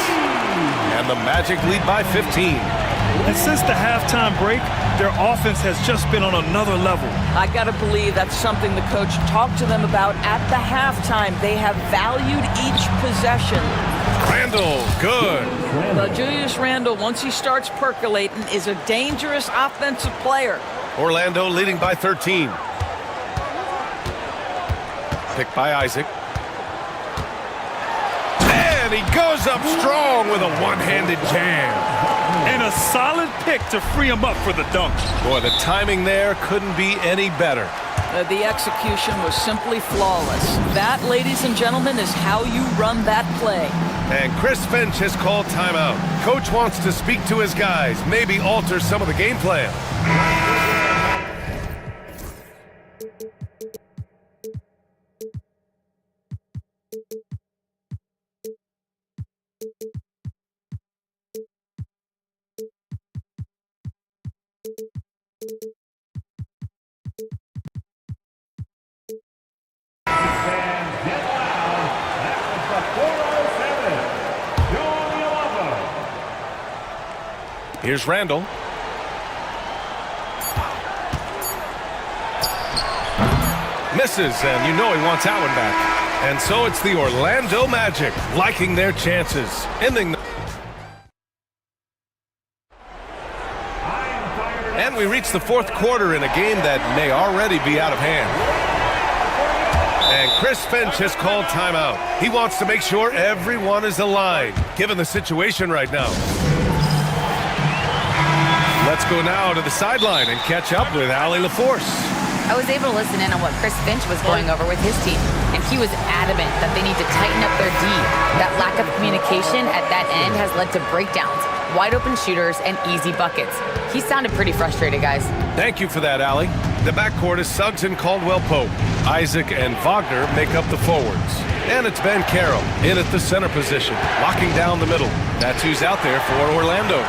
And the Magic lead by 15. And since the halftime break, their offense has just been on another level. I got to believe that's something the coach talked to them about at the halftime. They have valued each possession. Randall, good. Well, Julius Randle, once he starts percolating, is a dangerous offensive player. Orlando leading by 13. Picked by Isaac. And he goes up strong with a one-handed jam. And a solid pick to free him up for the dunk. Boy, the timing there couldn't be any better. The execution was simply flawless. That, ladies and gentlemen, is how you run that play. And Chris Finch has called timeout. Coach wants to speak to his guys, maybe alter some of the game plan. Here's Randall. Misses, and you know he wants that one back. And so it's the Orlando Magic liking their chances, ending the... And we reach the fourth quarter in a game that may already be out of hand. And Chris Finch has called timeout. He wants to make sure everyone is aligned, given the situation right now. Let's go now to the sideline and catch up with Allie LaForce. I was able to listen in on what Chris Finch was going over with his team, and he was adamant that they need to tighten up their D. That lack of communication at that end has led to breakdowns, wide open shooters, and easy buckets. He sounded pretty frustrated, guys. Thank you for that, Allie. The backcourt is Suggs and Caldwell-Pope. Isaac and Wagner make up the forwards. And it's Ben Carroll in at the center position, locking down the middle. That's who's out there for Orlando.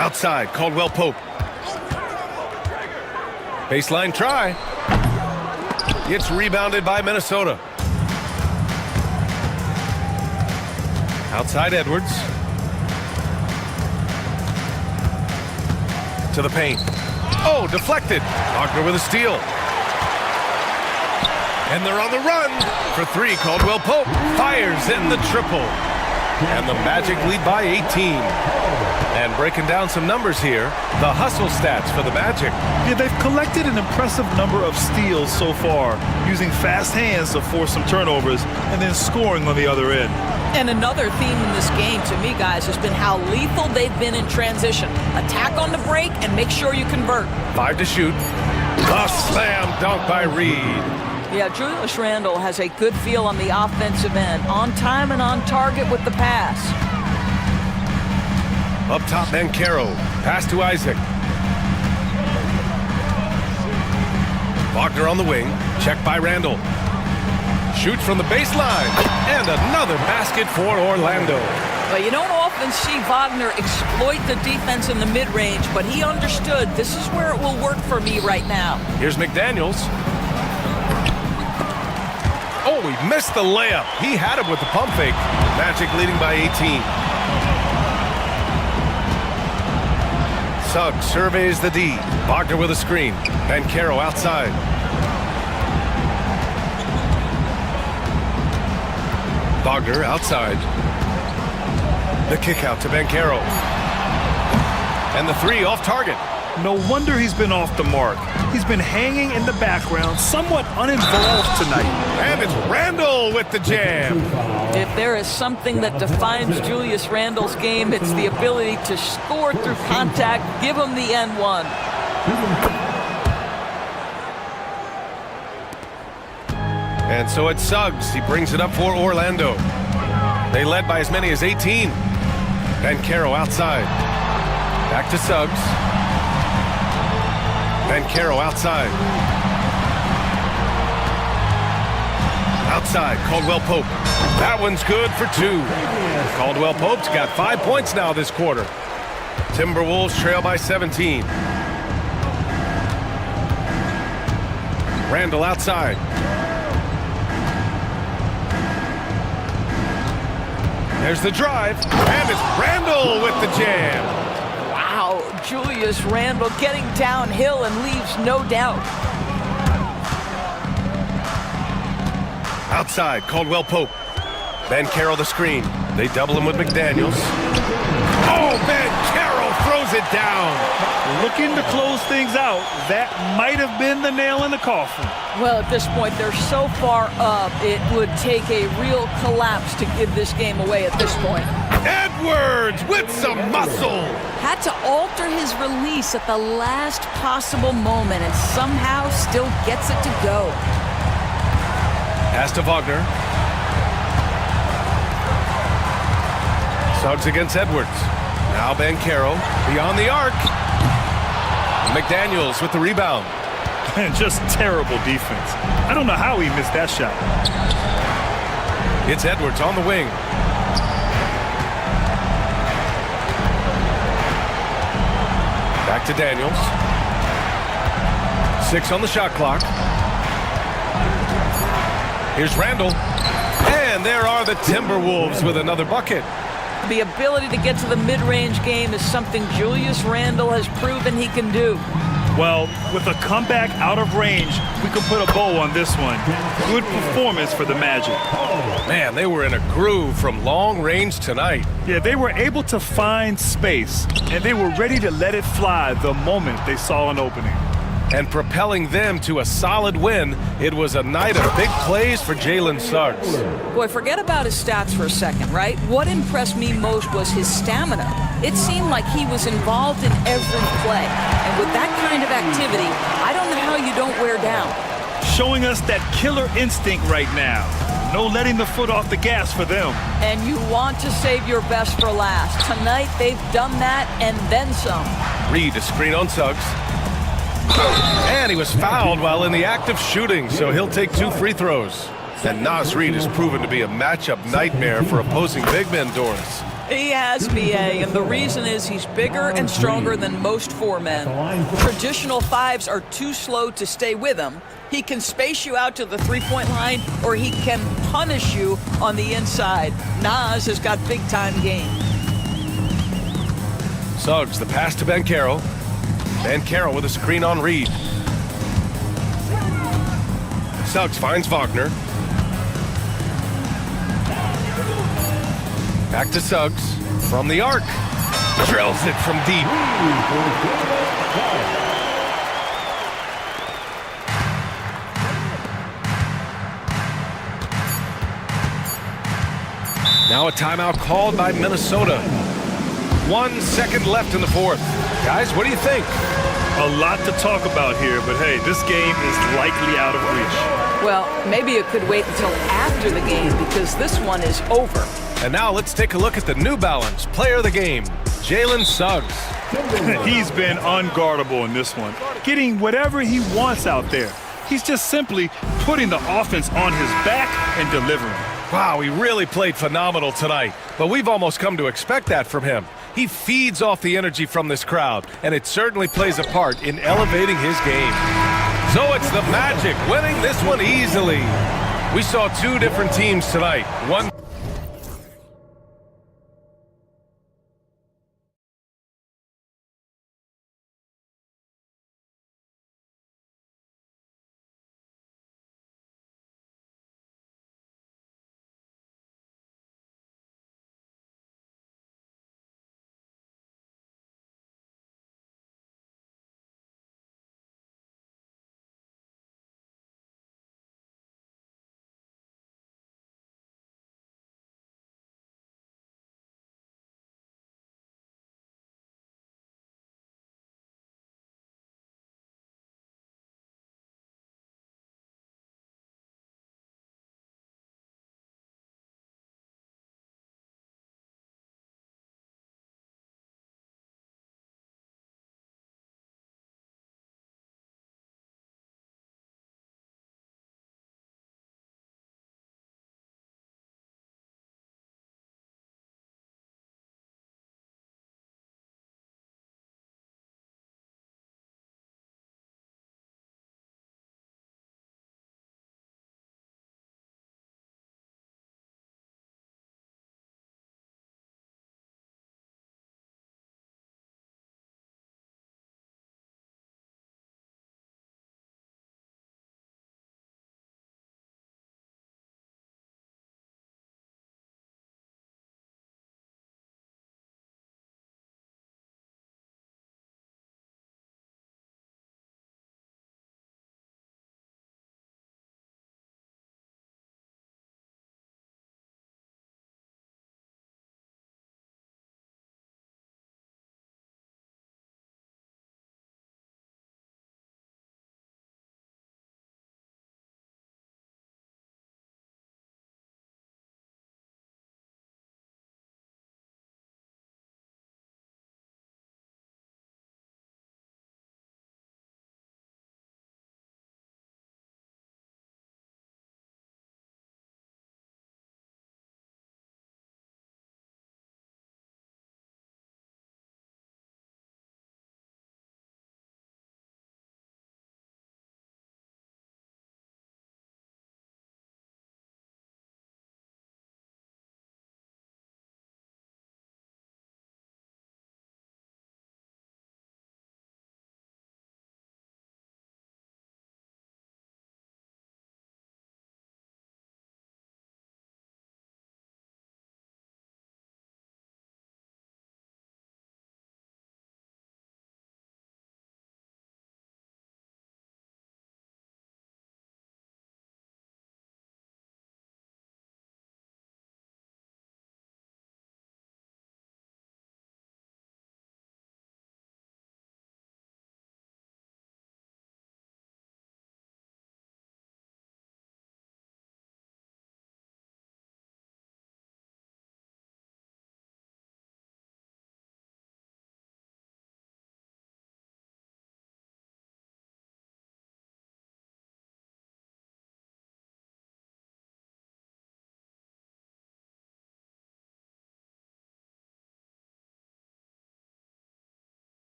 Outside, Caldwell-Pope. Baseline try. It's rebounded by Minnesota. Outside Edwards. To the paint. Oh, deflected. Wagner with a steal. And they're on the run. For three, Caldwell-Pope fires in the triple. And the Magic lead by 18. And breaking down some numbers here, the hustle stats for the Magic. Yeah, they've collected an impressive number of steals so far, using fast hands to force some turnovers and then scoring on the other end. And another theme in this game, to me, guys, has been how lethal they've been in transition. Attack on the break and make sure you convert. 5 to shoot. A slam dunk by Reed. Yeah, Julius Randle has a good feel on the offensive end, on time and on target with the pass. Up top, Bankero. Pass to Isaac. Wagner on the wing. Checked by Randle. Shoots from the baseline. And another basket for Orlando. Well, you don't often see Wagner exploit the defense in the mid-range, but he understood this is where it will work for me right now. Here's McDaniels. Oh, he missed the layup. He had it with the pump fake. Magic leading by 18. Suggs surveys the D. Wagner with a screen. Bankero outside. Wagner outside. The kick out to Bankero. And the three off target. No wonder he's been off the mark. He's been hanging in the background, somewhat uninvolved tonight. And it's Randle with the jam. If there is something that defines Julius Randle's game, it's the ability to score through contact, give him the N1. And so it's Suggs. He brings it up for Orlando. They led by as many as 18. Bankero outside. Back to Suggs. Bankero outside. Outside, Caldwell-Pope. That one's good for 2. Caldwell-Pope's got 5 points now this quarter. Timberwolves trail by 17. Randle outside. There's the drive, and it's Randle with the jam. Wow, Julius Randle getting downhill and leaves no doubt. Outside, Caldwell-Pope. Bankero the screen. They double him with McDaniels. Oh, Bankero throws it down. Looking to close things out. That might have been the nail in the coffin. Well, at this point, they're so far up, it would take a real collapse to give this game away at this point. Edwards with some muscle. Had to alter his release at the last possible moment and somehow still gets it to go. Pass to Wagner. Suggs against Edwards. Now Banchero beyond the arc. McDaniels with the rebound. And just terrible defense. I don't know how he missed that shot. It's Edwards on the wing. Back to Daniels. 6 on the shot clock. Here's Randall. And there are the Timberwolves with another bucket. The ability to get to the mid-range game is something Julius Randle has proven he can do. Well, with a comeback out of range, we could put a bow on this one. Good performance for the Magic. Man, they were in a groove from long range tonight. Yeah, they were able to find space, and they were ready to let it fly the moment they saw an opening. And propelling them to a solid win, it was a night of big plays for Jalen Suggs. Boy, forget about his stats for a second, right? What impressed me most was his stamina. It seemed like he was involved in every play. And with that kind of activity, I don't know how you don't wear down. Showing us that killer instinct right now. No letting the foot off the gas for them. And you want to save your best for last. Tonight, they've done that and then some. Reed a screen on Suggs. And he was fouled while in the act of shooting, so he'll take 2 free throws. And Naz Reid has proven to be a matchup nightmare for opposing big men, Doris. He has, BA, and the reason is he's bigger and stronger than most 4 men. Traditional 5s are too slow to stay with him. He can space you out to the three-point line, or he can punish you on the inside. Naz has got big-time game. Suggs, the pass to Banchero. Banchero with a screen on Reed. Suggs finds Wagner. Back to Suggs from the arc. Drills it from deep. Now a timeout called by Minnesota. 1 second left in the fourth. Guys, what do you think? A lot to talk about here, but hey, this game is likely out of reach. Well, maybe it could wait until after the game because this one is over. And now let's take a look at the New Balance player of the game, Jalen Suggs. He's been unguardable in this one, getting whatever he wants out there. He's just simply putting the offense on his back and delivering. Wow, he really played phenomenal tonight, but we've almost come to expect that from him. He feeds off the energy from this crowd, and it certainly plays a part in elevating his game. So it's the Magic winning this one easily. We saw 2 different teams tonight. One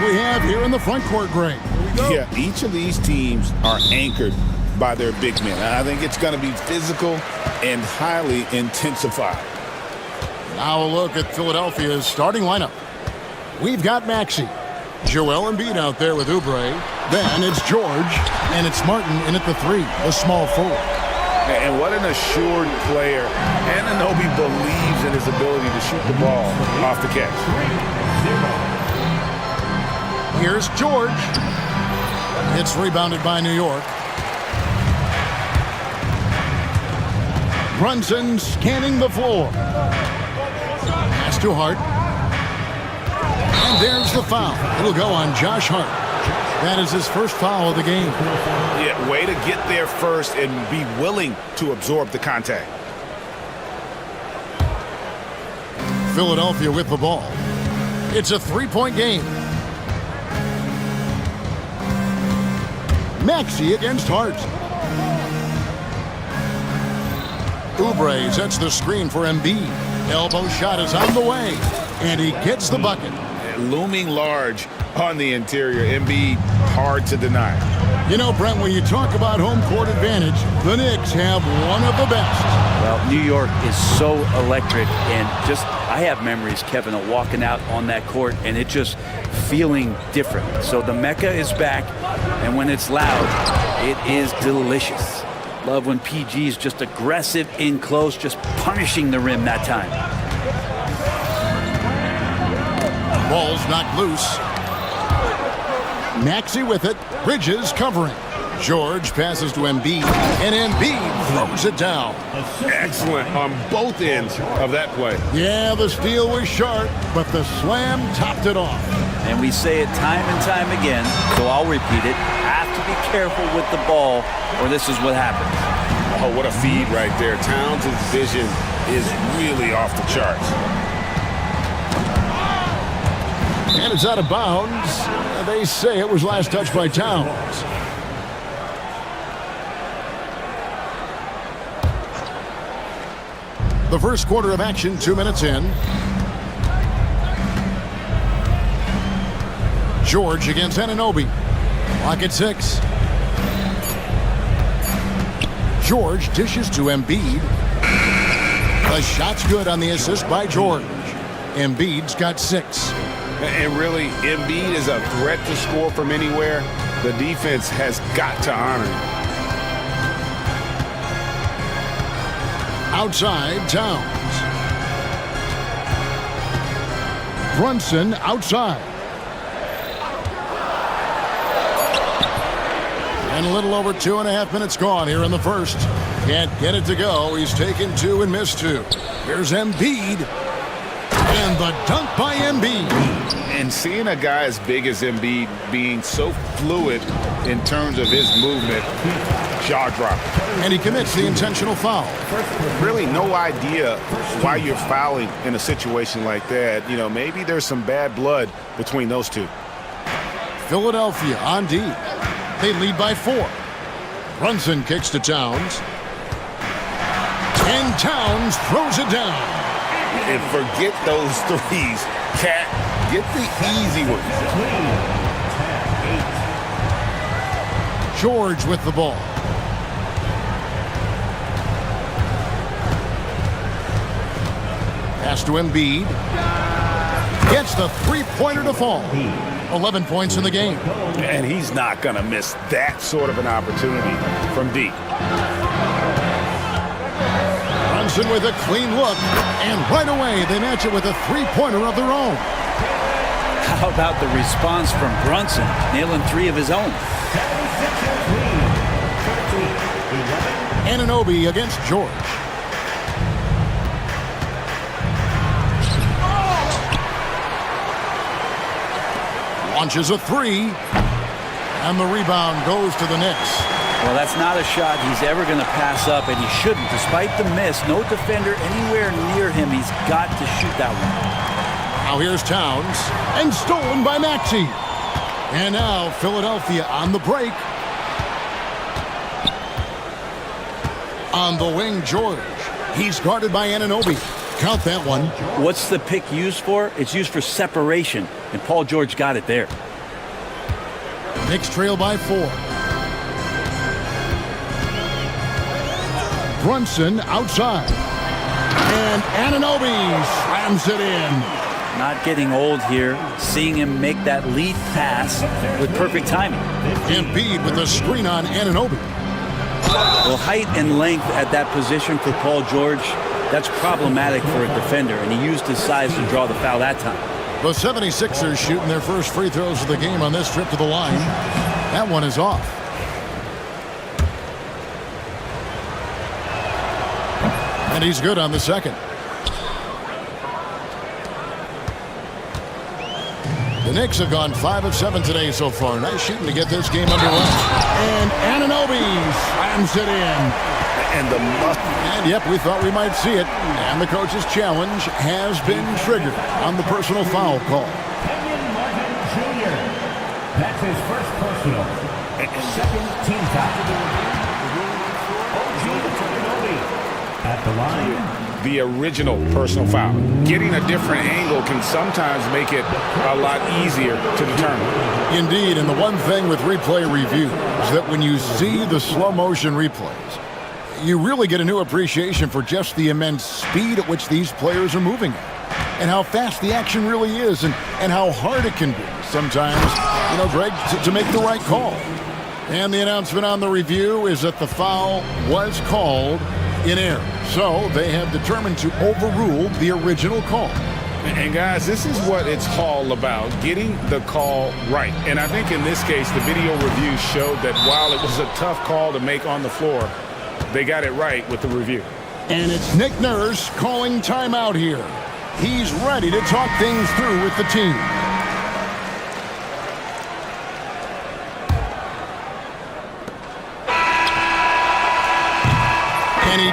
we have here in the front court, Greg? Yeah, each of these teams are anchored by their big men. I think it's going to be physical and highly intensified. Now a look at Philadelphia's starting lineup. We've got Maxey, Joel Embiid out there with Oubre. Then it's George, and it's Martin in at the 3, the small forward. And what an assured player. Anunoby believes in his ability to shoot the ball off the catch. Here's George. It's rebounded by New York. Brunson scanning the floor. Pass to Hart. And there's the foul. It'll go on Josh Hart. That is his first foul of the game. Yeah, way to get there first and be willing to absorb the contact. Philadelphia with the ball. It's a 3-point game. Maxey against Hart. Oubre sets the screen for Embiid. Elbow shot is on the way, and he gets the bucket. Looming large on the interior. Embiid, hard to deny. You know, Brent, when you talk about home court advantage, the Knicks have one of the best. Well, New York is so electric, and I have memories, Kevin, of walking out on that court and it just feeling different. So the Mecca is back, and when it's loud, it is delicious. Love when PG is just aggressive in close, just punishing the rim that time. Ball's knocked loose. Maxey with it. Bridges covering. George passes to Embiid, and Embiid throws it down. Excellent on both ends of that play. Yeah, the steal was sharp, but the slam topped it off. And we say it time and time again, so I'll repeat it. Have to be careful with the ball, or this is what happens. Oh, what a feed right there. Towns' vision is really off the charts. And it's out of bounds. They say it was last touched by Towns. The first quarter of action, 2 minutes in. George against Anunoby. Clock at 6. George dishes to Embiid. The shot's good on the assist by George. Embiid's got 6. And really, Embiid is a threat to score from anywhere. The defense has got to honor him. Outside, Towns. Brunson outside. And a little over 2.5 minutes gone here in the first. Can't get it to go. He's taken 2 and missed 2. Here's Embiid. And the dunk by Embiid. And seeing a guy as big as Embiid being so fluid in terms of his movement, jaw-dropping. And he commits the intentional foul. Really no idea why you're fouling in a situation like that. You know, maybe there's some bad blood between those two. Philadelphia on D. They lead by 4. Brunson kicks to Towns. And Towns throws it down. And forget those threes. Cat, get the easy ones. George with the ball. Pass to Embiid. Gets the three-pointer to fall. 11 points in the game. And he's not going to miss that sort of an opportunity from deep. Brunson with a clean look. And right away, they match it with a three-pointer of their own. How about the response from Brunson, nailing 3 of his own? Anunoby against George. Launches a 3. And the rebound goes to the Knicks. Well, that's not a shot he's ever going to pass up, and he shouldn't. Despite the miss, no defender anywhere near him. He's got to shoot that one. Now here's Towns, and stolen by Maxey. And now Philadelphia on the break. On the wing, George. He's guarded by Anunoby. Count that one. What's the pick used for? It's used for separation, and Paul George got it there. Knicks trail by 4. Brunson outside. And Anunoby slams it in. Not getting old here, seeing him make that lead pass with perfect timing. Embiid with the screen on Anunoby. Well, height and length at that position for Paul George, that's problematic for a defender, and he used his size to draw the foul that time. The 76ers shooting their first free throws of the game on this trip to the line. That one is off. And he's good on the second. The Knicks have gone 5 of 7 today so far. Nice shooting to get this game underway. And Anunoby slams it in. And yep, we thought we might see it. And the coach's challenge has been triggered on the personal foul call. Jr. That's his first personal. Second team foul. At the line. The original personal foul. Getting a different angle can sometimes make it a lot easier to determine. Indeed, and the one thing with replay review is that when you see the slow motion replays, you really get a new appreciation for just the immense speed at which these players are moving at, and how fast the action really is, and how hard it can be sometimes, you know, Greg, to make the right call. And the announcement on the review is that the foul was called in error. So they have determined to overrule the original call. And guys, this is what it's all about, getting the call right. And I think in this case, the video review showed that while it was a tough call to make on the floor, they got it right with the review. And it's Nick Nurse calling timeout here. He's ready to talk things through with the team. And he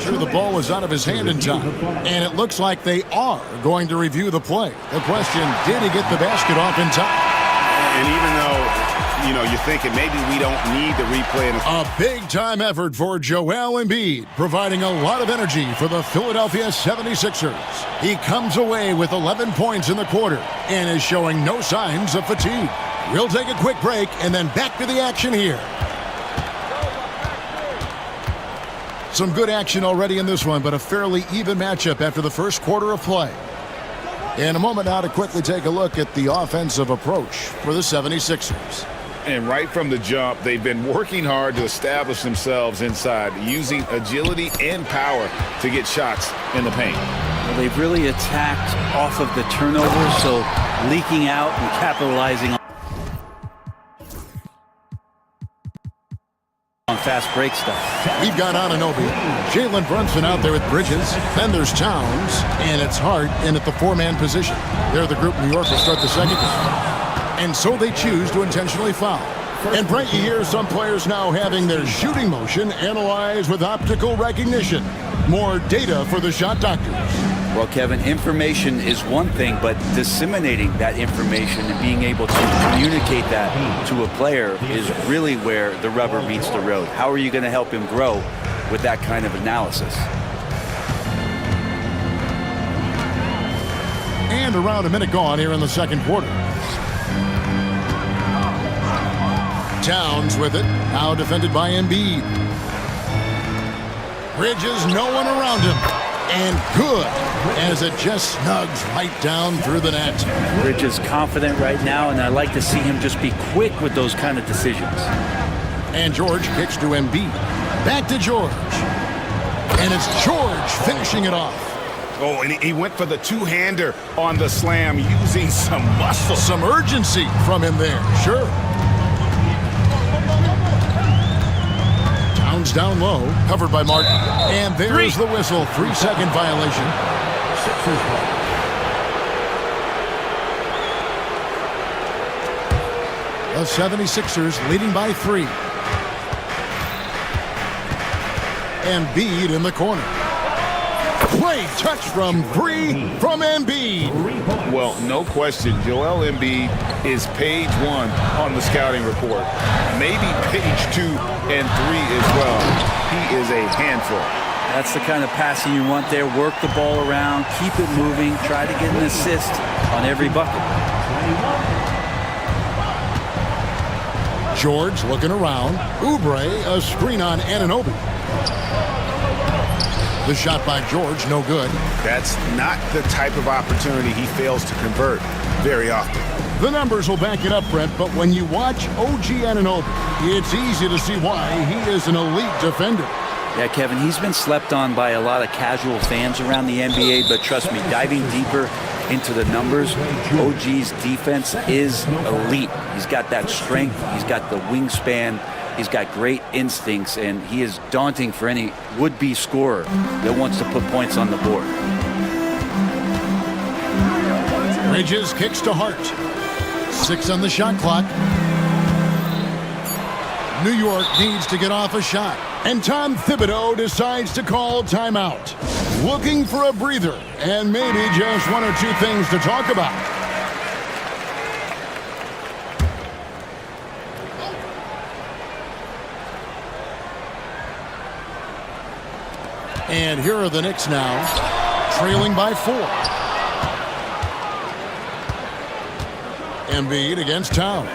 sure the ball was out of his hand in time. And it looks like they are going to review the play. The question, did he get the basket off in time? And even though, you know, you're thinking maybe we don't need the replay. A big-time effort for Joel Embiid, providing a lot of energy for the Philadelphia 76ers. He comes away with 11 points in the quarter and is showing no signs of fatigue. We'll take a quick break and then back to the action here. Some good action already in this one, but a fairly even matchup after the first quarter of play. In a moment now to quickly take a look at the offensive approach for the 76ers. And right from the jump, they've been working hard to establish themselves inside, using agility and power to get shots in the paint. Well, they've really attacked off of the turnovers, so leaking out and capitalizing on fast break stuff. We've got Anunoby, Jalen Brunson out there with Bridges. Then there's Towns, and it's Hart in at the 4-man position. They're the group New York will start the second. And so they choose to intentionally foul. And Brent, you hear some players now having their shooting motion analyzed with optical recognition. More data for the shot doctors. Well, Kevin, information is one thing, but disseminating that information and being able to communicate that to a player is really where the rubber meets the road. How are you going to help him grow with that kind of analysis? And around a minute gone here in the second quarter. Towns with it, now defended by Embiid. Bridges, no one around him. And good, as it just snugs right down through the net. Bridges confident right now, and I like to see him just be quick with those kind of decisions. And George kicks to Embiid. Back to George. And it's George finishing it off. Oh, and he went for the two-hander on the slam, using some muscle. Some urgency from him there, sure. Towns down low, covered by Martin. And there's the whistle, 3-second violation. The 76ers leading by 3. Embiid in the corner. Great touch from 3 from Embiid. Well, no question, Joel Embiid is page 1 on the scouting report. Maybe page 2 and 3 as well. He is a handful. That's the kind of passing you want there. Work the ball around, keep it moving, try to get an assist on every bucket. George looking around. Oubre, a screen on Anunoby. The shot by George, no good. That's not the type of opportunity he fails to convert very often. The numbers will back it up, Brent, but when you watch OG Anunoby, it's easy to see why he is an elite defender. Yeah, Kevin, he's been slept on by a lot of casual fans around the NBA, but trust me, diving deeper into the numbers, OG's defense is elite. He's got that strength, he's got the wingspan, he's got great instincts, and he is daunting for any would-be scorer that wants to put points on the board. Bridges kicks to Hart. 6 on the shot clock. New York needs to get off a shot, and Tom Thibodeau decides to call timeout. Looking for a breather, and maybe just one or two things to talk about. And here are the Knicks now, trailing by 4. Embiid against Towns.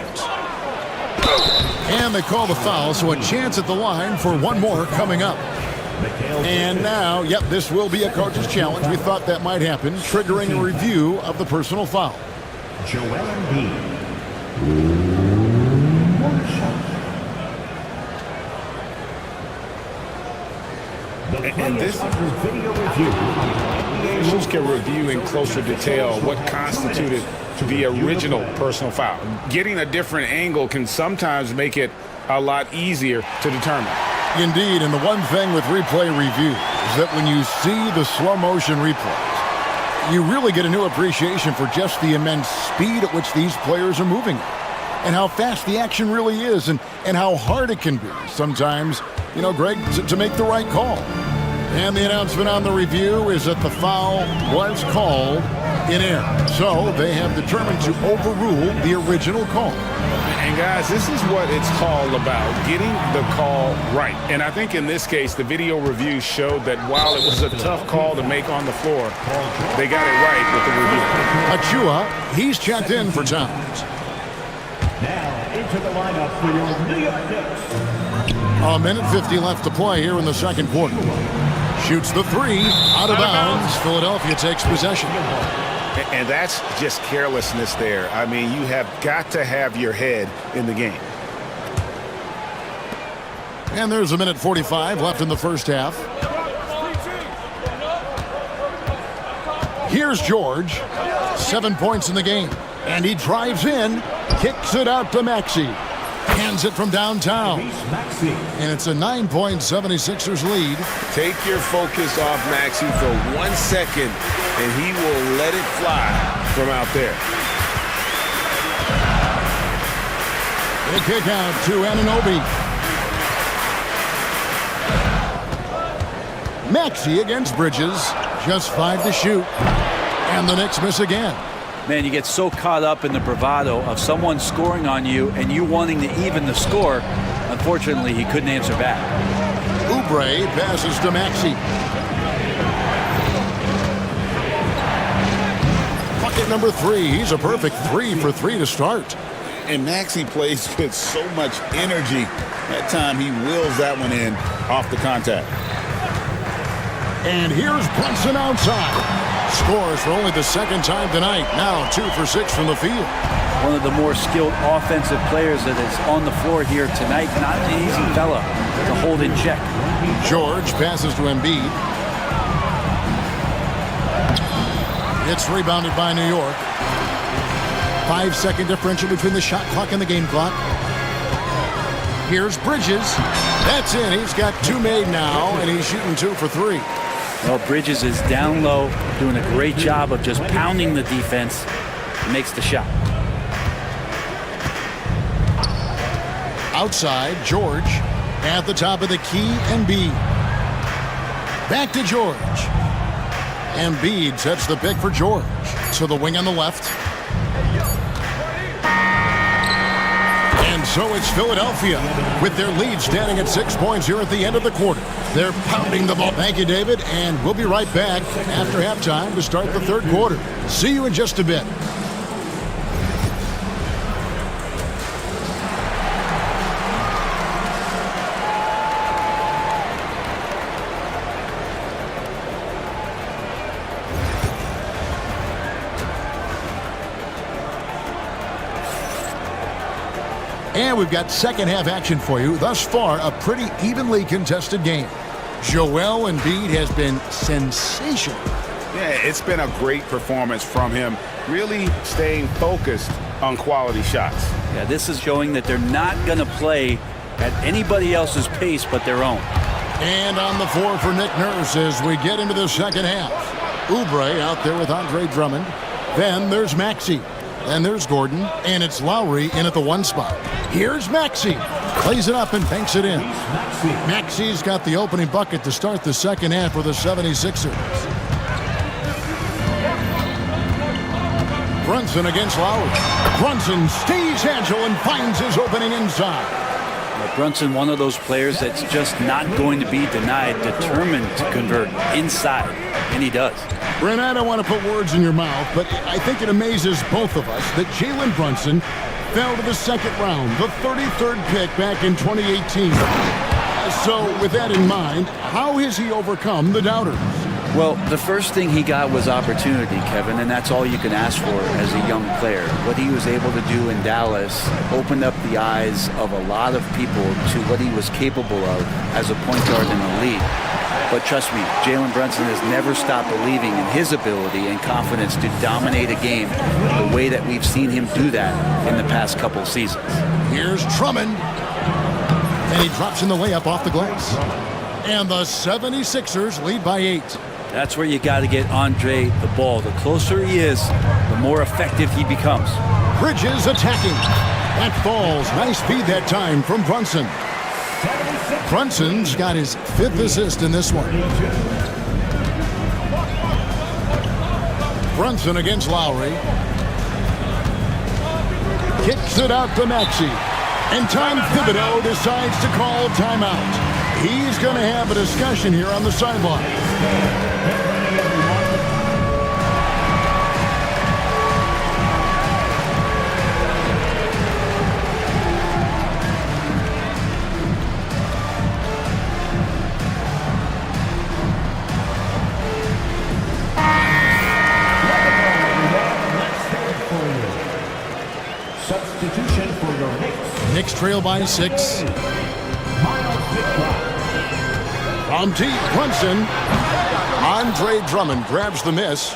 And they call the foul, so a chance at the line for one more coming up. And now, yep, this will be a coach's challenge. We thought that might happen, triggering a review of the personal foul. Joel Embiid. And this officials can review in closer detail what constituted the original personal foul. Getting a different angle can sometimes make it a lot easier to determine. Indeed, and the one thing with replay review is that when you see the slow motion replays, you really get a new appreciation for just the immense speed at which these players are moving and how fast the action really is and how hard it can be sometimes, you know, Greg, to make the right call. And the announcement on the review is that the foul was called in error. So they have determined to overrule the original call. And guys, this is what it's all about, getting the call right. And I think in this case, the video review showed that while it was a tough call to make on the floor, they got it right with the review. Achua, he's checked in for Towns. Now into the lineup for your New York Knicks. A minute 50 left to play here in the second quarter. Shoots the 3, out of bounds. Philadelphia takes possession. And that's just carelessness there. I mean, you have got to have your head in the game. And there's a minute 45 left in the first half. Here's George. 7 points in the game. And he drives in, kicks it out to Maxey. Hands it from downtown. And it's a 9-point 76ers lead. Take your focus off Maxey for 1 second, and he will let it fly from out there. The kick out to Anunoby. Maxey against Bridges. Just 5 to shoot. And the Knicks miss again. Man, you get so caught up in the bravado of someone scoring on you and you wanting to even the score. Unfortunately, he couldn't answer back. Oubre passes to Maxey. Bucket number 3. He's a perfect 3 for 3 to start. And Maxey plays with so much energy. That time he wills that one in off the contact. And here's Brunson outside. Scores for only the second time tonight. Now 2 for 6 from the field. One of the more skilled offensive players that is on the floor here tonight. Not an easy fella to hold in check. George passes to Embiid. It's rebounded by New York. 5-second differential between the shot clock and the game clock. Here's Bridges. That's in. He's got 2 made now, and he's shooting 2 for 3. Well, Bridges is down low, doing a great job of just pounding the defense. He makes the shot. Outside, George. At the top of the key, Embiid. Back to George. Embiid sets the pick for George. To the wing on the left. And so it's Philadelphia with their lead standing at 6 points here at the end of the quarter. They're pounding the ball. Thank you, David, and we'll be right back after halftime to start the third quarter. See you in just a bit. And we've got second half action for you. Thus far, a pretty evenly contested game. Joel Embiid has been sensational. Yeah, it's been a great performance from him, really staying focused on quality shots. Yeah, this is showing that they're not going to play at anybody else's pace but their own. And on the floor for Nick Nurse as we get into the second half. Oubre out there with Andre Drummond. Then there's Maxey. Then there's Gordon, and it's Lowry in at the one spot. Here's Maxey. Plays it up and banks it in. Maxey's got the opening bucket to start the second half for the 76ers. Brunson against Lowry. Brunson stays agile and finds his opening inside. Brunson, one of those players that's just not going to be denied, determined to convert inside, and he does. Brent, I don't want to put words in your mouth, but I think it amazes both of us that Jalen Brunson fell to the second round, the 33rd pick back in 2018. So with that in mind, how has he overcome the doubters? Well, the first thing he got was opportunity, Kevin, and that's all you can ask for as a young player. What he was able to do in Dallas opened up the eyes of a lot of people to what he was capable of as a point guard in the league. But trust me, Jalen Brunson has never stopped believing in his ability and confidence to dominate a game the way that we've seen him do that in the past couple seasons. Here's Drummond, and he drops in the layup off the glass. And the 76ers lead by 8. That's where you got to get Andre the ball. The closer he is, the more effective he becomes. Bridges attacking. That falls. Nice feed that time from Brunson. Brunson's got his 5th assist in this one. Brunson against Lowry. Kicks it out to Maxey. And Tom Thibodeau decides to call timeout. He's going to have a discussion here on the sideline. Substitution for the Knicks. Knicks trail by 6. From deep, Brunson. Andre Drummond grabs the miss.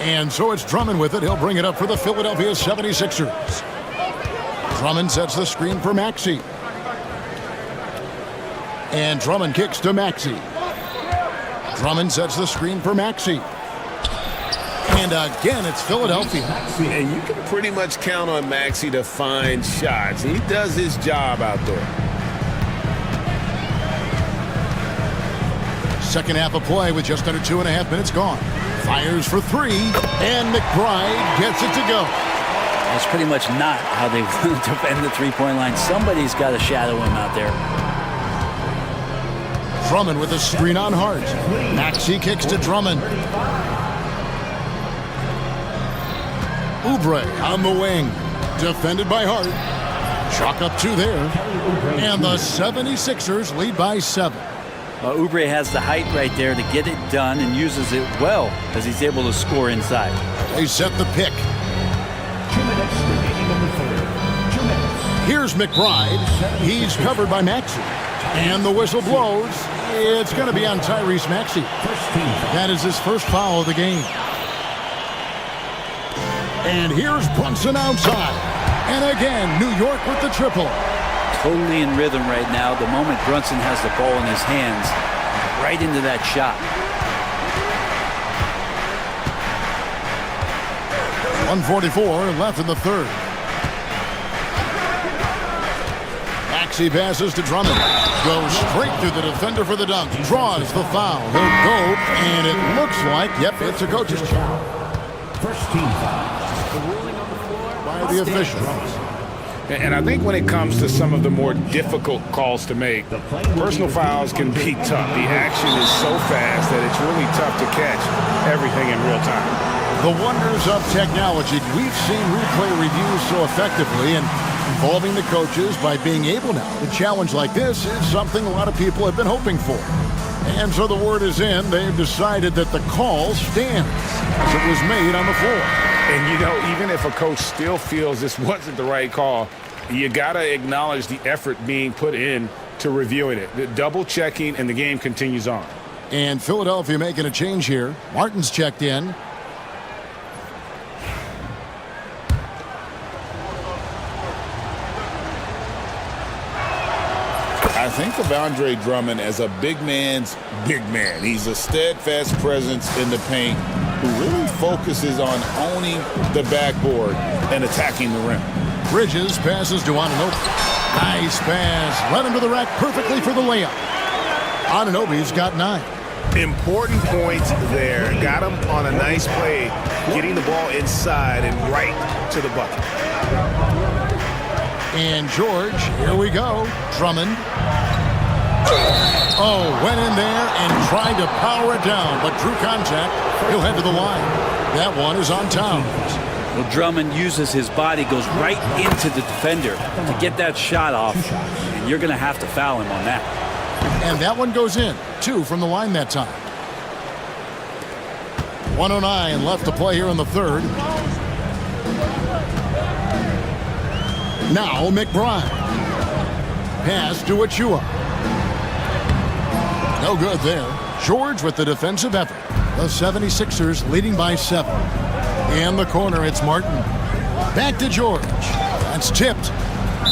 And so it's Drummond with it. He'll bring it up for the Philadelphia 76ers. Drummond sets the screen for Maxey. And Drummond kicks to Maxey. Drummond sets the screen for Maxey. And again, it's Philadelphia. And you can pretty much count on Maxey to find shots. He does his job out there. Second half of play with just under 2.5 minutes gone. Fires for 3, and McBride gets it to go. That's pretty much not how they want to defend the three-point line. Somebody's got to shadow him out there. Drummond with a screen on Hart. Maxey kicks to Drummond. Oubre on the wing. Defended by Hart. Chalk up 2 there. And the 76ers lead by 7. Oubre has the height right there to get it done and uses it well as he's able to score inside. They set the pick. 2 minutes remaining in the third. 2 minutes. Here's McBride. He's covered by Maxey. And the whistle blows. It's going to be on Tyrese Maxey. That is his first foul of the game. And here's Brunson outside. And again, New York with the triple. Totally in rhythm right now. The moment Brunson has the ball in his hands, right into that shot. 1:44 left in the third. Maxey passes to Drummond. Goes straight through the defender for the dunk. Draws the foul. He'll go, and it looks like, yep, it's a coach's foul. First team foul. By the officials. And I think when it comes to some of the more difficult calls to make, personal fouls can be tough. The action is so fast that it's really tough to catch everything in real time. The wonders of technology. We've seen replay reviews so effectively, and involving the coaches by being able now to challenge like this is something a lot of people have been hoping for. And so the word is in. They've decided that the call stands as it was made on the floor. And, you know, even if a coach still feels this wasn't the right call, you got to acknowledge the effort being put in to reviewing it. The double checking, and the game continues on. And Philadelphia making a change here. Martin's checked in. I think of Andre Drummond as a big man's big man. He's a steadfast presence in the paint who really focuses on owning the backboard and attacking the rim. Bridges passes to Anunoby. Nice pass. Led him to the rack perfectly for the layup. Anunoby's got 9. Important points there. Got him on a nice play, getting the ball inside and right to the bucket. And George, here we go. Drummond. Oh, went in there and tried to power it down, but drew contact. He'll head to the line. That one is on Towns. Well, Drummond uses his body, goes right into the defender to get that shot off, and you're going to have to foul him on that. And that one goes in. 2 from the line that time. 1:09 left to play here in the third. Now McBride. Pass to Achua. No good there. George with the defensive effort. The 76ers leading by 7. In the corner, it's Martin. Back to George. That's tipped.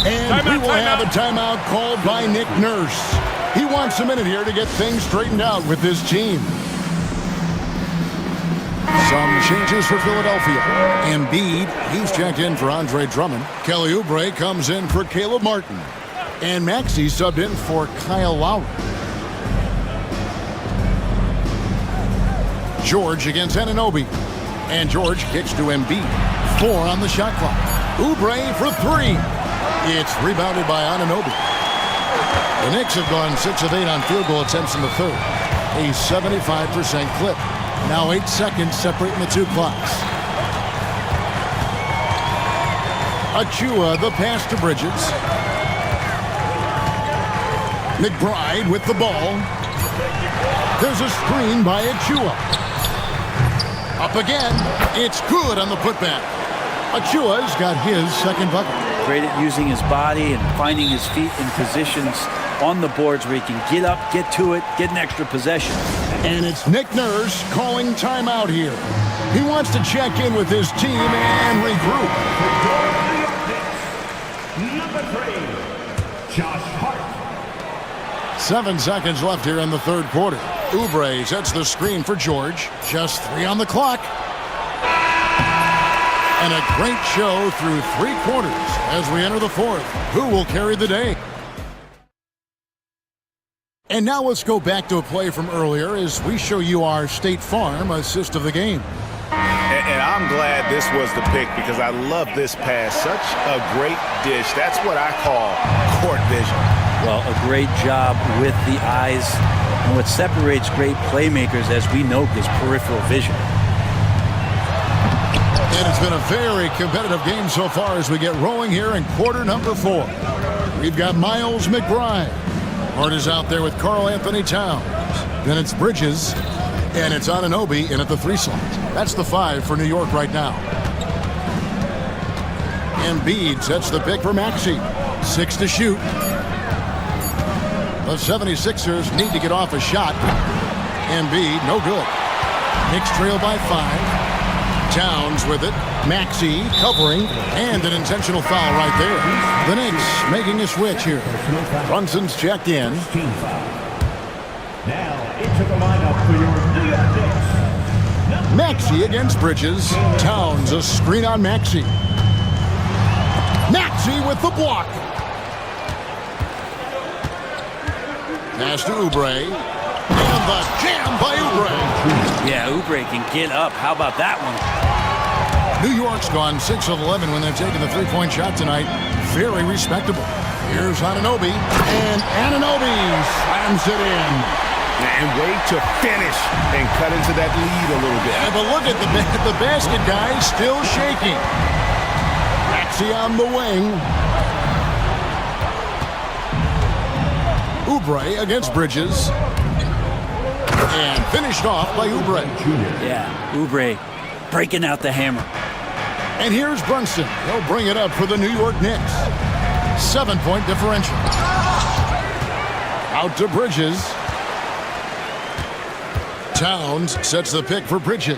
And we will have a timeout called by Nick Nurse. He wants a minute here to get things straightened out with this team. Some changes for Philadelphia. Embiid, he's checked in for Andre Drummond. Kelly Oubre comes in for Caleb Martin. And Maxey subbed in for Kyle Lowry. George against Anunoby. And George kicks to Embiid. 4 on the shot clock. Oubre for 3. It's rebounded by Anunoby. The Knicks have gone 6 of 8 on field goal attempts in the third. A 75% clip. Now 8 seconds separating the 2 clocks. Achua, the pass to Bridges. McBride with the ball. There's a screen by Achua. Up again. It's good on the putback. Achua's got his second bucket. Great at using his body and finding his feet in positions on the boards where he can get up, get to it, get an extra possession. And it's Nick Nurse calling timeout here. He wants to check in with his team and regroup. Number 3, Josh Hart. 7 seconds left here in the third quarter. Oubre sets the screen for George. Just 3 on the clock. And a great show through 3 quarters as we enter the fourth. Who will carry the day? And now let's go back to a play from earlier as we show you our State Farm assist of the game. And I'm glad this was the pick because I love this pass. Such a great dish. That's what I call court vision. Well, a great job with the eyes. And what separates great playmakers, as we know, is peripheral vision. And it's been a very competitive game so far as we get rolling here in quarter number 4. We've got Miles McBride. Hart is out there with Karl Anthony Towns. Then it's Bridges. And it's Anunoby in at the 3 slot. That's the 5 for New York right now. Embiid sets the pick for Maxey. 6 to shoot. The 76ers need to get off a shot. Embiid, no good. Knicks trail by 5. Towns with it. Maxey covering. And an intentional foul right there. The Knicks making a switch here. Brunson's checked in. Now into the lineup for your New York Knicks. Maxey against Bridges. Towns, a screen on Maxey. Maxey with the block. Pass to Oubre. And the jam by Oubre. Yeah, Oubre can get up. How about that one? New York's gone 6 of 11 when they've taken the 3-point shot tonight. very respectable. Here's Anunoby, and Anunoby slams it in. And wait to finish and cut into that lead a little bit. Yeah, but look at the basket guy still shaking. Maxey on the wing. Oubre against Bridges. And finished off by Oubre. Yeah, Oubre breaking out the hammer. And here's Brunson. He'll bring it up for the New York Knicks. 7-point differential. Out to Bridges. Towns sets the pick for Bridges.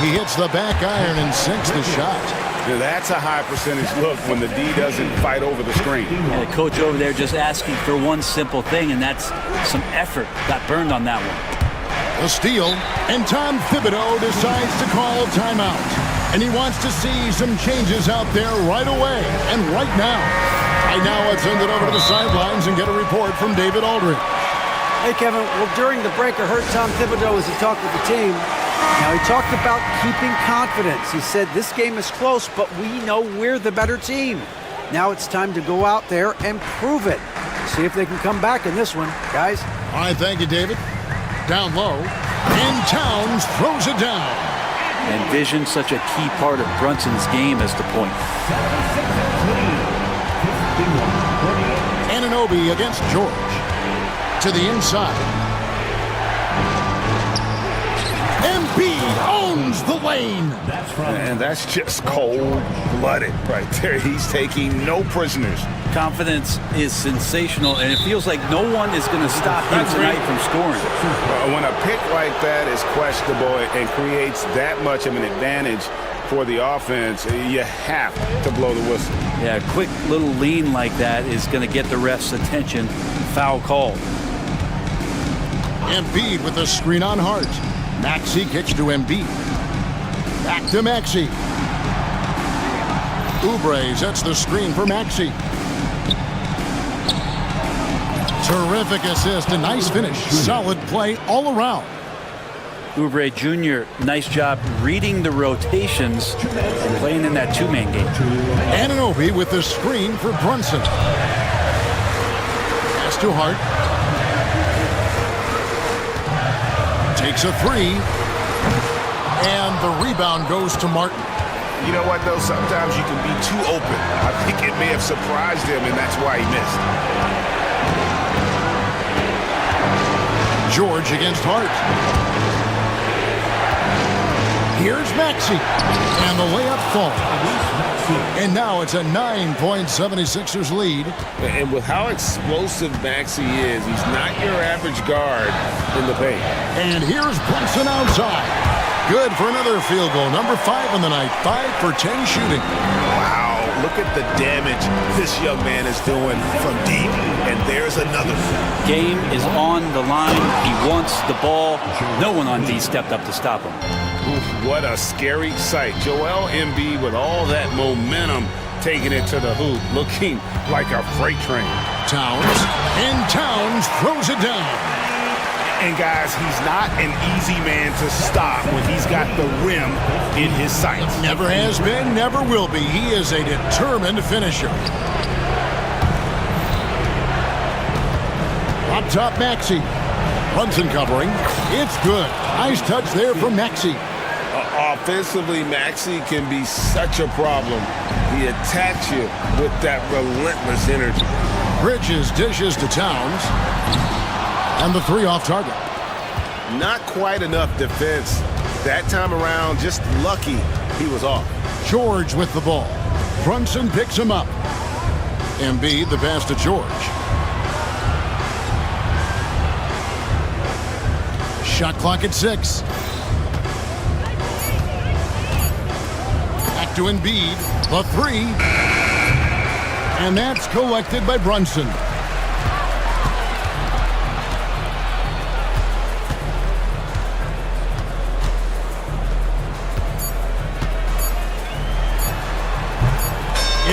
He hits the back iron and sinks the shot. Now that's a high percentage look when the D doesn't fight over the screen. Yeah, the coach over there just asking for one simple thing, and that's some effort. Got burned on that one. A steal, and Tom Thibodeau decides to call timeout. And he wants to see some changes out there right away and right now. Right now, let's send it over to the sidelines and get a report from David Aldridge. Hey, Kevin. Well, during the break, I heard Tom Thibodeau as he talked with the team. Now, he talked about keeping confidence. He said, this game is close, but we know we're the better team. Now it's time to go out there and prove it. See if they can come back in this one, guys. All right, thank you, David. Down low, and Towns throws it down. And vision, such a key part of Brunson's game as the point. Anunoby against George. To the inside. Embiid owns the lane. And that's just cold-blooded right there. He's taking no prisoners. Confidence is sensational, and it feels like no one is going to stop him tonight from scoring. When a pick like that is questionable and creates that much of an advantage for the offense, you have to blow the whistle. Yeah, a quick little lean like that is going to get the ref's attention. Foul call. Embiid with a screen on Hart. Maxey kicks to Embiid. Back to Maxey. Oubre sets the screen for Maxey. Terrific assist, a nice finish. Solid play all around. Oubre Jr., nice job reading the rotations and playing in that two-man game. Anunoby with the screen for Brunson. Pass to Hart. Takes a three. And the rebound goes to Martin. You know what, though? Sometimes you can be too open. I think it may have surprised him, and that's why he missed. George against Hart. Here's Maxey. And the layup falls. And now it's a 9-point 76ers lead. And with how explosive Maxey is, he's not your average guard in the paint. And here's Brunson outside. Good for another field goal. Number 5 on the night. 5 for 10 shooting. Wow, look at the damage this young man is doing from deep. And there's another. Game is on the line. He wants the ball. No one on D stepped up to stop him. Oof, what a scary sight. Joel Embiid with all that momentum taking it to the hoop, looking like a freight train. Towns, and Towns throws it down. And guys, he's not an easy man to stop when he's got the rim in his sights. Never has been, never will be. He is a determined finisher. Up top, Maxey. Brunson covering. It's good. Nice touch there from Maxey. Offensively, Maxey can be such a problem. He attacks you with that relentless energy. Bridges dishes to Towns. And the three off target. Not quite enough defense. That time around, just lucky he was off. George with the ball. Brunson picks him up. Embiid the pass to George. Shot clock at 6. Back to Embiid. The three. And that's collected by Brunson.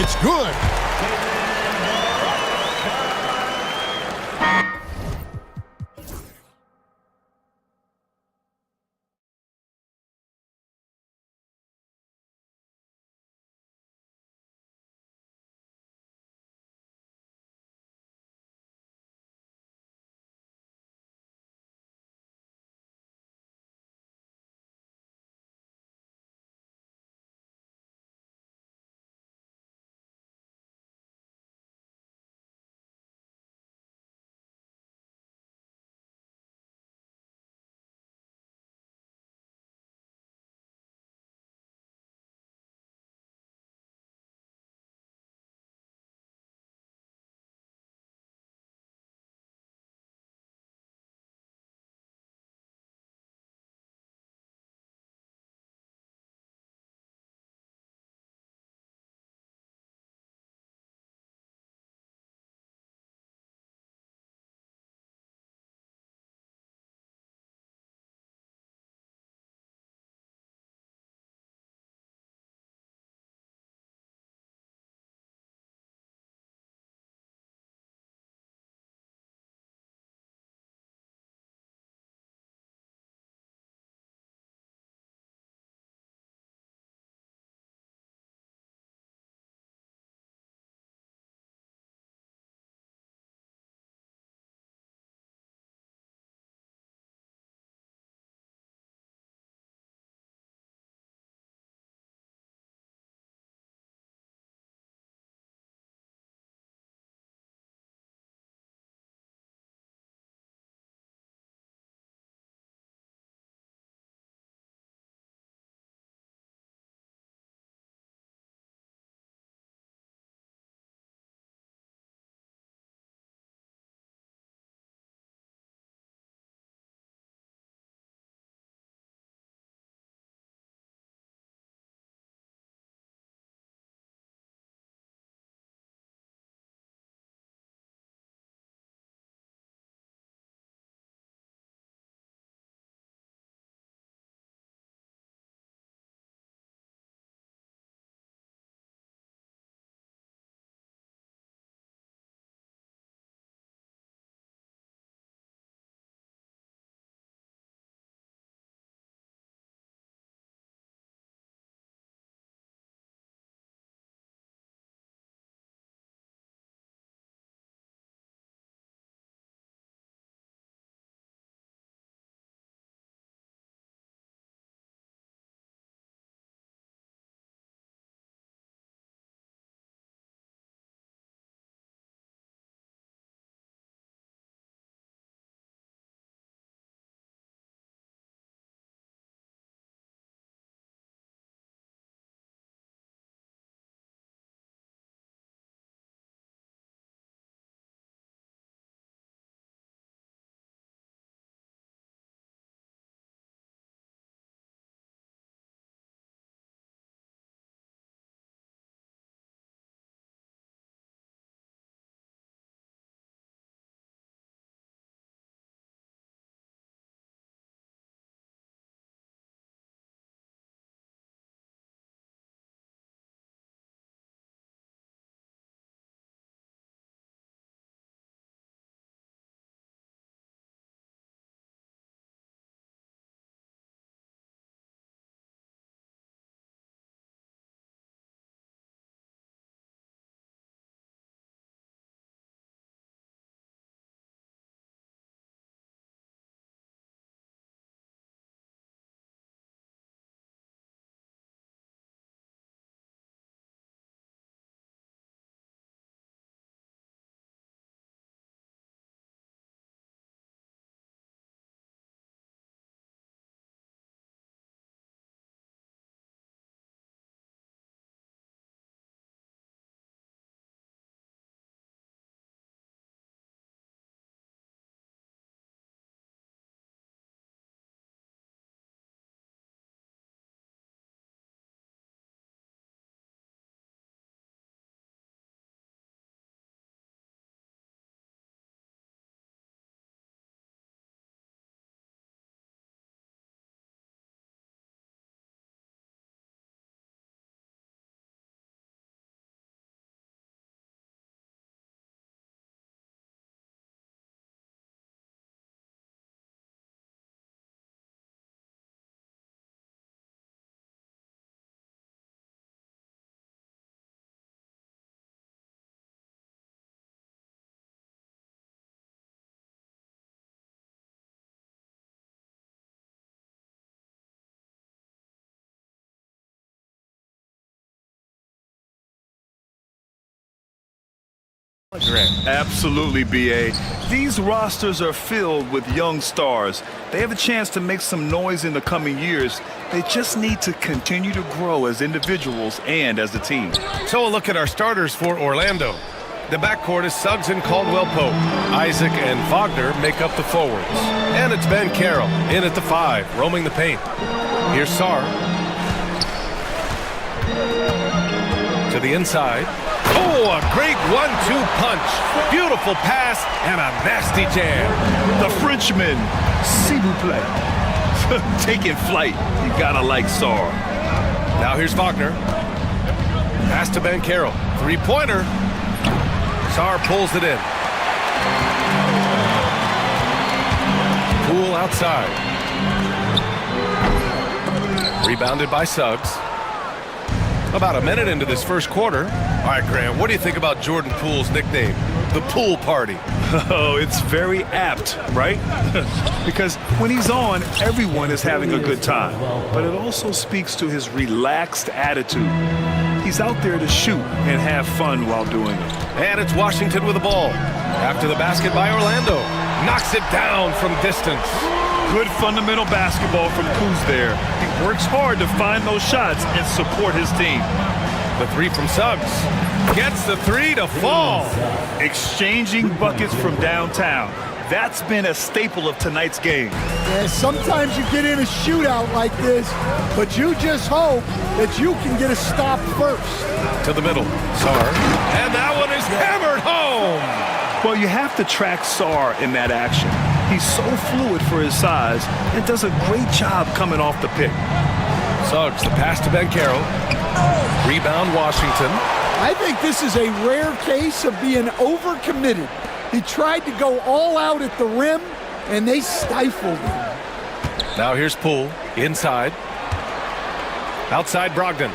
It's good. Absolutely, B.A. These rosters are filled with young stars. They have a chance to make some noise in the coming years. They just need to continue to grow as individuals and as a team. So a look at our starters for Orlando. The backcourt is Suggs and Caldwell-Pope. Isaac and Wagner make up the forwards. And it's Ben Carroll in at the 5, roaming the paint. Here's Sarr. To the inside. Oh, a great 1-2 punch. Beautiful pass and a nasty jam. The Frenchman, s'il vous plaît. Taking flight. You gotta like Sarr. Now here's Wagner. Pass to Ben Carroll. Three-pointer. Sarr pulls it in. Poole outside. Rebounded by Suggs. About a minute into this first quarter. All right, Graham, what do you think about Jordan Poole's nickname, the Pool Party? Oh, it's very apt, right? Because when he's on, everyone is having a good time. But it also speaks to his relaxed attitude. He's out there to shoot and have fun while doing it. And it's Washington with the ball. After the basket by Orlando. Knocks it down from distance. Good fundamental basketball from Kuz there. He works hard to find those shots and support his team. The 3 from Suggs. Gets the 3 to fall. Exchanging buckets from downtown. That's been a staple of tonight's game. Yeah, sometimes you get in a shootout like this, but you just hope that you can get a stop first. To the middle. Sarr. And that one is hammered home. Well, you have to track Sarr in that action. He's so fluid for his size and does a great job coming off the pick. Suggs, the pass to Ben Carroll. Rebound, Washington. I think this is a rare case of being overcommitted. He tried to go all out at the rim, and they stifled him. Now here's Poole, inside. Outside Brogdon.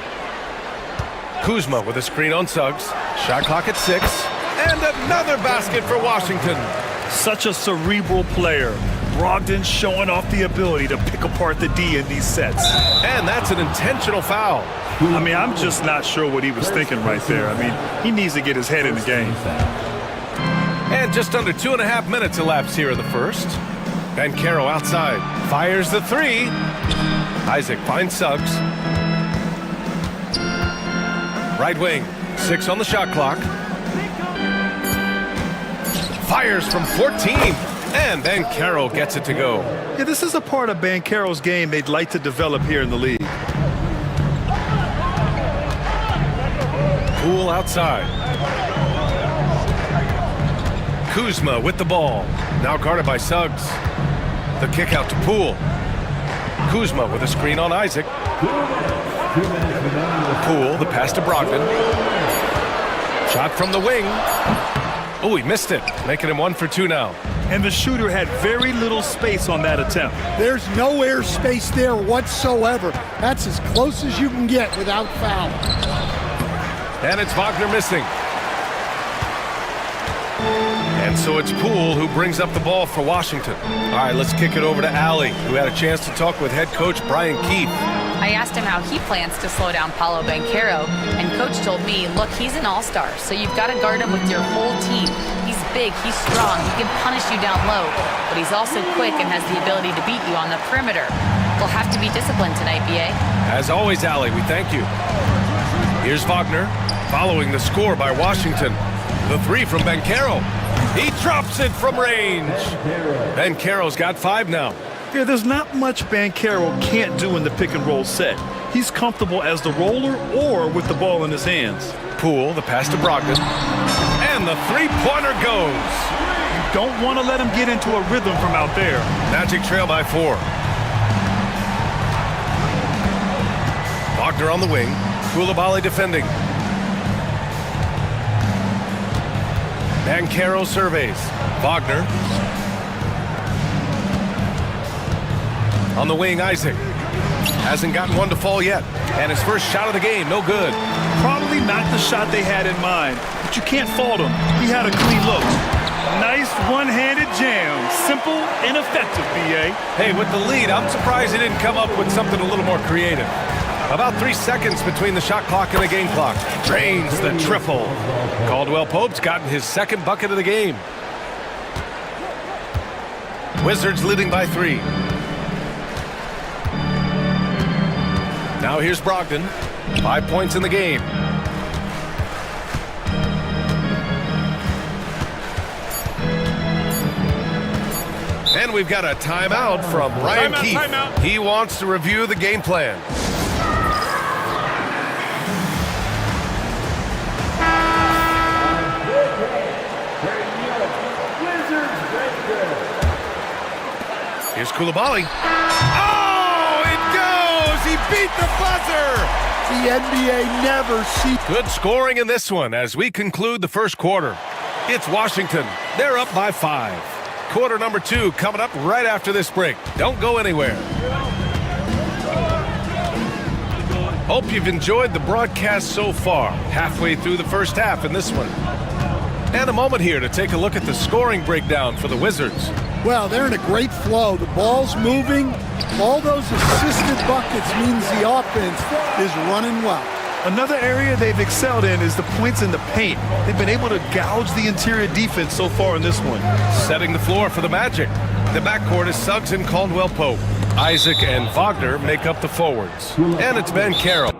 Kuzma with a screen on Suggs. Shot clock at 6. And another basket for Washington. Such a cerebral player. Brogdon showing off the ability to pick apart the D in these sets. And that's an intentional foul. I mean, I'm just not sure what he was thinking right there. I mean, he needs to get his head in the game. And just under 2.5 minutes elapsed here in the first. Ben Carroll outside. Fires the 3. Isaac finds Suggs. Right wing. 6 on the shot clock. Fires from 14. And Ben Carroll gets it to go. Yeah, this is a part of Ben Carroll's game they'd like to develop here in the league. Poole outside. Kuzma with the ball. Now guarded by Suggs. The kick out to Poole. Kuzma with a screen on Isaac. Poole, the pass to Brogdon. Shot from the wing. Oh, he missed it, making him 1 for 2 now. And the shooter had very little space on that attempt. There's no air space there whatsoever. That's as close as you can get without foul. And it's Wagner missing. And so it's Poole who brings up the ball for Washington. All right, let's kick it over to Allie, who had a chance to talk with head coach Brian Keefe. I asked him how he plans to slow down Paolo Banchero, and coach told me, look, he's an all-star, so you've got to guard him with your whole team. He's big, he's strong, he can punish you down low, but he's also quick and has the ability to beat you on the perimeter. We'll have to be disciplined tonight, B.A. As always, Allie, we thank you. Here's Wagner, following the score by Washington. The 3 from Banchero. He drops it from range. Banchero's got 5 now. Yeah, there's not much Banchero can't do in the pick-and-roll set. He's comfortable as the roller or with the ball in his hands. Poole, the pass to Brogdon. And the three-pointer goes. You don't want to let him get into a rhythm from out there. Magic trail by 4. Wagner on the wing. Koulibaly defending. Banchero surveys. Wagner. On the wing, Isaac. Hasn't gotten one to fall yet. And his first shot of the game, no good. Probably not the shot they had in mind, but you can't fault him. He had a clean look. Nice one-handed jam. Simple and effective, B.A. Hey, with the lead, I'm surprised he didn't come up with something a little more creative. About 3 seconds between the shot clock and the game clock. Drains the triple. Caldwell Pope's gotten his second bucket of the game. Wizards leading by 3. Now here's Brogdon. 5 points in the game. And we've got a timeout from Brian Keefe. He wants to review the game plan. Here's Koulibaly. Oh, it goes! He beat the buzzer! The NBA never sees. Good scoring in this one as we conclude the first quarter. It's Washington. They're up by 5. Quarter number 2 coming up right after this break. Don't go anywhere. Hope you've enjoyed the broadcast so far. Halfway through the first half in this one. And a moment here to take a look at the scoring breakdown for the Wizards. Well, they're in a great flow. The ball's moving. All those assisted buckets means the offense is running well. Another area they've excelled in is the points in the paint. They've been able to gouge the interior defense so far in this one. Setting the floor for the Magic. The backcourt is Suggs and Caldwell Pope. Isaac and Wagner make up the forwards. And it's Ben Carroll.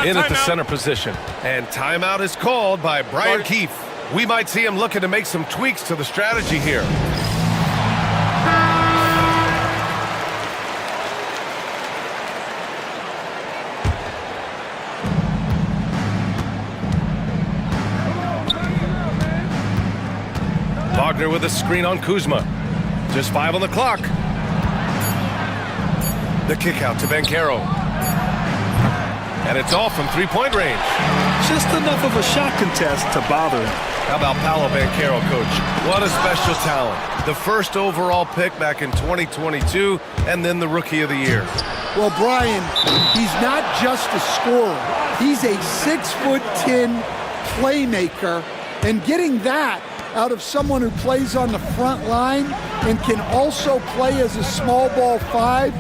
In at the center position. And timeout is called by Brian Keefe. We might see him looking to make some tweaks to the strategy here. Wagner with a screen on Kuzma. Just 5 on the clock. The kick out to Banchero. And it's all from three-point range. Just enough of a shot contest to bother him. How about Paolo Banchero, Coach? What a special talent. The first overall pick back in 2022, and then the Rookie of the Year. Well, Brian, he's not just a scorer. He's a 6'10" playmaker, and getting that out of someone who plays on the front line and can also play as a small ball 5,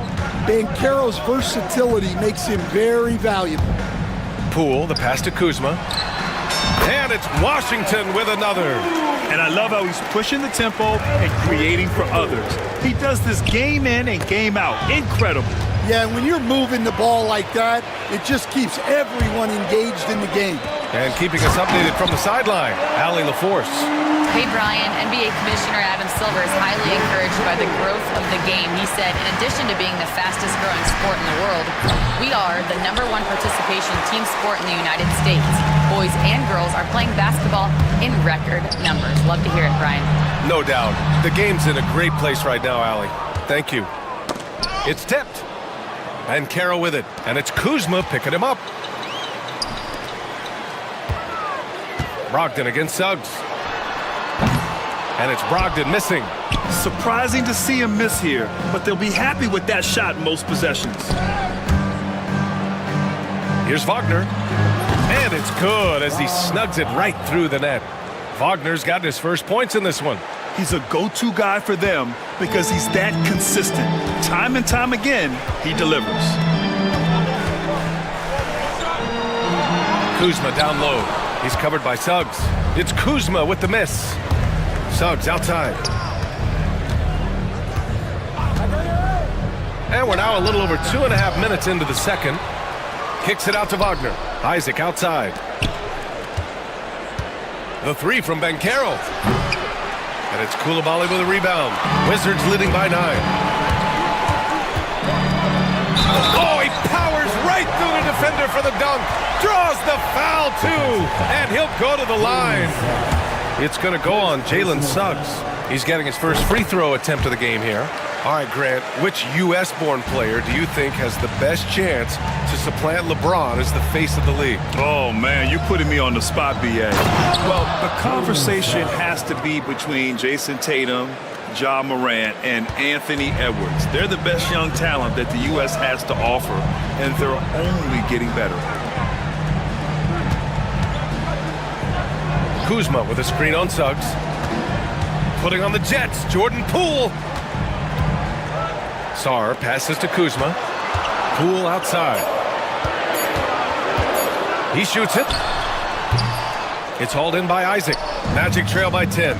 Banchero's versatility makes him very valuable. Poole, the pass to Kuzma. And it's Washington with another. And I love how he's pushing the tempo and creating for others. He does this game in and game out. Incredible. Yeah, when you're moving the ball like that, it just keeps everyone engaged in the game. And keeping us updated from the sideline, Allie LaForce. Hey, Brian, NBA Commissioner Adam Silver is highly encouraged by the growth of the game. He said, in addition to being the fastest growing sport in the world, we are the #1 participation team sport in the United States. Boys and girls are playing basketball in record numbers. Love to hear it, Brian. No doubt. The game's in a great place right now, Allie. Thank you. It's tipped. And Carroll with it. And it's Kuzma picking him up. Brogdon against Suggs. And it's Brogdon missing. Surprising to see him miss here, but they'll be happy with that shot in most possessions. Here's Wagner. And it's good as he snugs it right through the net. Wagner's got his first points in this one. He's a go-to guy for them because he's that consistent. Time and time again, he delivers. Kuzma down low. He's covered by Suggs. It's Kuzma with the miss. Suggs outside. And we're now a little over 2.5 minutes into the second. Kicks it out to Wagner. Isaac outside. The three from Banchero. And it's Koulibaly with a rebound. Wizards leading by 9. Oh, he powers right through the defender for the dunk. Draws the foul, too. And he'll go to the line. It's going to go on Jalen Suggs. He's getting his first free throw attempt of the game here. All right, Grant, which U.S.-born player do you think has the best chance to supplant LeBron as the face of the league? Oh, man, you're putting me on the spot, B.A. Well, the conversation has to be between Jason Tatum, Ja Morant, and Anthony Edwards. They're the best young talent that the U.S. has to offer, and they're only getting better. Kuzma with a screen on Suggs. Putting on the Jets, Jordan Poole. Sarr passes to Kuzma. Poole outside. He shoots it. It's hauled in by Isaac. Magic trail by 10.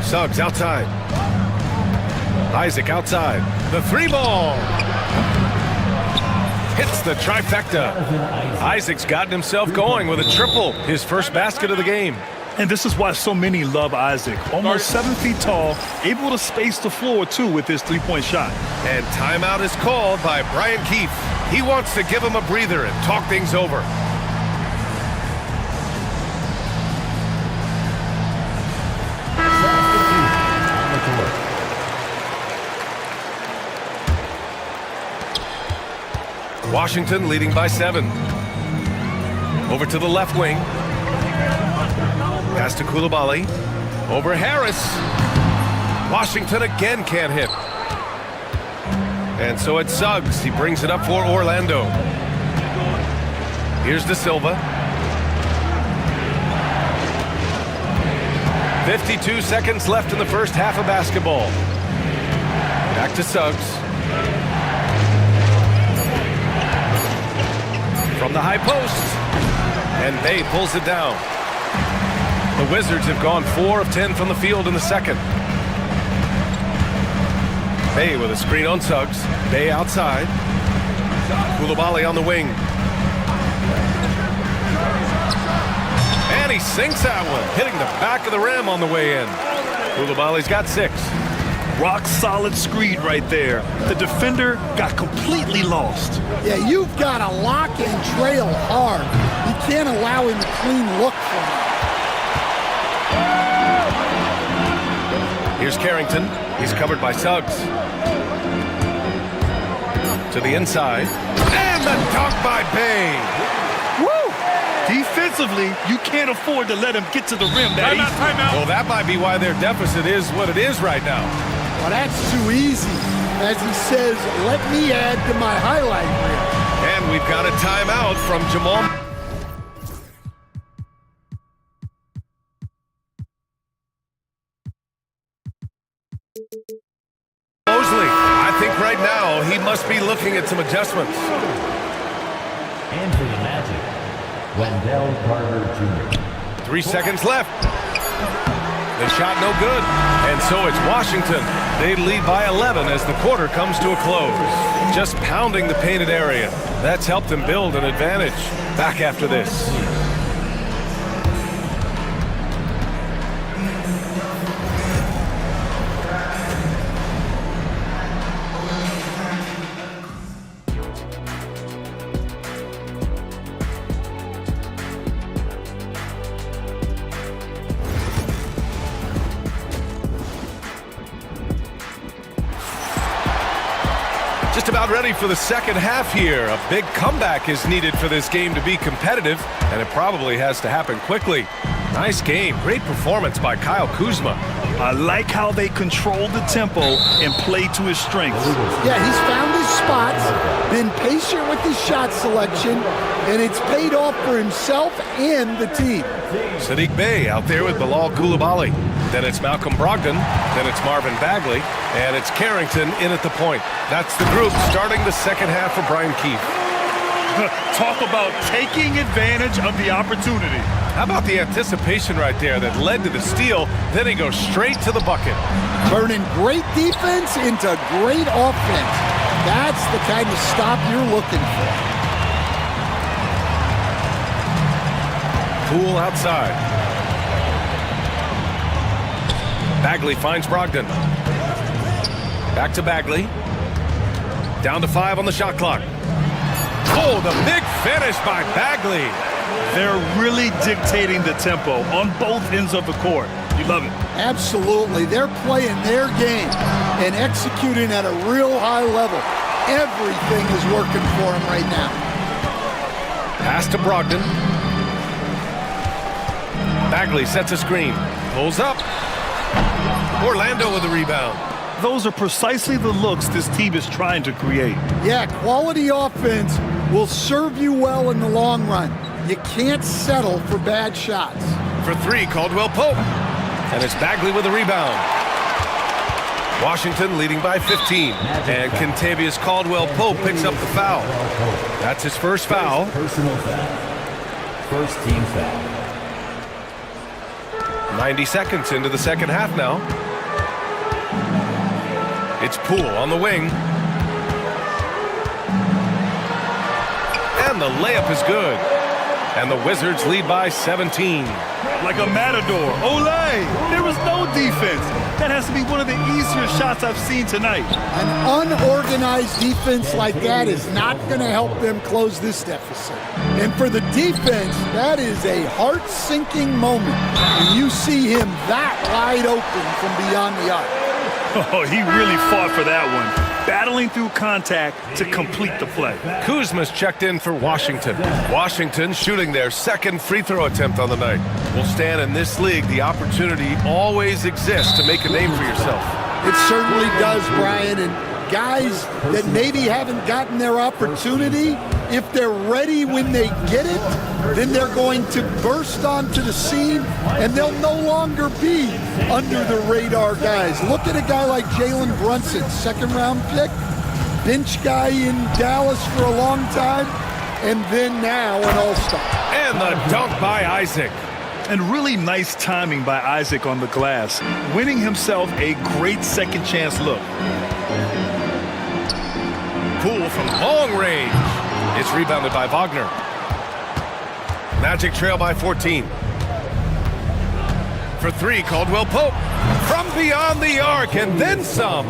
Suggs outside. Isaac outside. The three ball. Hits the trifecta. Isaac's gotten himself going with a triple. His first basket of the game. And this is why so many love Isaac. Almost 7 feet tall, able to space the floor, too, with his three-point shot. And timeout is called by Brian Keefe. He wants to give him a breather and talk things over. Washington leading by 7. Over to the left wing. Pass to Coulibaly. Over Harris. Washington again can't hit. And so it's Suggs. He brings it up for Orlando. Here's De Silva. 52 seconds left in the first half of basketball. Back to Suggs. From the high post. And Bay pulls it down. The Wizards have gone 4 of 10 from the field in the second. Bay with a screen on Suggs. Bay outside. Coulibaly on the wing. And he sinks that one, hitting the back of the rim on the way in. Coulibaly's got 6. Rock solid screen right there. The defender got completely lost. Yeah, you've got to lock and trail hard. You can't allow him a clean look from him. Here's Carrington. He's covered by Suggs. To the inside. And the dunk by Bay. Woo! Defensively, you can't afford to let him get to the rim that easy. Timeout. Well, that might be why their deficit is what it is right now. Well, that's too easy. As he says, let me add to my highlight reel. And we've got a timeout from Jamal. Mosley, I think right now he must be looking at some adjustments. And for the Magic, Wendell Carter Jr. 3 seconds left. The shot no good. And so it's Washington. They lead by 11 as the quarter comes to a close. Just pounding the painted area. That's helped them build an advantage. Back after this. Just about ready for the second half here. A big comeback is needed for this game to be competitive, and it probably has to happen quickly. Nice game. Great performance by Kyle Kuzma. I like how they control the tempo and play to his strengths. Yeah, he's found his spots, been patient with his shot selection, and it's paid off for himself and the team. Sadiq Bey out there with Bilal Coulibaly. Then it's Malcolm Brogdon. Then it's Marvin Bagley. And it's Carrington in at the point. That's the group starting the second half for Brian Keefe. Talk about taking advantage of the opportunity. How about the anticipation right there that led to the steal? Then he goes straight to the bucket. Turning great defense into great offense. That's the kind of stop you're looking for. Poole outside. Bagley finds Brogdon. Back to Bagley. Down to 5 on the shot clock. Oh, the big finish by Bagley. They're really dictating the tempo on both ends of the court. You love it. Absolutely. They're playing their game and executing at a real high level. Everything is working for them right now. Pass to Brogdon. Bagley sets a screen. Pulls up. Orlando with the rebound. Those are precisely the looks this team is trying to create. Yeah, quality offense will serve you well in the long run. You can't settle for bad shots. For three, Caldwell Pope. And it's Bagley with a rebound. Washington leading by 15. And Kentavious Caldwell Pope picks up the foul. That's his first foul. Personal foul. First team foul. 90 seconds into the second half now. It's Poole on the wing. And the layup is good. And the Wizards lead by 17. Like a matador. Olay! There was no defense. That has to be one of the easier shots I've seen tonight. An unorganized defense like that is not going to help them close this deficit. And for the defense, that is a heart-sinking moment when you see him that wide open from beyond the arc. Oh, he really fought for that one. Battling through contact to complete the play. Kuzma's checked in for Washington. Washington shooting their second free throw attempt on the night. Well, Stan, in this league, the opportunity always exists to make a name for yourself. It certainly does, Brian. And guys that maybe haven't gotten their opportunity, if they're ready when they get it, then they're going to burst onto the scene and they'll no longer be under the radar guys. Look at a guy like Jalen Brunson, second round pick, bench guy in Dallas for a long time, and then now an all-star. And the dunk by Isaac. And really nice timing by Isaac on the glass, winning himself a great second chance look. Poole from long range. It's rebounded by Wagner. Magic trail by 14. For three, Caldwell Pope. From beyond the arc and then some.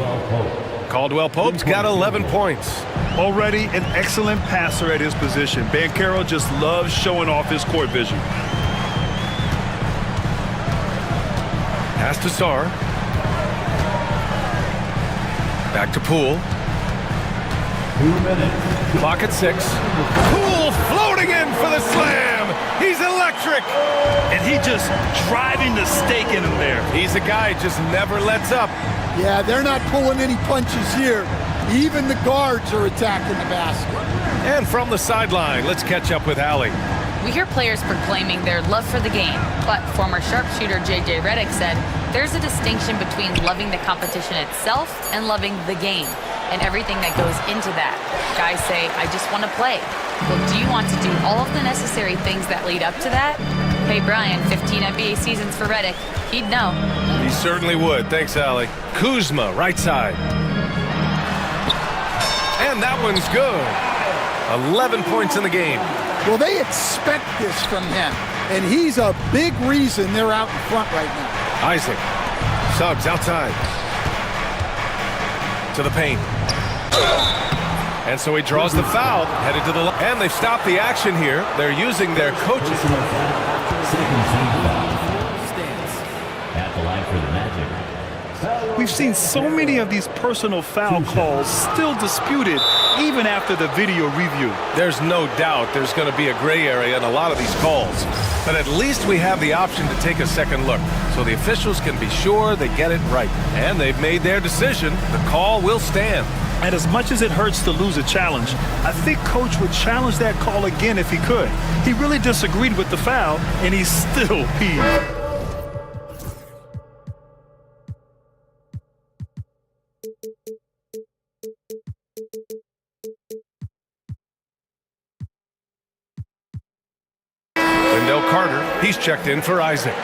Caldwell Pope's got 11 points. Already an excellent passer at his position. Banchero just loves showing off his court vision. Pass to Sarr. Back to Poole. 2 minutes. Clock at 6. Poole floating in for the slam. He's electric. And he just driving the stake in him there. He's a guy who just never lets up. Yeah, they're not pulling any punches here. Even the guards are attacking the basket. And from the sideline, let's catch up with Allie. We hear players proclaiming their love for the game, but former sharpshooter J.J. Redick said there's a distinction between loving the competition itself and loving the game, and everything that goes into that. Guys say, I just want to play. Well, do you want to do all of the necessary things that lead up to that? Hey, Brian, 15 NBA seasons for Redick. He'd know. He certainly would. Thanks, Allie. Kuzma, right side. And that one's good. 11 points in the game. Well, they expect this from him, and he's a big reason they're out in front right now. Isaac. Suggs outside. To the paint. And so he draws the foul, headed to the line. And they've stopped the action here. They're using their coaches. Second team foul. Stands at the line for the Magic. We've seen so many of these personal foul calls still disputed even after the video review. There's no doubt there's going to be a gray area in a lot of these calls. But at least we have the option to take a second look, so the officials can be sure they get it right. And they've made their decision. The call will stand. And as much as it hurts to lose a challenge, I think Coach would challenge that call again if he could. He really disagreed with the foul, and he's still peeved. Wendell Carter, he's checked in for Isaac.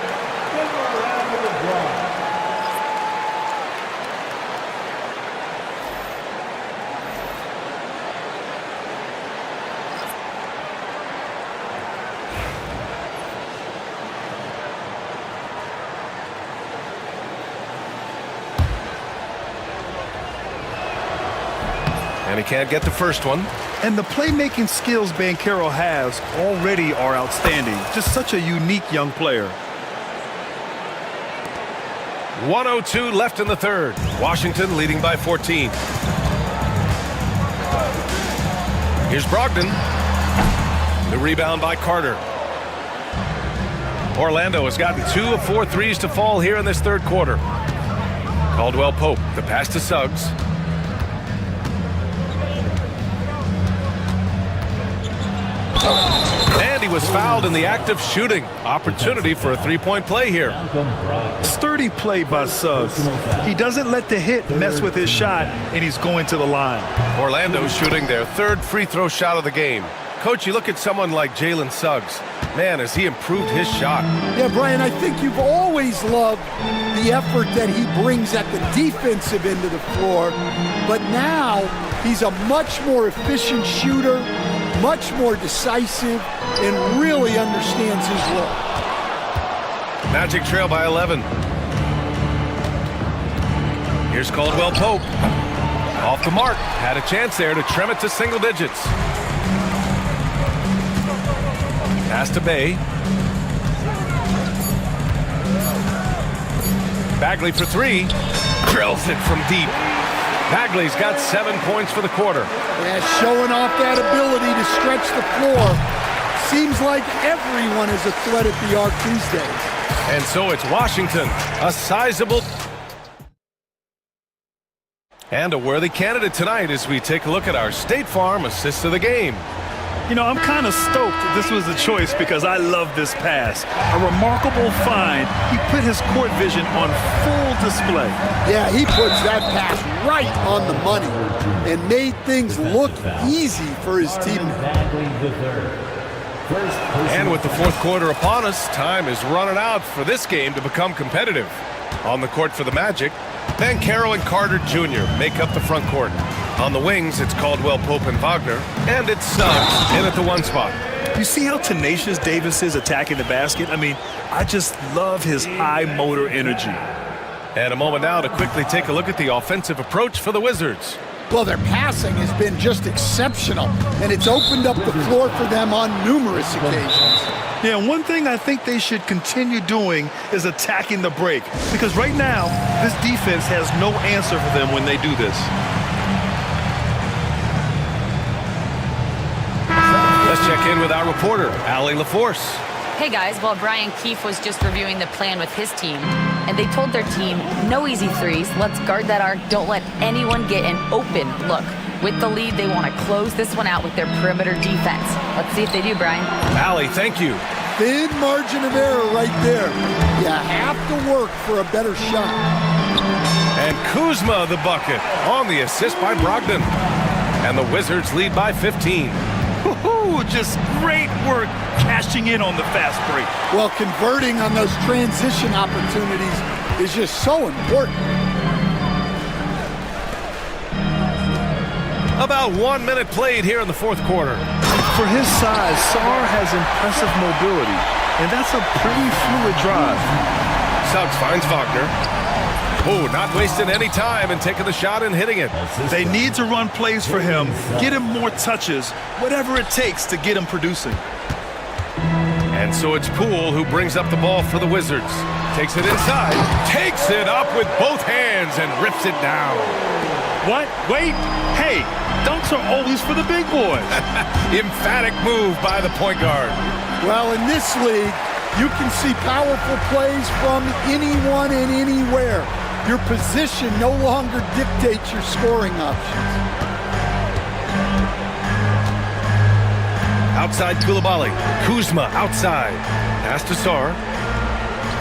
And he can't get the first one. And the playmaking skills Banchero has already are outstanding. Just such a unique young player. 1:02 left in the third. Washington leading by 14. Here's Brogdon. The rebound by Carter. Orlando has gotten 2 of 4 threes to fall here in this third quarter. Caldwell Pope, the pass to Suggs. And he was fouled in the act of shooting. Opportunity for a three-point play here. Sturdy play by Suggs. He doesn't let the hit mess with his shot, and he's going to the line. Orlando shooting their third free throw shot of the game. Coach, you look at someone like Jalen Suggs. Man, has he improved his shot. Yeah, Brian, I think you've always loved the effort that he brings at the defensive end of the floor, but now he's a much more efficient shooter, much more decisive, and really understands his role. Magic trail by 11. Here's Caldwell Pope. Off the mark. Had a chance there to trim it to single digits. Pass to Bay. Bagley for three. Drills it from deep. Bagley's got 7 points for the quarter. Yeah, showing off that ability to stretch the floor. Seems like everyone is a threat at the arc these days. And so it's Washington, a sizable and a worthy candidate tonight as we take a look at our State Farm assist of the game. You know, I'm kind of stoked this was a choice because I love this pass. A remarkable find. He put his court vision on full display. Yeah, he puts that pass right on the money and made things look easy for his teammates. And with the fourth quarter upon us, time is running out for this game to become competitive. On the court for the Magic, Banchero and Carter Jr. make up the front court. On the wings, it's Caldwell Pope and Wagner, and it's Suggs in at the one spot. You see how tenacious Davis is attacking the basket? I mean, I just love his high motor energy. And a moment now to quickly take a look at the offensive approach for the Wizards. Well, their passing has been just exceptional, and it's opened up the floor for them on numerous occasions. Yeah, one thing I think they should continue doing is attacking the break, because right now, this defense has no answer for them when they do this. Let's check in with our reporter, Allie LaForce. Hey guys, well, Brian Keefe was just reviewing the plan with his team, and they told their team, no easy threes, let's guard that arc, don't let anyone get an open look. With the lead, they want to close this one out with their perimeter defense. Let's see if they do, Brian. Allie, thank you. Thin margin of error right there. You have to work for a better shot. And Kuzma the bucket on the assist by Brogdon. And the Wizards lead by 15. Woohoo! Just great work cashing in on the fast break. Well, converting on those transition opportunities is just so important. About 1 minute played here in the fourth quarter. For his size, Sarr has impressive mobility, and that's a pretty fluid drive. Suggs finds Wagner. Oh, not wasting any time and taking the shot and hitting it. They need to run plays for him, get him more touches, whatever it takes to get him producing. And so it's Poole who brings up the ball for the Wizards. Takes it inside, takes it up with both hands and rips it down. What? Wait! Hey, dunks are always for the big boys. Emphatic move by the point guard. Well, in this league, you can see powerful plays from anyone and anywhere. Your position no longer dictates your scoring options. Outside Koulibaly. Kuzma outside. Pass to Sarr.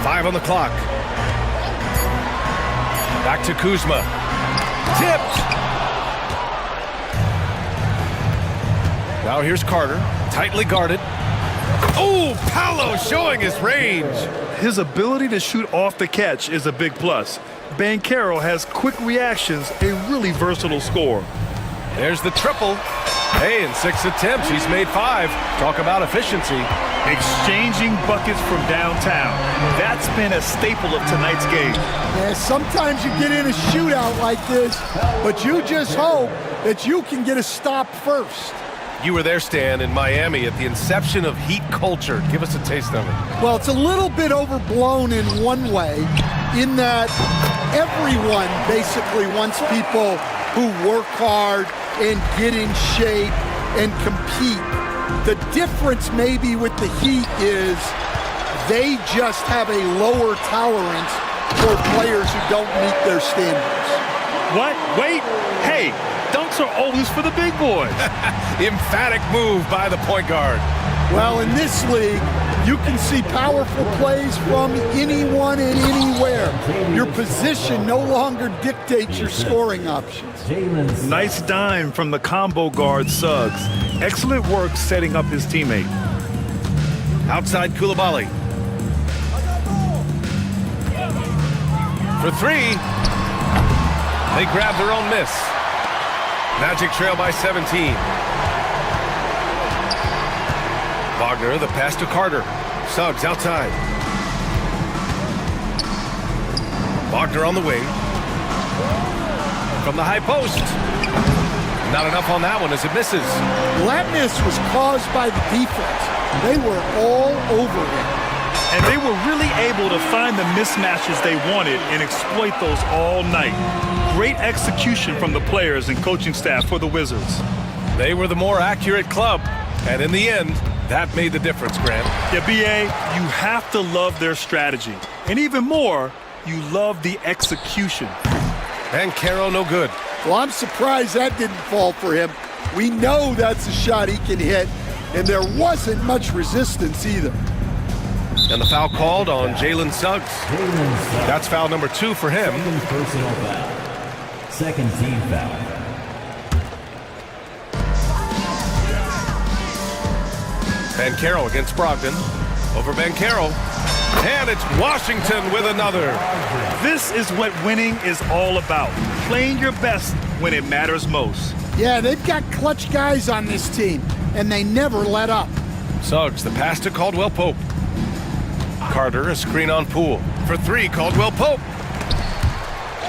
5 on the clock. Back to Kuzma. Tipped. Now here's Carter. Tightly guarded. Oh, Paolo showing his range. His ability to shoot off the catch is a big plus. Banchero has quick reactions, a really versatile scorer. There's the triple. Hey, in 6 attempts, he's made 5. Talk about efficiency. Exchanging buckets from downtown. That's been a staple of tonight's game. Yeah, sometimes you get in a shootout like this, but you just hope that you can get a stop first. You were there, Stan, in Miami at the inception of Heat culture. Give us a taste of it. Well, it's a little bit overblown in one way, in that everyone basically wants people who work hard and get in shape and compete. The difference maybe with the Heat is they just have a lower tolerance for players who don't meet their standards. What? Wait. Hey, dunks are always for the big boys. Emphatic move by the point guard. Well, in this league, you can see powerful plays from anyone and anywhere. Your position no longer dictates your scoring options. Nice dime from the combo guard Suggs. Excellent work setting up his teammate. Outside Koulibaly. For three. They grab their own miss. Magic trail by 17. Wagner, the pass to Carter. Suggs outside. Wagner on the wing. From the high post. Not enough on that one as it misses. That miss was caused by the defense. They were all over him. And they were really able to find the mismatches they wanted and exploit those all night. Great execution from the players and coaching staff for the Wizards. They were the more accurate club. And in the end, that made the difference, Grant. Yeah, B.A., you have to love their strategy. And even more, you love the execution. And Caro no good. Well, I'm surprised that didn't fall for him. We know that's a shot he can hit, and there wasn't much resistance either. And the foul called on Jalen Suggs. That's foul number 2 for him. Second personal foul. Second team foul. Bankero against Brogdon. Over Bankero. And it's Washington with another. This is what winning is all about. Playing your best when it matters most. Yeah, they've got clutch guys on this team, and they never let up. Suggs, the pass to Caldwell Pope. Carter, a screen on Poole. For 3, Caldwell Pope.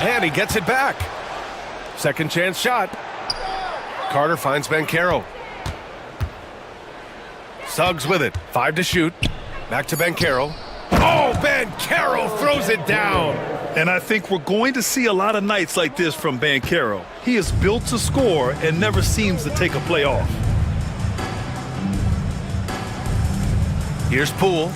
And he gets it back. Second chance shot. Carter finds Bankero. Suggs with it. 5 to shoot. Back to Bankero. Oh, Bankero throws it down. And I think we're going to see a lot of nights like this from Bankero. He is built to score and never seems to take a play off. Here's Poole.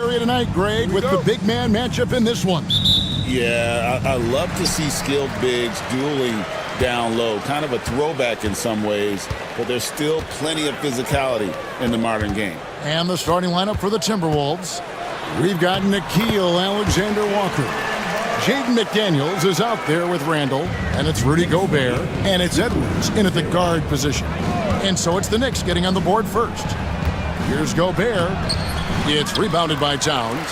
area tonight, Greg, with the big man matchup in this one. Yeah, I love to see skilled bigs dueling down low. Kind of a throwback in some ways, but there's still plenty of physicality in the modern game. And the starting lineup for the Timberwolves. We've got Nickeil Alexander-Walker. Jaden McDaniels is out there with Randall, and it's Rudy Gobert, and it's Edwards in at the guard position. And so it's the Knicks getting on the board first. Here's Gobert. It's rebounded by Towns.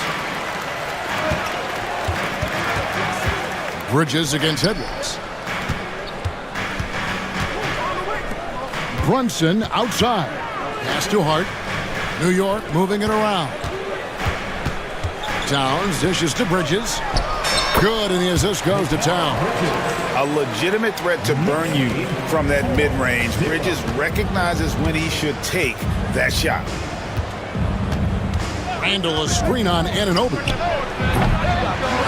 Bridges against Edwards. Brunson outside. Pass to Hart. New York moving it around. Towns dishes to Bridges. Good, and the assist goes to Towns. A legitimate threat to burn you from that mid-range. Bridges recognizes when he should take that shot. Randall a screen on Anunoby.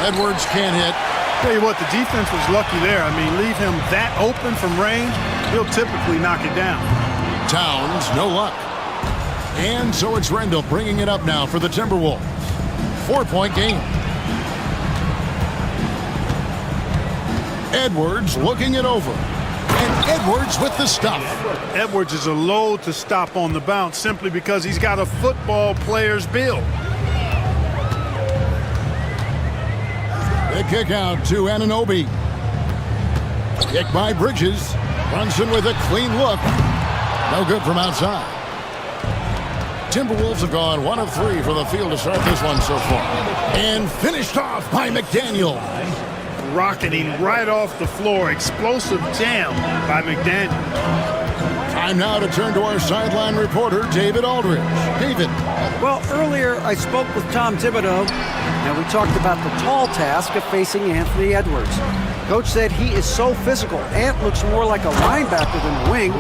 Edwards can't hit. Tell you what, the defense was lucky there. I mean, leave him that open from range, he'll typically knock it down. Towns, no luck. And so it's Randall bringing it up now for the Timberwolves. 4-point game. Edwards looking it over. And Edwards with the stop. Edwards is a load to stop on the bounce simply because he's got a football player's build. The kick out to Anunoby. Kick by Bridges. Brunson with a clean look. No good from outside. Timberwolves have gone 1 of 3 for the field to start this one so far. And finished off by McDaniel. Rocketing right off the floor. Explosive jam by McDaniel. Time now to turn to our sideline reporter, David Aldridge. David. Well, earlier I spoke with Tom Thibodeau, and we talked about the tall task of facing Anthony Edwards. Coach said he is so physical. Ant looks more like a linebacker than a wing,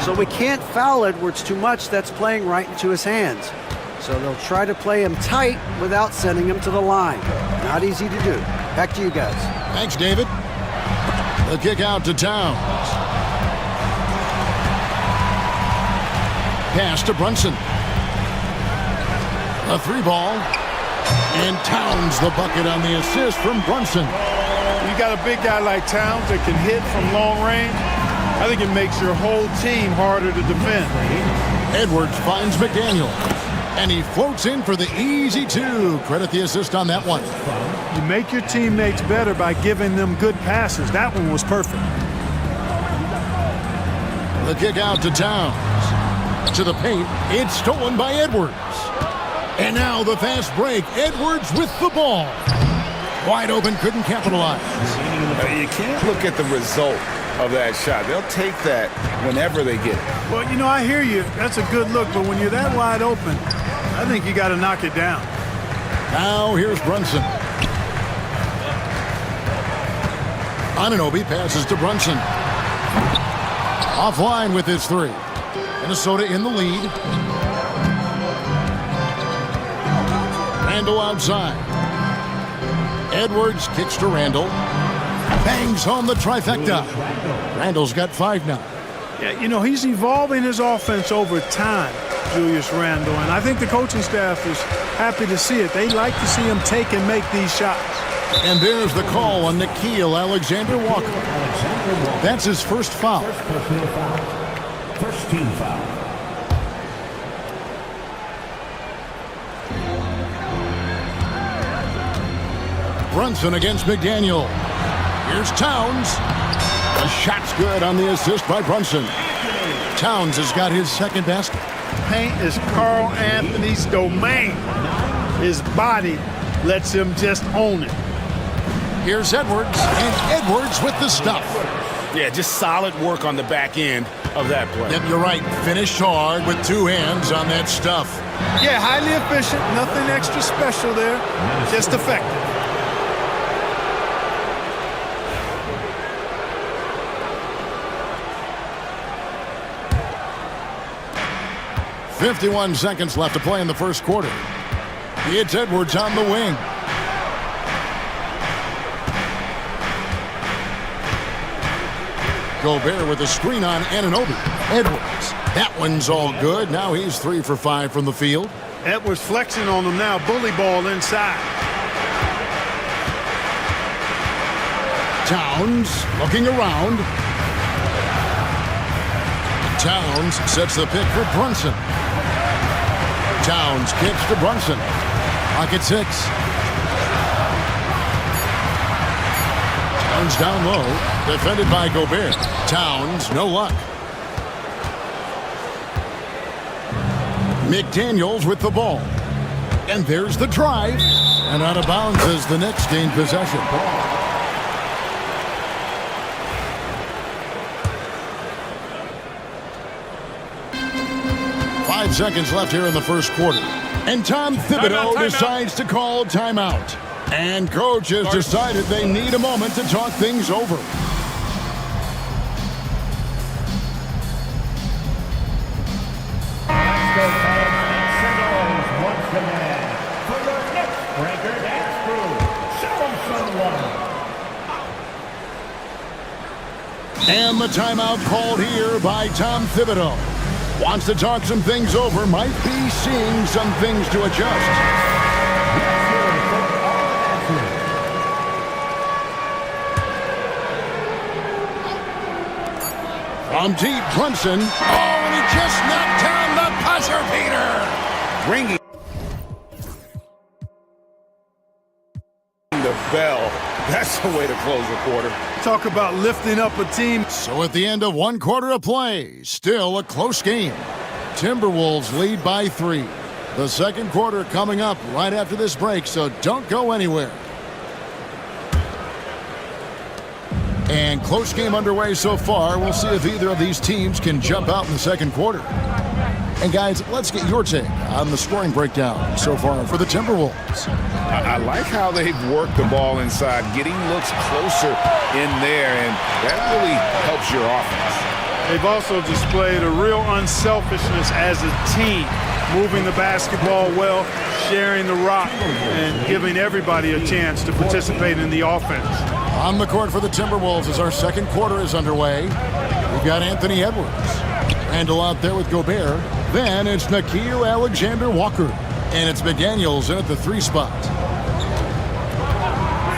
so we can't foul Edwards too much. That's playing right into his hands. So they'll try to play him tight without sending him to the line. Not easy to do. Back to you guys. Thanks, David. The kick out to Towns. Pass to Brunson. A 3-ball. And Towns the bucket on the assist from Brunson. You got a big guy like Towns that can hit from long range. I think it makes your whole team harder to defend. Edwards finds McDaniel. And he floats in for the easy 2. Credit the assist on that one. You make your teammates better by giving them good passes. That one was perfect. The kick out to Towns. To the paint. It's stolen by Edwards. And now the fast break. Edwards with the ball. Wide open, couldn't capitalize. You can't look at the result of that shot. They'll take that whenever they get it. Well, you know, I hear you. That's a good look, but when you're that wide open, I think you got to knock it down. Now here's Brunson. Anunoby passes to Brunson. Offline with his 3. Minnesota in the lead. Randall outside. Edwards kicks to Randall. Bangs home the trifecta. Randall's got 5 now. Yeah, you know, he's evolving his offense over time, Julius Randall, and I think the coaching staff is happy to see it. They like to see him take and make these shots. And there's the call on Nickeil Alexander-Walker. That's his first foul. First team foul. Brunson against McDaniel. Here's Towns. The shot's good on the assist by Brunson. Towns has got his second basket. Paint is Carl Anthony's domain. His body lets him just own it. Here's Edwards, and Edwards with the stuff. Yeah, just solid work on the back end of that play. Yep, you're right. Finished hard with 2 hands on that stuff. Yeah, highly efficient. Nothing extra special there. Just effective. .51 seconds left to play in the first quarter. It's Edwards on the wing. Gobert with a screen on Anunoby. Edwards. That one's all good. Now he's 3 for 5 from the field. Edwards flexing on them now. Bully ball inside. Towns looking around. Towns sets the pick for Brunson. Towns kicks to Brunson. Pocket 6. Towns down low. Defended by Gobert. Towns, no luck. McDaniels with the ball. And there's the drive. And out of bounds as the Knicks gain possession. 5 seconds left here in the first quarter. And Tom Thibodeau decides to call timeout. And coach has decided they need a moment to talk things over. And the timeout called here by Tom Thibodeau. Wants to talk some things over, might be seeing some things to adjust. From deep, Brunson. Oh, and he just knocked down the buzzer beater. Ringing the bell. That's the way to close a quarter. Talk about lifting up a team. So at the end of 1 quarter of play, still a close game. Timberwolves lead by 3. The second quarter coming up right after this break, so don't go anywhere. And close game underway so far. We'll see if either of these teams can jump out in the second quarter. And guys, let's get your take on the scoring breakdown so far for the Timberwolves. I like how they've worked the ball inside, getting looks closer in there, and that really helps your offense. They've also displayed a real unselfishness as a team, moving the basketball well, sharing the rock, and giving everybody a chance to participate in the offense. On the court for the Timberwolves as our second quarter is underway. We've got Anthony Edwards. Handle out there with Gobert. Then it's Nickeil Alexander-Walker. And it's McDaniels in at the 3 spot.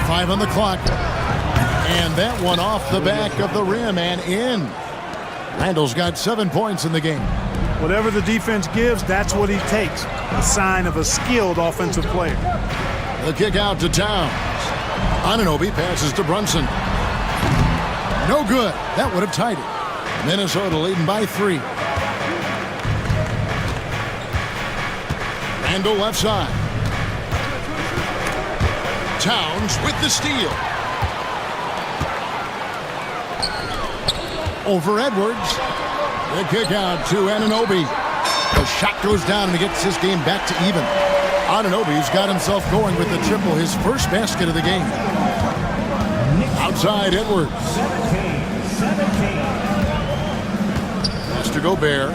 5 on the clock. And that one off the back of the rim and in. Randall's got 7 points in the game. Whatever the defense gives, that's what he takes. A sign of a skilled offensive player. The kick out to Towns. Anunoby passes to Brunson. No good. That would have tied it. Minnesota leading by 3. Randall left side. Towns with the steal. Over Edwards. The kick out to Anunoby. The shot goes down and he gets his game back to even. Anunoby's got himself going with the triple, his first basket of the game. Outside Edwards. 17. Pass to Gobert.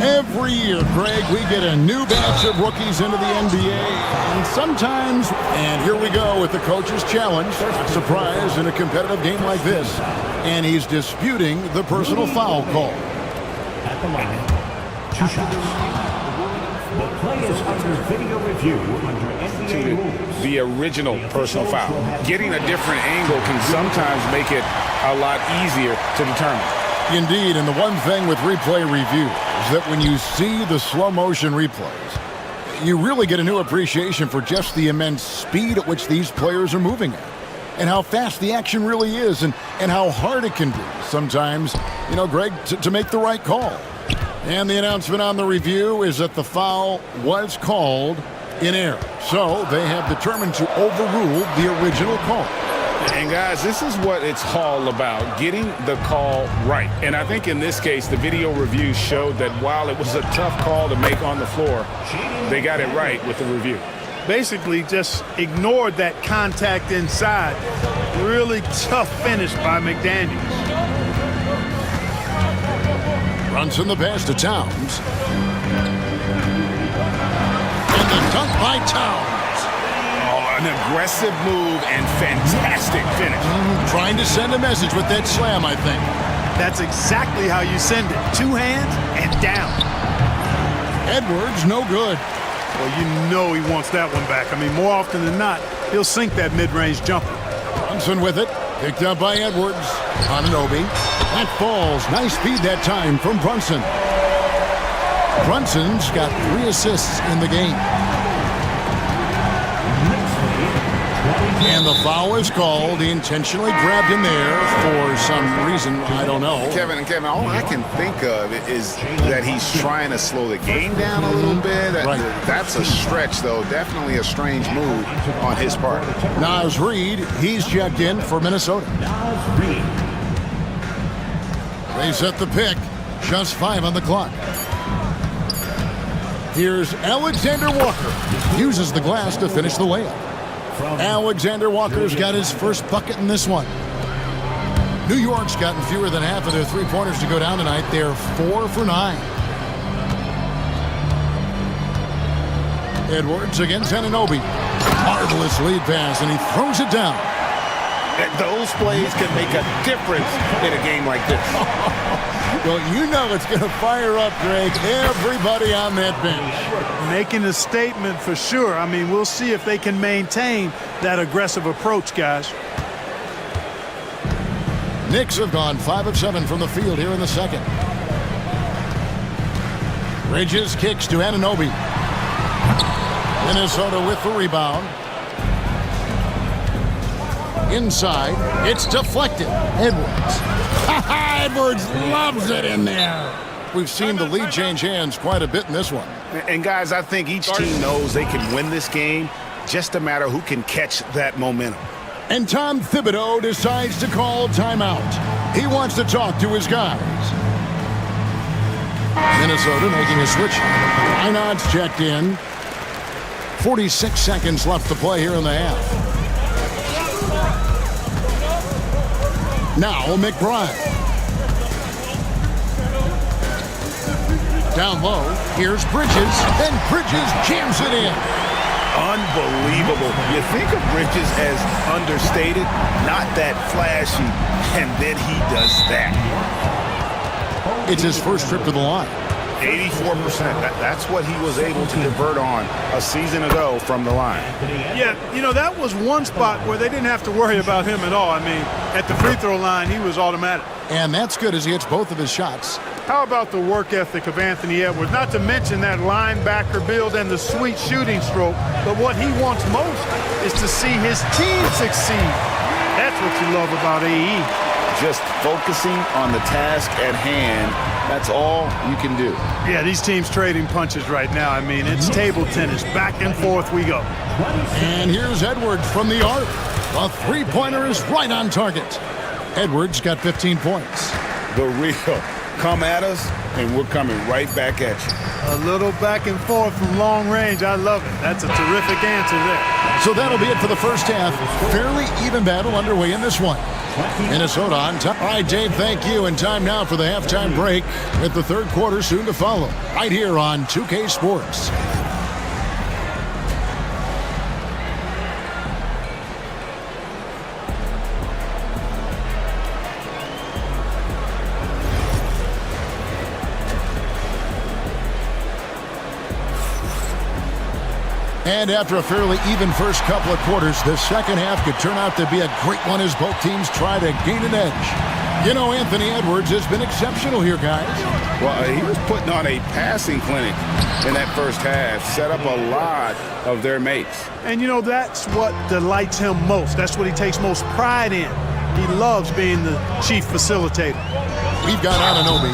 Every year, Greg, we get a new batch of rookies into the NBA. And sometimes, and here we go with the coach's challenge. A surprise in a competitive game like this. And he's disputing the personal foul call. At the line, 2 shots. The play is under video review under NBA rules. The original personal foul. Getting a different angle can sometimes make it a lot easier to determine. Indeed, and the one thing with replay review is that when you see the slow motion replays, you really get a new appreciation for just the immense speed at which these players are moving at. And how fast the action really is, and how hard it can be sometimes, you know, Greg, to make the right call. And the announcement on the review is that the foul was called in error. So they have determined to overrule the original call. And guys, this is what it's all about, getting the call right. And I think in this case, the video review showed that while it was a tough call to make on the floor, they got it right with the review. Basically just ignored that contact inside. Really tough finish by McDaniels. Brunson the pass to Towns. And the dunk by Towns. Oh, an aggressive move and fantastic finish. Trying to send a message with that slam, I think. That's exactly how you send it. 2 hands and down. Edwards, no good. Well, you know he wants that one back. I mean, more often than not, he'll sink that mid-range jumper. Brunson with it. Picked up by Edwards. Anunoby. That falls. Nice feed that time from Brunson. Brunson's got 3 assists in the game. And the foul is called. He intentionally grabbed him there for some reason. I don't know. Kevin, all I can think of is that he's trying to slow the game down a little bit. Right. That's a stretch, though. Definitely a strange move on his part. Naz Reid, he's checked in for Minnesota. They set the pick. Just 5 on the clock. Here's Alexander Walker. Uses the glass to finish the layup. Alexander Walker's got his first bucket in this one. New York's gotten fewer than half of their 3-pointers to go down tonight. They're 4 for 9. Edwards against Anunoby. Marvelous lead pass, and he throws it down. Those plays can make a difference in a game like this. Well, you know it's going to fire up, Greg, everybody on that bench. Making a statement for sure. I mean, we'll see if they can maintain that aggressive approach, guys. Knicks have gone 5 of 7 from the field here in the second. Bridges kicks to Anunoby. Minnesota with the rebound. Inside, it's deflected. Edwards. Edwards loves it in there. We've seen the lead change hands quite a bit in this one. And guys, I think each team knows they can win this game. Just a matter who can catch that momentum. And Tom Thibodeau decides to call timeout. He wants to talk to his guys. Minnesota making a switch. Reinhardt's checked in. 46 seconds left to play here in the half. Now McBride. Down low, here's Bridges, and Bridges jams it in. Unbelievable. You think of Bridges as understated, not that flashy, and then he does that. It's his first trip to the line. 84%. That's what he was able to convert on a season ago from the line. Yeah, you know, that was one spot where they didn't have to worry about him at all. I mean, at the free throw line, he was automatic. And that's good as he hits both of his shots. How about the work ethic of Anthony Edwards? Not to mention that linebacker build and the sweet shooting stroke, but what he wants most is to see his team succeed. That's what you love about AE. Just focusing on the task at hand. That's all you can do. Yeah, these teams trading punches right now. I mean, it's table tennis. Back and forth we go. And here's Edwards from the arc. The three-pointer is right on target. Edwards got 15 points. The real. Come at us, and we're coming right back at you. A little back and forth from long range. I love it. That's a terrific answer there. So that'll be it for the first half. Fairly even battle underway in this one. Minnesota on top. All right, Dave, thank you. And time now for the halftime break with the third quarter soon to follow. Right here on 2K Sports. And after a fairly even first couple of quarters, the second half could turn out to be a great one as both teams try to gain an edge. You know, Anthony Edwards has been exceptional here, guys. Well, he was putting on a passing clinic in that first half, set up a lot of their mates. And, you know, that's what delights him most. That's what he takes most pride in. He loves being the chief facilitator. We've got Anunoby.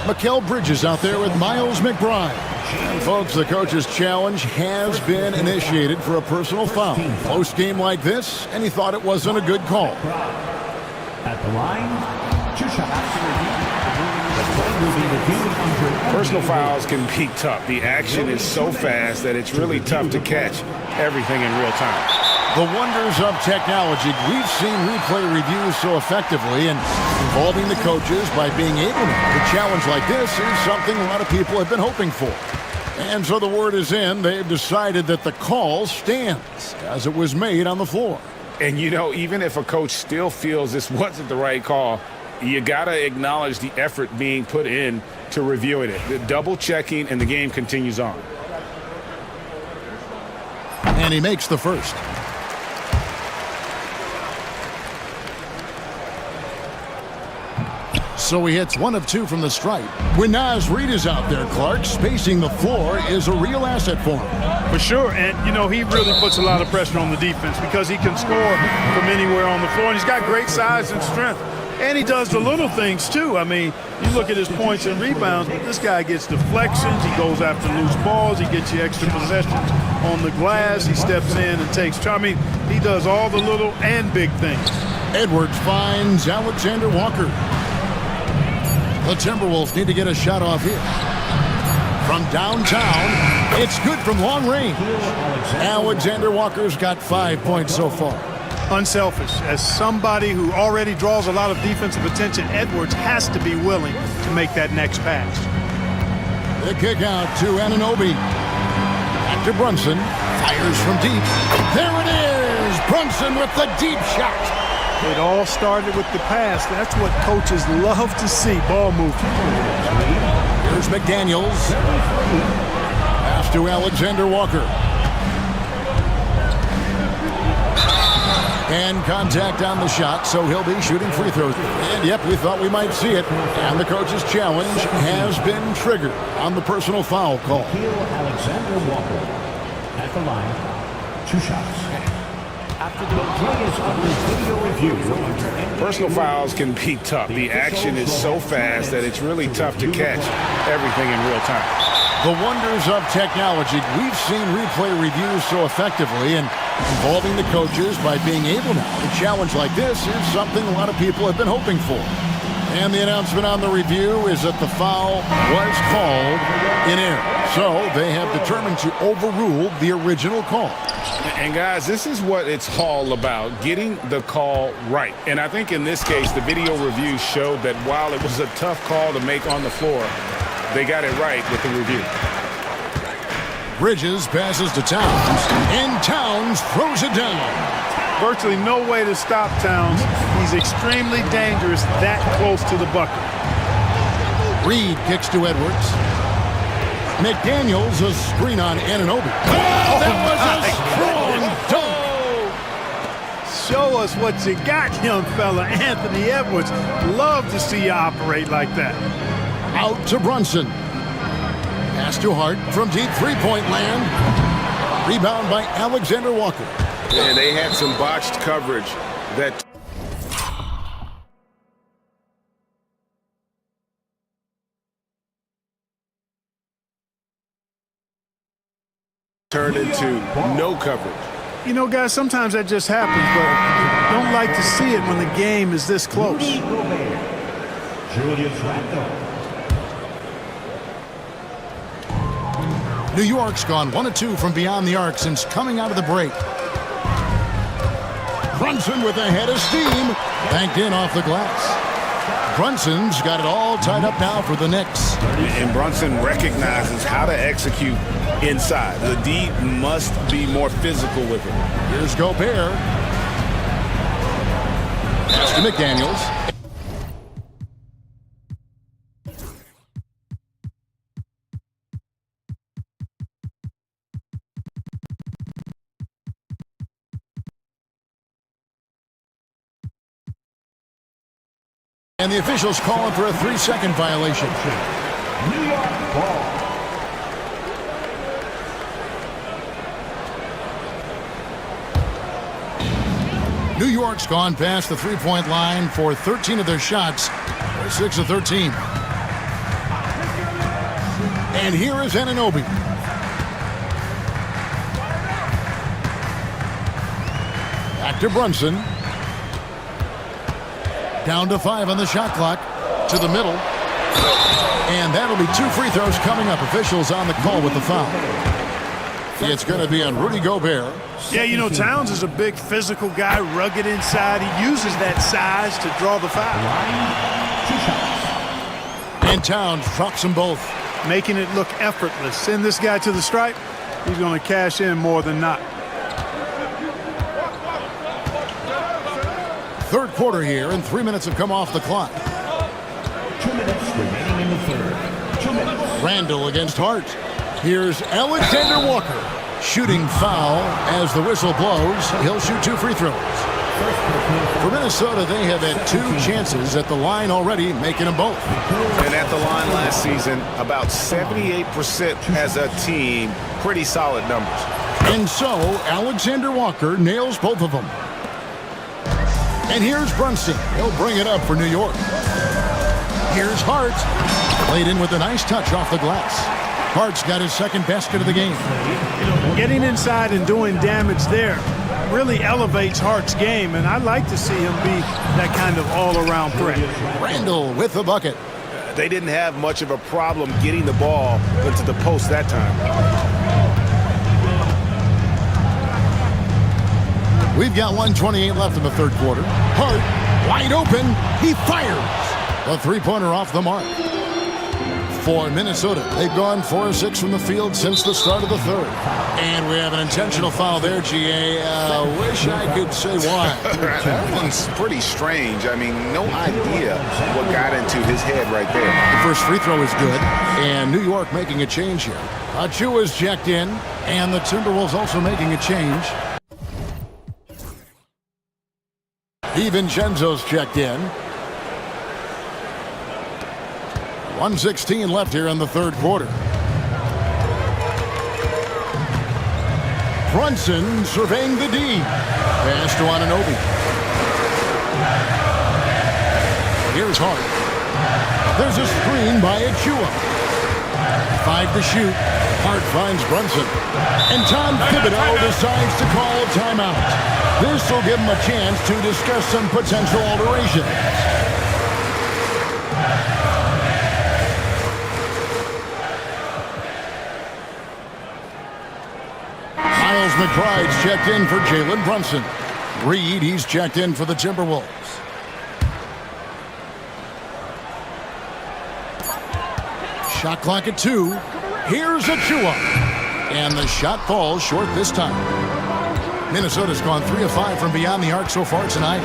Mikal Bridges out there with Miles McBride. And folks, the coach's challenge has been initiated for a personal foul. Close game like this, and he thought it wasn't a good call. At the line, 2 shots. The play will be the team under. Personal fouls can be tough. The action is so fast that it's really tough to catch everything in real time. The wonders of technology. We've seen replay reviews so effectively, and involving the coaches by being able to make a challenge like this is something a lot of people have been hoping for. And so the word is in. They've decided that the call stands as it was made on the floor. And, you know, even if a coach still feels this wasn't the right call, You got to acknowledge the effort being put in to reviewing it. The double checking, and the game continues on. And he makes the first. So he hits 1 of 2 from the stripe. When Naz Reid is out there, Clark, spacing the floor is a real asset for him. For sure, and you know, he really puts a lot of pressure on the defense because he can score from anywhere on the floor, and he's got great size and strength. And he does the little things too. I mean, you look at his points and rebounds, but this guy gets deflections, he goes after loose balls, he gets you extra possessions on the glass, he steps in and takes charge. I mean, he does all the little and big things. Edwards finds Alexander Walker. The Timberwolves need to get a shot off here. From downtown, it's good from long range. Alexander Walker's got 5 points so far. Unselfish. As somebody who already draws a lot of defensive attention, Edwards has to be willing to make that next pass. The kick out to Anunoby. Back to Brunson. Fires from deep. There it is! Brunson with the deep shot. It all started with the pass. That's what coaches love to see, ball movement. Here's McDaniels. Pass to Alexander Walker. And contact on the shot, so he'll be shooting free throws. And yep, we thought we might see it. And the coach's challenge has been triggered on the personal foul call. Alexander Walker at the line, 2 shots. After the play is under video review. Personal fouls can be tough. The action is so fast that it's really tough to catch everything in real time. The wonders of technology. We've seen replay reviews so effectively, and involving the coaches by being able now to challenge like this is something a lot of people have been hoping for. And the announcement on the review is that the foul was called in error. So they have determined to overrule the original call. And guys, this is what it's all about, getting the call right. And I think in this case, the video review showed that while it was a tough call to make on the floor, they got it right with the review. Bridges passes to Towns, and Towns throws it down. Virtually no way to stop Towns. He's extremely dangerous that close to the bucket. Reid kicks to Edwards. McDaniels, a screen on Anunoby. Oh, that was a strong dunk. Show us what you got, young fella. Anthony Edwards. Love to see you operate like that. Out to Brunson. Pass to Hart from deep three-point land. Rebound by Alexander Walker. And they had some botched coverage that turned into no coverage. You know, guys, sometimes that just happens, but don't like to see it when the game is this close. Rudy Gobert, Julius Randle. New York's gone 1 of 2 from beyond the arc since coming out of the break. Brunson with a head of steam, banked in off the glass. Brunson's got it all tied up now for the Knicks. And Brunson recognizes how to execute inside. The D must be more physical with it. Here's Gobert. Pass to McDaniels. And the officials calling for a 3-second violation. New York ball. New York's gone past the three-point line for 13 of their shots. They're 6 of 13. And here is Anunoby. Back to Brunson. Down to 5 on the shot clock. To the middle. And that'll be 2 free throws coming up. Officials on the call with the foul. It's going to be on Rudy Gobert. Yeah, you know, Towns is a big physical guy, rugged inside. He uses that size to draw the foul. And Towns drops them both. Making it look effortless. Send this guy to the stripe. He's going to cash in more than not. Third quarter here, and 3 minutes have come off the clock. the third, 2 minutes. Randall against Hart. Here's Alexander Walker. Shooting foul as the whistle blows. He'll shoot 2 free throws. For Minnesota, they have had 2 chances at the line already, making them both. And at the line last season, about 78% as a team. Pretty solid numbers. And so, Alexander Walker nails both of them. And here's Brunson. He'll bring it up for New York. Here's Hart. Played in with a nice touch off the glass. Hart's got his second basket of the game. Getting inside and doing damage there really elevates Hart's game, and I'd like to see him be that kind of all-around threat. Randall with the bucket. They didn't have much of a problem getting the ball into the post that time. We've got 1:28 left in the third quarter. Hart, wide open. He fires. A three-pointer off the mark. For Minnesota, they've gone 4 of 6 from the field since the start of the third. And we have an intentional foul there, GA. Wish I could say why. That one's pretty strange. I mean, no idea what got into his head right there. The first free throw is good, and New York making a change here. Achua's checked in, and the Timberwolves also making a change. DiVincenzo's checked in. 1:16 left here in the third quarter. Brunson surveying the D. Pass to Anunoby. Here's Hart. There's a screen by Achua. 5 to shoot. Hart finds Brunson. And Tom Thibodeau decides to call a timeout. This will give him a chance to discuss some potential alterations. Miles McBride's checked in for Jalen Brunson. Reed, he's checked in for the Timberwolves. Shot clock at 2. Here's Achua. And the shot falls short this time. Minnesota's gone 3 of 5 from beyond the arc so far tonight.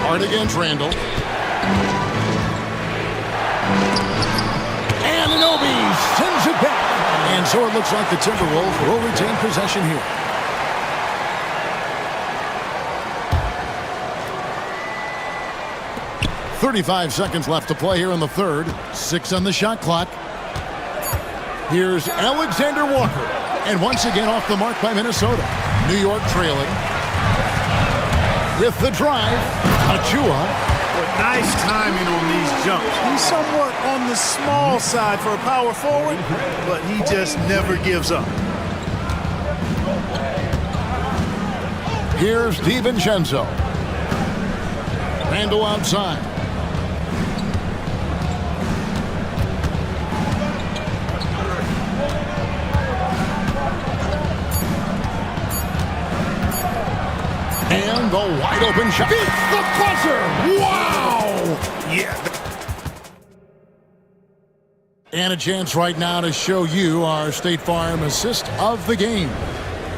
Hart against Randall. Anunoby sends it back. And so it looks like the Timberwolves will retain possession here. .35 seconds left to play here in the third. 6 on the shot clock. Here's Alexander Walker. And once again off the mark by Minnesota. New York trailing. With the drive, Achua. Nice timing on these jumps. He's somewhat on the small side for a power forward, but he just never gives up. Here's DiVincenzo. Randall outside. And the wide open shot. Beats the buzzer. Wow. Yeah. And a chance right now to show you our State Farm assist of the game.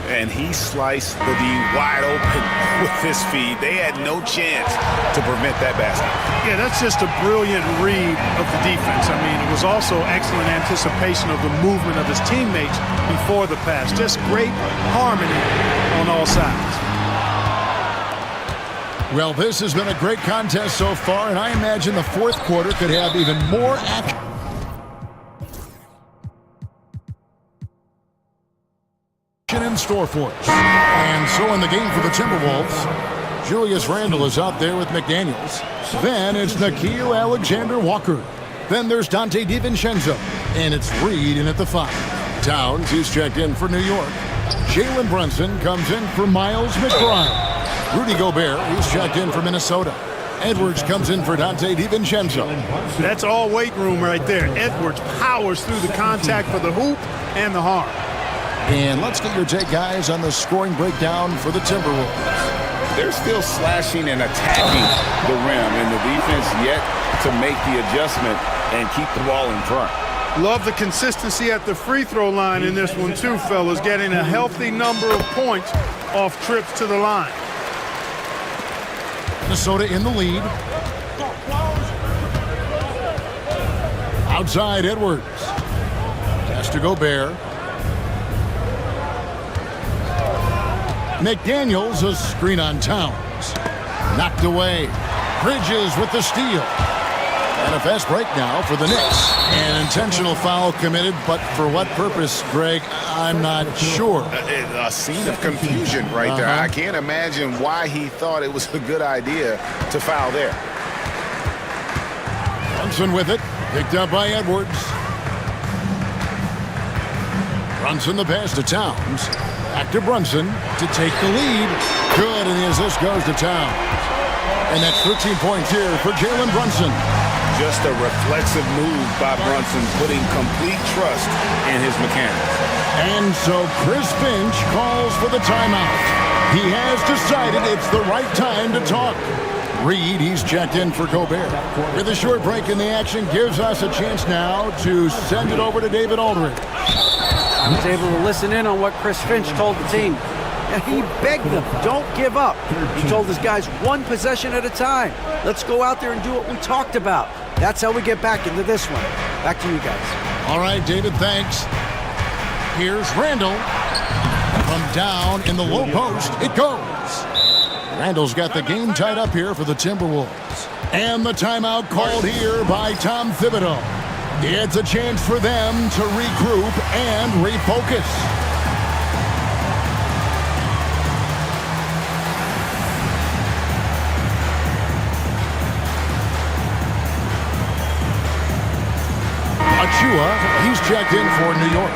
And he sliced the D wide open with his feed. They had no chance to prevent that basket. Yeah, that's just a brilliant read of the defense. I mean, it was also excellent anticipation of the movement of his teammates before the pass. Just great harmony on all sides. Well, this has been a great contest so far, and I imagine the fourth quarter could have even more action in store for us. And so in the game for the Timberwolves, Julius Randle is out there with McDaniels. Then it's Nickeil Alexander-Walker. Then there's Dante DiVincenzo. And it's Reed in at the 5. Towns, he's checked in for New York. Jalen Brunson comes in for Miles McBride. Rudy Gobert, he's checked in for Minnesota. Edwards comes in for Dante DiVincenzo. That's all weight room right there. Edwards powers through the contact for the hoop and the harm. And let's get your take, guys, on the scoring breakdown for the Timberwolves. They're still slashing and attacking the rim, and the defense yet to make the adjustment and keep the ball in front. Love the consistency at the free throw line in this one too, fellas. Getting a healthy number of points off trips to the line. Minnesota in the lead. Outside Edwards. Pass to Gobert. McDaniels, a screen on Towns. Knocked away. Bridges with the steal. And a fast break now for the Knicks. An intentional foul committed, but for what purpose, Greg, I'm not sure. A scene of confusion right there. I can't imagine why he thought it was a good idea to foul there. Brunson with it. Picked up by Edwards. Brunson the pass to Towns. Back to Brunson to take the lead. Good, and the assist goes to Towns. And that's 13 points here for Jalen Brunson. Just a reflexive move by Brunson, putting complete trust in his mechanics. And so Chris Finch calls for the timeout. He has decided it's the right time to talk. Reed, he's checked in for Gobert. With a short break in the action, gives us a chance now to send it over to David Aldridge. I was able to listen in on what Chris Finch told the team. And he begged them, don't give up. He told his guys, one possession at a time. Let's go out there and do what we talked about. That's how we get back into this one. Back to you guys. All right, David, thanks. Here's Randall. From down in the low post, it goes. Randall's got the game tied up here for the Timberwolves. And the timeout called here by Tom Thibodeau. It's a chance for them to regroup and refocus. Achua, he's checked in for New York.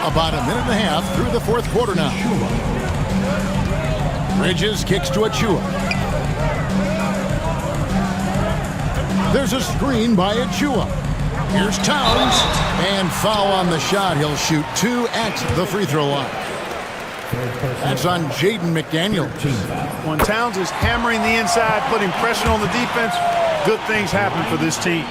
About a minute and a half through the fourth quarter now. Bridges kicks to Achua. There's a screen by Achua. Here's Towns. And foul on the shot. He'll shoot 2 at the free throw line. That's on Jaden McDaniels. When Towns is hammering the inside, putting pressure on the defense, good things happen for this team.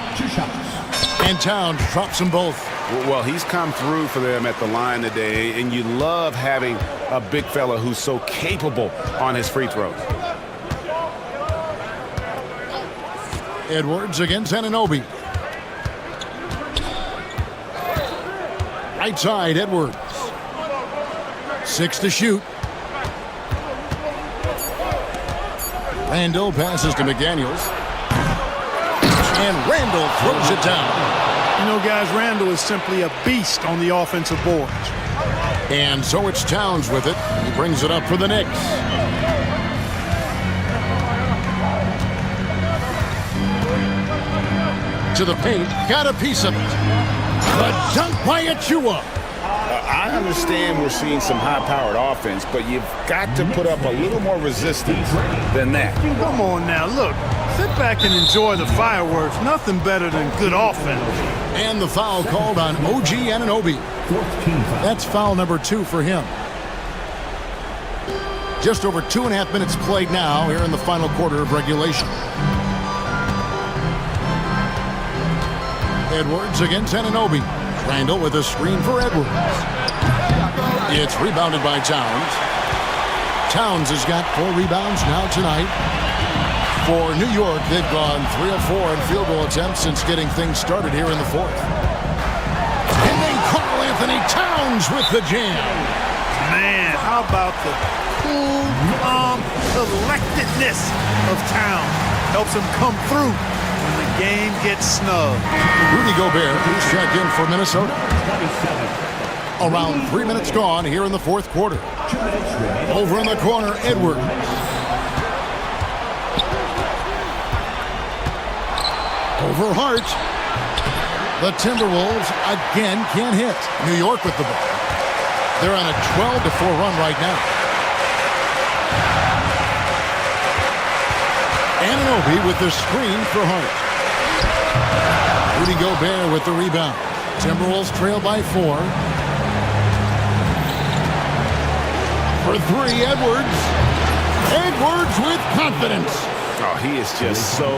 And Towns drops them both. Well, he's come through for them at the line today, and you love having a big fella who's so capable on his free throws. Edwards against Anunoby. Right side, Edwards. 6 to shoot. Randall passes to McDaniels. And Randall throws it down. You know, guys, Randall is simply a beast on the offensive boards. And so it's Towns with it. He brings it up for the Knicks. To the paint, got a piece of it. The dunk by Achua. I understand we're seeing some high-powered offense, but you've got to put up a little more resistance than that. Come on now, look. Sit back and enjoy the fireworks. Nothing better than good offense. And the foul called on OG Anunoby. That's foul number 2 for him. Just over 2.5 minutes played now here in the final quarter of regulation. Edwards against Anunoby. Randall with a screen for Edwards. It's rebounded by Towns. Towns has got 4 rebounds now tonight. For New York, they've gone 3 of 4 in field goal attempts since getting things started here in the fourth. And then Karl Anthony Towns with the jam. Man, how about the cool, calm collectedness of Towns? Helps him come through when the game gets snug. Rudy Gobert, who's checked in for Minnesota. Around 3 minutes gone here in the fourth quarter. Over in the corner, Edwards. Over Hart. The Timberwolves again can't hit. New York with the ball. They're on a 12-4 run right now. Anunoby with the screen for Hart. Rudy Gobert with the rebound. Timberwolves trail by 4. For 3, Edwards. Edwards with confidence. Oh, he is just so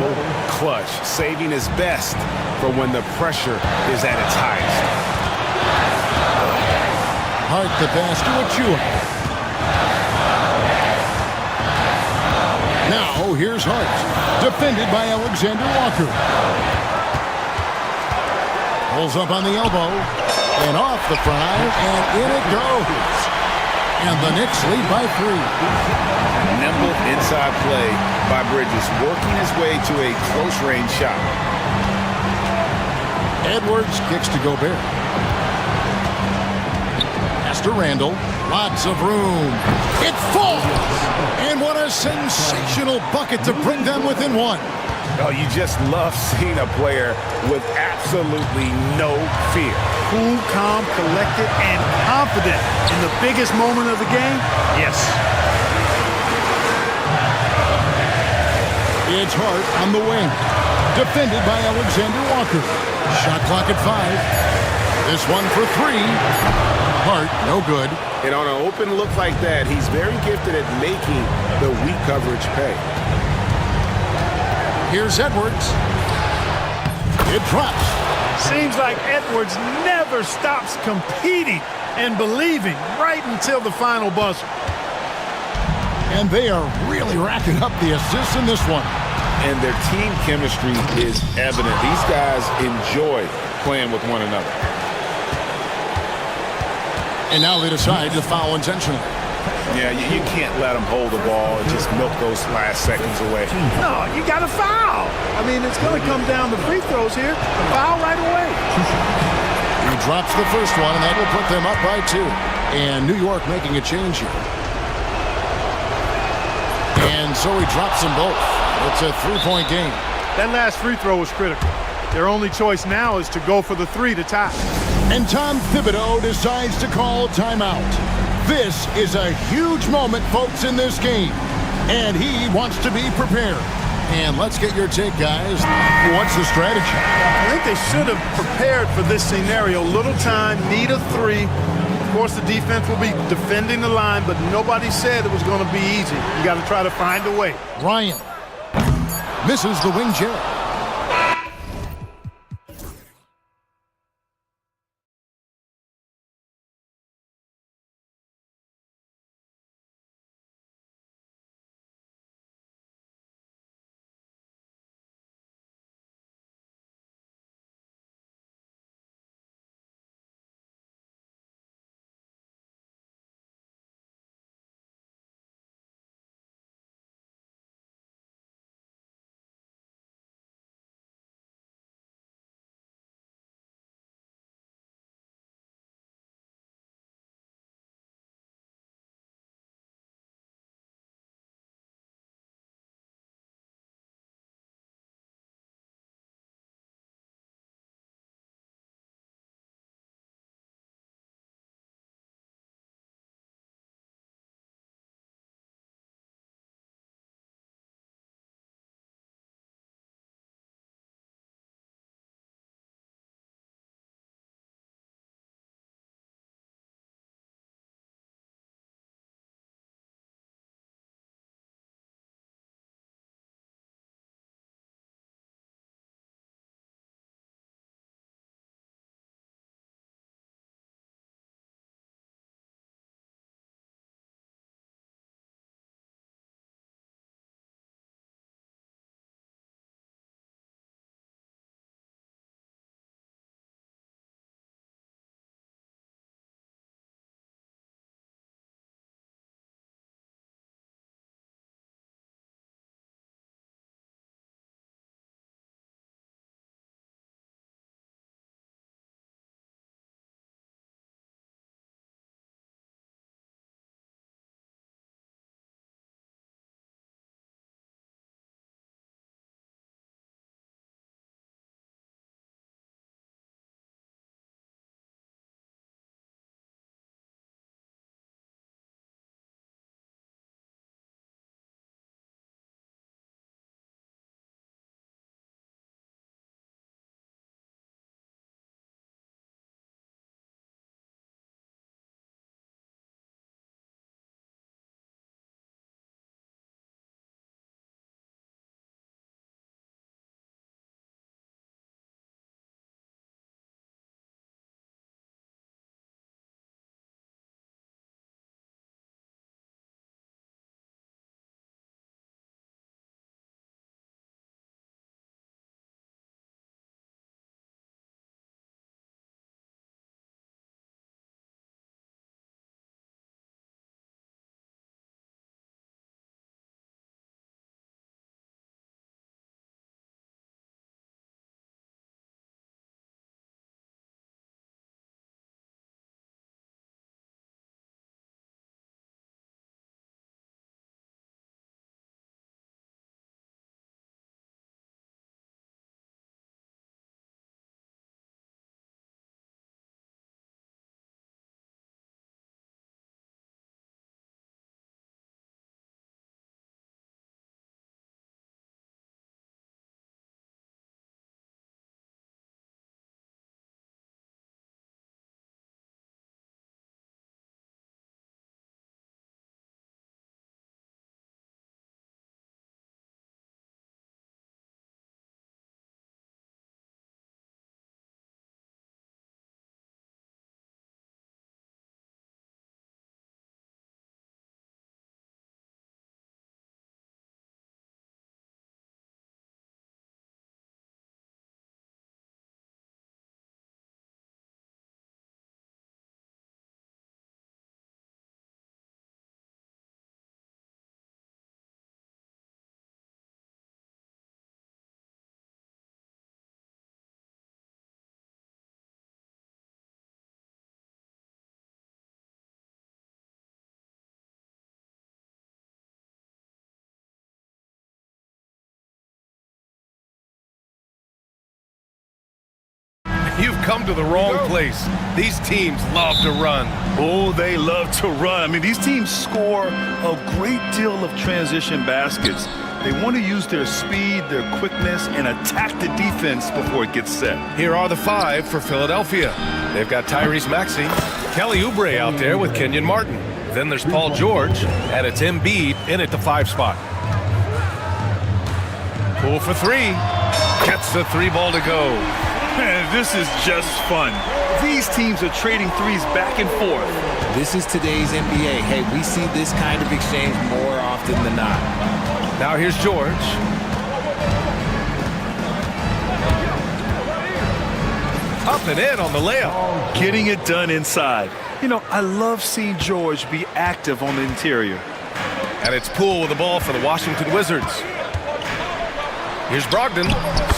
clutch, saving his best for when the pressure is at its highest. Hart the pass to Achua. Now here's Hart. Defended by Alexander Walker. Pulls up on the elbow. And off the fry. And in it goes. And the Knicks lead by 3. Nimble inside play by Bridges, working his way to a close-range shot. Edwards kicks to Gobert. Pass to Randall. Lots of room. It falls! And what a sensational bucket to bring them within 1. Oh, you just love seeing a player with absolutely no fear. Cool, calm, collected, and confident in the biggest moment of the game? Yes. It's Hart on the wing. Defended by Alexander Walker. Shot clock at 5. This one for 3. Hart, no good. And on an open look like that, he's very gifted at making the weak coverage pay. Here's Edwards. It drops. Seems like Edwards never stops competing and believing right until the final buzzer. And they are really racking up the assists in this one. And their team chemistry is evident. These guys enjoy playing with one another. And now they decide to foul intentionally. Yeah, you can't let them hold the ball and just milk those last seconds away. No, you got to foul. I mean, it's going to come down to free throws here. Foul right away. He drops the first one, and that will put them up by 2. And New York making a change here. And so he drops them both. It's a 3-point game. That last free throw was critical. Their only choice now is to go for the 3 to tie. And Tom Thibodeau decides to call timeout. This is a huge moment, folks, in this game. And he wants to be prepared. And let's get your take, guys. What's the strategy? I think they should have prepared for this scenario. Little time, need a 3. Of course, the defense will be defending the line, but nobody said it was going to be easy. You got to try to find a way. Ryan misses the wing jab. You've come to the wrong place. These teams love to run. Oh, they love to run. I mean, these teams score a great deal of transition baskets. They want to use their speed, their quickness, and attack the defense before it gets set. Here are the 5 for Philadelphia. They've got Tyrese Maxey, Kelly Oubre out there with Kenyon Martin. Then there's Paul George, and it's Embiid in at the 5 spot. Poole for 3. Gets the 3 ball to go. Man, this is just fun. These teams are trading threes back and forth. This is today's NBA. Hey, we see this kind of exchange more often than not. Now here's George. Up and in on the layup. Getting it done inside. You know, I love seeing George be active on the interior. And it's Poole with the ball for the Washington Wizards. Here's Brogdon.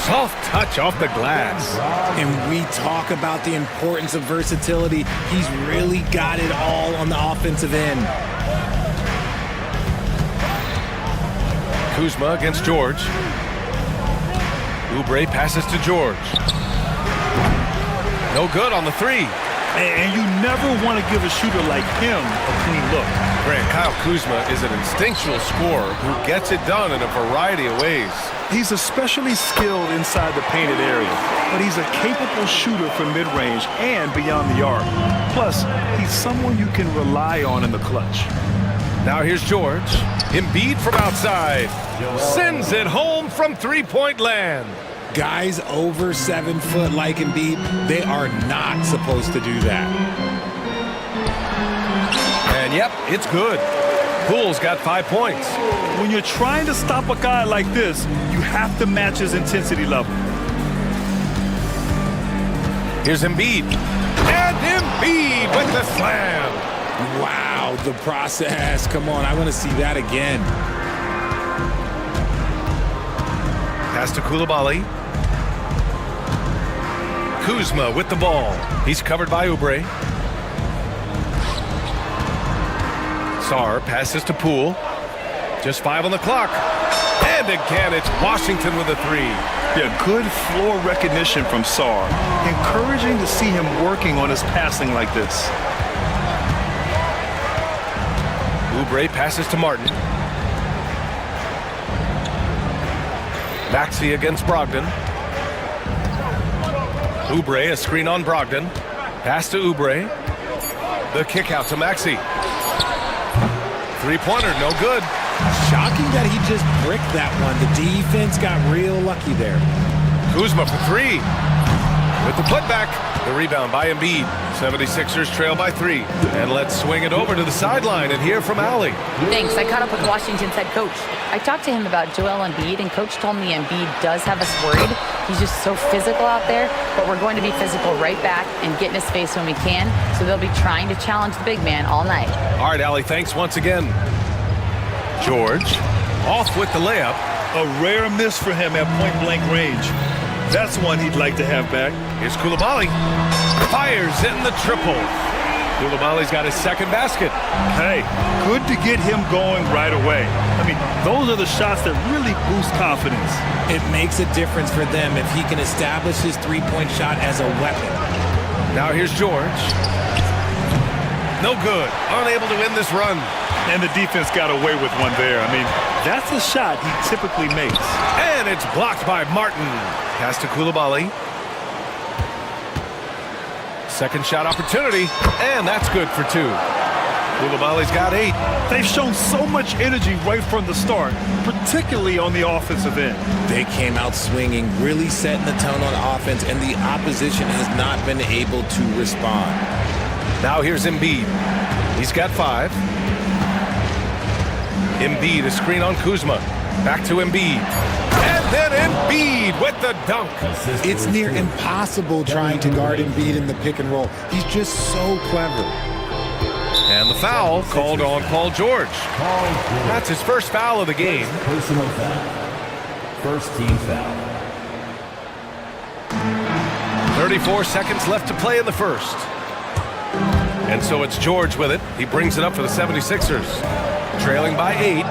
Soft touch off the glass. And we talk about the importance of versatility. He's really got it all on the offensive end. Kuzma against George. Oubre passes to George. No good on the 3. And you never want to give a shooter like him a clean look. Grant, Kyle Kuzma is an instinctual scorer who gets it done in a variety of ways. He's especially skilled inside the painted area, but he's a capable shooter from mid-range and beyond the arc. Plus, he's someone you can rely on in the clutch. Now here's George. Embiid from outside. Sends it home from three-point land. Guys over 7 foot like Embiid, they are not supposed to do that. And yep, it's good. Poole's got 5 points. When you're trying to stop a guy like this, you have to match his intensity level. Here's Embiid. And Embiid with the slam. Wow, the process. Come on, I want to see that again. Pass to Koulibaly. Kuzma with the ball. He's covered by Oubre. Sarr passes to Poole. Just 5 on the clock. And again, it's Washington with a 3. Yeah, good floor recognition from Sarr. Encouraging to see him working on his passing like this. Oubre passes to Martin. Maxey against Brogdon. Oubre, a screen on Brogdon. Pass to Oubre. The kick out to Maxey. Three-pointer, no good. Shocking that he just bricked that one. The defense got real lucky there. Kuzma for 3. With the putback, the rebound by Embiid. 76ers trail by 3. And let's swing it over to the sideline and hear from Allie. Thanks. I caught up with Washington's head coach. I talked to him about Joel Embiid, and coach told me Embiid does have us worried. He's just so physical out there, but we're going to be physical right back and get in his face when we can. So they'll be trying to challenge the big man all night. All right, Allie, thanks once again. George, off with the layup. A rare miss for him at point-blank range. That's one he'd like to have back. Here's Koulibaly. Fires in the triple. Koulibaly's got his second basket. Hey, good to get him going right away. I mean, those are the shots that really boost confidence. It makes a difference for them if he can establish his three-point shot as a weapon. Now here's George. No good. Unable to win this run. And the defense got away with one there. I mean, that's a shot he typically makes. And it's blocked by Martin. Pass to Koulibaly. Second shot opportunity, and that's good for 2. Koulibaly's got 8. They've shown so much energy right from the start, particularly on the offensive end. They came out swinging, really setting the tone on offense, and the opposition has not been able to respond. Now here's Embiid. He's got 5. Embiid, a screen on Kuzma. Back to Embiid. And then Embiid with the dunk. It's near impossible trying to guard Embiid in the pick and roll. He's just so clever. And the foul called on Paul George. That's his first foul of the game. Personal foul. First team foul. 34 seconds left to play in the first. And so it's George with it. He brings it up for the 76ers. Trailing by 8.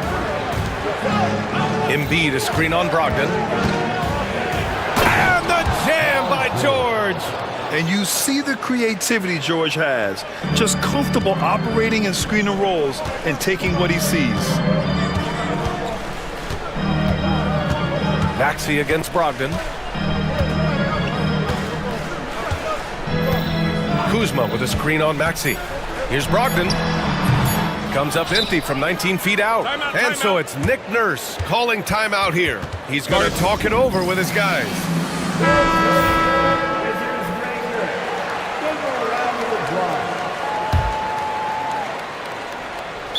Embiid, a screen on Brogdon. And the jam by George. And you see the creativity George has. Just comfortable operating in screen and rolls and taking what he sees. Maxey against Brogdon. Kuzma with a screen on Maxey. Here's Brogdon. Comes up empty from 19 feet out. And so it's Nick Nurse calling timeout here. He's going to talk it over with his guys.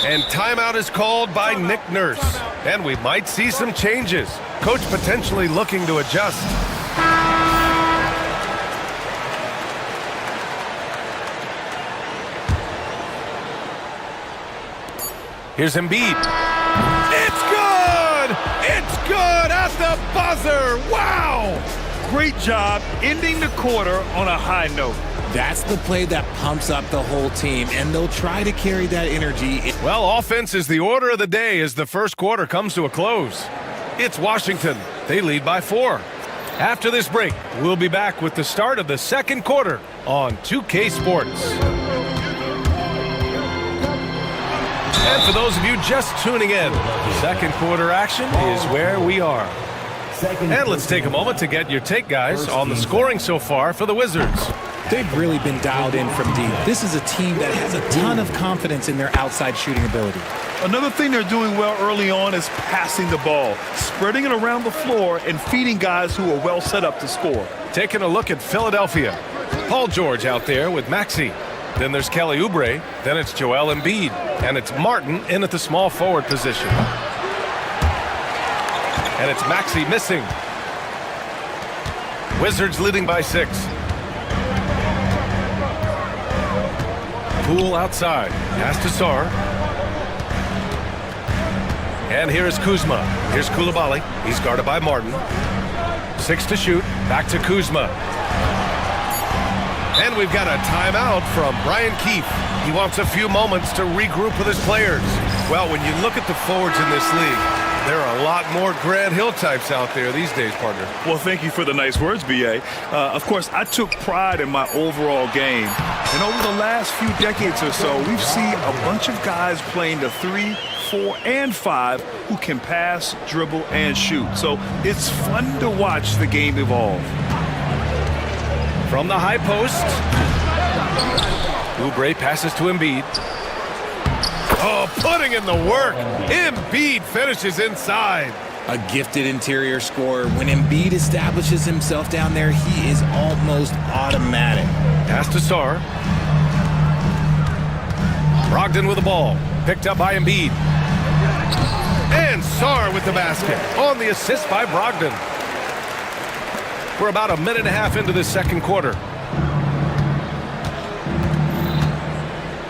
And timeout is called by Nick Nurse. And we might see some changes. Coach potentially looking to adjust. Here's Embiid. It's good! It's good at the buzzer! Wow! Great job ending the quarter on a high note. That's the play that pumps up the whole team, and they'll try to carry that energy. Well, offense is the order of the day as the first quarter comes to a close. It's Washington. They lead by 4. After this break, we'll be back with the start of the second quarter on 2K Sports. And for those of you just tuning in, second quarter action is where we are. And let's take a moment to get your take, guys, on the scoring so far for the Wizards. They've really been dialed in from deep. This is a team that has a ton of confidence in their outside shooting ability. Another thing they're doing well early on is passing the ball, spreading it around the floor and feeding guys who are well set up to score. Taking a look at Philadelphia. Paul George out there with Maxey. Then there's Kelly Oubre. Then it's Joel Embiid. And it's Martin in at the small forward position. And it's Maxey missing. Wizards leading by 6. Poole outside. Pass to Sarr. And here is Kuzma. Here's Koulibaly. He's guarded by Martin. 6 to shoot. Back to Kuzma. And we've got a timeout from Brian Keefe. He wants a few moments to regroup with his players. Well, when you look at the forwards in this league, there are a lot more Grant Hill types out there these days, partner. Well, thank you for the nice words, B.A. Of course, I took pride in my overall game. And over the last few decades or so, we've seen a bunch of guys playing the 3, 4, and 5 who can pass, dribble, and shoot. So it's fun to watch the game evolve. From the high post, Oubre passes to Embiid. Oh, putting in the work. Embiid finishes inside. A gifted interior scorer. When Embiid establishes himself down there, he is almost automatic. Pass to Sarr. Brogdon with the ball. Picked up by Embiid. And Sarr with the basket. On the assist by Brogdon. We're about a minute and a half into this second quarter.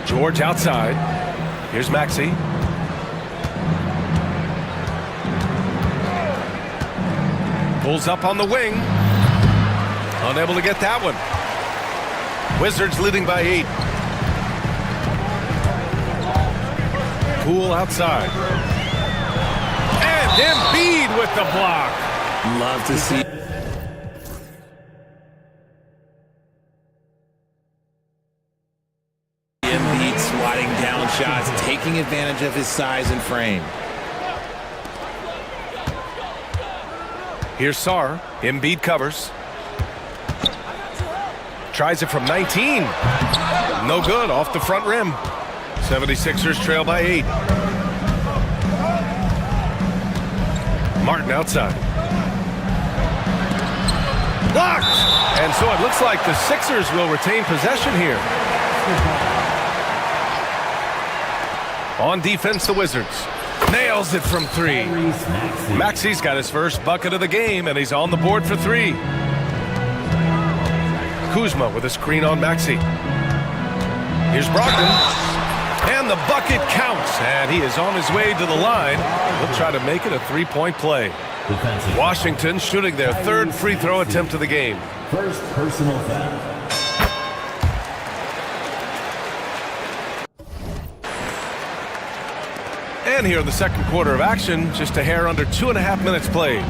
George outside. Here's Maxey. Pulls up on the wing. Unable to get that one. Wizards leading by 8. Poole outside. And Embiid with the block. Love to see. Embiid swatting down shots, taking advantage of his size and frame. Here's Sarr. Embiid covers. Tries it from 19. No good, off the front rim. 76ers trail by 8. Martin outside. Blocked! And so it looks like the Sixers will retain possession here. On defense, the Wizards. Nails it from 3. Maxey's got his first bucket of the game, and he's on the board for 3. Kuzma with a screen on Maxey. Here's Brogdon. And the bucket counts, and he is on his way to the line. He'll try to make it a 3-point play. Washington shooting their 3rd free throw attempt of the game. First personal foul. And here in the second quarter of action, just a hair under 2.5 minutes played.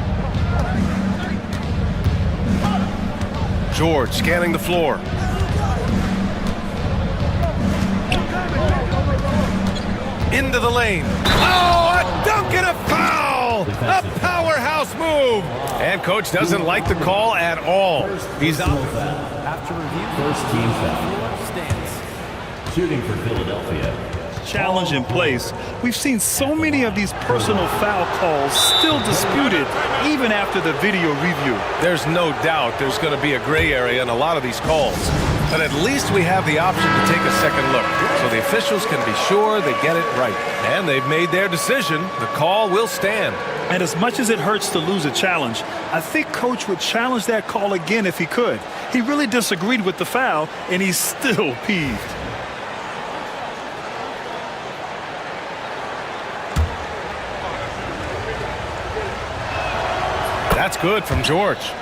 George scanning the floor. Into the lane. Oh, a dunk and a foul! A powerhouse move! And coach doesn't like the call at all. He's out. After review, first team foul. Stands. Shooting for Philadelphia. Challenge in place. We've seen so many of these personal foul calls still disputed even after the video review. There's no doubt there's going to be a gray area in a lot of these calls. But at least we have the option to take a second look, so the officials can be sure they get it right. And they've made their decision. The call will stand. And as much as it hurts to lose a challenge, I think Coach would challenge that call again if he could. He really disagreed with the foul, and he's still peeved. That's good from George.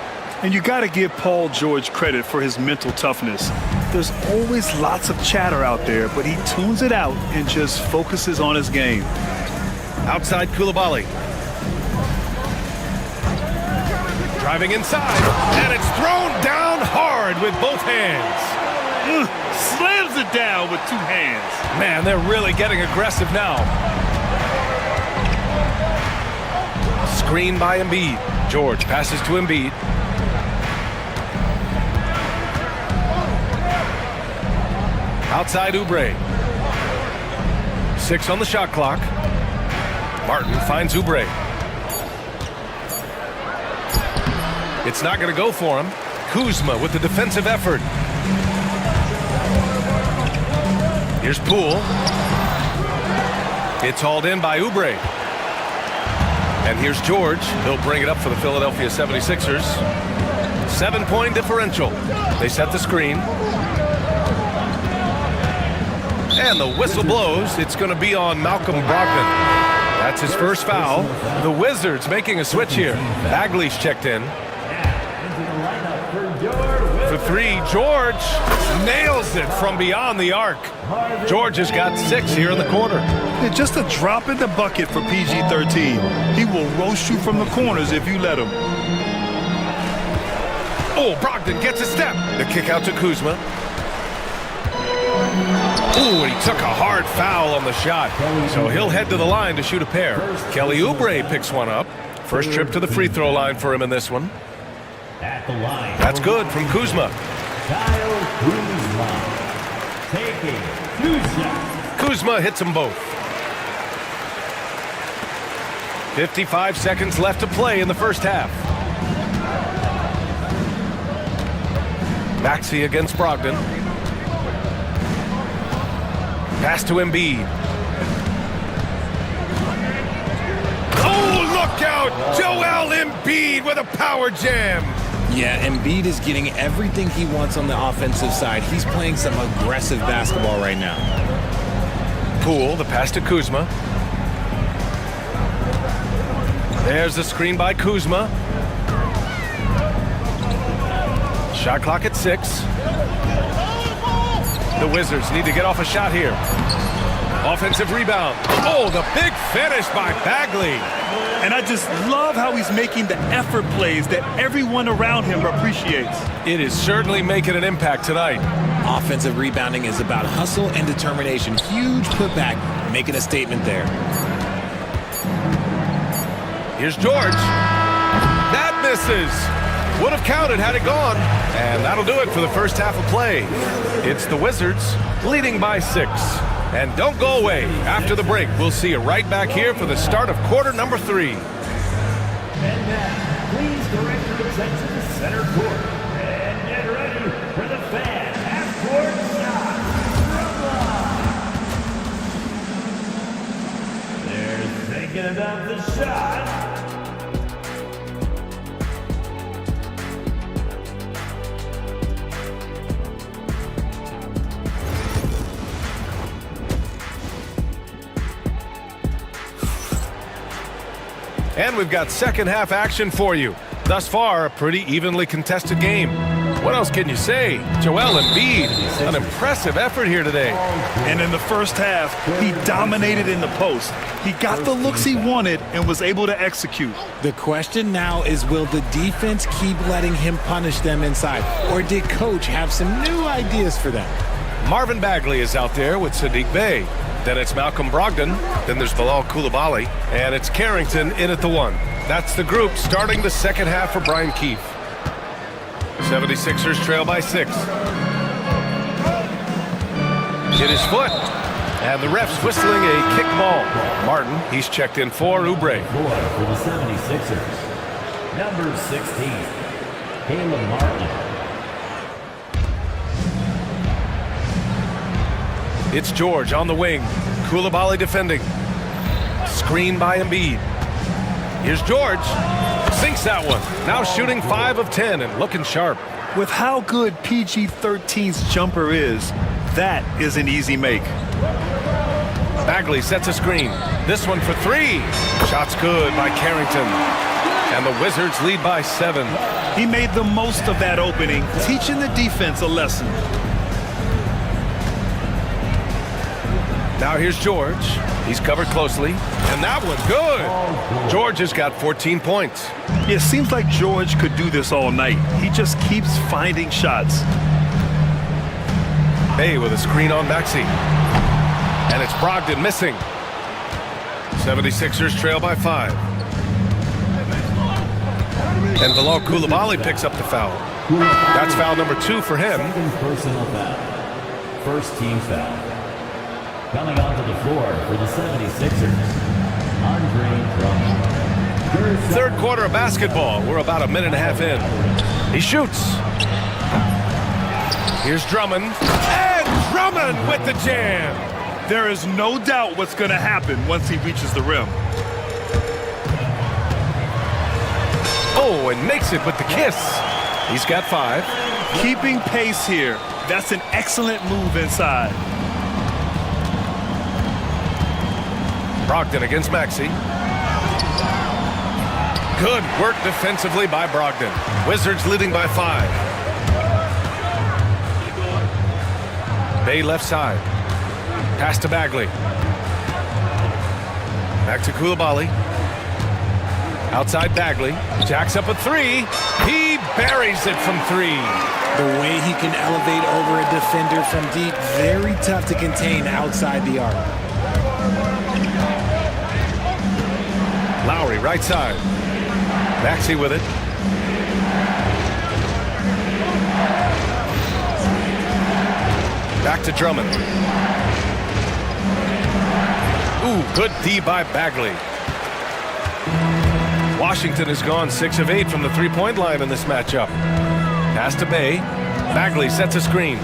And you got to give Paul George credit for his mental toughness. There's always lots of chatter out there, but he tunes it out and just focuses on his game. Outside Koulibaly. Driving inside, and it's thrown down hard with both hands. Slams it down with two hands. Man, they're really getting aggressive now. Screen by Embiid. George passes to Embiid. Outside Oubre. 6 on the shot clock. Martin finds Oubre. It's not going to go for him. Kuzma with the defensive effort. Here's Poole. It's hauled in by Oubre. And here's George. He'll bring it up for the Philadelphia 76ers. 7-point differential. They set the screen. And the whistle blows. It's going to be on Malcolm Brogdon. That's his first foul. The Wizards making a switch here. Bagley's checked in. For 3, George nails it from beyond the arc. George has got 6 here in the quarter. Yeah, just a drop in the bucket for PG-13. He will roast you from the corners if you let him. Oh, Brogdon gets a step. The kick out to Kuzma. Ooh, he took a hard foul on the shot. So he'll head to the line to shoot a pair. Kelly Oubre picks one up. First trip to the free throw line for him in this one. At the line. That's good from Kuzma. Kyle Kuzma. Taking 2 shots. Kuzma hits them both. 55 seconds left to play in the first half. Maxey against Brogdon. Pass to Embiid. Oh, look out! Joel Embiid with a power jam. Yeah, Embiid is getting everything he wants on the offensive side. He's playing some aggressive basketball right now. Poole, the pass to Kuzma. There's the screen by Kuzma. Shot clock at 6. The Wizards need to get off a shot here. Offensive rebound. Oh, the big finish by Bagley. And I just love how he's making the effort plays that everyone around him appreciates. It is certainly making an impact tonight. Offensive rebounding is about hustle and determination. Huge putback, making a statement there. Here's George. That misses. Would have counted had it gone. And that'll do it for the first half of play. It's the Wizards leading by 6. And don't go away. After the break, we'll see you right back here for the start of quarter number 3. And now, please direct your attention to center court. And get ready for the fan half-court shot. They're thinking about the shot. And we've got second half action for you. Thus far, a pretty evenly contested game. What else can you say? Joel Embiid, an impressive effort here today. And in the first half, he dominated in the post. He got the looks he wanted and was able to execute. The question now is, will the defense keep letting him punish them inside? Or did coach have some new ideas for them? Marvin Bagley is out there with Sadiq Bey. Then it's Malcolm Brogdon. Then there's Bilal Coulibaly. And it's Carrington in at the 1. That's the group starting the second half for Brian Keefe. 76ers trail by 6. Hit his foot. And the ref's whistling a kick ball. Martin, he's checked in for Oubre. For the 76ers, number 16, Caleb Martin. It's George on the wing. Coulibaly defending. Screen by Embiid. Here's George. Sinks that one. Now shooting 5 of 10 and looking sharp. With how good PG-13's jumper is, that is an easy make. Bagley sets a screen. This one for 3. Shot's good by Carrington. And the Wizards lead by 7. He made the most of that opening, teaching the defense a lesson. Now here's George. He's covered closely. And that one's good. George has got 14 points. It seems like George could do this all night. He just keeps finding shots. Bey with a screen on Maxey. And it's Brogdon missing. 76ers trail by 5. And Bilal Coulibaly picks up the foul. That's foul number 2 for him. Second personal foul. First team foul. Coming onto the floor for the 76ers, Andre Drummond. Third quarter of basketball. We're about a minute and a half in. He shoots. Here's Drummond. And Drummond with the jam. There is no doubt what's going to happen once he reaches the rim. Oh, and makes it with the kiss. He's got 5. Keeping pace here. That's an excellent move inside. Brogdon against Maxey. Good work defensively by Brogdon. Wizards leading by 5. Bey left side. Pass to Bagley. Back to Coulibaly. Outside Bagley. Jacks up a 3. He buries it from 3. The way he can elevate over a defender from deep, very tough to contain outside the arc. Lowry right side. Maxey with it. Back to Drummond. Ooh, good D by Bagley. Washington has gone 6 of 8 from the three-point line in this matchup. Pass to Bey. Bagley sets a screen.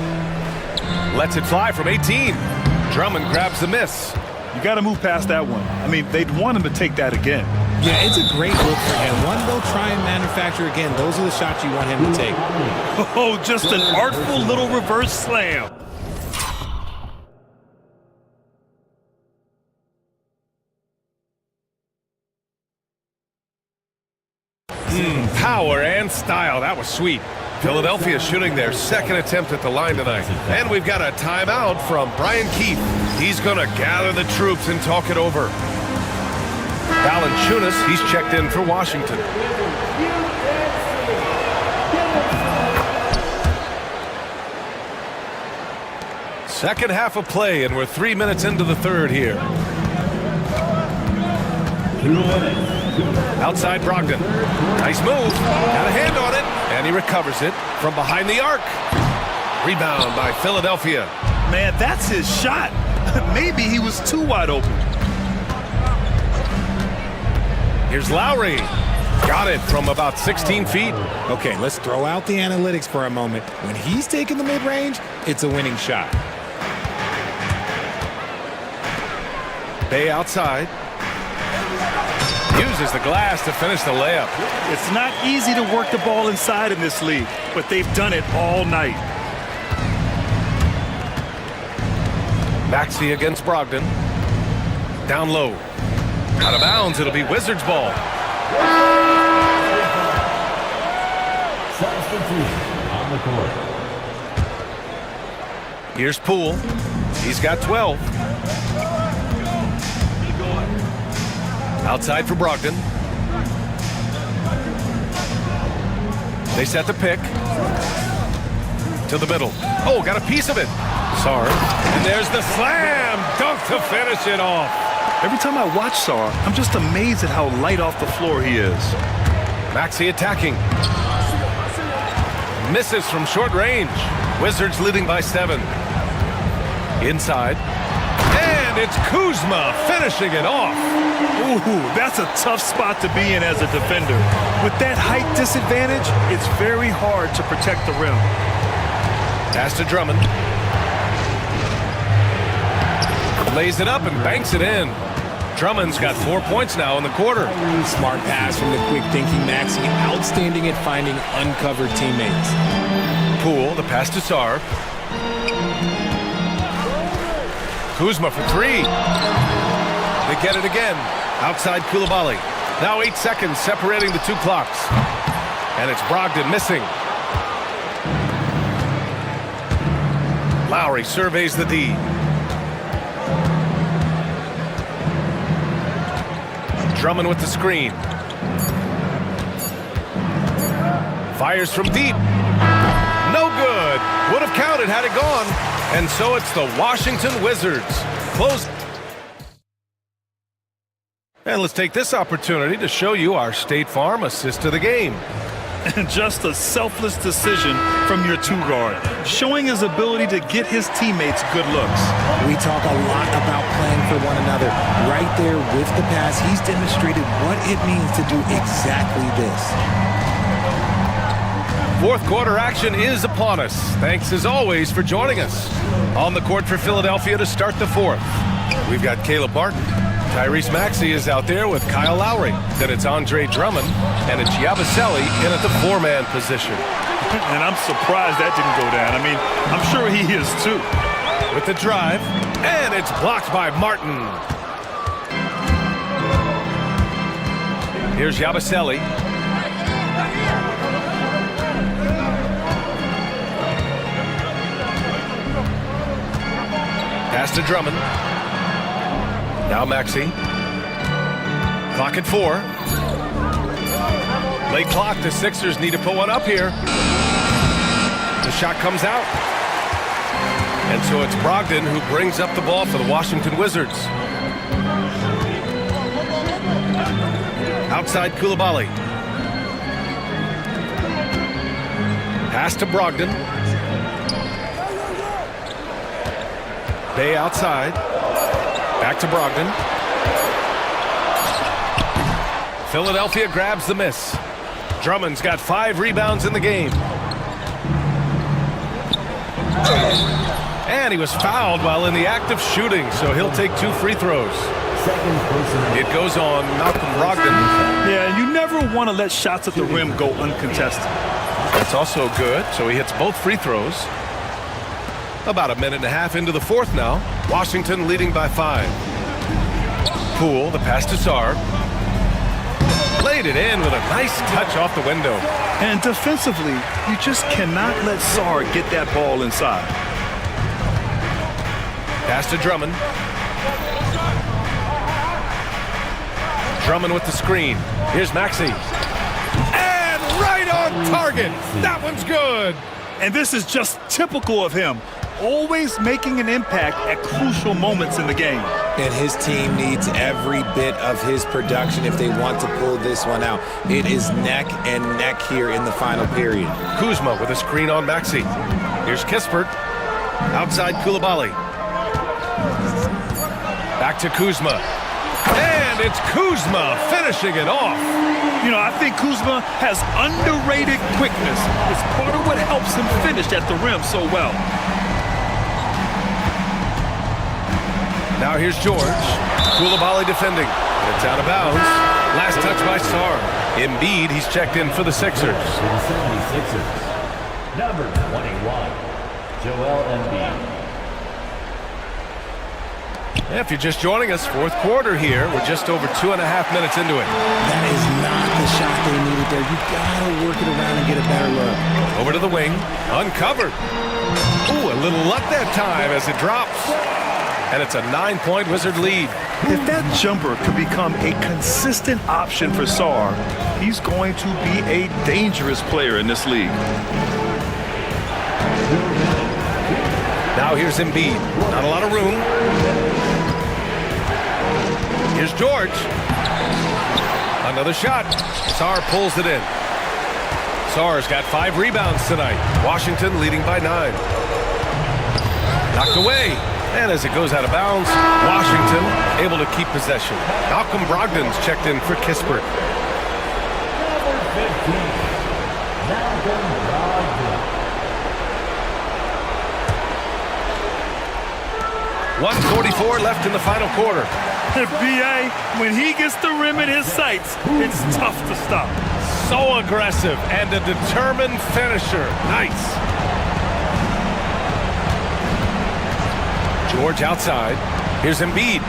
Lets it fly from 18. Drummond grabs the miss. You got to move past that one. I mean, they'd want him to take that again. Yeah, it's a great look for him. One they'll try and manufacture again. Those are the shots you want him to take. Oh, just an artful little reverse slam. Power and style. That was sweet. Philadelphia shooting their second attempt at the line tonight. And we've got a timeout from Brian Keefe. He's going to gather the troops and talk it over. Valanciunas, he's checked in for Washington. Second half of play, and we're 3 minutes into the third here. Outside Brogdon. Nice move. Got a hand on it. And he recovers it from behind the arc. Rebound by Philadelphia. Man, that's his shot. Maybe he was too wide open. Here's Lowry. Got it from about 16 feet. Okay, let's throw out the analytics for a moment. When he's taking the mid-range, it's a winning shot. Bey outside. Uses the glass to finish the layup. It's not easy to work the ball inside in this league, but they've done it all night. Maxey against Brogdon. Down low. Out of bounds, it'll be Wizards ball. Substitution on on the court. Here's Poole. He's got 12. Outside for Brogdon. They set the pick. To the middle. Oh, got a piece of it. Sarr. And there's the slam dunk to finish it off. Every time I watch Sarr, I'm just amazed at how light off the floor he is. Maxey attacking. Misses from short range. Wizards leading by 7. Inside. And it's Kuzma finishing it off. Ooh, that's a tough spot to be in as a defender. With that height disadvantage, it's very hard to protect the rim. Pass to Drummond. Lays it up and banks it in. Drummond's got 4 points now in the quarter. Smart pass from the quick thinking Maxey. Outstanding at finding uncovered teammates. Poole, the pass to Sarr. Kuzma for 3. They get it again. Outside Koulibaly. Now 8 seconds separating the 2 clocks. And it's Brogdon missing. Lowry surveys the D. Drummond with the screen. Fires from deep. No good. Would have counted had it gone. And so it's the Washington Wizards. Close. And let's take this opportunity to show you our State Farm assist to the game. And just a selfless decision from your 2-guard, showing his ability to get his teammates good looks. We talk a lot about playing for one another. Right there with the pass, he's demonstrated what it means to do exactly this. Fourth quarter action is upon us. Thanks as always for joining us. On the court for Philadelphia to start the fourth. We've got Caleb Martin. Tyrese Maxey is out there with Kyle Lowry. Then it's Andre Drummond, and it's Yabusele in at the 4-man position. And I'm surprised that didn't go down. I mean, I'm sure he is too. With the drive, and it's blocked by Martin. Here's Yabusele. Pass to Drummond. Now Maxey. Clock at 4. Late clock. The Sixers need to put one up here. The shot comes out. And so it's Brogdon who brings up the ball for the Washington Wizards. Outside Koulibaly. Pass to Brogdon. Bay outside. Back to Brogdon. Philadelphia grabs the miss. Drummond's got 5 rebounds in the game. And he was fouled while in the act of shooting, so he'll take 2 free throws. It goes on Malcolm Brogdon. Yeah, you never want to let shots at the rim go uncontested. That's also good, so he hits both free throws. About a minute and a half into the fourth now. Washington leading by 5. Poole, the pass to Sarr. Laid it in with a nice touch off the window. And defensively, you just cannot let Sarr get that ball inside. Pass to Drummond. Drummond with the screen. Here's Maxey. And right on target. That one's good. And this is just typical of him. Always making an impact at crucial moments in the game. And his team needs every bit of his production if they want to pull this one out. It is neck and neck here in the final period. Kuzma with a screen on Maxey. Here's Kispert. Outside Koulibaly. Back to Kuzma. And it's Kuzma finishing it off. You know, I think Kuzma has underrated quickness. It's part of what helps him finish at the rim so well. Now here's George. Koulibaly defending. It's out of bounds. Last touch by Sarr. Embiid, he's checked in for the Sixers. For the 76ers, number 21, Joel Embiid. If you're just joining us, fourth quarter here. We're just over 2.5 minutes into it. That is not the shot they needed there. You gotta work it around and get a better look. Over to the wing, uncovered. Ooh, a little luck that time as it drops. And it's a 9-point Wizard lead. If that jumper could become a consistent option for Sarr, he's going to be a dangerous player in this league. Now here's Embiid. Not a lot of room. Here's George. Another shot. Sarr pulls it in. Sarr's got 5 rebounds tonight. Washington leading by 9. Knocked away. And as it goes out of bounds, Washington able to keep possession. Malcolm Brogdon's checked in for Kispert. 1:44 left in the final quarter. B.A., when he gets the rim in his sights, it's tough to stop. So aggressive and a determined finisher. Nice. George outside. Here's Embiid.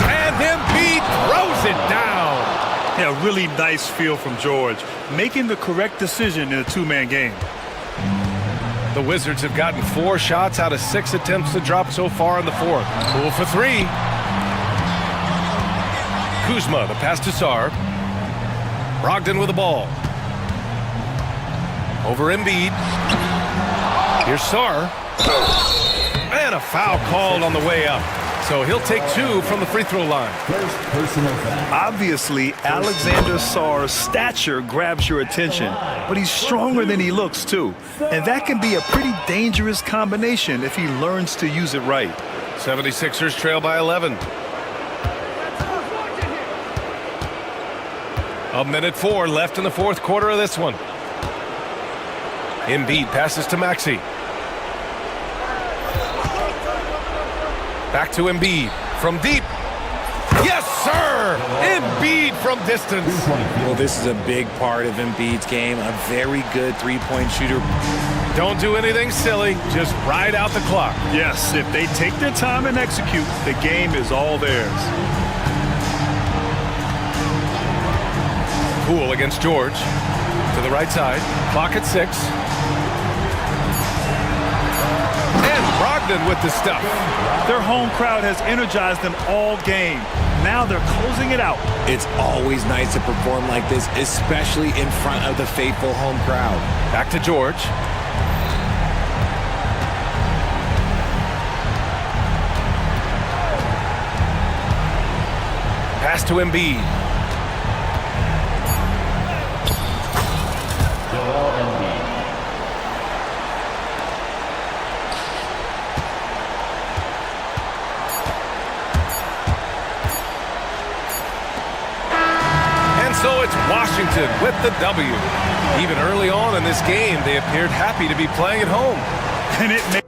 And Embiid throws it down. Yeah, really nice feel from George, making the correct decision in a two-man game. The Wizards have gotten 4 shots out of 6 attempts to drop so far in the fourth. Pool for 3. Kuzma, the pass to Sarr. Brogdon with the ball. Over Embiid. Here's Sarr. And a foul called on the way up. So he'll take 2 from the free throw line. Obviously, Alexander Sarr's stature grabs your attention, but he's stronger than he looks, too. And that can be a pretty dangerous combination if he learns to use it right. 76ers trail by 11. 1:04 left in the fourth quarter of this one. Embiid passes to Maxey. Back to Embiid from deep. Yes, sir! Embiid from distance. Well, this is a big part of Embiid's game. A very good three-point shooter. Don't do anything silly. Just ride out the clock. Yes, if they take their time and execute, the game is all theirs. Poole against George. To the right side. Clock at 6. And Brogdon with the stuff. Their home crowd has energized them all game. Now they're closing it out. It's always nice to perform like this, especially in front of the faithful home crowd. Back to George. Pass to Embiid. So it's Washington with the W. Even early on in this game, they appeared happy to be playing at home. And it